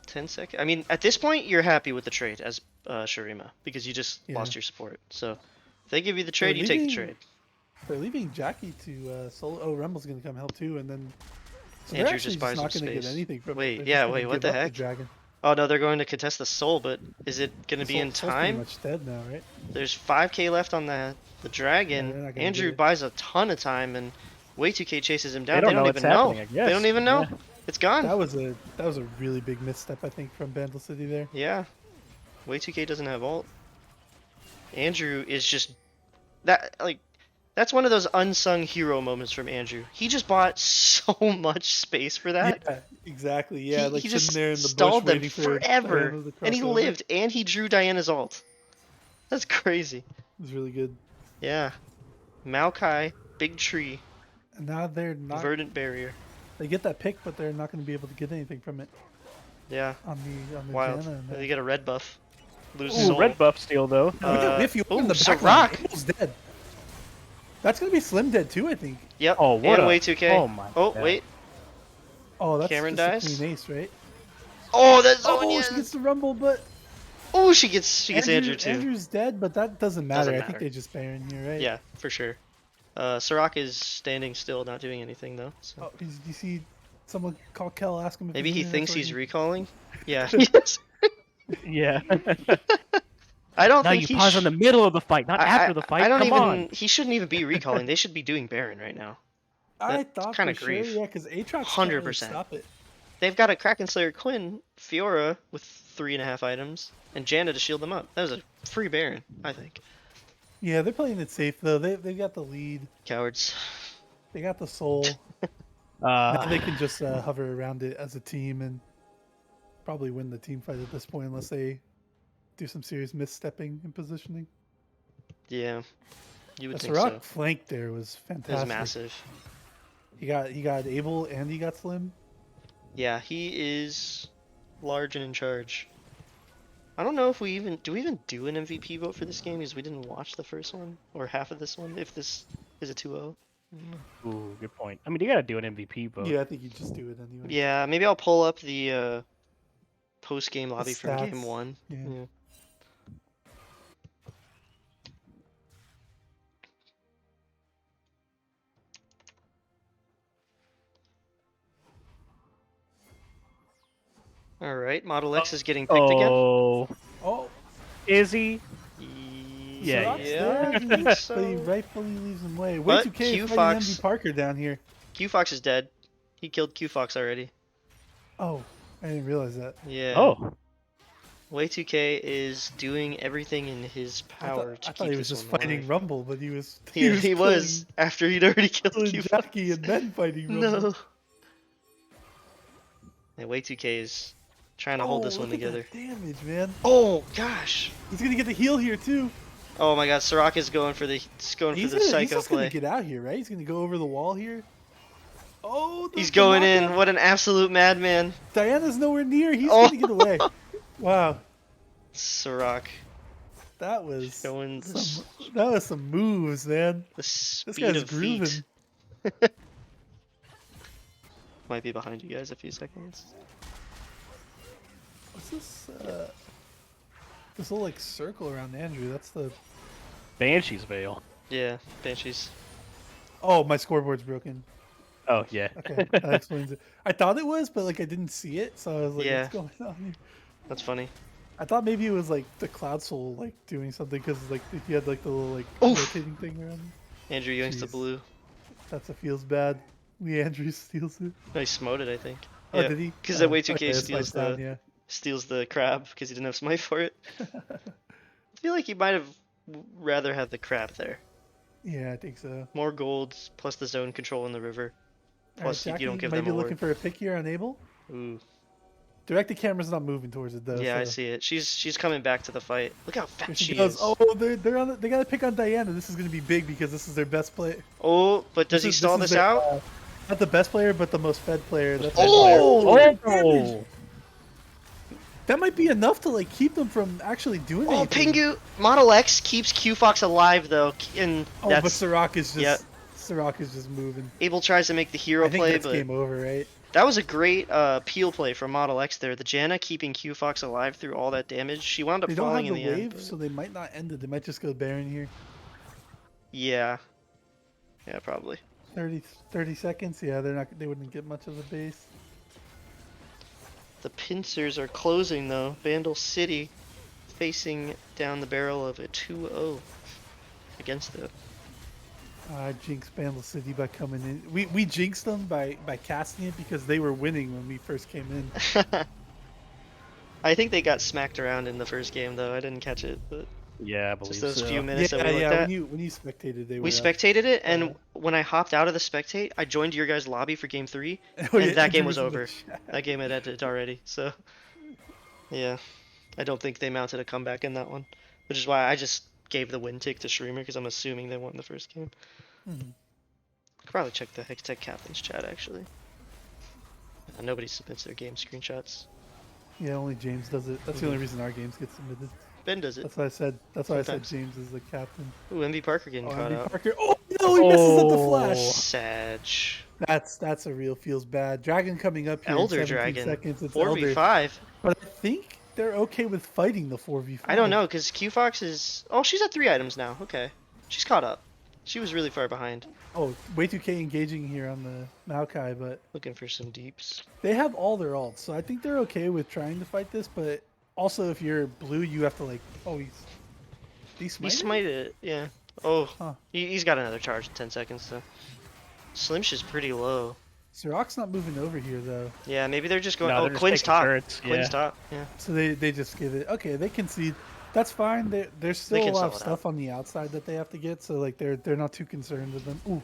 S1: 10 seconds. I mean, at this point, you're happy with the trade as Shurima because you just
S5: Yeah.
S1: lost your support. So if they give you the trade, you take the
S5: leaving-
S1: trade.
S5: They're leaving Jackie to solo. Oh, Rumble's gonna come help too, and then so they're
S1: Andrew
S5: actually
S1: just buys
S5: not
S1: some
S5: gonna get
S1: space.
S5: anything from it.
S1: Wait,
S5: They're just
S1: yeah,
S5: gonna
S1: wait, what
S5: give
S1: the
S5: up
S1: heck?
S5: Dragon.
S1: Oh no, they're going to contest the Soul, but is it going to be in
S5: Soul's pretty
S1: time?
S5: much dead now, right?
S1: There's 5k left on the
S5: Yeah, they're
S1: Dragon.
S5: not gonna
S1: Andrew
S5: get it.
S1: buys a ton of time, and way 2k chases him down.
S2: They don't know
S1: even
S2: what's
S1: know.
S2: happening, I
S1: They don't
S2: guess.
S1: even know.
S2: Yeah.
S1: It's gone.
S5: That was a really big misstep, I think, from Bandle City there.
S1: Yeah. Way 2k doesn't have ult. Andrew is just that's one of those unsung hero moments from Andrew. He just bought so much space for that.
S5: Yeah, exactly. Yeah, like
S1: he
S5: sitting
S1: just
S5: there in the
S1: stalled
S5: bush
S1: them
S5: waiting for
S1: forever,
S5: Diana to
S1: and he
S5: cross over.
S1: lived, and he drew Diana's ult. That's crazy.
S5: It was really good.
S1: Yeah. Maokai, big tree,
S5: And now they're not.
S1: verdant barrier.
S5: They get that pick, but they're not going to be able to get anything from it
S1: Yeah,
S5: on the
S1: wild.
S5: Diana. And
S1: They get a red buff. Lose
S2: Ooh,
S1: soul.
S2: red buff steal though.
S5: Oh, look at Whiff, you
S1: ooh,
S5: in the back
S1: Sirach.
S5: line. Almost dead. That's going to be Slim dead too, I think.
S1: Yep.
S2: Oh, what
S1: and
S2: a-
S1: way 2k.
S2: oh my
S1: Oh
S2: God.
S1: wait.
S5: Oh, that's
S1: Cameron
S5: just
S1: dies?
S5: a clean ace, right?
S1: Oh, that's
S5: Oh,
S1: Sonya.
S5: she gets the rumble, but
S1: Oh, she gets Andrew too.
S5: Andrew's dead, but that doesn't matter.
S1: Doesn't
S5: I think
S1: matter.
S5: they just Baron here, right?
S1: Yeah, for sure. Sirach is standing still, not doing anything though. So.
S5: Oh, do you see someone call Kel, ask him if
S1: Maybe
S5: his
S1: he
S5: internet's
S1: thinks he's
S5: working?
S1: recalling. Yeah, he is.
S2: Yeah.
S1: I don't
S2: Now
S1: think
S2: you
S1: he
S2: pause in the middle of the fight, not after the fight.
S1: I don't
S2: Come
S1: even.
S2: on.
S1: He shouldn't even be recalling. They should be doing Baron right now.
S5: I
S1: That's
S5: thought
S1: kinda
S5: for sure,
S1: grief.
S5: yeah, because Aatrox can't really
S1: 100%.
S5: stop it.
S1: They've got a Kraken Slayer Quinn, Fiora with 3.5 items, and Janna to shield them up. That was a free Baron, I think.
S5: Yeah, they're playing it safe though. They got the lead.
S1: Cowards.
S5: They got the soul. Now they
S2: Uh,
S5: can just hover around it as a team and probably win the team fight at this point, unless they do some serious misstepping in positioning.
S1: Yeah, you would
S5: The
S1: think
S5: Sirach
S1: so.
S5: flank there was
S1: It was
S5: fantastic.
S1: massive.
S5: He got Abel and he got Slim.
S1: Yeah, he is large and in charge. I don't know if we even do an MVP vote for this game because we didn't watch the first one or half of this one. If this is a 2-0.
S2: ooh, good point. I mean, you gotta do an MVP vote.
S5: Yeah, I think you just do it anyway.
S1: Yeah, maybe I'll pull up the post-game lobby from game
S5: stats.
S1: 1.
S5: Yeah.
S1: Yeah. All right, Model X is getting picked again.
S2: Oh,
S5: Oh,
S2: is he? Yeah,
S5: Sirach's
S1: yeah,
S5: there,
S1: I
S5: dude,
S1: think
S5: but he
S1: so.
S5: rightfully leaves him away.
S1: But
S5: Way 2K
S1: Q
S5: fighting
S1: Fox-
S5: MV Parker down here.
S1: Q Fox is dead. He killed Q Fox already.
S5: Oh, I didn't realize that.
S1: Yeah.
S2: Oh,
S1: Way 2K is doing everything in his
S5: I
S1: power
S5: thought,
S1: to
S5: I
S1: keep
S5: thought he was
S1: this
S5: just
S1: one
S5: fighting
S1: alive.
S5: Rumble, but he was
S1: Yeah, he was after he'd already killed
S5: killing
S1: Q
S5: Jackie
S1: Fox.
S5: and then fighting Rumble.
S1: No. And Way 2K is trying to hold this one
S5: look at
S1: together.
S5: that damage, man.
S1: Oh gosh.
S5: He's gonna get the heal here too.
S1: Oh my God, Sirach is going for the
S5: He's
S1: psycho
S5: just
S1: play.
S5: gonna get out here, right? He's gonna go over the wall here. Oh,
S1: He's
S5: the
S1: going in.
S5: knockout.
S1: What an absolute madman.
S5: Diana's nowhere near. He's
S1: Oh.
S5: gonna get away. Wow,
S1: Sirach
S5: that was
S1: showing
S5: some moves, man.
S1: the speed
S5: This guy's
S1: of
S5: grooving.
S1: feet. Might be behind you guys a few seconds.
S5: What's this? This little like circle around Andrew. That's the.
S2: Banshee's Veil.
S1: Yeah, Banshees.
S5: Oh, my scoreboard's broken.
S2: Oh, yeah.
S5: Okay, that explains it. I thought it was, but like I didn't see it, so I was like,
S1: Yeah.
S5: "What's going on here?"
S1: That's funny.
S5: I thought maybe it was like the Cloud Soul like doing something because like he had like the little like
S1: Oof.
S5: rotating thing around him.
S1: Andrew Young's the
S5: Jeez.
S1: blue.
S5: That's a feels bad. Lee Andrews steals it.
S1: No, he smoted, I think.
S5: Oh,
S1: Yeah,
S5: did he?
S1: because that
S5: Oh,
S1: way 2K
S5: okay, that's
S1: steals
S5: my
S1: the
S5: sound, yeah.
S1: steals the crab because he didn't have smite for it. I feel like he might have rather had the crab there.
S5: Yeah, I think so.
S1: More golds plus the zone control in the river. Plus
S5: Alright,
S1: you don't
S5: Jackie
S1: give
S5: might
S1: them
S5: be
S1: a
S5: looking
S1: ward.
S5: for a pick here on Abel.
S1: Ooh.
S5: Directed camera's not moving towards it though.
S1: Yeah, I
S5: so-
S1: see it. She's coming back to the fight. Look how
S5: Here
S1: fat
S5: she
S1: she
S5: goes.
S1: is.
S5: Oh, they're on. They gotta pick on Diana. This is gonna be big because this is their best player.
S1: Oh, but does he stall this
S5: their,
S1: out?
S5: Not the best player, but the most fed player. That's
S1: Oh!
S5: damage. That might be enough to like keep them from actually doing
S1: Oh,
S5: anything.
S1: Pingu! Model X keeps Q Fox alive though, and
S5: Oh, but
S1: that's
S5: Sirach is just
S1: yeah.
S5: Sirach is just moving.
S1: Abel tries to make the hero
S5: I think
S1: play,
S5: that's
S1: but
S5: game over, right?
S1: that was a great peel play from Model X there. The Janna keeping Q Fox alive through all that damage. She wound up
S5: They don't have
S1: falling in
S5: the
S1: the
S5: wave,
S1: end.
S5: so they might not end it. They might just go Baron here.
S1: Yeah. Yeah, probably.
S5: 30 seconds. Yeah, they wouldn't get much of a base.
S1: The pincers are closing though. Vandal City facing down the barrel of a 2-0 against the.
S5: I jinxed Bandle City by coming in. We jinxed them by casting it because they were winning when we first came in.
S1: I think they got smacked around in the first game though. I didn't catch it, but
S2: Yeah, I believe
S1: just those
S2: so.
S1: few minutes that we looked
S5: yeah.
S1: at.
S5: When you spectated, they were
S1: We
S5: up.
S1: spectated it, and
S5: Yeah.
S1: when I hopped out of the spectate, I joined your guys' lobby for game 3,
S5: Oh,
S1: and
S5: yeah,
S1: that game
S5: Andrew
S1: was
S5: in the
S1: over.
S5: chat.
S1: That game had ended already, so yeah. I don't think they mounted a comeback in that one, which is why I just gave the win tick to Streamer because I'm assuming they won the first game.
S5: Mhm.
S1: Could probably check the Ixtal captain's chat actually. Nobody submits their game screenshots.
S5: Yeah, only James does it. That's the only reason our games get submitted.
S1: Ben does it.
S5: That's why I said. That's why I said
S1: Sometimes.
S5: James is the captain.
S1: Ooh, MV Parker getting
S5: Oh,
S1: caught
S5: Andy
S1: out.
S5: Parker. Oh no, he misses at the flash.
S1: Sag.
S5: That's a real feels bad. Dragon coming up here.
S1: Elder
S5: in 17
S1: Dragon.
S5: Seconds. It's Elder.
S1: 4v5.
S5: But I think they're okay with fighting the 4v5.
S1: I don't know, because Q Fox is. Oh, she's at 3 items now. Okay. She's caught up. She was really far behind.
S5: Oh, way 2K engaging here on the Maokai, but
S1: Looking for some deeps.
S5: they have all their ults, so I think they're okay with trying to fight this. But also, if you're blue, you have to like. Oh, he
S1: He
S5: smited?
S1: smited it, yeah. Oh,
S5: Huh.
S1: he's got another charge in 10 seconds though. Slimsh is pretty low.
S5: Siroc's not moving over here though,
S1: Yeah, maybe they're just going.
S2: No,
S1: Oh,
S2: they're just
S1: Quinn's
S2: taking
S1: top.
S2: turrets,
S1: Quinn's
S2: yeah.
S1: top. Yeah.
S5: so they just give it. Okay, they concede. That's fine. There's still a
S1: can
S5: lot of
S1: sell it
S5: stuff on the outside that they have to get, so like they're not too concerned with them. Ooh,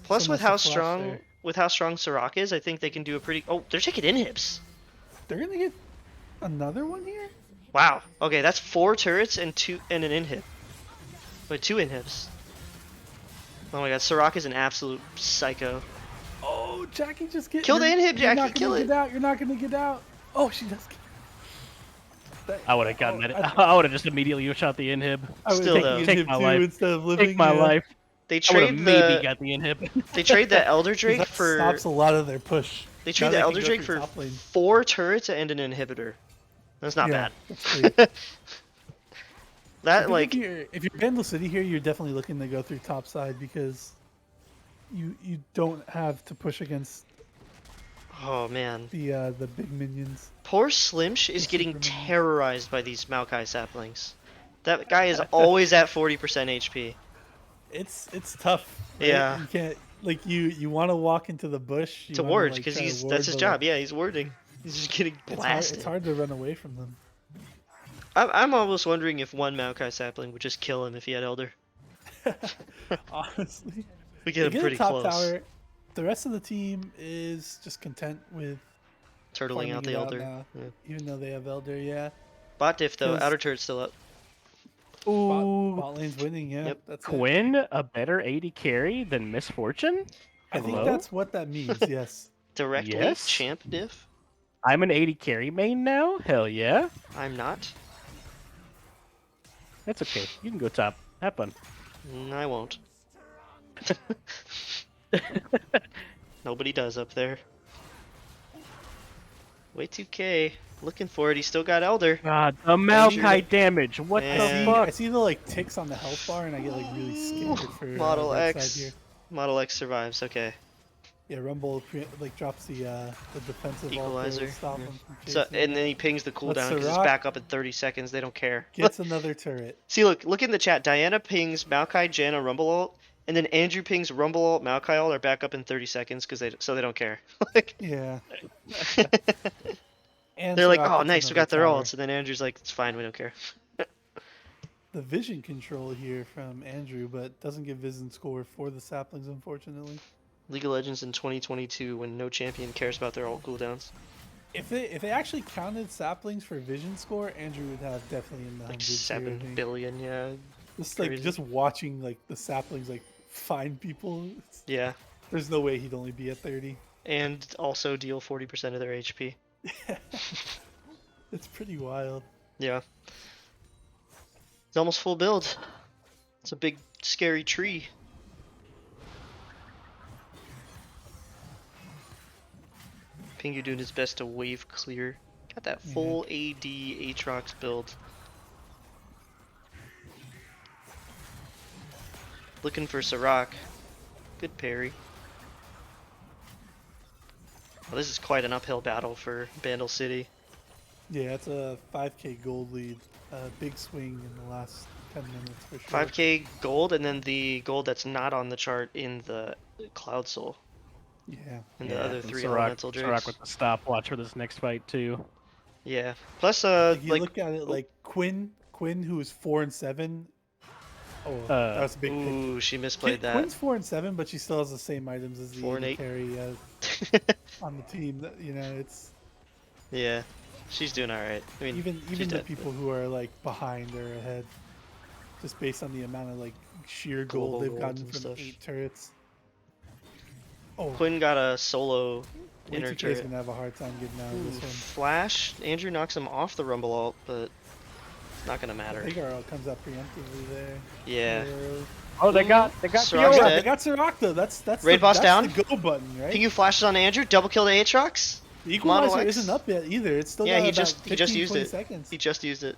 S1: Plus,
S5: so
S1: with
S5: nice to
S1: how
S5: flash
S1: strong
S5: there.
S1: Sirach is, I think they can do a pretty. Oh, they're taking inhibs.
S5: They're gonna get another one here.
S1: Wow. Okay, that's 4 turrets and an inhib. Wait, 2 inhibs. Oh my god, Sirach is an absolute psycho.
S5: Oh, Jackie, just get
S1: Kill the
S5: you're-
S1: inhib,
S5: you're
S1: Jackie,
S5: not
S1: kill
S5: gonna
S1: it.
S5: Get out. You're not gonna get out. Oh, she does.
S2: I would have gotten it.
S5: I
S2: I would have just immediately shot the inhib.
S5: I would
S1: Still,
S5: take
S1: though.
S5: the
S2: Take
S5: inhib
S2: my
S5: too
S2: life.
S5: instead of living.
S2: Take my
S5: yeah.
S2: life.
S1: They
S2: I would
S1: trade
S2: have maybe
S1: the
S2: got the inhib.
S1: they trade the Elder
S5: 'Cause
S1: Drake
S5: that
S1: for
S5: stops a lot of their push.
S1: they
S5: Now
S1: trade the
S5: they can
S1: Elder
S5: go
S1: Drake
S5: through
S1: for
S5: top lane.
S1: 4 turrets and an inhibitor. That's not
S5: Yeah,
S1: bad.
S5: that's great.
S1: That
S5: I think
S1: like
S5: if you're Vandal City here, you're definitely looking to go through top side because you don't have to push against
S1: oh man.
S5: the big minions.
S1: Poor Slimsh is
S5: The
S1: getting
S5: Superman.
S1: terrorized by these Maokai saplings. That guy is always at 40% HP.
S5: It's tough. right?
S1: Yeah.
S5: You can't like you want to walk into the bush you
S1: To
S5: wanna,
S1: ward,
S5: like,
S1: because
S5: try to
S1: that's
S5: ward,
S1: his
S5: but,
S1: job.
S5: like,
S1: Yeah, he's warding. He's just getting blasted.
S5: It's hard to run away from them.
S1: I'm almost wondering if one Maokai sapling would just kill him if he had Elder.
S5: Honestly,
S1: We
S5: they
S1: get him
S5: get a
S1: pretty
S5: top
S1: close.
S5: tower. The rest of the team is just content with
S1: Turtling
S5: farming
S1: out the
S5: it
S1: Elder.
S5: now,
S1: Yeah.
S5: even though they have Elder. Yeah,
S1: Bot diff though,
S5: 'Cause-
S1: outer turret's still up.
S2: Ooh,
S5: bot lane's winning. Yeah,
S1: Yep.
S5: that's it.
S2: Quinn, a better AD carry than Misfortune?
S5: I think
S2: Hello?
S5: that's what that means. Yes.
S1: Directly
S2: Yes?
S1: champ diff?
S2: I'm an AD carry main now? Hell yeah.
S1: I'm not.
S2: That's okay. You can go top. Have fun.
S1: I won't. Nobody does up there. Way 2K. Looking for it. He's still got Elder.
S2: God, the Maokai damage. What
S1: Man.
S2: the
S1: I
S2: fuck?
S5: I see the like ticks on the health bar, and I get like really scared for
S1: Model
S5: right
S1: X.
S5: side here.
S1: Model X survives. Okay.
S5: Yeah, Rumble like drops the defensive
S1: Equalizer,
S5: ult to stop
S1: yeah.
S5: him from
S1: So
S5: chasing.
S1: and then he pings the cooldown because it's
S5: Sirach
S1: back up in 30 seconds. They don't care.
S5: Gets another turret.
S1: See, look in the chat. Diana pings Maokai, Janna, Rumble ult, and then Andrew pings Rumble ult, Maokai ult are back up in 30 seconds because they don't care. Like,
S5: Yeah. And
S1: they're like,
S5: Sirach
S1: oh,
S5: gets
S1: nice, we
S5: another
S1: got their
S5: tower.
S1: ults, and then Andrew's like, it's fine, we don't care.
S5: The vision control here from Andrew, but doesn't give vision score for the saplings, unfortunately.
S1: League of Legends in 2022, when no champion cares about their ult cooldowns,
S5: If they actually counted saplings for vision score, Andrew would have definitely in the
S1: like
S5: hundreds. here, I
S1: 7
S5: think.
S1: billion, yeah,
S5: Just like
S1: crazy.
S5: just watching like the saplings like find people.
S1: yeah,
S5: There's no way he'd only be at 30.
S1: and also deal 40% of their HP.
S5: It's pretty wild.
S1: Yeah, it's almost full build. It's a big scary tree. Pingu doing his best to wave clear. Got that full AD Aatrox build. Looking for Sirach. Good parry. Well, this is quite an uphill battle for Bandle City.
S5: Yeah, it's a 5k gold lead. Big swing in the last 10 minutes for sure.
S1: 5k gold, and then the gold that's not on the chart in the Cloud Soul.
S5: Yeah.
S1: And the other 3
S2: Sirach,
S1: elemental drakes.
S2: Sirach with the stopwatch for this next fight too.
S1: Yeah. Plus,
S5: Like, you
S1: like,
S5: look at it like Quinn, who is 4 and 7. Oh, that was a big pick.
S1: ooh, she misplayed that.
S5: Quinn's 4 and 7, but she still has the same items as the
S1: 4 and 8.
S5: carry on the team. You know, it's
S1: Yeah, she's doing all right. I mean,
S5: even
S1: she's
S5: the
S1: dead,
S5: people who are like behind or ahead, just based on the amount of like sheer
S1: Global
S5: gold they've
S1: gold
S5: gotten
S1: and
S5: from
S1: stuff.
S5: 8 turrets. Oh,
S1: but Quinn got a solo
S5: Way
S1: inner
S5: 2K is
S1: turret.
S5: gonna have a hard time getting out of
S1: Ooh,
S5: this one.
S1: Flash. Andrew knocks him off the Rumble ult, but it's not gonna matter.
S5: Vigaro comes up preemptively there.
S1: Yeah.
S2: Oh, they got
S1: Sirach's
S2: Fiora.
S1: dead.
S5: Yeah, they got Sirach though. That's
S1: Raid boss
S5: that's
S1: down?
S5: the go button, right?
S1: Pingu flashes on Andrew. Double kill to Aatrox.
S5: The
S1: Model
S5: equalizer
S1: X?
S5: isn't up yet either. It's still
S1: Yeah,
S5: got
S1: he
S5: about
S1: just
S5: 15,
S1: used
S5: 20
S1: it.
S5: seconds.
S1: He just used it.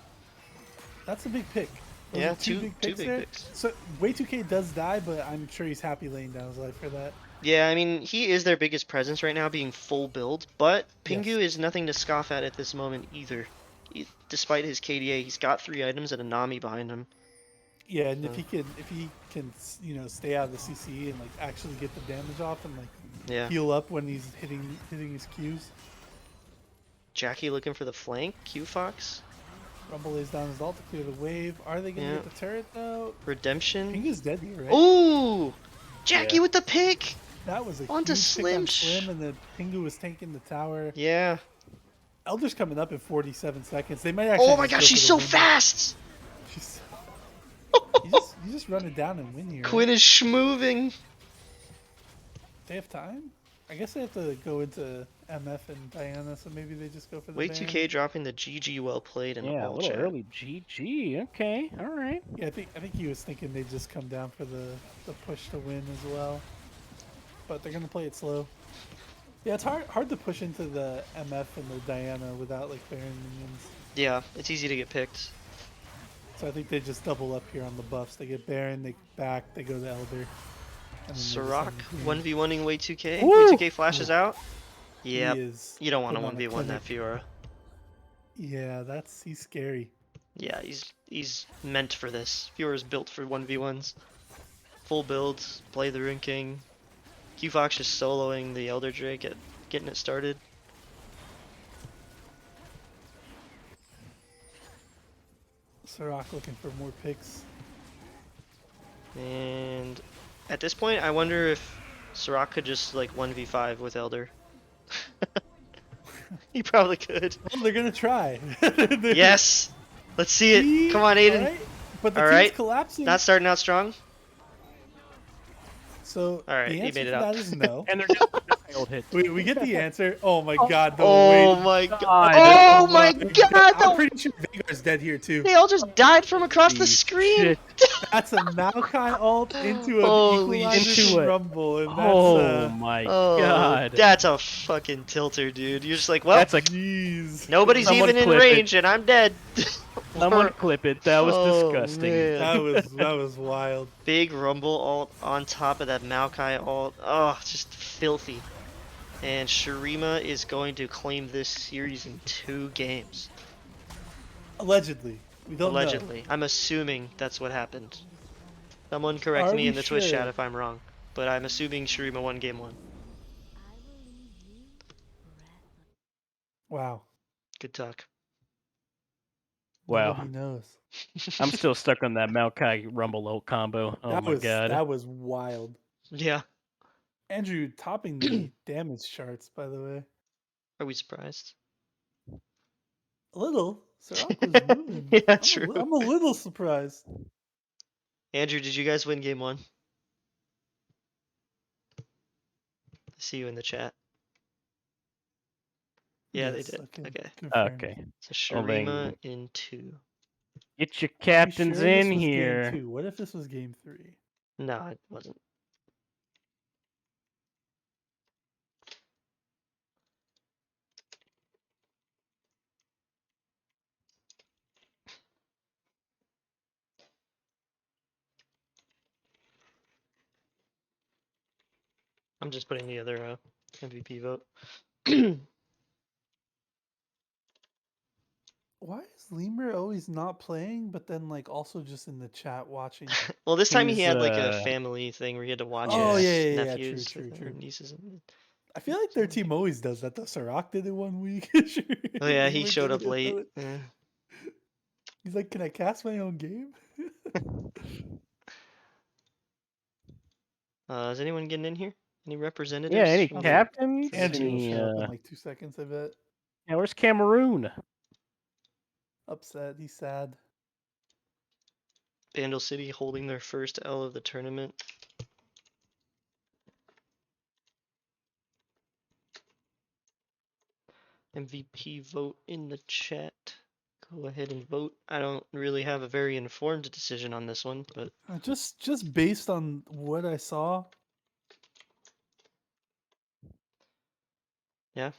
S5: That's a big pick Was
S1: Yeah,
S5: it two
S1: two
S5: big picks
S1: big
S5: there?
S1: picks.
S5: So Way2K does die, but I'm sure he's happy laying down his life for that.
S1: Yeah, I mean, he is their biggest presence right now, being full build, but Pingu
S5: Yes.
S1: is nothing to scoff at this moment either. Despite his KDA, he's got 3 items and a Nami behind him.
S5: Yeah, and
S1: So-
S5: if he can, stay out of the CC and like actually get the damage off and like
S1: Yeah.
S5: heal up when he's hitting his Qs.
S1: Jackie looking for the flank. Q Fox.
S5: Rumble lays down his ult to clear the wave. Are they gonna
S1: Yeah.
S5: get the turret though?
S1: Redemption.
S5: Pingu's dead here, right?
S1: Ooh! Jackie
S2: Yeah.
S1: with the pick!
S5: That was a
S1: onto
S5: huge pick on
S1: Slim.
S5: Slim, and then Pingu was tanking the tower.
S1: Yeah.
S5: Elder's coming up in 47 seconds. They might actually.
S1: Oh my
S5: just
S1: gosh,
S5: go
S1: she's
S5: for
S1: so
S5: the win.
S1: fast!
S5: She's you just run it down and win here.
S1: Quinn
S5: Right?
S1: is schmoving.
S5: They have time. I guess they have to go into MF and Diana, so maybe they just go for the
S1: Wait,
S5: Baron.
S1: 2K dropping the GG well played in
S2: Yeah, a
S1: all
S2: little
S1: chat.
S2: early GG. Okay, all right.
S5: Yeah, I think he was thinking they'd just come down for the push to win as well. But they're gonna play it slow. Yeah, it's hard to push into the MF and the Diana without like Baron minions.
S1: Yeah, it's easy to get picked.
S5: So I think they just double up here on the buffs. They get Baron, they back, they go to Elder. and then they just
S1: Sirach
S5: end the game.
S1: 1v1ing Way 2K.
S2: Woo!
S1: Way 2K flashes out.
S5: He
S1: Yep.
S5: is
S1: You don't want to
S5: putting on a
S1: 1v1 that
S5: clinic.
S1: Fiora.
S5: Yeah, he's scary.
S1: Yeah, he's meant for this. Fiora's built for 1v1s. Full builds, play the Rune King. Q-Fox just soloing the Elder Drake at getting it started.
S5: Sirach looking for more picks.
S1: And at this point, I wonder if Sirach could just like 1v5 with Elder. He probably could.
S5: Oh, they're gonna try.
S1: Yes! Let's see it. Come on, Aiden.
S5: Alright, but the
S1: All
S5: team's
S1: right.
S5: collapsing.
S1: Not starting out strong.
S5: So
S1: Alright,
S5: the
S1: he
S5: answer
S1: made it
S5: to
S1: out.
S5: that is no.
S2: And they're just failed hit.
S5: we get the answer. Oh my god, the
S1: Oh
S5: wait.
S1: my god.
S2: God.
S1: Oh my
S5: I'm
S1: god!
S5: pretty sure Vagar's dead here too.
S1: They all just died from across the
S2: Holy
S1: screen!
S2: shit.
S5: That's a Maokai ult into an
S1: Holy
S5: equalizer
S2: shit.
S5: from Rumble, and that's
S2: Oh my
S1: Oh,
S2: god.
S1: that's a fucking tilter, dude. You're just like, well,
S2: That's a
S5: jeez.
S1: nobody's
S2: Someone
S1: even in
S2: clip it.
S1: range and I'm dead.
S2: someone clip it. That was
S1: Oh,
S2: disgusting.
S1: man.
S5: That was wild.
S1: Big Rumble ult on top of that Maokai ult. Oh, just filthy. And Shurima is going to claim this series in 2 games.
S5: Allegedly, we don't
S1: Allegedly. I'm assuming that's what happened. Someone correct
S5: Are
S1: me
S5: we
S1: in the Twitch
S5: sure?
S1: chat if I'm wrong. But I'm assuming Shurima won game 1.
S5: know. Wow.
S1: Good talk.
S2: Wow.
S5: Nobody knows.
S2: I'm still stuck on that Maokai Rumble ult combo. Oh my god.
S5: That was wild.
S1: Yeah.
S5: Andrew topping the damage charts, by the way.
S1: Are we surprised?
S5: A little. Sirach was moving.
S1: Yeah, true.
S5: I'm a little surprised.
S1: Andrew, did you guys win game 1? I see you in the chat. Yeah,
S5: Yes,
S1: they
S5: I
S1: did.
S5: can
S1: Okay.
S5: confirm.
S2: Okay.
S1: So
S2: Well, then-
S1: Shurima in 2.
S2: Get your
S5: Are you
S2: captains
S5: sure this
S2: in
S5: was game
S2: here.
S5: 2? What if this was game 3?
S1: No, it wasn't. I'm just putting the other MVP vote.
S5: Why is Lemur always not playing, but then like also just in the chat watching?
S1: Well, this time he
S2: He's,
S1: had like a
S2: uh,
S1: family thing where he had to watch
S5: Oh,
S1: his
S5: yeah,
S1: nephews
S5: true,
S1: and
S5: true.
S1: nieces. And...
S5: I feel like their team always does that though. Sirach did it one week.
S1: Oh yeah, he
S5: Lemur
S1: showed
S5: did
S1: up
S5: it
S1: late.
S5: another-
S1: Yeah.
S5: He's like, "Can I cast my own game?"
S1: Is anyone getting in here? Any representatives?
S2: Yeah, any
S1: from the-
S2: captains?
S5: Andrew will
S2: Any,
S5: show up in like 2 seconds. I bet.
S2: yeah, where's Cameroon?
S5: Upset. He's sad.
S1: Vandal City holding their first L of the tournament. MVP vote in the chat. Go ahead and vote. I don't really have a very informed decision on this one, but
S5: Just based on what I saw.
S1: Yeah.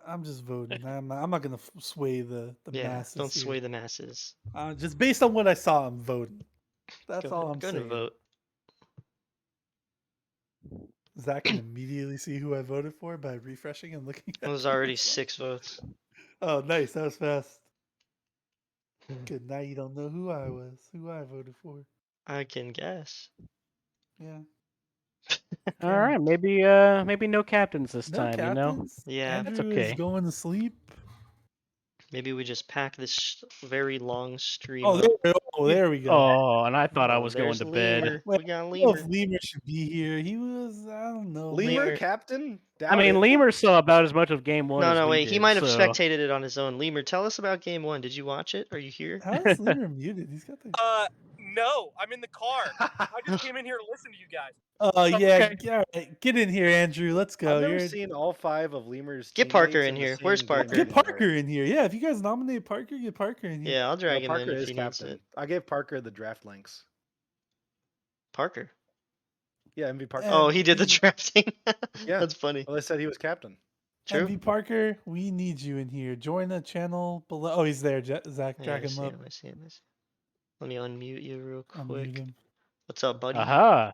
S5: I'm just voting. I'm not gonna sway the
S1: Yeah,
S5: masses
S1: don't
S5: here.
S1: sway the masses.
S5: Just based on what I saw, I'm voting. That's all I'm
S1: Go
S5: saying.
S1: and vote.
S5: Zach can immediately see who I voted for by refreshing and looking at
S1: There's
S5: the
S1: already
S5: results.
S1: 6 votes.
S5: Oh, nice. That was fast. Good. Now you don't know who I voted for.
S1: I can guess.
S5: Yeah.
S2: All right, maybe no captains this
S5: No
S2: time. You know.
S5: captains.
S1: Yeah.
S2: That's
S5: Andrew is
S2: okay.
S5: going to sleep.
S1: Maybe we just pack this very long stream
S5: Oh,
S1: up.
S5: there we go.
S2: Oh, and I thought I
S1: Oh,
S2: was going
S1: there's
S2: to bed.
S1: Lemur.
S5: Wait,
S1: We got
S5: I don't know if
S1: Lemur.
S5: Lemur should be here. He was, I don't know.
S6: Lemur
S1: Lemur.
S6: captain?
S2: I
S6: Doubt
S2: mean,
S6: it.
S2: Lemur saw about as much of game one
S1: No,
S2: as
S1: no,
S2: we
S1: wait.
S2: did.
S1: He might have
S2: so...
S1: spectated it on his own. Lemur, tell us about game 1. Did you watch it? Are you here?
S5: How is Lemur muted? He's got the.
S7: No, I'm in the car. I just came in here to listen to you guys.
S5: Oh yeah,
S2: okay.
S5: all right. Get in here, Andrew. Let's go.
S6: I've never
S5: You're
S6: seen all 5 of Lemur's
S1: Get Parker
S6: teammates
S1: in
S6: the
S1: here.
S6: same
S1: Where's
S6: game
S1: Parker?
S5: get
S6: anymore.
S5: Parker in here. Yeah, if you guys nominate Parker, get Parker in here.
S1: Yeah, I'll drag
S6: No,
S1: him in
S6: Parker
S1: if
S6: is
S1: he needs
S6: captain.
S1: it.
S6: I gave Parker the draft links.
S1: Parker.
S6: Yeah, MV Parker.
S1: Oh, he did the
S5: MV
S1: drafting.
S6: Yeah.
S1: That's funny.
S6: Well, they said he was captain.
S1: True.
S5: MV Parker, we need you in here. Join the channel below. Oh, he's there. Zach,
S1: Yeah,
S5: drag
S1: I
S5: him
S1: see
S5: up.
S1: him. I see him. I see him. Let me unmute you real
S5: Unmute
S1: quick.
S5: him.
S1: What's up, buddy?
S2: Aha.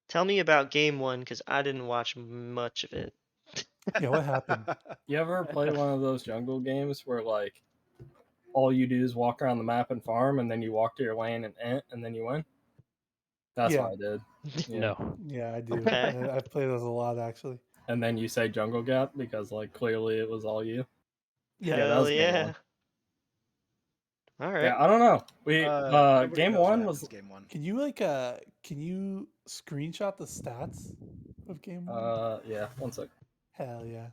S1: Tell me about game 1 because I didn't watch much of it.
S5: Yeah, what happened?
S8: You ever play one of those jungle games where like all you do is walk around the map and farm, and then you walk to your lane and int, and then you win? That's
S5: Yeah.
S8: what I did. Yeah.
S2: No.
S5: Yeah, I do.
S1: Okay.
S5: I've played those a lot actually.
S8: And then you say jungle gap because like clearly it was all you.
S5: Yeah.
S8: that
S1: Hell
S8: was game
S1: yeah.
S8: one.
S1: All right.
S8: Yeah, I don't know. We
S6: Nobody
S8: game
S6: knows what
S8: one
S6: happens
S8: was
S6: game 1.
S5: Can you screenshot the stats of game 1?
S8: yeah, one sec.
S5: Hell yeah.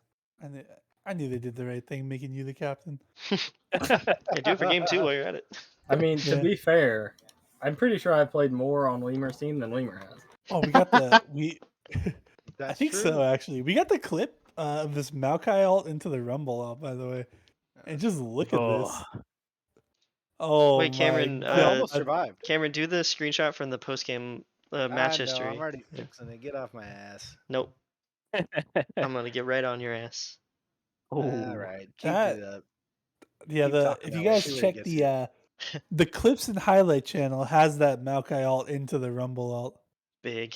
S5: I knew they did the right thing making you the captain.
S1: Hey, do it for game 2 while you're at it.
S8: I mean, to
S5: Yeah.
S8: be fair, I'm pretty sure I played more on Lemur's team than Lemur has.
S5: Oh, we got the I
S6: That's
S5: think
S6: true.
S5: so actually. We got the clip of this Maokai ult into the Rumble ult, by the way. And just look at this. Oh
S1: Wait,
S5: my
S1: Cameron,
S6: He
S5: God.
S6: almost survived.
S1: Cameron, do the screenshot from the post game match
S6: No,
S1: history.
S6: I'm already
S1: Yeah.
S6: fixing it. Get off my ass.
S1: Nope. I'm gonna get right on your ass.
S6: All right. Keep
S5: That-
S6: it up.
S5: Yeah,
S6: Keep talking
S5: if you
S6: that way,
S5: guys
S6: see where it
S5: check
S6: gets
S5: the clips and highlight channel has that Maokai ult into the Rumble ult.
S1: Big.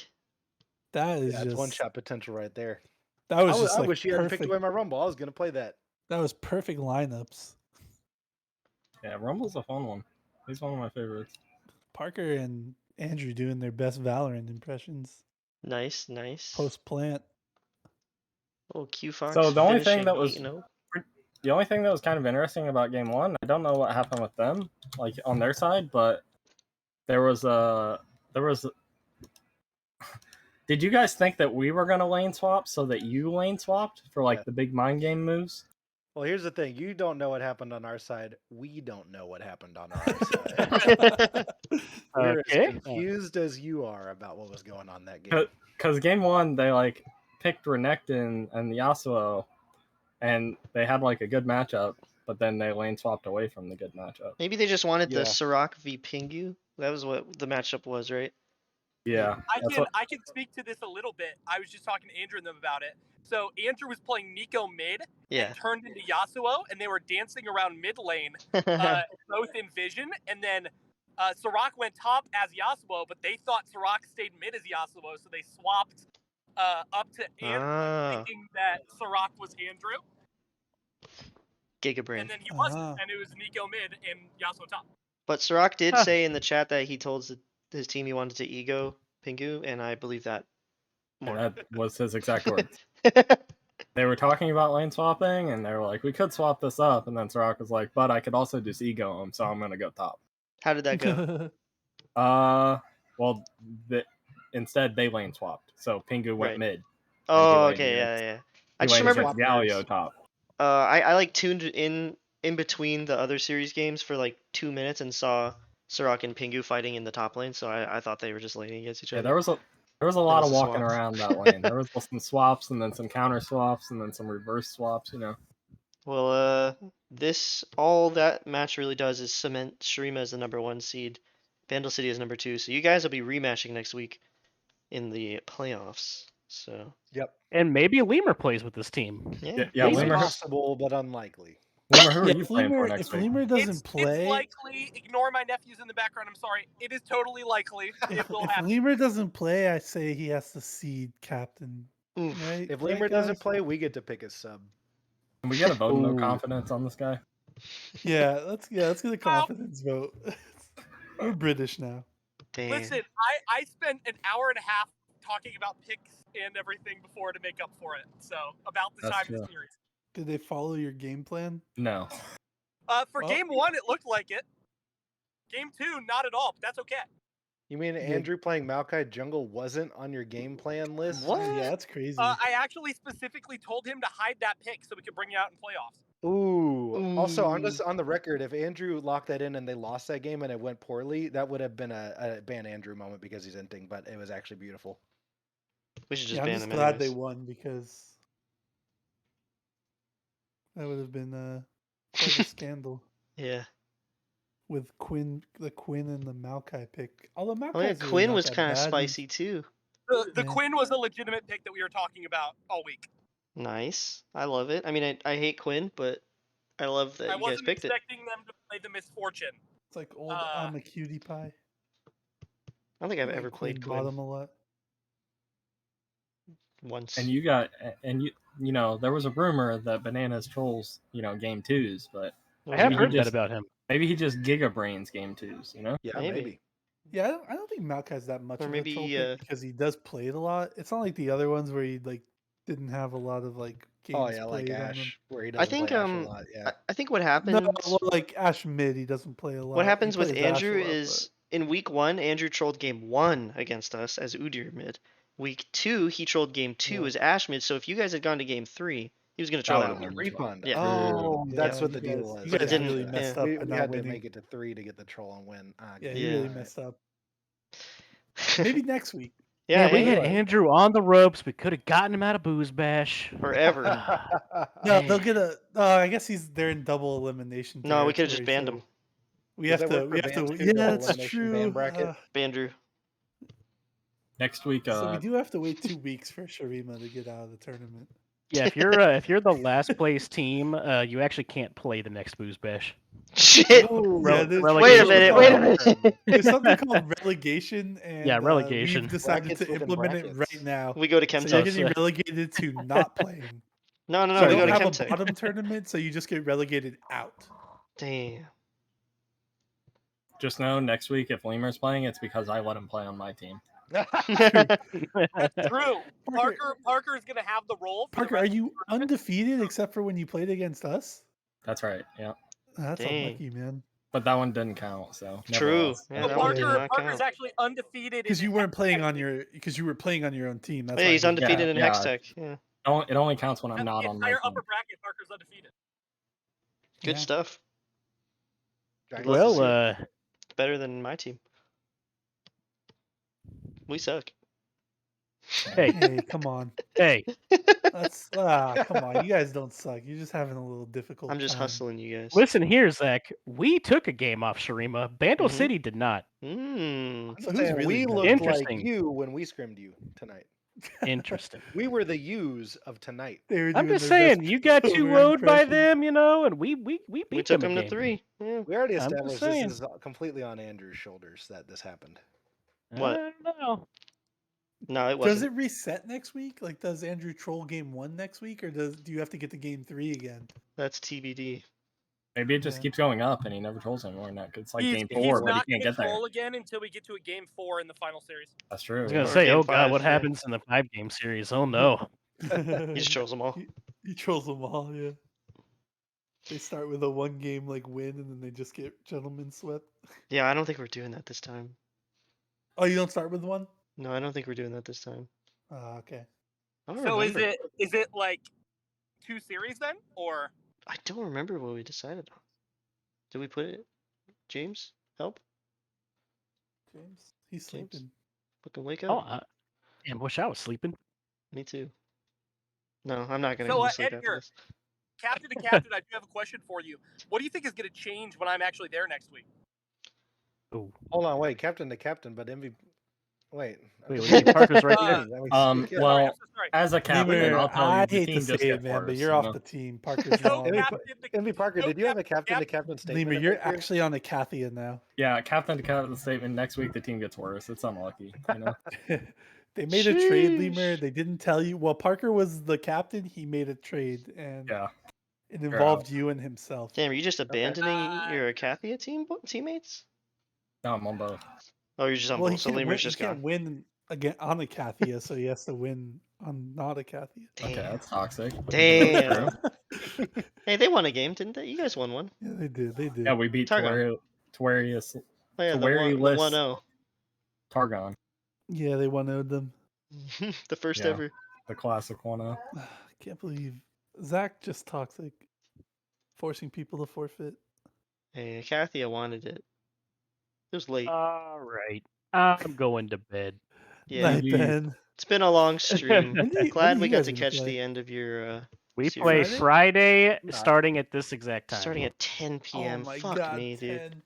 S5: That is
S6: Yeah, that's
S5: just
S6: one shot potential right there.
S5: that was
S6: I
S5: just like
S6: wish you hadn't
S5: perfect.
S6: picked away my Rumble. I was gonna play that.
S5: That was perfect lineups.
S8: Yeah, Rumble's a fun one. He's one of my favorites.
S5: Parker and Andrew doing their best Valorant impressions
S1: Nice, nice.
S5: post plant.
S1: Oh, Q Fox.
S8: So the only thing
S1: finishing
S8: that was
S1: 8-0.
S8: the only thing that was kind of interesting about game one, I don't know what happened with them, like on their side, but there was Did you guys think that we were gonna lane swap so that you lane swapped for like
S6: Yeah.
S8: the big mind game moves?
S6: Well, here's the thing. You don't know what happened on our side. We don't know what happened on our side. We're
S2: Okay.
S6: as confused as you are about what was going on that game.
S8: Because game one they like picked Renekton and Yasuo, and they had like a good matchup, but then they lane swapped away from the good matchup.
S1: Maybe they just wanted the
S6: Yeah.
S1: Sirach v Pingu. That was what the matchup was, right?
S8: Yeah,
S7: I can speak to this a little bit. I was just talking to Andrew and them about it. So Andrew was playing Nico mid
S1: Yeah.
S7: and turned into Yasuo, and they were dancing around mid lane, both in vision. And then Sirach went top as Yasuo, but they thought Sirach stayed mid as Yasuo, so they swapped up to Andrew,
S1: Ah.
S7: thinking that Sirach was Andrew,
S1: Giga brain.
S7: and then he wasn't,
S5: Ah.
S7: and it was Nico mid and Yasuo top.
S1: But Sirach did
S2: Huh.
S1: say in the chat that he told his team he wanted to ego Pingu, and I believe that
S8: and
S1: more.
S8: that was his exact words. They were talking about lane swapping, and they were like, "We could swap this up," and then Sirach was like, "But I could also just ego him, so I'm gonna go top."
S1: How did that go?
S8: Well, instead they lane swapped, so Pingu went
S1: Right.
S8: mid.
S1: Oh,
S8: lanes
S1: okay,
S8: against-
S1: yeah.
S8: He
S1: I just
S8: lanes
S1: remember
S8: against Galio top.
S1: I like tuned in between the other series games for like 2 minutes and saw Sirach and Pingu fighting in the top lane, so I thought they were just laning against each
S8: Yeah,
S1: other.
S8: there was a lot
S1: was
S8: of
S1: a
S8: walking
S1: swap.
S8: around that lane. There was some swaps, and then some counter swaps, and then some reverse swaps. You know.
S1: Well, all that match really does is cement Shurima as the #1 seed, Vandal City as #2, so you guys will be rematching next week in the playoffs. So
S6: Yep.
S2: And maybe Lemur plays with this team.
S1: yeah,
S8: Yeah,
S6: It's
S8: Lemur,
S6: possible, but unlikely.
S8: Lemur, who are
S5: Yeah,
S8: you
S5: if
S8: playing for
S5: Lemur,
S8: next
S5: if
S8: week?
S5: Lemur doesn't play,
S7: It's likely. Ignore my nephews in the background. I'm sorry. It is totally likely. It will
S5: if
S7: happen.
S5: Lemur doesn't play, I say he has to seed captain.
S1: Oof.
S5: Right?
S6: If
S5: right,
S6: Lemur doesn't
S5: guys?
S6: play, we get to pick a sub.
S8: Can we get a vote of no
S2: Ooh.
S8: confidence on this guy?
S5: let's get a confidence vote. We're British now.
S1: Damn.
S7: Listen, I spent an hour and a half talking about picks and everything before to make up for it. So about the
S8: That's
S7: time of
S8: true.
S7: the series.
S5: Did they follow your game plan?
S8: No.
S7: For
S5: Well-
S7: game 1, it looked like it. Game 2, not at all. But that's okay.
S6: You mean Andrew playing Maokai Jungle wasn't on your game plan list?
S1: What?
S5: Yeah, that's crazy.
S7: I actually specifically told him to hide that pick so we could bring it out in playoffs.
S6: Ooh. Also, I'm
S1: Ooh.
S6: just on the record. If Andrew locked that in and they lost that game and it went poorly, that would have been a ban Andrew moment because he's inting. But it was actually beautiful.
S1: We should just
S5: yeah, I'm
S1: ban
S5: just
S1: them
S5: glad
S1: anyways.
S5: they won because that would have been quite a scandal
S1: Yeah.
S5: with the Quinn and the Maokai pick. Although Maokai's
S1: Oh yeah,
S5: really
S1: Quinn
S5: not
S1: was
S5: that
S1: kind of
S5: bad.
S1: spicy too.
S7: The
S5: Yeah.
S7: Quinn was a legitimate pick that we were talking about all week.
S1: Nice. I love it. I mean, I hate Quinn, but I love that
S7: I
S1: you guys
S7: wasn't
S1: picked it.
S7: expecting them to play the misfortune.
S5: It's like old I'm a cutie pie.
S1: I don't think I've
S5: Like
S1: ever played Quinn
S5: bottom a lot.
S1: once.
S8: And you know, there was a rumor that Bananas trolls, you know, game 2s, but
S2: I have
S8: Maybe
S2: heard
S8: he
S2: that
S8: just-
S2: about him.
S8: maybe he just giga brains game 2s, you know?
S6: Yeah,
S1: Maybe.
S6: maybe.
S5: Yeah, I don't think Maokai's that much
S1: Or
S5: of
S1: maybe,
S5: a troll pick because he does play it a lot. It's not like the other ones where he like didn't have a lot of like games
S6: Oh yeah, like
S5: played on them.
S6: Ash, where he
S1: I
S6: doesn't
S1: think
S6: play Ash a lot. Yeah.
S1: I think what happens
S5: No, well, like Ash mid, he doesn't play a lot.
S1: what
S5: He
S1: happens with
S5: plays Ash a
S1: Andrew
S5: lot,
S1: is in week 1, Andrew trolled game 1 against us as Udyr mid. Week 2, he trolled game 2
S5: Yeah.
S1: as Ash mid. So if you guys had gone to game 3, he was gonna troll
S8: That
S1: that
S8: would've
S1: one.
S8: been
S6: Refund.
S1: Yeah.
S6: Oh, that's
S5: Yeah,
S6: what
S5: you
S6: the deal
S5: guys-
S6: was.
S5: you
S1: But it
S5: guys
S1: didn't-
S5: really
S1: yeah.
S5: messed up
S6: We
S5: by
S6: had
S5: not
S6: to
S5: winning.
S6: make it to 3 to get the troll and win.
S5: Yeah,
S1: Yeah.
S5: you really messed up. Maybe next week.
S1: Yeah,
S2: Man, we
S1: hey,
S2: had Andrew on the ropes. We could have gotten him out of Booze Bash.
S1: forever.
S5: No,
S1: Dang.
S5: they'll get a. I guess they're in double elimination.
S1: No, we could have just
S5: territory,
S1: banned
S5: so
S1: him.
S5: We
S6: Does
S5: have
S6: that
S5: to.
S6: work
S5: We
S6: for
S5: have to.
S6: bands too,
S5: Yeah,
S6: double
S5: that's
S6: elimination ban
S5: true.
S6: bracket?
S1: Bandrew.
S8: Next week,
S5: So we do have to wait 2 weeks for Sharima to get out of the tournament.
S2: Yeah, if you're the last place team, you actually can't play the next Booze Bash.
S1: Shit.
S6: Oh,
S5: Yeah, there's-
S1: Wait a
S2: relegation.
S1: minute. Wait a minute.
S5: There's something called relegation, and
S2: Yeah, relegation.
S5: we've decided
S6: Brackets
S5: to
S6: within
S5: implement it
S6: brackets.
S5: right now.
S1: We go to
S5: So you're
S1: Chemtech.
S5: getting relegated to not playing.
S1: No,
S5: You
S1: we go
S5: don't
S1: to
S5: have a
S1: Chemtech.
S5: bottom tournament, so you just get relegated out.
S1: Damn.
S8: just know next week if Lemur's playing, it's because I let him play on my team.
S7: True.
S5: Parker-
S7: Parker's gonna have the role. For the
S5: Parker,
S7: rest
S5: are
S7: of the
S5: you
S7: tournament.
S5: undefeated except for when you played against us?
S8: That's right, yeah.
S5: That's
S1: Dang.
S5: unlucky, man.
S8: But that one didn't count, so
S1: True.
S8: nevertheless.
S1: Yeah,
S7: But
S1: that one did
S7: Parker,
S1: not
S7: Parker's
S1: count.
S7: actually undefeated.
S5: Because
S7: in
S5: you weren't
S7: the
S5: playing
S7: X
S5: on
S7: Tech.
S5: your. Because you were playing on your own team. That's
S1: Oh, yeah,
S5: why
S1: he's
S5: I didn't-
S1: undefeated in
S8: yeah.
S1: Hextech. Yeah.
S8: It only counts when I'm
S7: The
S8: not on my
S7: entire
S8: team.
S7: upper bracket, Parker's undefeated.
S1: Good
S5: Yeah.
S1: stuff.
S6: I'd love to
S2: Well,
S6: see it.
S1: It's better than my team. We suck.
S2: hey,
S5: Hey, come on.
S2: hey,
S5: Come on. You guys don't suck. You're just having a little difficult.
S1: I'm just
S5: time.
S1: hustling you guys.
S2: listen here, Zach. We took a game off Sharima. Bando
S1: Mhm.
S2: City did not.
S1: Mmm.
S6: I'm
S5: So
S6: just
S5: who's
S6: saying,
S5: really
S6: we
S5: bad?
S6: looked like
S2: Interesting.
S6: you when we scrimmed you tonight.
S2: Interesting.
S6: We were the yous of tonight.
S5: They were
S2: I'm
S5: doing
S2: just
S5: their
S2: saying,
S5: best
S2: you got
S5: Piltover
S2: 2-0'd by
S5: impression.
S2: them, you know, and we beat
S1: We
S2: them
S1: took him
S2: a
S1: to
S2: game.
S1: 3. Yeah.
S6: We already
S2: I'm just
S6: established
S2: saying.
S6: this is completely on Andrew's shoulders that this happened.
S1: What?
S2: I don't know.
S1: No, it
S5: Does
S1: wasn't.
S5: it reset next week? Like, does Andrew troll game 1 next week, or do you have to get to game 3 again?
S1: That's TBD.
S8: Maybe it just
S5: Yeah.
S8: keeps going up and he never trolls anymore. And it's like
S7: he's,
S8: game
S7: he's
S8: 4, but he
S7: not
S8: can't
S7: gonna
S8: get there.
S7: troll again until we get to a game 4 in the final series.
S8: That's
S2: I
S8: true.
S2: was
S8: yeah.
S2: gonna
S1: Or
S2: say,
S1: game
S2: oh god,
S1: 5,
S2: what
S1: yeah.
S2: happens in the 5-game series? Oh no.
S1: He just trolls them all.
S5: He trolls them all, yeah. They start with a 1-game like win, and then they just get gentlemen swept.
S1: Yeah, I don't think we're doing that this time.
S5: Oh, you don't start with 1?
S1: No, I don't think we're doing that this time.
S5: Okay.
S1: I don't
S7: So
S1: remember.
S7: is it like 2 series then, or
S1: I don't remember what we decided on. Did we put it? James, help!
S5: James, he's
S1: James?
S5: sleeping.
S1: Fucking wake
S2: Oh,
S1: up!
S2: damn, wish I was sleeping.
S1: Me too. No, I'm not gonna
S7: So,
S1: go to sleep after
S7: Edgar,
S1: this.
S7: captain to captain? I do have a question for you. What do you think is going to change when I'm actually there next week?
S2: Ooh.
S6: Hold on, wait, captain to captain, but MVP. Wait.
S2: Wait, what do you mean? Parker's right
S7: Uh,
S2: there.
S6: That makes-
S8: Um,
S6: yeah.
S8: well,
S7: Sorry, I'm so sorry.
S8: as a captain,
S5: Lemur,
S8: I'll tell you,
S5: I
S8: the
S5: hate
S8: team
S5: to
S8: just
S5: say
S8: gets
S5: it, man, but
S8: worse.
S5: you're
S8: you
S5: off
S8: know?
S5: the team. Parker's now.
S7: Co-captain
S6: Envy Parker, did you have a captain to captain statement?
S5: Lemur,
S6: of
S5: you're
S6: next year?
S5: actually on a Kathia now.
S8: Yeah, captain to captain statement. Next week the team gets worse. It's unlucky. You know.
S5: They made a trade, Lemur.
S1: Sheesh.
S5: They didn't tell you. Well, Parker was the captain. He made a trade, and
S8: Yeah.
S5: it involved you and himself.
S1: Damn, are you just abandoning
S7: Uh,
S1: your Akathia teammates?
S8: No, I'm on both.
S1: Oh, you're just on
S5: Well, he
S1: both. So
S5: can't win.
S1: Lemur's
S5: He
S1: just
S5: can't
S1: gone.
S5: win again on a Kathia, so he has to win on not a Kathia.
S8: Okay,
S1: Damn.
S8: that's toxic.
S1: Damn.
S8: True.
S1: Hey, they won a game, didn't they? You guys won one.
S5: Yeah, they did. They did.
S8: Yeah, we beat
S1: Targon.
S8: Tawarius
S1: Oh yeah, the
S8: Tawarius
S1: 1-0.
S8: Targon,
S5: Yeah, they 1-0'd them.
S1: The first
S8: Yeah.
S1: ever.
S8: the classic 1-0.
S5: I can't believe Zach just toxic, forcing people to forfeit.
S1: Hey, Akathia wanted it. It was late.
S2: All right. I'm going to bed.
S1: Yeah.
S5: Night,
S8: Indeed.
S5: Ben.
S1: It's been a long stream.
S5: When do you
S1: Glad we got
S5: guys
S1: to
S5: gonna
S1: catch
S5: play?
S1: the end of your
S2: We
S1: series.
S2: play
S5: Friday?
S2: Friday starting at this exact time.
S1: Starting at 10 p.m.
S5: Oh my
S1: Fuck
S5: god,
S1: me, dude.
S5: 10.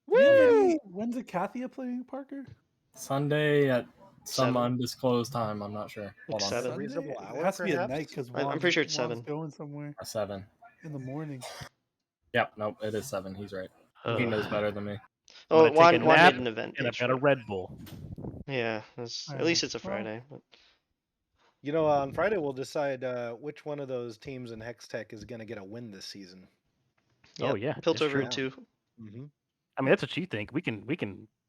S1: Woo!
S5: When's a Kathia playing, Parker?
S8: Sunday at some
S1: 7.
S8: undisclosed time. I'm not sure. Hold on.
S1: 7.
S5: Sunday?
S6: reasonable
S5: It
S6: hour,
S5: has to be at
S6: perhaps?
S5: night because
S1: I'm pretty sure it's
S5: Juan's
S1: 7.
S5: going somewhere
S8: 7.
S5: in the morning.
S8: Yep. Nope. It is 7. He's right. He
S2: Ugh.
S8: knows better than me.
S1: Oh,
S2: I'm gonna take a
S1: Juan
S2: nap
S1: made an event
S2: and a
S1: page
S2: better
S1: for it.
S2: Red Bull.
S1: Yeah, at
S5: Alright,
S1: least it's a
S5: well.
S1: Friday. But
S6: You know, on Friday we'll decide which one of those teams in Hextech is going to get a win this season.
S2: Oh
S1: Yep,
S2: yeah,
S1: Piltover
S2: it's true.
S1: in 2.
S6: Mm-hmm.
S2: I mean, that's what you think. We can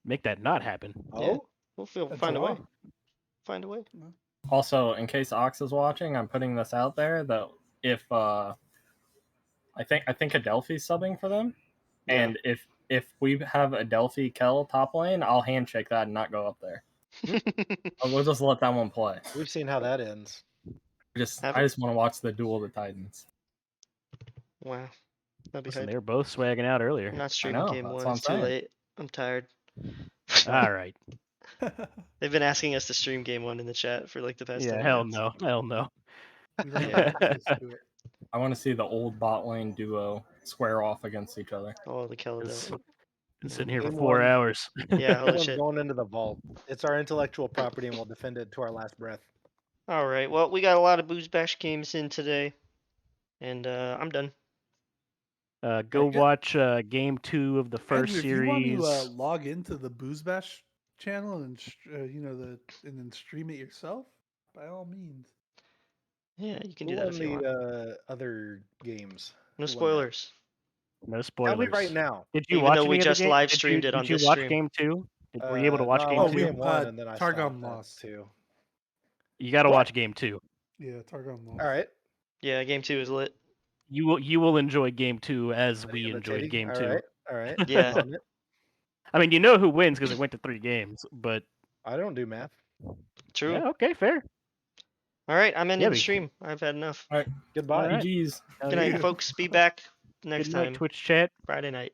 S2: make that not happen.
S1: Yeah.
S6: Oh,
S1: We'll
S5: That's
S1: find a way.
S5: wrong.
S1: Find a way.
S8: Also, in case Ox is watching, I'm putting this out there that if I think Adelphi's subbing for them,
S1: Yeah.
S8: and if we have Adelphi Kel top lane, I'll handshake that and not go up there. We'll just let that one play.
S6: we've seen how that ends.
S8: I just
S1: Have it.
S8: want to watch the Duel of the Titans.
S1: Wow. That'd be
S2: Listen,
S1: hype.
S2: they were both swagging out earlier.
S1: I'm not streaming
S8: know,
S1: game
S8: that's
S1: 1.
S8: what I'm
S1: It's too
S8: saying.
S1: late. I'm tired.
S2: All right.
S1: They've been asking us to stream game 1 in the chat for like the past
S2: Yeah,
S1: 10
S2: hell
S1: minutes.
S2: no, hell no.
S5: We don't
S1: Yeah.
S5: have access to it.
S8: I want to see the old bot lane duo square off against each other.
S1: Oh, the
S2: It's
S1: Keladel.
S2: been sitting here for
S6: Game
S2: 4
S6: one.
S2: hours.
S1: Yeah, holy
S6: Everyone's
S1: shit.
S6: going into the vault. It's our intellectual property, and we'll defend it to our last breath.
S1: All right. Well, we got a lot of Booze Bash games in today, and I'm done.
S2: Go
S5: good.
S2: watch game 2 of the first
S5: Andrew,
S2: series.
S5: if you want to log into the Booze Bash channel and and then stream it yourself, by all means.
S1: Yeah, you can
S6: Who
S1: do that
S6: won
S1: if you want.
S6: the other games?
S1: No
S6: Who won that?
S1: spoilers.
S2: No
S6: Tell
S2: spoilers.
S6: me right now.
S2: Did you
S1: Even
S2: watch
S1: though we
S2: any of the
S1: just
S2: game?
S1: live
S2: Did
S1: streamed
S2: you,
S1: it on
S2: did you
S1: this
S2: watch
S1: stream.
S2: game 2? Were you able to watch
S6: no, I
S2: game
S6: watched
S2: 2?
S6: game one, and then I
S5: Targon
S6: stopped
S5: lost.
S6: at 2.
S2: You got to
S6: What?
S2: watch game 2.
S5: Yeah, Targon lost.
S6: All right.
S1: Yeah, game 2 is lit.
S2: You will enjoy game 2 as
S6: Ready
S2: we
S6: in the
S2: enjoyed
S6: titty?
S2: game
S6: All
S2: 2.
S6: right. All right.
S1: Yeah.
S6: On it.
S2: I mean, you know who wins because it went to 3 games, but
S6: I don't do math.
S1: True.
S2: yeah, okay, fair.
S1: All right, I'm ending
S2: Yeah,
S1: the
S2: we-
S1: stream. I've had enough.
S6: Goodbye.
S2: All right.
S8: GG's.
S2: Hell
S1: Good night,
S2: yeah.
S1: folks. Be back next
S2: Good night,
S1: time.
S2: Twitch chat.
S1: Friday night.